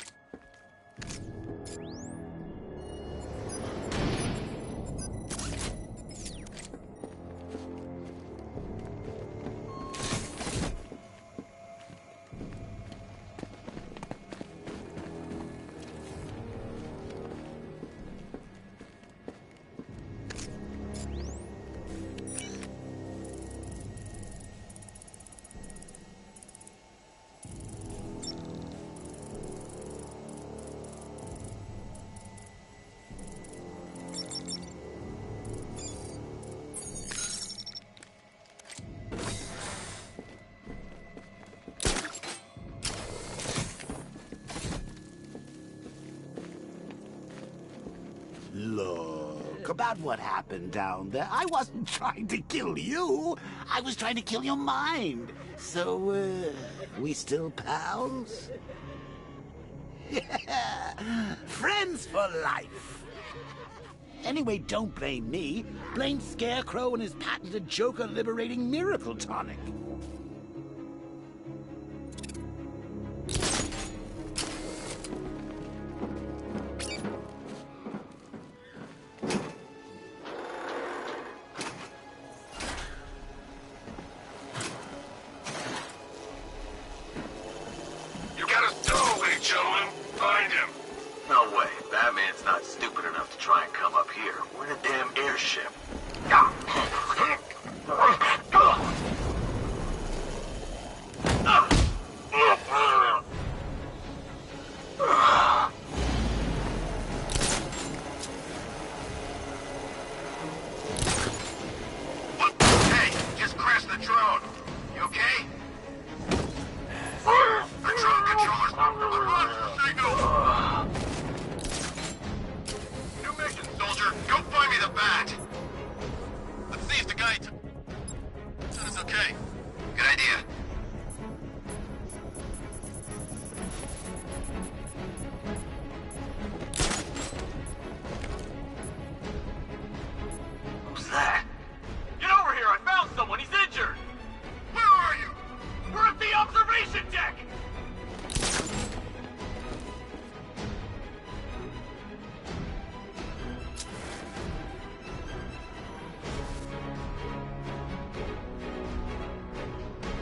[SPEAKER 22] Look, about what happened down there, I wasn't trying to kill you. I was trying to kill your mind. So, we still pals? Friends for life. Anyway, don't blame me. Blame Scarecrow and his patented Joker-liberating miracle tonic.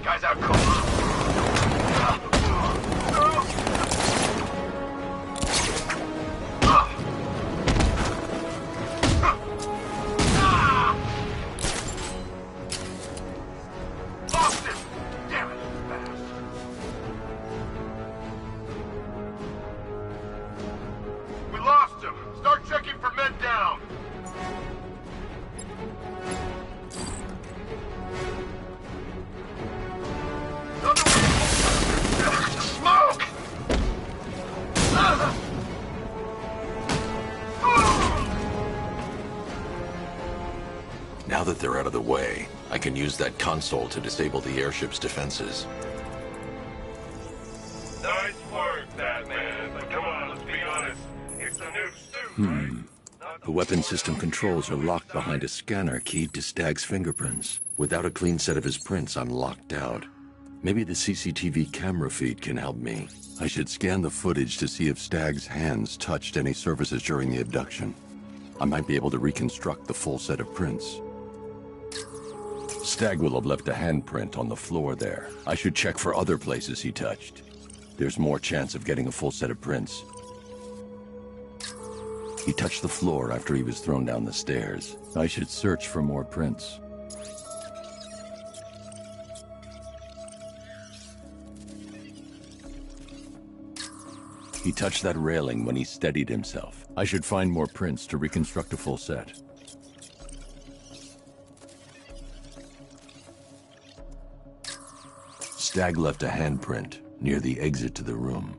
[SPEAKER 5] Guys out cold.
[SPEAKER 21] Now that they're out of the way, I can use that console to disable the airship's defenses.
[SPEAKER 5] Nice work, Batman. But come on, let's be honest. It's a new suit,
[SPEAKER 11] The weapon system controls are locked behind a scanner keyed to Stagg's fingerprints.
[SPEAKER 10] Without a clean set of his prints, I'm locked out.
[SPEAKER 11] Maybe the CCTV camera feed can help me. I should scan the footage to see if Stag's hands touched any surfaces during the abduction. I might be able to reconstruct the full set of prints. Stag will have left a handprint on the floor there. I should check for other places he touched. There's more chance of getting a full set of prints. He touched the floor after he was thrown down the stairs. I should search for more prints. He touched that railing when he steadied himself. I should find more prints to reconstruct a full set. Stag left a handprint near the exit to the room.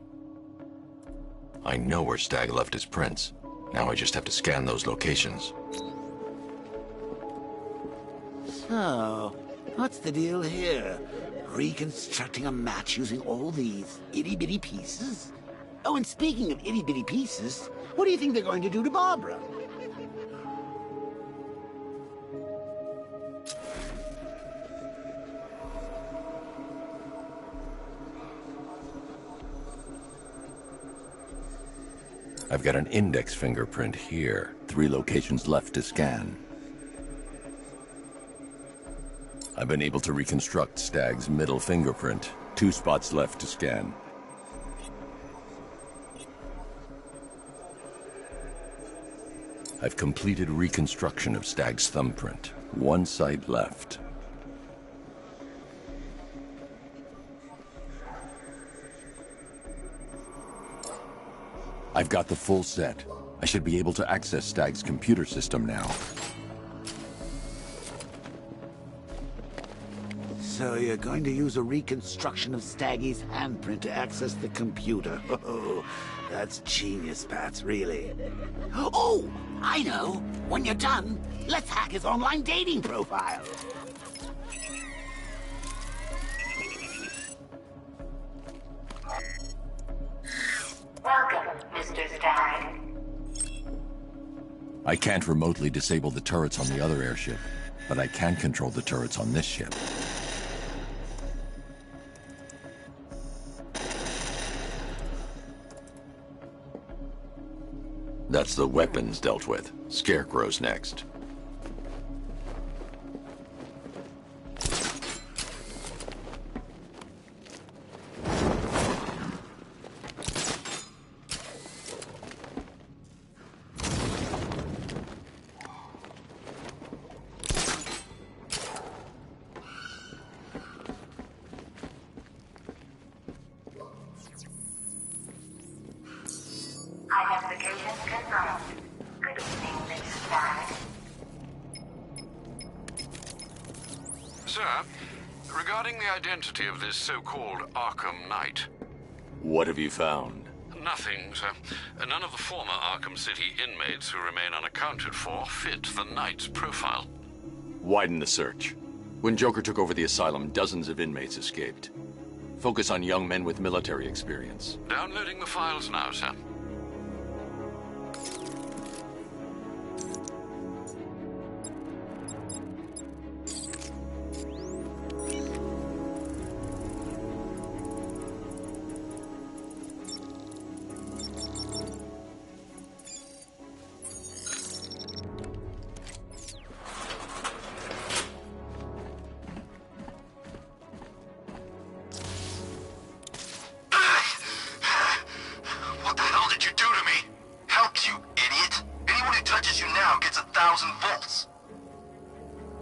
[SPEAKER 21] I know where Stag left his prints. Now I just have to scan those locations.
[SPEAKER 22] So, what's the deal here? Reconstructing a match using all these itty-bitty pieces? Oh, and speaking of itty-bitty pieces, what do you think they're going to do to Barbara?
[SPEAKER 11] I've got an index fingerprint here. 3 locations left to scan. I've been able to reconstruct Stag's middle fingerprint. 2 spots left to scan. I've completed reconstruction of Stag's thumbprint. 1 site left. I've got the full set. I should be able to access Stag's computer system now.
[SPEAKER 22] So you're going to use a reconstruction of Staggy's handprint to access the computer. Oh, that's genius, Pats, really. Oh, I know. When you're done, let's hack his online dating profile.
[SPEAKER 17] Welcome, Mr. Stag.
[SPEAKER 11] I can't remotely disable the turrets on the other airship, but I can control the turrets on this ship. That's the weapons dealt with. Scarecrow's next.
[SPEAKER 17] Identification confirmed. Good evening, Mr. Stag.
[SPEAKER 1] Sir, regarding the identity of this so-called Arkham Knight.
[SPEAKER 11] What have you found?
[SPEAKER 1] Nothing, sir. None of the former Arkham City inmates who remain unaccounted for fit the Knight's profile.
[SPEAKER 21] Widen the search. When Joker took over the asylum, dozens of inmates escaped. Focus on young men with military experience.
[SPEAKER 1] Downloading the files now, sir.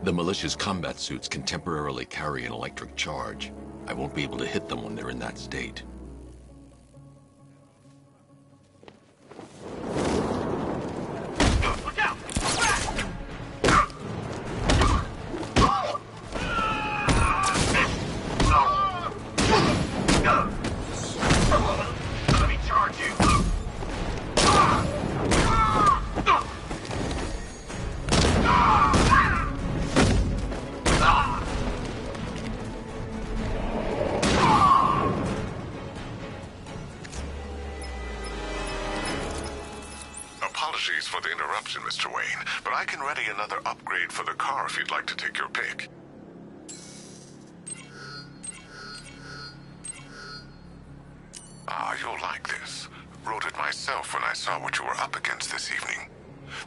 [SPEAKER 21] The militia's combat suits can temporarily carry an electric charge. I won't be able to hit them when they're in that state.
[SPEAKER 3] Look out! Let me charge you!
[SPEAKER 5] Apologies for the interruption, Mr. Wayne, but I can ready another upgrade for the car if you'd like to take your pick.
[SPEAKER 14] Ah, you'll like this. Wrote it myself when I saw what you were up against this evening.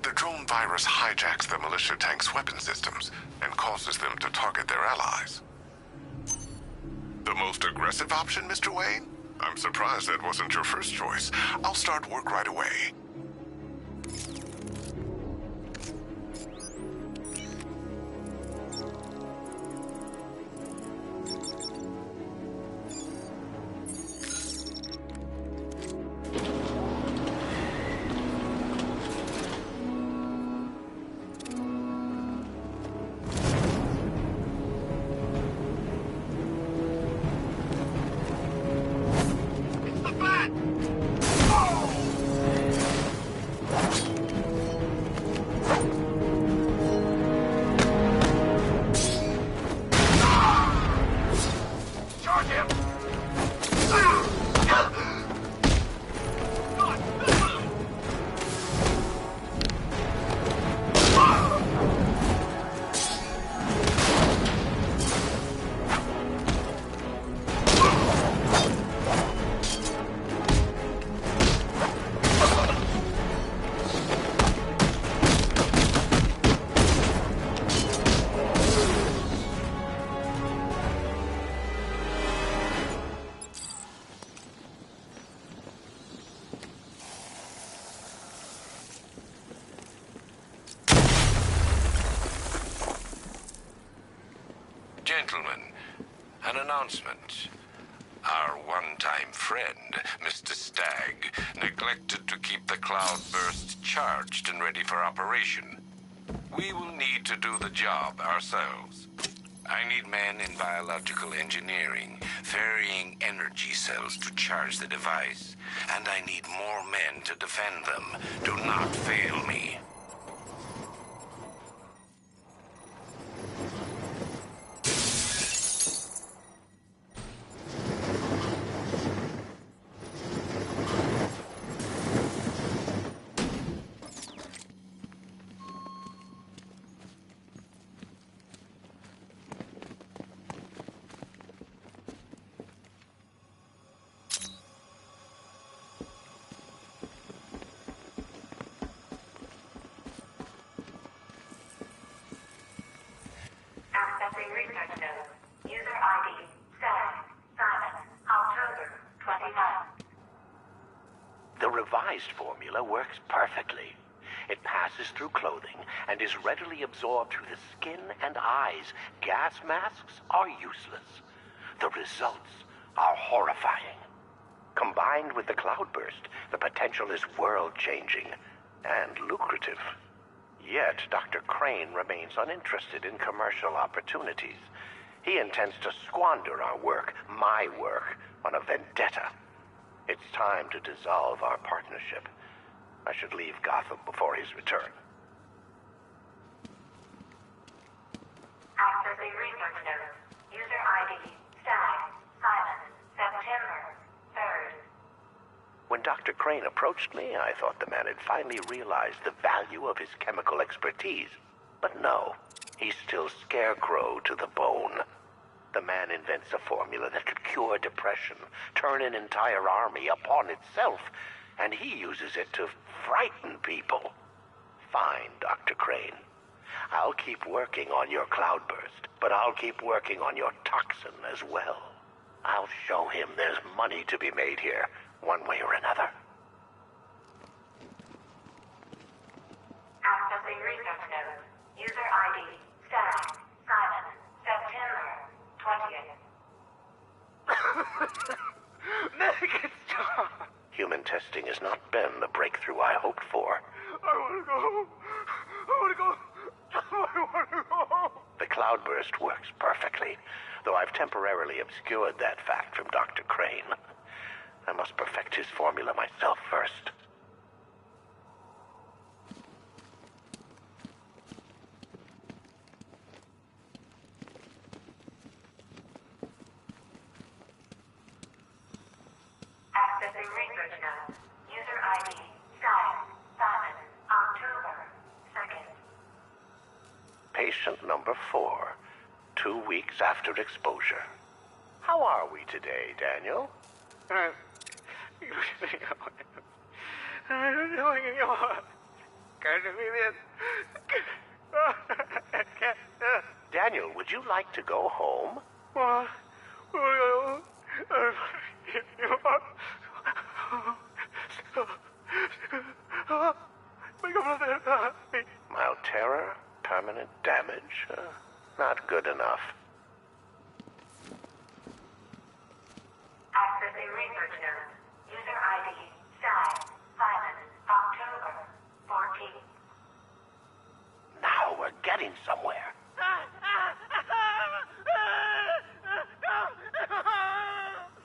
[SPEAKER 14] The drone virus hijacks the militia tank's weapon systems and causes them to target their allies. The most aggressive option, Mr. Wayne? I'm surprised that wasn't your first choice. I'll start work right away.
[SPEAKER 13] Gentlemen, an announcement. Our one-time friend, Mr. Stagg, neglected to keep the cloudburst charged and ready for operation. We will need to do the job ourselves. I need men in biological engineering, ferrying energy cells to charge the device. And I need more men to defend them. Do not fail me.
[SPEAKER 17] Accessing research node. User ID, Stag, Simon, October, 29.
[SPEAKER 22] The revised formula works perfectly. It passes through clothing and is readily absorbed through the skin and eyes. Gas masks are useless. The results are horrifying. Combined with the cloudburst, the potential is world-changing and lucrative. Yet, Dr. Crane remains uninterested in commercial opportunities. He intends to squander our work, my work, on a vendetta. It's time to dissolve our partnership. I should leave Gotham before his return.
[SPEAKER 17] Accessing research node. User ID, Stag, Simon, September, 3rd.
[SPEAKER 22] When Dr. Crane approached me, I thought the man had finally realized the value of his chemical expertise. But no, he's still scarecrow to the bone. The man invents a formula that could cure depression, turn an entire army upon itself, and he uses it to frighten people. Fine, Dr. Crane. I'll keep working on your cloudburst, but I'll keep working on your toxin as well. I'll show him there's money to be made here, one way or another.
[SPEAKER 17] Accessing research node. User ID, Stag, Simon, September, 20th.
[SPEAKER 22] Make it stop! Human testing has not been the breakthrough I hoped for.
[SPEAKER 5] I want to go home. I want to go. I want to go home.
[SPEAKER 22] The cloudburst works perfectly, though I've temporarily obscured that fact from Dr. Crane. I must perfect his formula myself first.
[SPEAKER 17] Accessing research node. User ID, Stag, Simon, October, 2nd.
[SPEAKER 22] Patient number 4, 2 weeks after exposure. How are we today, Daniel?
[SPEAKER 13] Daniel, would you like to go home? Mild terror, permanent damage. Not good enough.
[SPEAKER 17] Accessing research node. User ID, Stag, Silence, October, 14th.
[SPEAKER 13] Now we're getting somewhere.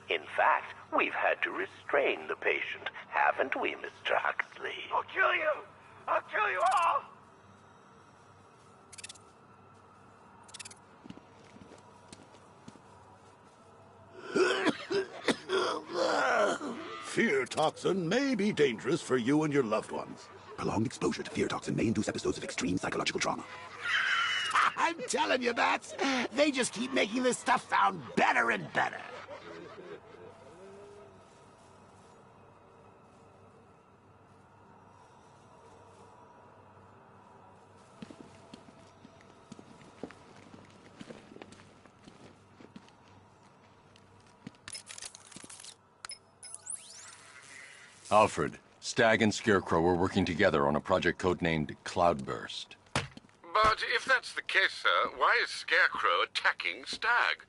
[SPEAKER 13] In fact, we've had to restrain the patient, haven't we, Mr. Huxley?
[SPEAKER 3] I'll kill you! I'll kill you all!
[SPEAKER 18] Fear toxin may be dangerous for you and your loved ones. Prolonged exposure to fear toxin may induce episodes of extreme psychological trauma.
[SPEAKER 22] I'm telling you, Bats, they just keep making this stuff sound better and better.
[SPEAKER 10] Alfred, Stag and Scarecrow were working together on a project codenamed Cloudburst.
[SPEAKER 1] But if that's the case, sir, why is Scarecrow attacking Stag?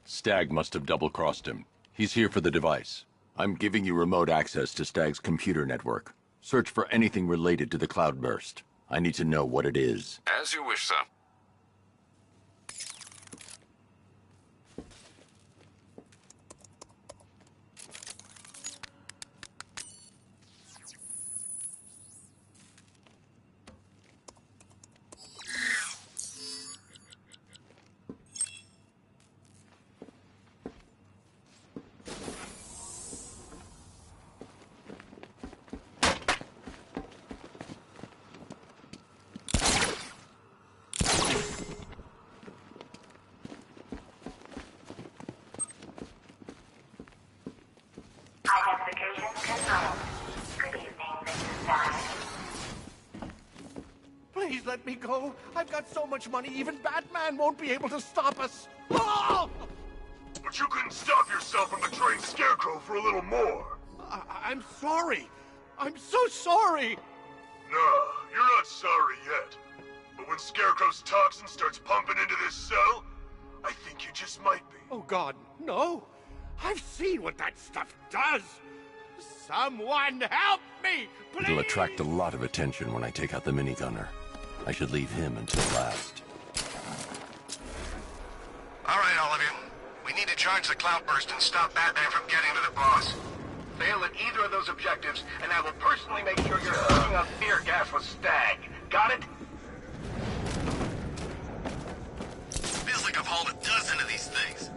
[SPEAKER 10] Stag must have double-crossed him. He's here for the device. I'm giving you remote access to Stag's computer network. Search for anything related to the Cloudburst. I need to know what it is.
[SPEAKER 1] As you wish, sir.
[SPEAKER 17] Identification confirmed. Good evening, Mrs. Stag.
[SPEAKER 3] Please let me go. I've got so much money, even Batman won't be able to stop us. Oh!
[SPEAKER 5] But you couldn't stop yourself from betraying Scarecrow for a little more.
[SPEAKER 3] I'm sorry. I'm so sorry.
[SPEAKER 5] No, you're not sorry yet. But when Scarecrow's toxin starts pumping into this cell, I think you just might be.
[SPEAKER 3] Oh, God, no. I've seen what that stuff does. Someone help me, please!
[SPEAKER 11] It'll attract a lot of attention when I take out the minigunner. I should leave him until last.
[SPEAKER 2] All right, all of you. We need to charge the Cloudburst and stop Batman from getting to the boss.
[SPEAKER 16] Fail at either of those objectives, and I will personally make sure you're sucking up fear gas with Stag. Got it?
[SPEAKER 2] Feels like I've hauled a dozen of these things.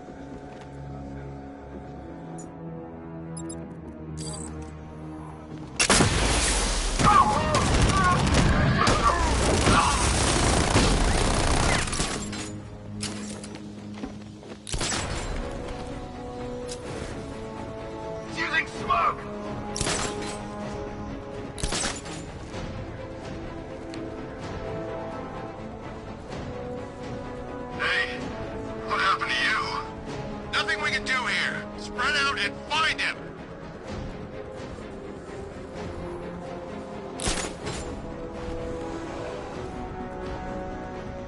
[SPEAKER 16] Using smoke!
[SPEAKER 2] Hey, what happened to you? Nothing we can do here. Spread out and find him.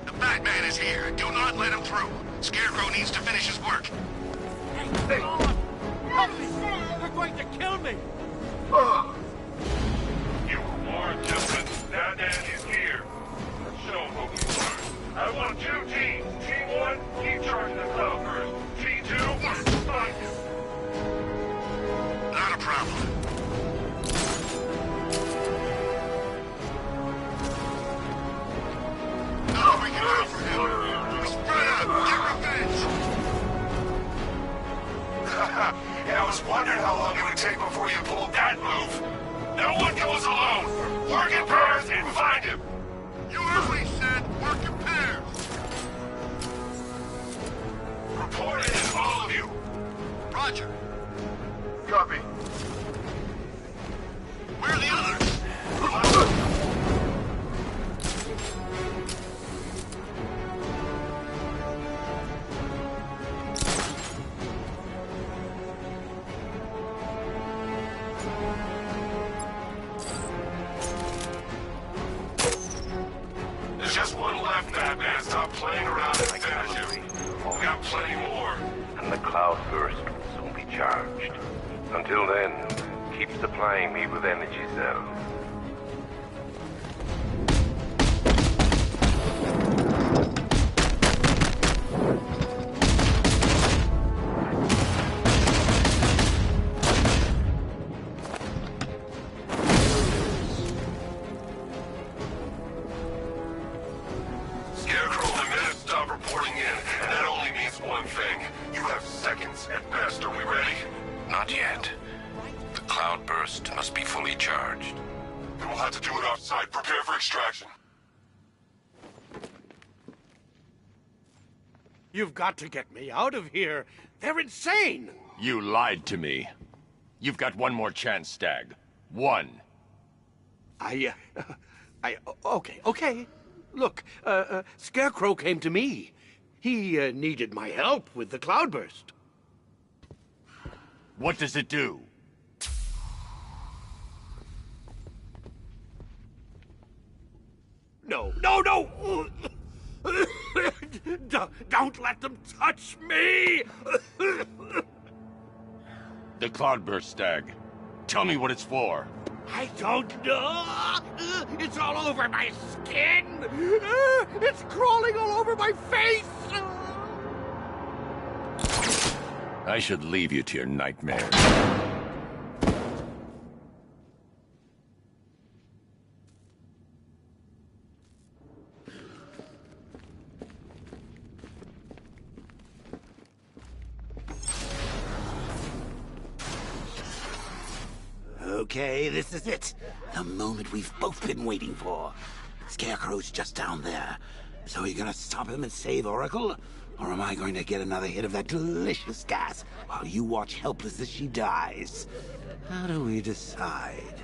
[SPEAKER 2] The Batman is here. Do not let him through. Scarecrow needs to finish his work.
[SPEAKER 3] Hey! Help me! They're going to kill me!
[SPEAKER 5] You were warned, gentlemen. Batman is here. Show them what we learned. I want 2 teams. Team 1, keep charging the Cloudburst. Team 2, find him.
[SPEAKER 2] Not a problem. Now we can go for him. Spread out. Get revenge.
[SPEAKER 5] Yeah, I was wondering how long it would take before you pulled that move. No one goes alone. Work in pairs and find him.
[SPEAKER 2] You heard what he said. Work in pairs.
[SPEAKER 5] Report in, all of you.
[SPEAKER 2] Roger.
[SPEAKER 16] Copy.
[SPEAKER 13] burst will soon be charged. Until then, keep supplying me with energy cells.
[SPEAKER 5] Scarecrow, the minutes stop reporting in, and that only means one thing. You have seconds at best. Are we ready?
[SPEAKER 13] Not yet. The cloudburst must be fully charged.
[SPEAKER 5] Then we'll have to do it offsite. Prepare for extraction.
[SPEAKER 3] You've got to get me out of here. They're insane.
[SPEAKER 21] You lied to me. You've got one more chance, Stag. One.
[SPEAKER 3] Okay. Look, Scarecrow came to me. He needed my help with the cloudburst.
[SPEAKER 21] What does it do?
[SPEAKER 3] No! Don't let them touch me!
[SPEAKER 21] The cloudburst, Stag. Tell me what it's for.
[SPEAKER 3] I don't know! It's all over my skin! It's crawling all over my face!
[SPEAKER 21] I should leave you to your nightmares.
[SPEAKER 18] Okay, this is it. The moment we've both been waiting for. Scarecrow's just down there. So are you gonna stop him and save Oracle? Or am I going to get another hit of that delicious gas while you watch helpless as she dies? How do we decide?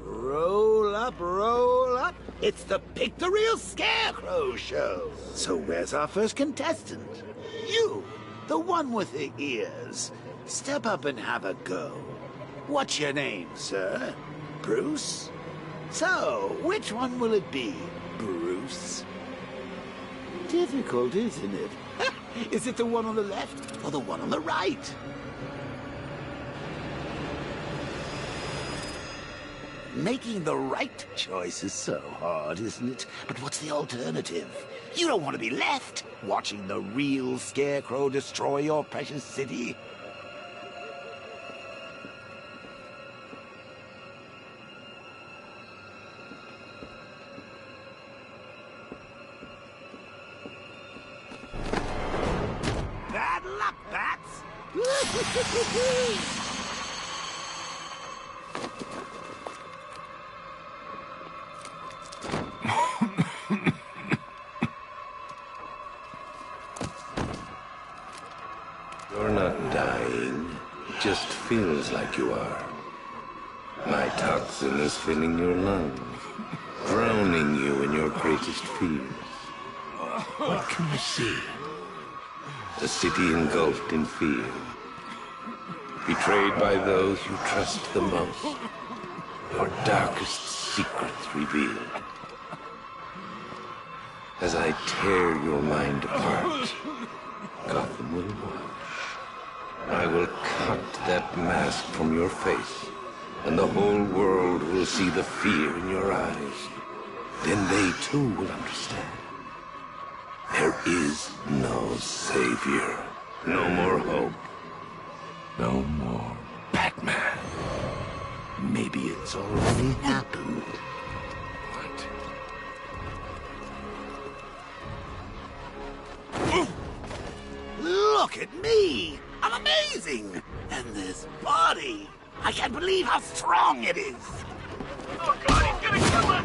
[SPEAKER 18] Roll up, roll up. It's the Pick the Real Scarecrow show. So where's our first contestant? You, the one with the ears. Step up and have a go. What's your name, sir? Bruce? So, which one will it be, Bruce? Difficult, isn't it? Is it the one on the left or the one on the right? Making the right choice is so hard, isn't it? But what's the alternative? You don't want to be left watching the real Scarecrow destroy your precious city. Bad luck, bats!
[SPEAKER 13] You're not dying. It just feels like you are. My toxin is filling your lungs, drowning you in your greatest fears. What can you see? A city engulfed in fear. Betrayed by those you trust the most. Your darkest secrets revealed. As I tear your mind apart, Gotham will watch. I will cut that mask from your face, and the whole world will see the fear in your eyes. Then they too will understand. There is no savior, no more hope, no more Batman. Maybe it's already happened.
[SPEAKER 18] Look at me! I'm amazing! And this body! I can't believe how strong it is!
[SPEAKER 5] Oh God, he's gonna kill us!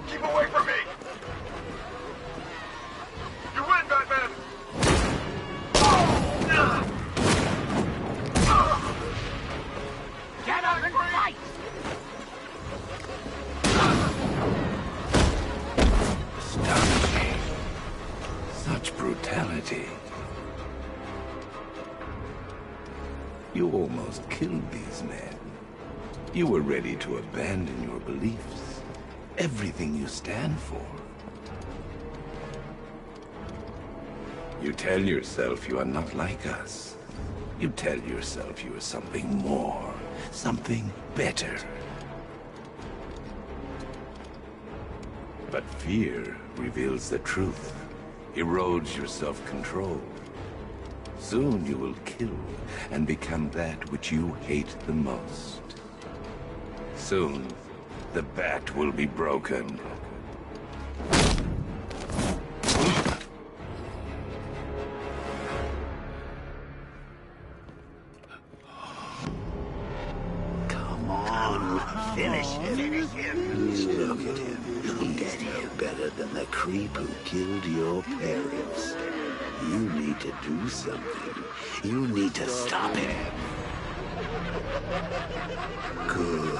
[SPEAKER 5] Keep away from me! You win, Batman!
[SPEAKER 18] Get up and fight!
[SPEAKER 13] Astonishing. Such brutality.
[SPEAKER 9] You almost killed these men. You were ready to abandon your beliefs, everything you stand for. You tell yourself you are not like us. You tell yourself you are something more, something better. But fear reveals the truth, erodes your self-control. Soon you will kill and become that which you hate the most. Soon, the bat will be broken.
[SPEAKER 18] Come on, finish him. Look at him. Look at him. Better than the creep who killed your parents. You need to do something. You need to stop him. Good.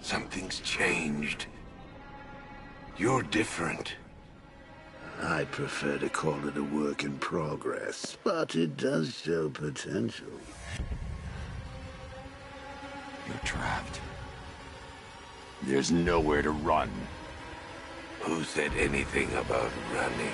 [SPEAKER 9] Something's changed. You're different.
[SPEAKER 18] I prefer to call it a work in progress, but it does show potential.
[SPEAKER 10] You're trapped. There's nowhere to run.
[SPEAKER 9] Who said anything about running?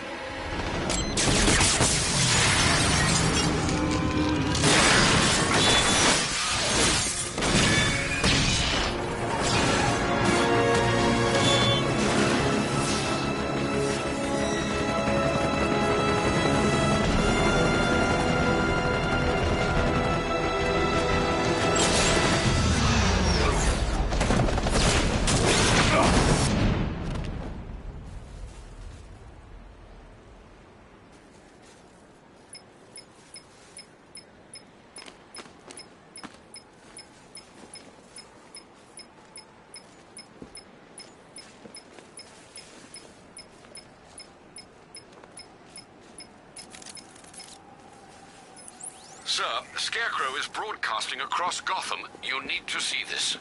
[SPEAKER 1] Sir, Scarecrow is broadcasting across Gotham. You need to see this.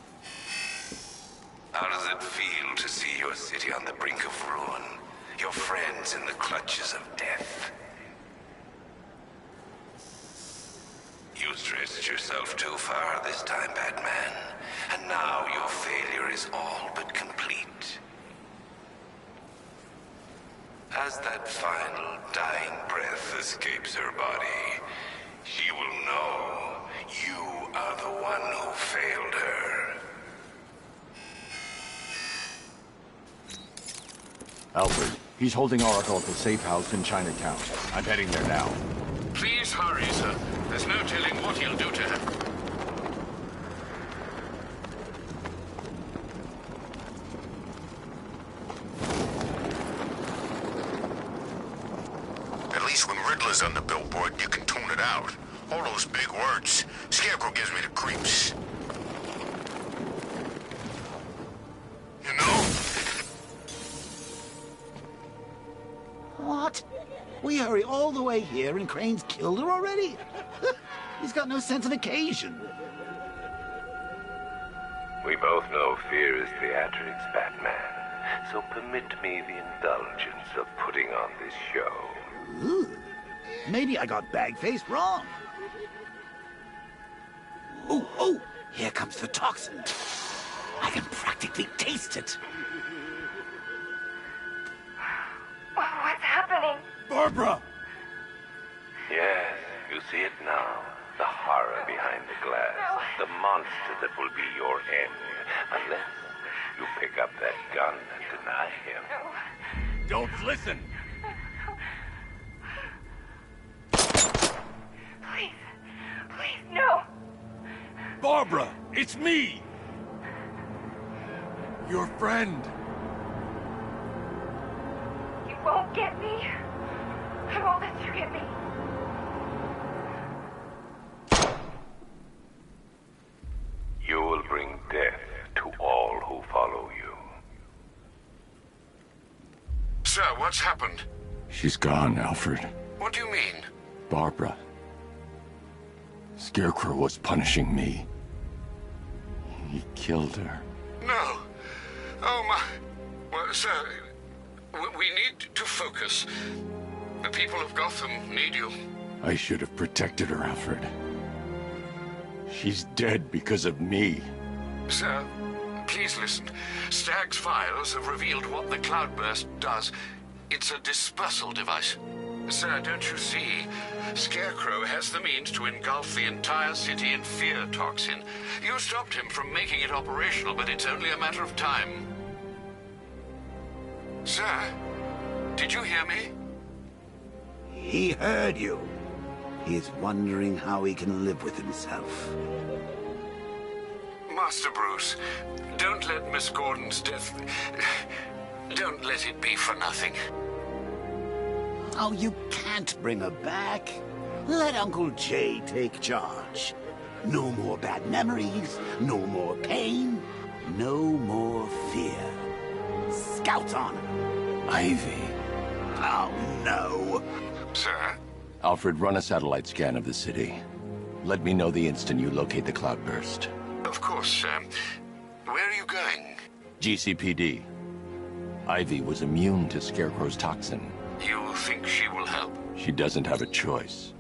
[SPEAKER 2] How does it feel to see your city on the brink of ruin? Your friends in the clutches of death? You stretched yourself too far this time, Batman. And now your failure is all but complete. As that final dying breath escapes her body, she will know you are the one who failed her.
[SPEAKER 10] Alfred, he's holding Oracle at the safe house in Chinatown. I'm heading there now.
[SPEAKER 1] Please hurry, sir. There's no telling what he'll do to her.
[SPEAKER 2] At least when Riddler's on the billboard, you can tune it out. All those big words. Scarecrow gives me the creeps. You know?
[SPEAKER 18] What? We hurry all the way here and Crane's killed her already? He's got no sense of occasion.
[SPEAKER 13] We both know fear is theatrics, Batman. So permit me the indulgence of putting on this show.
[SPEAKER 18] Ooh. Maybe I got bag-faced wrong. Oh, here comes the toxin. I can practically taste it.
[SPEAKER 17] What's happening?
[SPEAKER 3] Barbara!
[SPEAKER 13] Yes, you see it now. The horror behind the glass.
[SPEAKER 17] No.
[SPEAKER 13] The monster that will be your end. Unless you pick up that gun and deny him.
[SPEAKER 17] No.
[SPEAKER 3] Don't listen!
[SPEAKER 17] Please, no!
[SPEAKER 3] Barbara, it's me! Your friend.
[SPEAKER 17] You won't get me. I won't let you get me.
[SPEAKER 13] You will bring death to all who follow you.
[SPEAKER 1] Sir, what's happened?
[SPEAKER 10] She's gone, Alfred.
[SPEAKER 1] What do you mean?
[SPEAKER 11] Barbara. Scarecrow was punishing me. He killed her.
[SPEAKER 1] No. Oh, my... Well, sir, we need to focus. The people of Gotham need you.
[SPEAKER 11] I should have protected her, Alfred. She's dead because of me.
[SPEAKER 1] Sir, please listen. Stagg's files have revealed what the cloudburst does. It's a dispersal device. Sir, don't you see? Scarecrow has the means to engulf the entire city in fear toxin. You stopped him from making it operational, but it's only a matter of time. Sir, did you hear me?
[SPEAKER 18] He heard you. He is wondering how he can live with himself.
[SPEAKER 1] Master Bruce, don't let Miss Gordon's death... Don't let it be for nothing.
[SPEAKER 18] Oh, you can't bring her back. Let Uncle Jay take charge. No more bad memories, no more pain, no more fear. Scouts on her.
[SPEAKER 11] Ivy.
[SPEAKER 18] Oh, no.
[SPEAKER 1] Sir?
[SPEAKER 11] Alfred, run a satellite scan of the city. Let me know the instant you locate the cloudburst.
[SPEAKER 1] Of course, sir. Where are you going?
[SPEAKER 11] GCPD. Ivy was immune to Scarecrow's toxin.
[SPEAKER 1] You think she will help?
[SPEAKER 11] She doesn't have a choice.